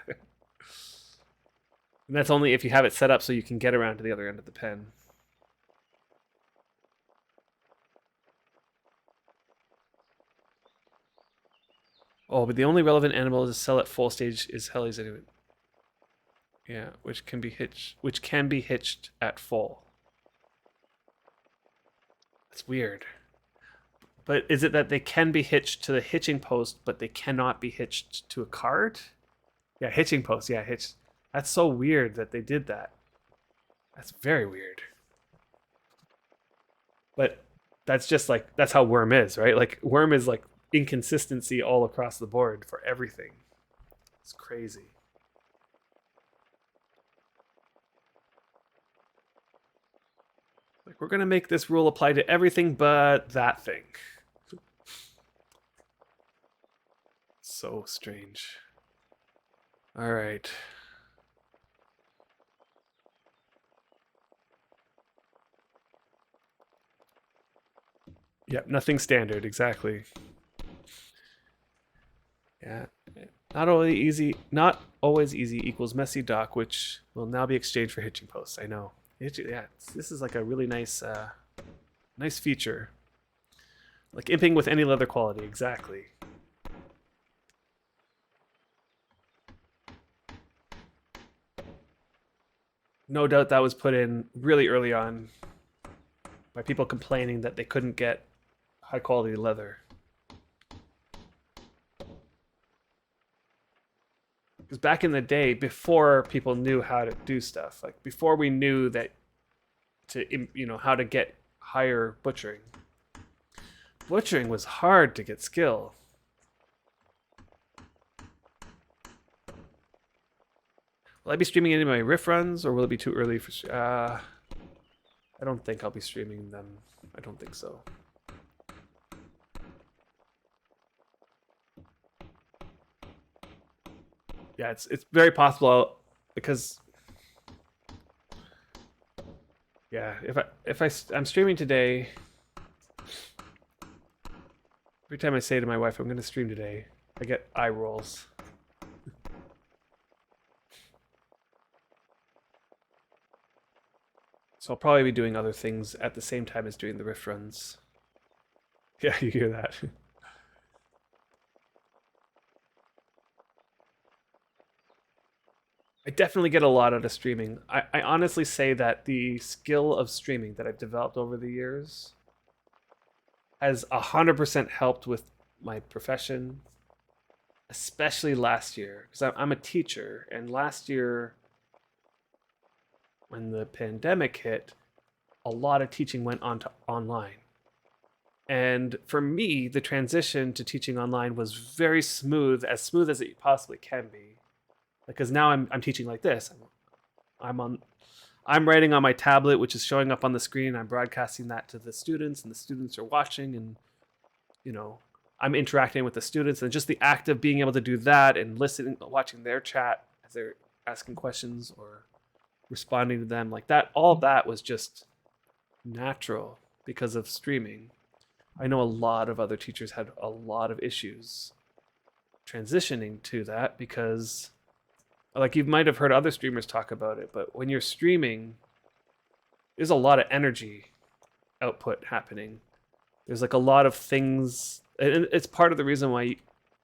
And that's only if you have it set up so you can get around to the other end of the pen. Oh, but the only relevant animal to sell at full stage is Helly's anyway. Yeah, which can be hitched at full. That's weird. But is it that they can be hitched to the hitching post, but they cannot be hitched to a cart? Yeah, hitching post. Yeah, hitch. That's so weird that they did that. That's very weird. But that's just like, that's how Wurm is, right? Like, Wurm is like inconsistency all across the board for everything. It's crazy. Like, we're going to make this rule apply to everything but that thing. So strange. All right. Yep, nothing standard, exactly. Yeah. Not always easy equals messy dock, which will now be exchanged for hitching posts. I know. Yeah, this is like a really nice nice feature. Like imping with any leather quality, exactly. No doubt that was put in really early on by people complaining that they couldn't get high quality leather. Because back in the day, before people knew how to do stuff, like before we knew that how to get higher butchering, butchering was hard to get skill. Will I be streaming any of my riff runs, or will it be too early for? I don't think I'll be streaming them. I don't think so. Yeah, it's very possible because yeah, I'm streaming today. Every time I say to my wife I'm going to stream today, I get eye rolls. So I'll probably be doing other things at the same time as doing the riff runs. Yeah, you hear that. I definitely get a lot out of streaming. I honestly say that the skill of streaming that I've developed over the years has 100% helped with my profession, especially last year, because I'm a teacher, and last year when the pandemic hit, a lot of teaching went on to online. And for me, the transition to teaching online was very smooth as it possibly can be. Because now I'm teaching like this. I'm writing on my tablet, which is showing up on the screen. I'm broadcasting that to the students, and the students are watching, and I'm interacting with the students, and just the act of being able to do that and listening, watching their chat as they're asking questions or responding to them, like that, all of that was just natural because of streaming. I know a lot of other teachers had a lot of issues transitioning to that because, like, you might have heard other streamers talk about it, but when you're streaming, there's a lot of energy output happening. There's like a lot of things, and it's part of the reason why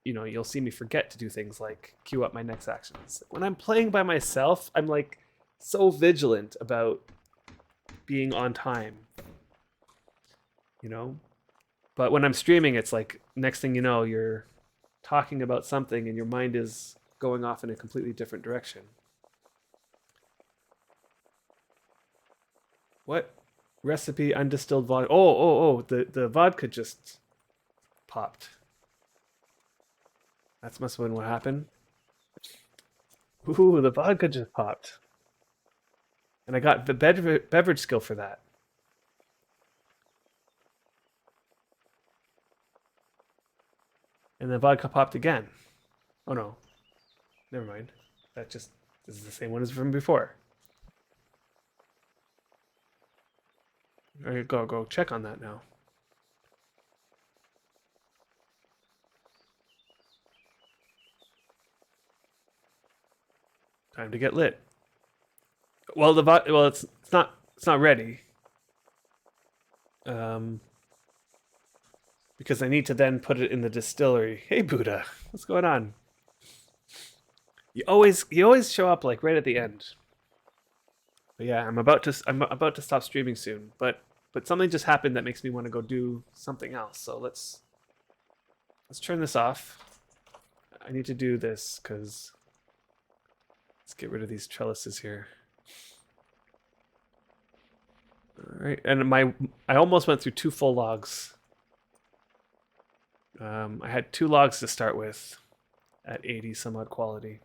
you'll see me forget to do things like queue up my next actions. When I'm playing by myself, I'm like so vigilant about being on time, you know? But when I'm streaming, it's like next thing you know, you're talking about something and your mind is going off in a completely different direction. What recipe undistilled vodka? Oh, the vodka just popped. That must have been what happened. Ooh, the vodka just popped. And I got the beverage skill for that. And the vodka popped again. Oh no. Never mind. This is the same one as from before. All right, go check on that now. Time to get lit. Well, it's not ready. Because I need to then put it in the distillery. Hey Buddha, what's going on? You always show up like right at the end. But yeah, I'm about to stop streaming soon, but something just happened that makes me want to go do something else. So let's turn this off. I need to do this because let's get rid of these trellises here. All right, and I almost went through 2 full logs. I had 2 logs to start with at 80 some odd quality.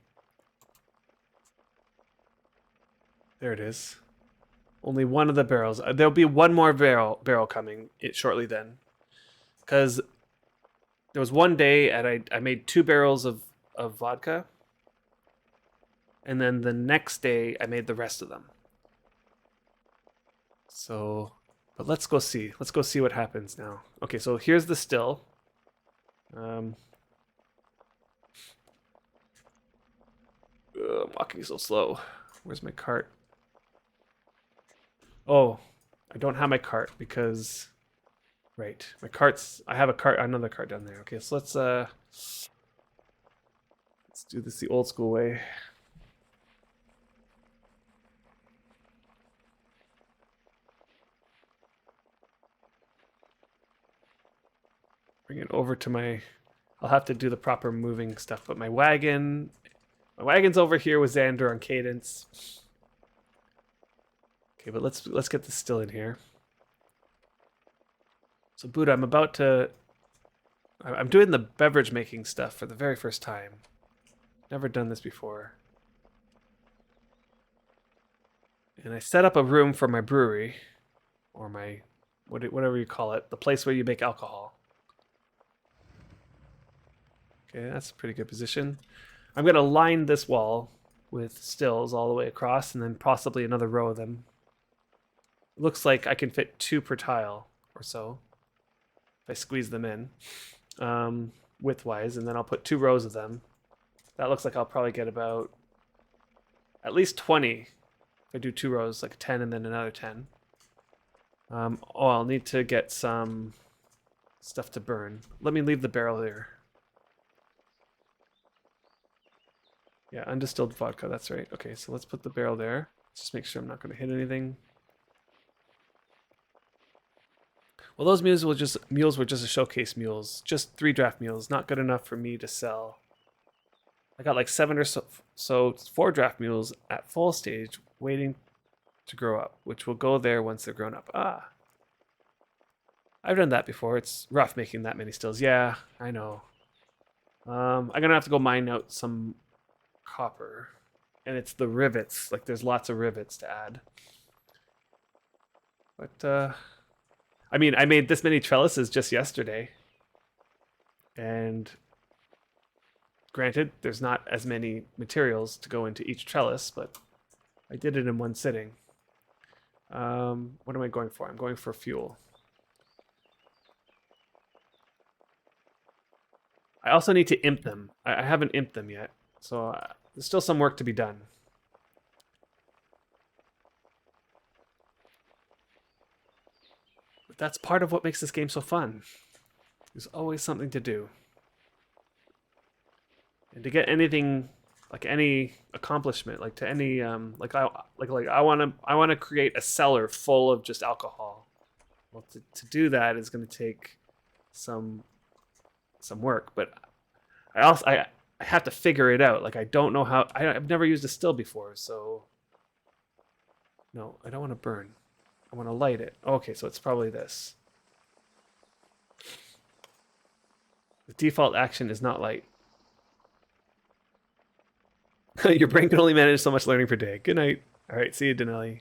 There it is. Only one of the barrels. There'll be one more barrel coming shortly then. Because there was one day I made 2 barrels of vodka. And then the next day I made the rest of them. So, but let's go see. Let's go see what happens now. Okay, so here's the still. I'm walking so slow. Where's my cart? Oh, I don't have my cart because, right, my cart's. I have another cart down there. Okay, so let's do this the old school way. Bring it over to my. I'll have to do the proper moving stuff, but my wagon's over here with Xander on cadence. Okay, but let's get this still in here. So Buddha, I'm doing the beverage making stuff for the very first time. Never done this before. And I set up a room for my brewery, or my whatever you call it, the place where you make alcohol. Okay, that's a pretty good position. I'm going to line this wall with stills all the way across and then possibly another row of them. It looks like I can fit 2 per tile or so if I squeeze them in widthwise, and then I'll put 2 rows of them. That looks like I'll probably get about at least 20 if I do 2 rows, like 10 and then another 10. I'll need to get some stuff to burn. Let me leave the barrel there. Yeah, undistilled vodka, that's right. Okay, so let's put the barrel there. Just make sure I'm not going to hit anything. Well, those mules were just a showcase mules. Just 3 draft mules, not good enough for me to sell. I got like 7 or so 4 draft mules at full stage waiting to grow up, which will go there once they're grown up. Ah. I've done that before. It's rough making that many stills. Yeah, I know. I'm going to have to go mine out some copper, and it's the rivets. Like, there's lots of rivets to add. But I mean, I made this many trellises just yesterday, and granted, there's not as many materials to go into each trellis, but I did it in one sitting. What am I going for? I'm going for fuel. I also need to imp them. I haven't imped them yet, so there's still some work to be done. But that's part of what makes this game so fun. There's always something to do. And to get anything, like any accomplishment, like to any like I want to create a cellar full of just alcohol. Well, to do that is going to take some work, but I have to figure it out. Like I don't know how. I've never used a still before, so no, I don't want to burn. I want to light it. Okay, so it's probably this. The default action is not light. Your brain can only manage so much learning per day. Good night. All right, see you, Denelli.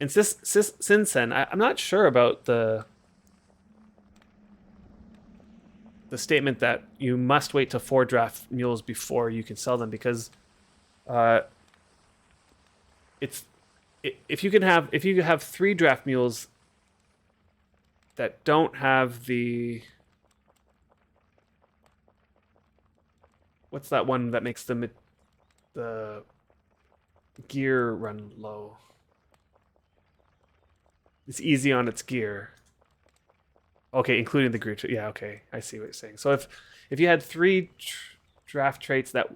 And since then, I'm not sure about the statement that you must wait to 4 draft mules before you can sell them, because if you have 3 draft mules that don't have the, what's that one that makes the gear run low? It's easy on its gear. Okay, including the gear. Yeah, okay, I see what you're saying. So if you had 3 draft traits that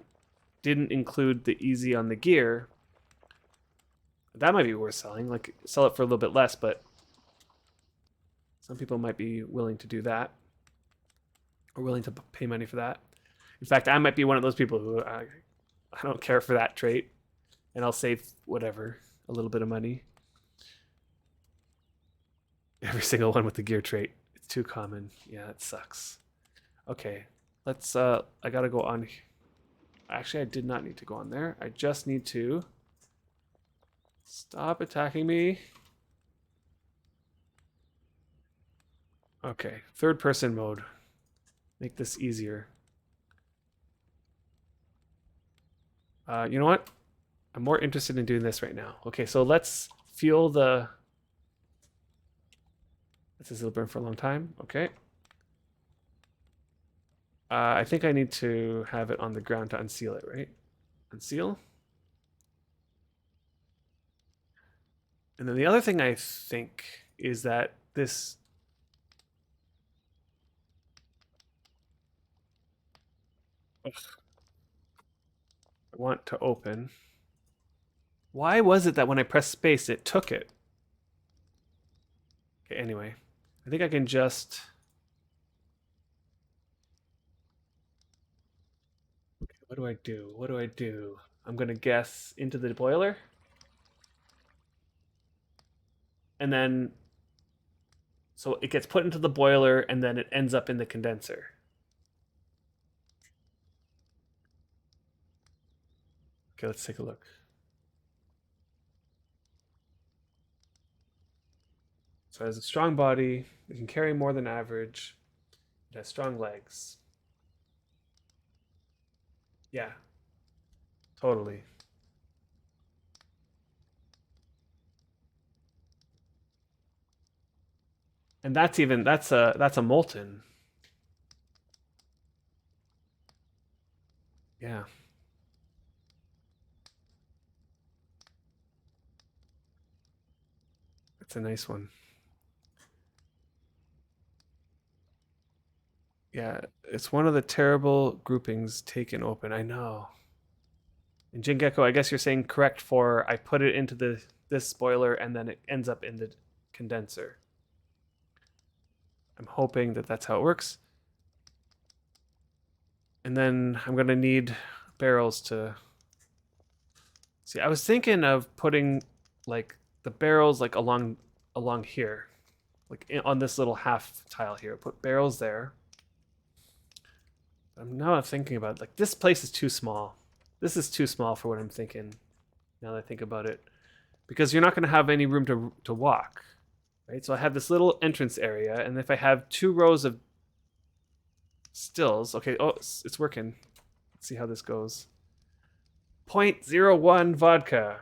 didn't include the easy on the gear, that might be worth selling. Like sell it for a little bit less, but some people might be willing to do that, or willing to pay money for that. In fact, I might be one of those people who I don't care for that trait, and I'll save whatever, a little bit of money. Every single one with the gear trait. It's too common. Yeah, it sucks. Okay, let's, I gotta go on. Actually, I did not need to go on there. I just need to stop attacking me. Okay, 3rd person mode. Make this easier. You know what? I'm more interested in doing this right now. Okay, so let's fuel the... This is it'll burn for a long time. Okay. I think I need to have it on the ground to unseal it, right? Unseal. And then the other thing I think is that this... Ugh. I want to open. Why was it that when I pressed space, it took it? Okay, anyway. I think I can just... Okay, what do I do? What do I do? I'm going to guess into the boiler. And then... So it gets put into the boiler, and then it ends up in the condenser. Okay, let's take a look. So it has a strong body. It can carry more than average. It has strong legs. Yeah, totally. And that's a molten. Yeah. That's a nice one. Yeah, it's one of the terrible groupings taken open. I know. And Jingekko, I guess you're saying correct for I put it into this boiler and then it ends up in the condenser. I'm hoping that that's how it works. And then I'm gonna need barrels to... See, I was thinking of putting like the barrels like along here, like on this little half tile here. Put barrels there. I'm now thinking about it, like this place is too small. This is too small for what I'm thinking. Now that I think about it, because you're not going to have any room to walk, right? So I have this little entrance area, and if I have 2 rows of stills, okay, oh, it's working. Let's see how this goes. 0.01 vodka.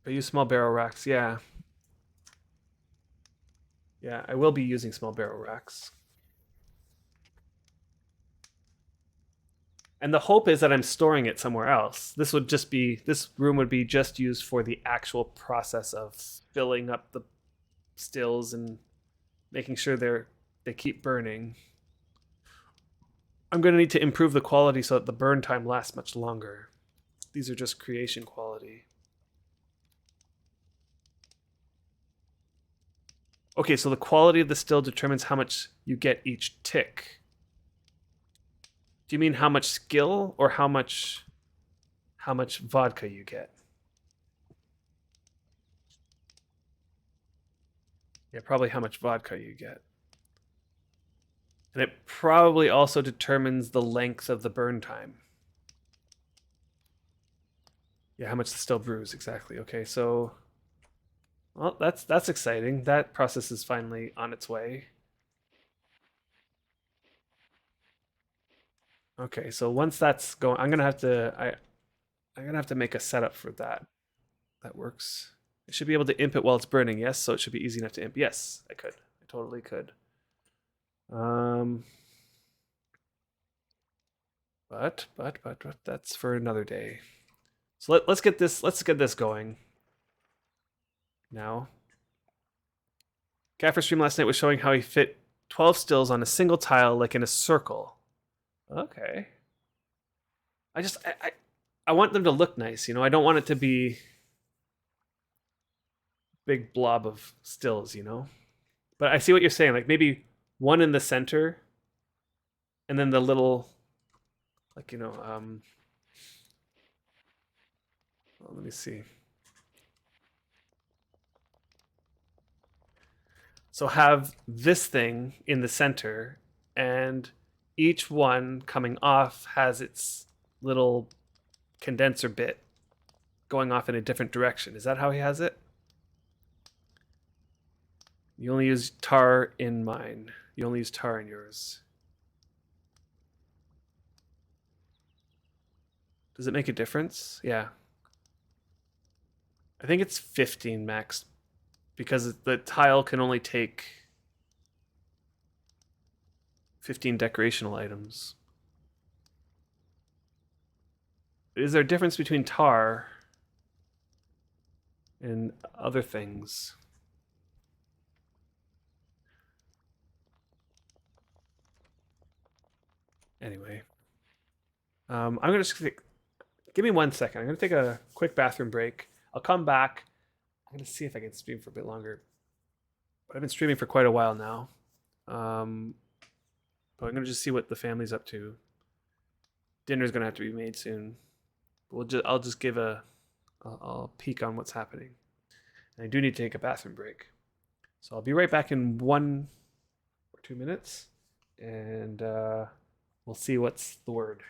I use small barrel racks. Yeah. Yeah, I will be using small barrel racks. And the hope is that I'm storing it somewhere else. This room would be just used for the actual process of filling up the stills and making sure they keep burning. I'm going to need to improve the quality so that the burn time lasts much longer. These are just creation quality. Okay, so the quality of the still determines how much you get each tick. Do you mean how much skill or how much vodka you get? Yeah, probably how much vodka you get. And it probably also determines the length of the burn time. Yeah, how much the still brews exactly. Okay, so well, that's exciting. That process is finally on its way. Okay, so once that's going, I'm gonna have to make a setup for that. That works. I should be able to imp it while it's burning. Yes, so it should be easy enough to imp. Yes, I could. I totally could. Um, but that's for another day. So let's get this. Let's get this going now. Gaffer's stream last night was showing how he fit 12 stills on a single tile, like in a circle. Okay. I just I want them to look nice. You know, I don't want it to be big blob of stills. You know, but I see what you're saying. Like maybe one in the center, and then the little, like well, let me see. So have this thing in the center, and each one coming off has its little condenser bit going off in a different direction. Is that how he has it? You only use tar in mine. You only use tar in yours. Does it make a difference? Yeah. I think it's 15 max because the tile can only take 15 decorational items. Is there a difference between tar and other things? Anyway, I'm gonna just give me 1 second. I'm gonna take a quick bathroom break. I'll come back. I'm gonna see if I can stream for a bit longer. But I've been streaming for quite a while now. Um, but I'm gonna just see what the family's up to. Dinner's gonna have to be made soon. I'll just give I'll peek on what's happening. And I do need to take a bathroom break. So I'll be right back in 1 or 2 minutes, and we'll see what's the word.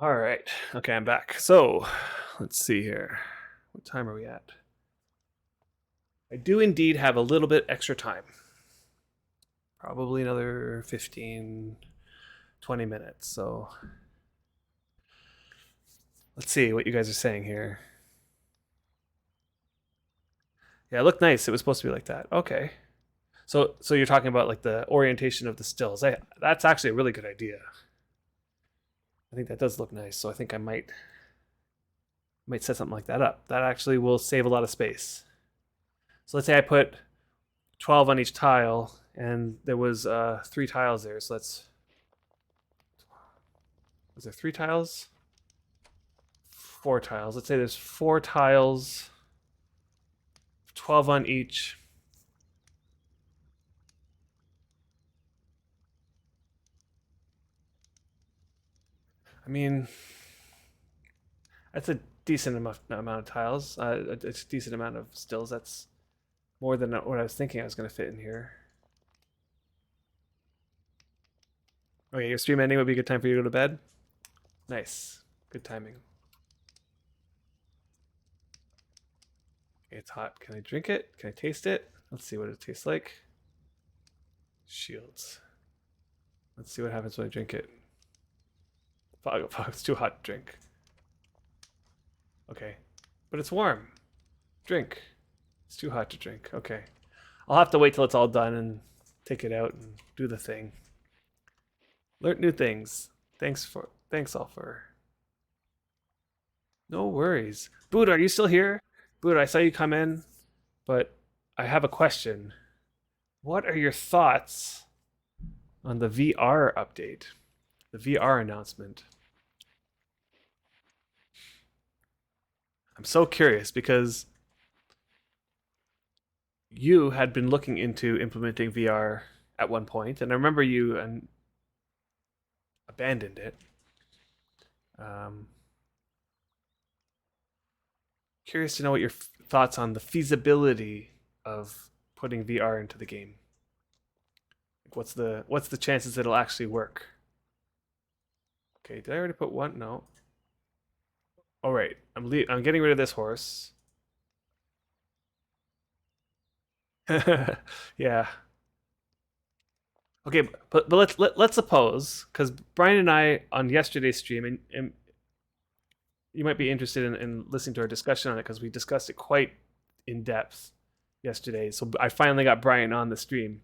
All right. Okay, I'm back. So, let's see here. What time are we at? I do indeed have a little bit extra time. Probably another 15, 20 minutes. So, let's see what you guys are saying here. Yeah, it looked nice. It was supposed to be like that. Okay. So you're talking about like the orientation of the stills. That's actually a really good idea. I think that does look nice. So I think I might set something like that up. That actually will save a lot of space. So let's say I put 12 on each tile, and there was 3 tiles there. So was there 3 tiles? 4 tiles. Let's say there's 4 tiles, 12 on each. I mean, that's a decent amount of tiles. It's a decent amount of stills. That's more than what I was thinking I was going to fit in here. Okay, your stream ending would be a good time for you to go to bed. Nice. Good timing. Okay, it's hot. Can I drink it? Can I taste it? Let's see what it tastes like. Shields. Let's see what happens when I drink it. Fuck, it's too hot to drink. Okay. But it's warm. Drink. It's too hot to drink. Okay. I'll have to wait till it's all done and take it out and do the thing. Learn new things. Thanks all for. No worries. Buddha, are you still here? Buddha, I saw you come in, but I have a question. What are your thoughts on the VR update? The VR announcement? I'm so curious because you had been looking into implementing VR at one point, and I remember you abandoned it. Curious to know what your thoughts on the feasibility of putting VR into the game. Like what's the chances it'll actually work? Okay, did I already put one? No. All right, I'm getting rid of this horse. Yeah. Okay, but let's suppose, because Brian and I on yesterday's stream, and you might be interested in listening to our discussion on it because we discussed it quite in depth yesterday. So I finally got Brian on the stream,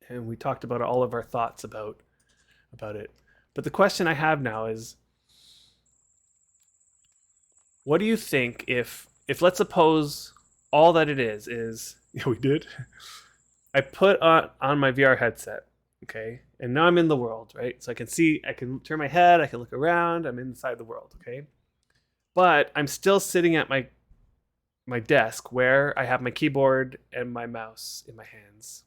and we talked about all of our thoughts about it. But the question I have now is, what do you think if let's suppose all that it is yeah, we did. I put on my VR headset, okay, and now I'm in the world, right? So I can turn my head, I can look around, I'm inside the world, okay. But I'm still sitting at my desk where I have my keyboard and my mouse in my hands.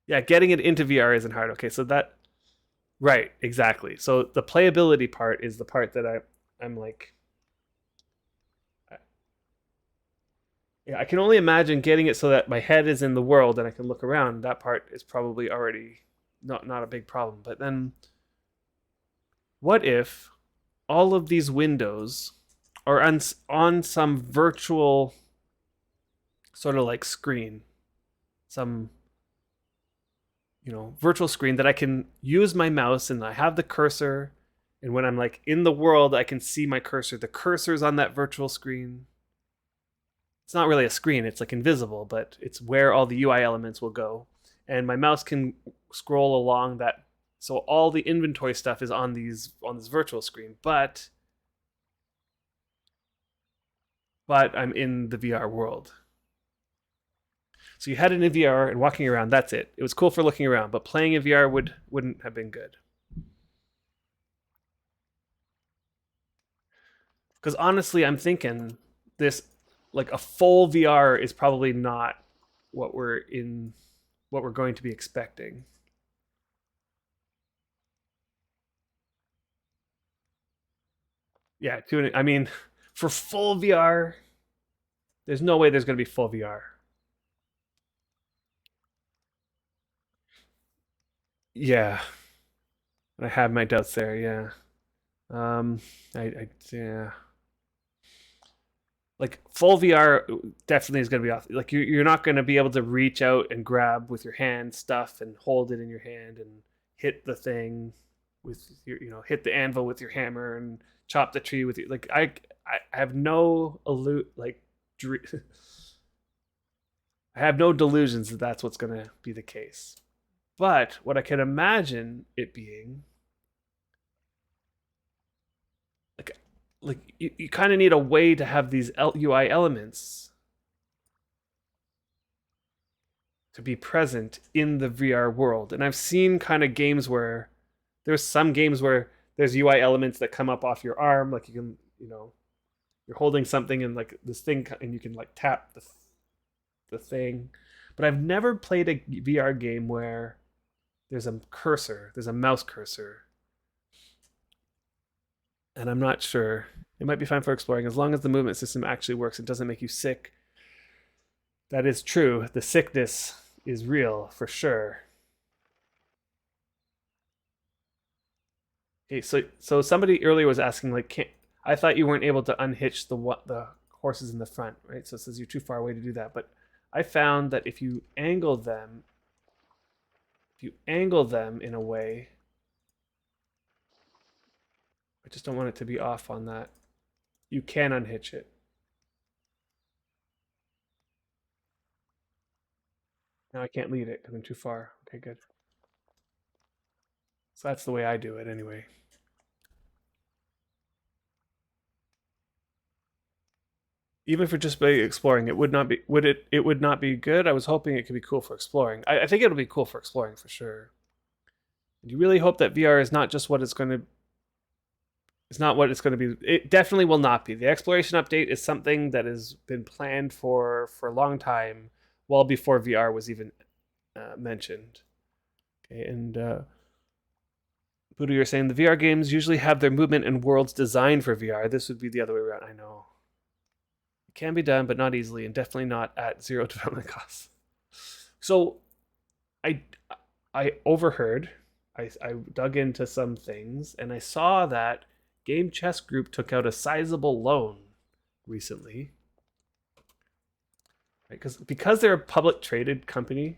Yeah, getting it into VR isn't hard. Okay, so that right, exactly. So the playability part is the part that I'm like, yeah, I can only imagine getting it so that my head is in the world and I can look around. That part is probably already not a big problem. But then, what if all of these windows are on some virtual sort of like screen, some virtual screen that I can use my mouse and I have the cursor, and when I'm like in the world, I can see my cursor. The cursor's on that virtual screen. It's not really a screen, it's like invisible, but it's where all the UI elements will go. And my mouse can scroll along that, so all the inventory stuff is on this virtual screen, but I'm in the VR world. So you had it in VR and walking around, that's it. It was cool for looking around, but playing in VR wouldn't have been good. Because honestly, I'm thinking this, like a full VR is probably not what we're going to be expecting. Yeah, I mean, for full VR, there's no way there's going to be full VR. Yeah. I have my doubts there. Yeah. Yeah. Like full VR definitely is going to be off. Like you're not going to be able to reach out and grab with your hand stuff and hold it in your hand and hit the thing with your, hit the anvil with your hammer and chop the tree with you. Like I have no I have no delusions that that's what's going to be the case. But what I can imagine it being, like you kind of need a way to have these UI elements to be present in the VR world. And I've seen kind of games where there's some games where there's UI elements that come up off your arm, like you can, you're holding something and like this thing, and you can like tap the thing. But I've never played a VR game where there's a mouse cursor, and I'm not sure. It might be fine for exploring as long as the movement system actually works. It doesn't make you sick. That is true. The sickness is real for sure. Okay, so somebody earlier was asking like, I thought you weren't able to unhitch the horses in the front, right? So it says you're too far away to do that. But I found that if you angle them in a way, I just don't want it to be off on that. You can unhitch it. Now I can't lead it because I'm too far. Okay, good. So that's the way I do it anyway. Even for just by exploring, it would not be it would not be good. I was hoping it could be cool for exploring. I think it'll be cool for exploring for sure. And you really hope that VR is not just what it's going to it's not what it's going to be. It definitely will not be. The exploration update is something that has been planned for a long time, well before VR was even mentioned. Okay, and Buddha, you're saying the VR games usually have their movement and worlds designed for VR. This would be the other way around. I know. It can be done, but not easily, and definitely not at zero development costs. So, I overheard. I dug into some things, and I saw that Game Chess Group took out a sizable loan recently. Right? Because they're a public traded company,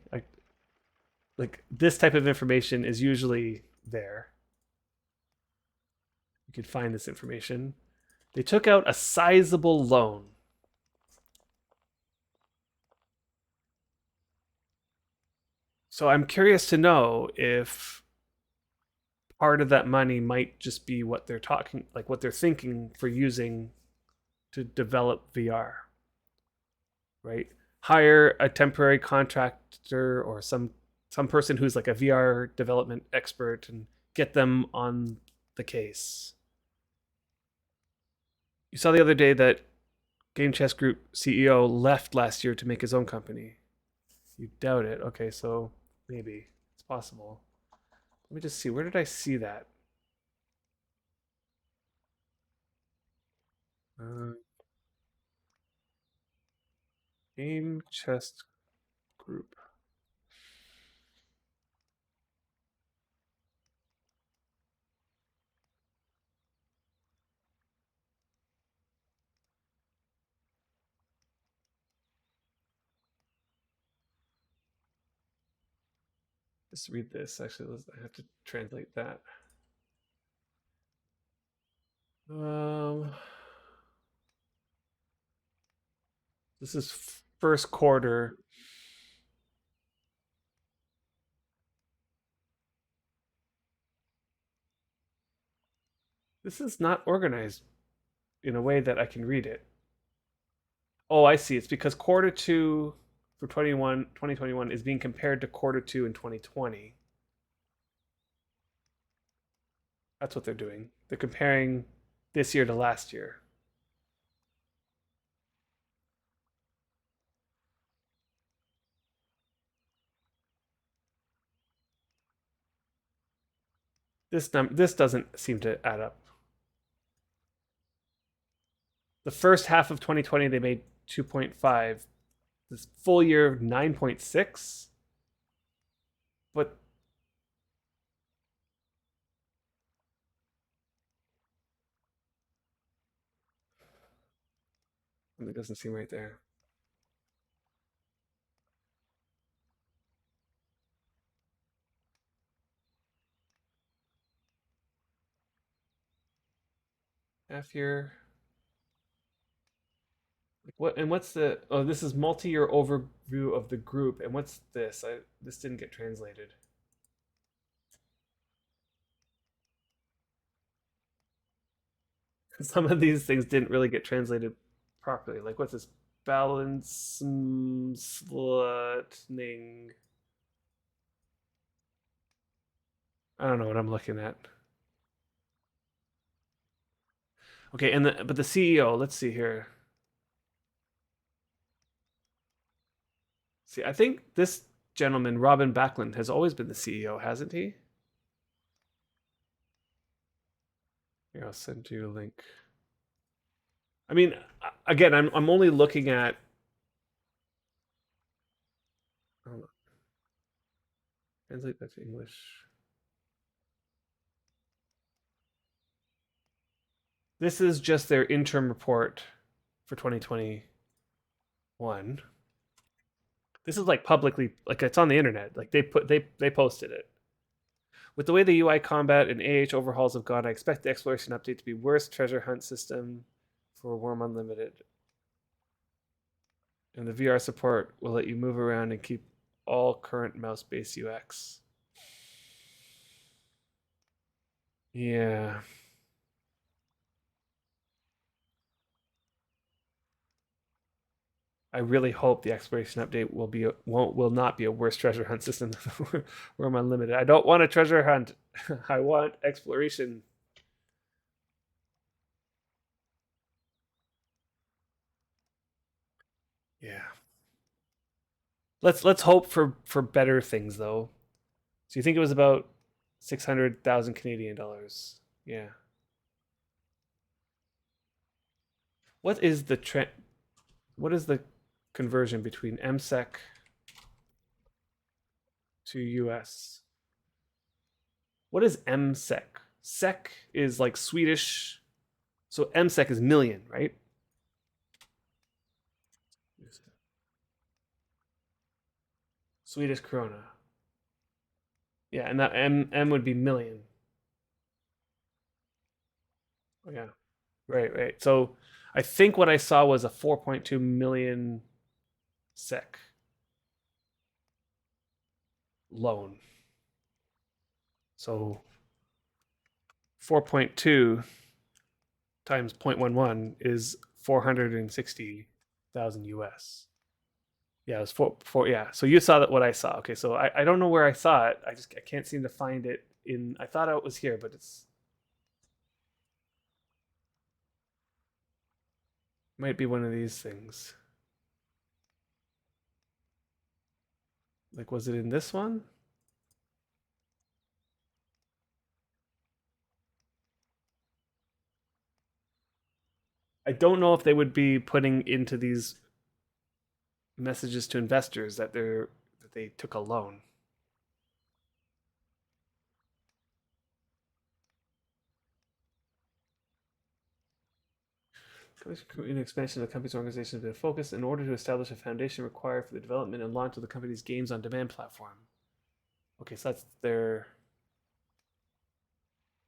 like this type of information is usually there. You can find this information. They took out a sizable loan. So I'm curious to know if part of that money might just be what they're talking, like what they're thinking for using to develop VR, right? Hire a temporary contractor or some person who's like a VR development expert and get them on the case. You saw the other day that Game Chess Group CEO left last year to make his own company. You doubt it. Okay, so maybe it's possible. Let me just see. Where did I see that? Uh, Game Chess Group. Just read this. Actually, I have to translate that. Um, this is first quarter. This is not organized in a way that I can read it. Oh, I see. It's because quarter two for 2021 is being compared to quarter two in 2020. That's what they're doing. They're comparing this year to last year. This doesn't seem to add up. The first half of 2020 they made 2.5. This full year 9.6. But It doesn't seem right there. Half year. What and what's the? Oh, this is multi-year overview of the group. And what's this? This didn't get translated. Some of these things didn't really get translated properly. Like what's this? Balance slutning. I don't know what I'm looking at. Okay, and but the CEO. Let's see here. See, I think this gentleman, Robin Backlund, has always been the CEO, hasn't he? Here, I'll send you a link. I mean, again, I'm only looking at. Oh, translate that to English. This is just their interim report for 2021. This is like publicly, like it's on the internet. Like they posted it. With the way the UI combat and AH overhauls have gone, I expect the exploration update to be worst treasure hunt system for Wurm Unlimited. And the VR support will let you move around and keep all current mouse-based UX. Yeah. I really hope the exploration update will not be a worse treasure hunt system than Wurm Unlimited. I don't want a treasure hunt. I want exploration. Yeah. Let's hope for better things though. So you think it was about 600,000 Canadian dollars? Yeah. What is the What is the conversion between MSEC to US? What is MSEC? SEC is like Swedish, so MSEC is million, right? Swedish krona. Yeah, and that M would be million. Oh, yeah. Right. So I think what I saw was a 4.2 million SEC loan. So 4.2 times 0.11 is 460,000 US. Yeah, it was four. Yeah, so you saw that what I saw. Okay, so I don't know where I saw it. I can't seem to find it in. I thought it was here, but it's might be one of these things. Like, was it in this one? I don't know if they would be putting into these messages to investors that they took a loan. In expansion of the company's organization has been focused in order to establish a foundation required for the development and launch of the company's games on demand platform. Okay, so that's their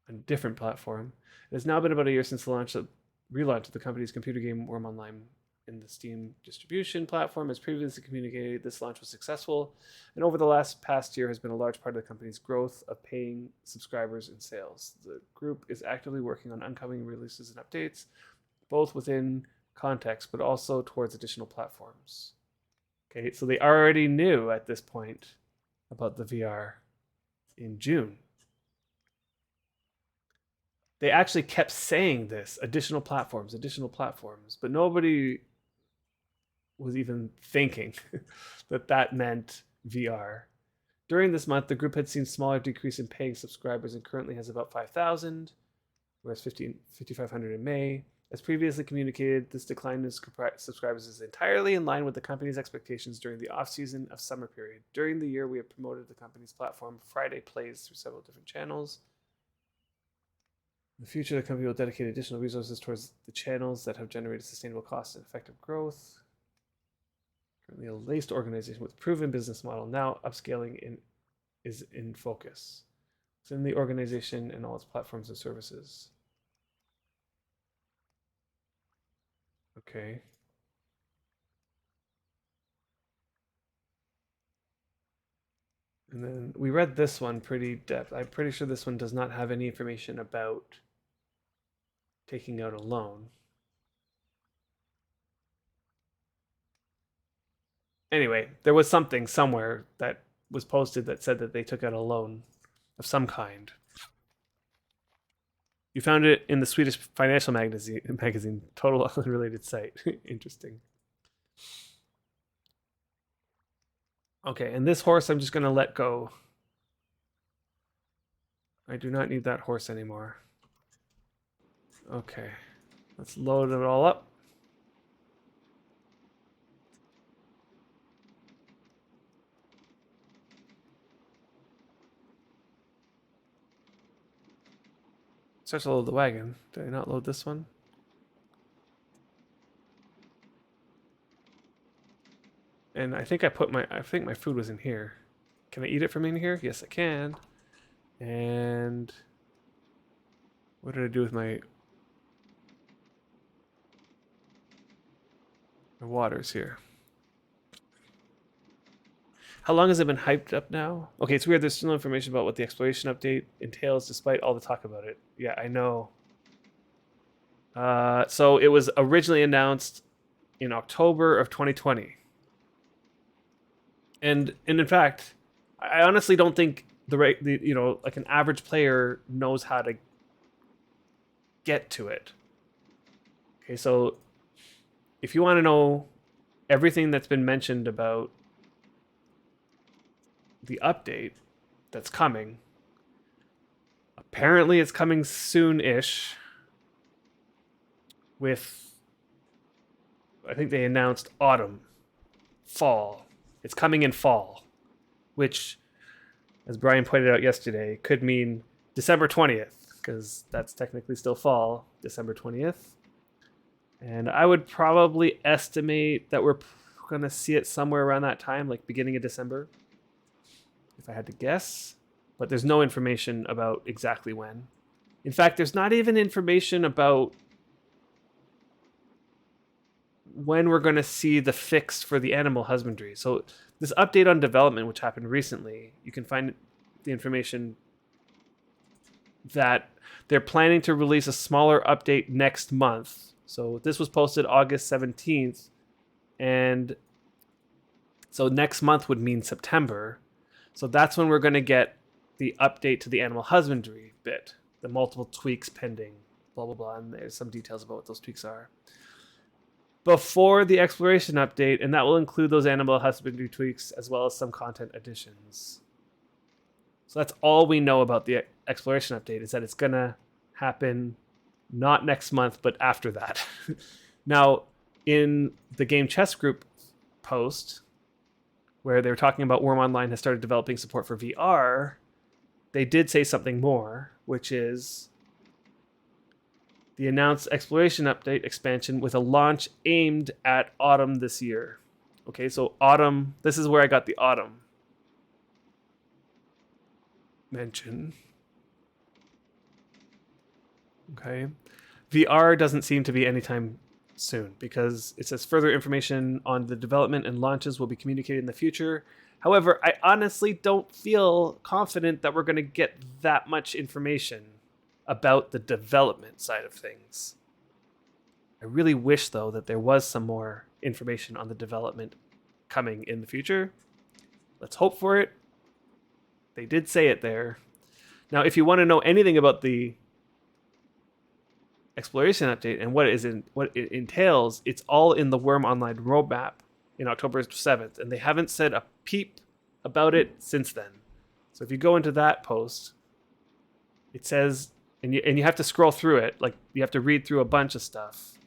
a different platform. It has now been about a year since the relaunch of the company's computer game Wurm Online in the Steam distribution platform. As previously communicated, this launch was successful, and over the past year has been a large part of the company's growth of paying subscribers and sales. The group is actively working on upcoming releases and updates, both within context but also towards additional platforms. Okay, so they already knew at this point about the VR in June. They actually kept saying this additional platforms, but nobody was even thinking that that meant VR. During this month, the group had seen smaller decrease in paying subscribers and currently has about 5,000, whereas 5,500 in May. As previously communicated, this decline in subscribers is entirely in line with the company's expectations during the off-season of summer period. During the year, we have promoted the company's platform Friday Plays through several different channels. In the future, the company will dedicate additional resources towards the channels that have generated sustainable cost and effective growth. Currently a laced organization with proven business model. Now upscaling is in focus. Within the organization and all its platforms and services. Okay. And then we read this one pretty depth. I'm pretty sure this one does not have any information about taking out a loan. Anyway, there was something somewhere that was posted that said that they took out a loan of some kind. You found it in the Swedish financial magazine total unrelated site. Interesting. Okay, and this horse I'm just going to let go. I do not need that horse anymore. Okay, let's load it all up. Starts to load the wagon. Did I not load this one? And I think I think my food was in here. Can I eat it from in here? Yes, I can. And what did I do with my waters here? How long has it been hyped up now? Okay, it's weird. There's still no information about what the exploration update entails, despite all the talk about it. Yeah, I know. So it was originally announced in October of 2020. And in fact, I honestly don't think like an average player knows how to get to it. Okay, so if you want to know everything that's been mentioned about the update that's coming, apparently it's coming soon-ish with, I think they announced autumn, fall. It's coming in fall, which, as Brian pointed out yesterday, could mean December 20th, because that's technically still fall, December 20th. And I would probably estimate that we're going to see it somewhere around that time, like beginning of December, if I had to guess. But there's no information about exactly when. In fact, there's not even information about when we're going to see the fix for the animal husbandry. So this update on development, which happened recently, you can find the information that they're planning to release a smaller update next month. So this was posted August 17th. And so next month would mean September. So that's when we're going to get the update to the animal husbandry bit. The multiple tweaks pending, blah, blah, blah. And there's some details about what those tweaks are. Before the exploration update, and that will include those animal husbandry tweaks as well as some content additions. So that's all we know about the exploration update, is that it's going to happen not next month, but after that. Now, in the Game Chess Group post, where they were talking about Wurm Online has started developing support for VR, they did say something more, which is the announced exploration update expansion with a launch aimed at autumn this year. Okay, so autumn, this is where I got the autumn mention. Okay. VR doesn't seem to be anytime soon because it says further information on the development and launches will be communicated in the future. However, I honestly don't feel confident that we're going to get that much information about the development side of things. I really wish, though, that there was some more information on the development coming in the future. Let's hope for it. They did say it there. Now, if you want to know anything about the exploration update and what it entails, it's all in the Wurm Online roadmap in October 7th, and they haven't said a peep about it since then. So if you go into that post, it says, and you have to scroll through it, like you have to read through a bunch of stuff.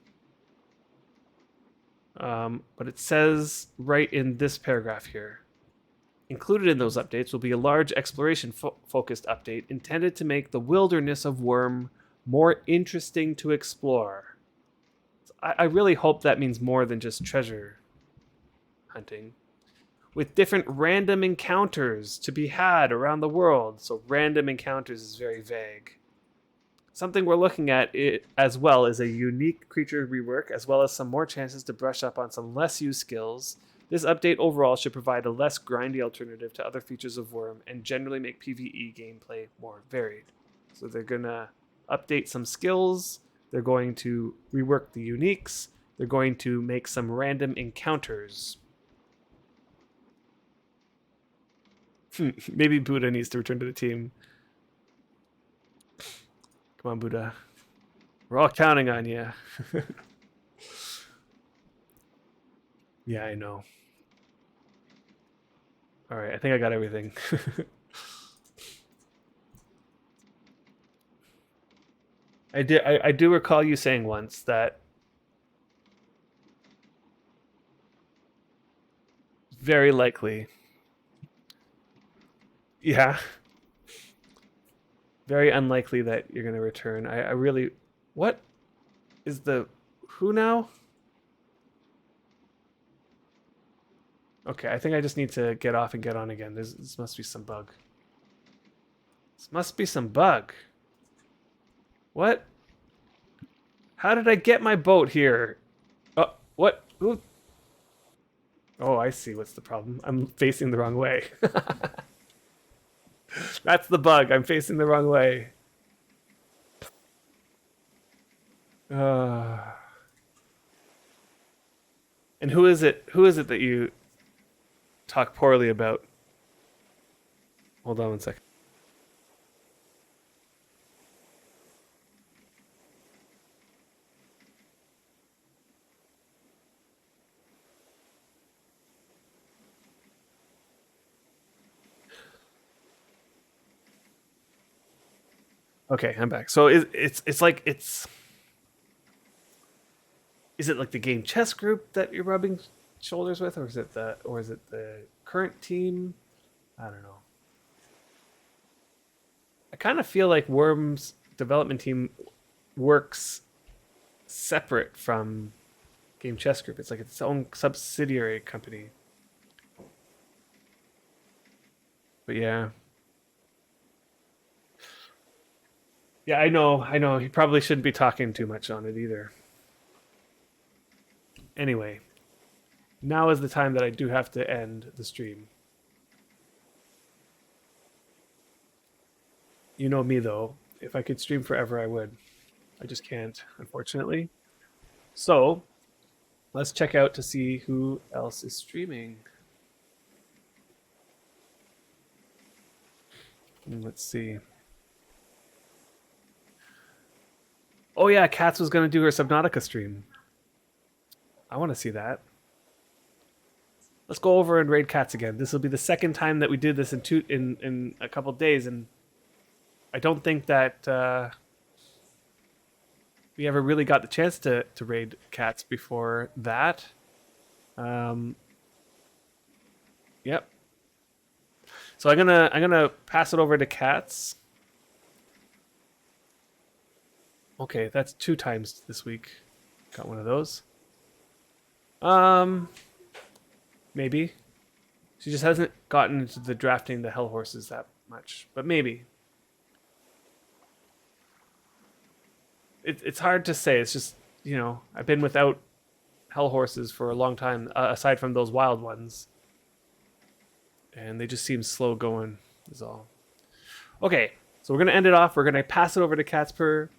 But it says right in this paragraph here, included in those updates will be a large exploration focused update intended to make the wilderness of Wurm more interesting to explore. I really hope that means more than just treasure hunting. With different random encounters to be had around the world. So random encounters is very vague. Something we're looking at it as well is a unique creature rework, as well as some more chances to brush up on some less used skills. This update overall should provide a less grindy alternative to other features of Wurm and generally make PvE gameplay more varied. So they're gonna update some skills, they're going to rework the uniques, they're going to make some random encounters. Maybe Buddha needs to return to the team. Come on, Buddha. We're all counting on you. Yeah, I know. All right, I think I got everything. I do recall you saying once that very likely. Yeah. Very unlikely that you're going to return. I really. What is the. Who now? Okay, I think I just need to get off and get on again. This must be some bug. This must be some bug. What? How did I get my boat here? Oh, what? Ooh. Oh, I see what's the problem. I'm facing the wrong way. That's the bug. I'm facing the wrong way. And who is it? Who is it that you talk poorly about? Hold on one second. Okay, I'm back. So it's like it's. Is it like the game chess group that you're rubbing shoulders with, or is it the current team? I don't know. I kind of feel like Worm's development team works separate from Game Chess Group. It's like its own subsidiary company. But yeah. Yeah, I know. I know. He probably shouldn't be talking too much on it either. Anyway, now is the time that I do have to end the stream. You know me though. If I could stream forever, I would. I just can't, unfortunately. So, let's check out to see who else is streaming. Let's see. Oh yeah, Katz was going to do her Subnautica stream. I want to see that. Let's go over and raid Katz again. This will be the second time that we did this in a couple days, and I don't think that we ever really got the chance to raid Katz before that. Yep. So I'm gonna pass it over to Katz. Okay, that's 2 times this week. Got one of those. Maybe. She just hasn't gotten into the drafting the hell horses that much, but maybe. It's hard to say. It's just, I've been without hell horses for a long time, aside from those wild ones. And they just seem slow going, is all. Okay, so we're going to end it off. We're going to pass it over to Katspur,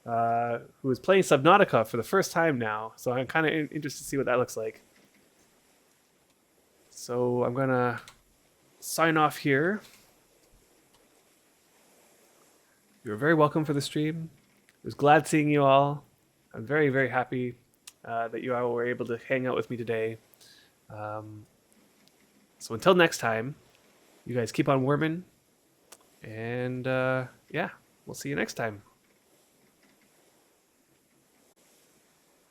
who is playing Subnautica for the first time now. So I'm kind of interested to see what that looks like. So I'm going to sign off here. You're very welcome for the stream. I was glad seeing you all. I'm very, very happy that you all were able to hang out with me today. So until next time, you guys keep on worming. And yeah, we'll see you next time.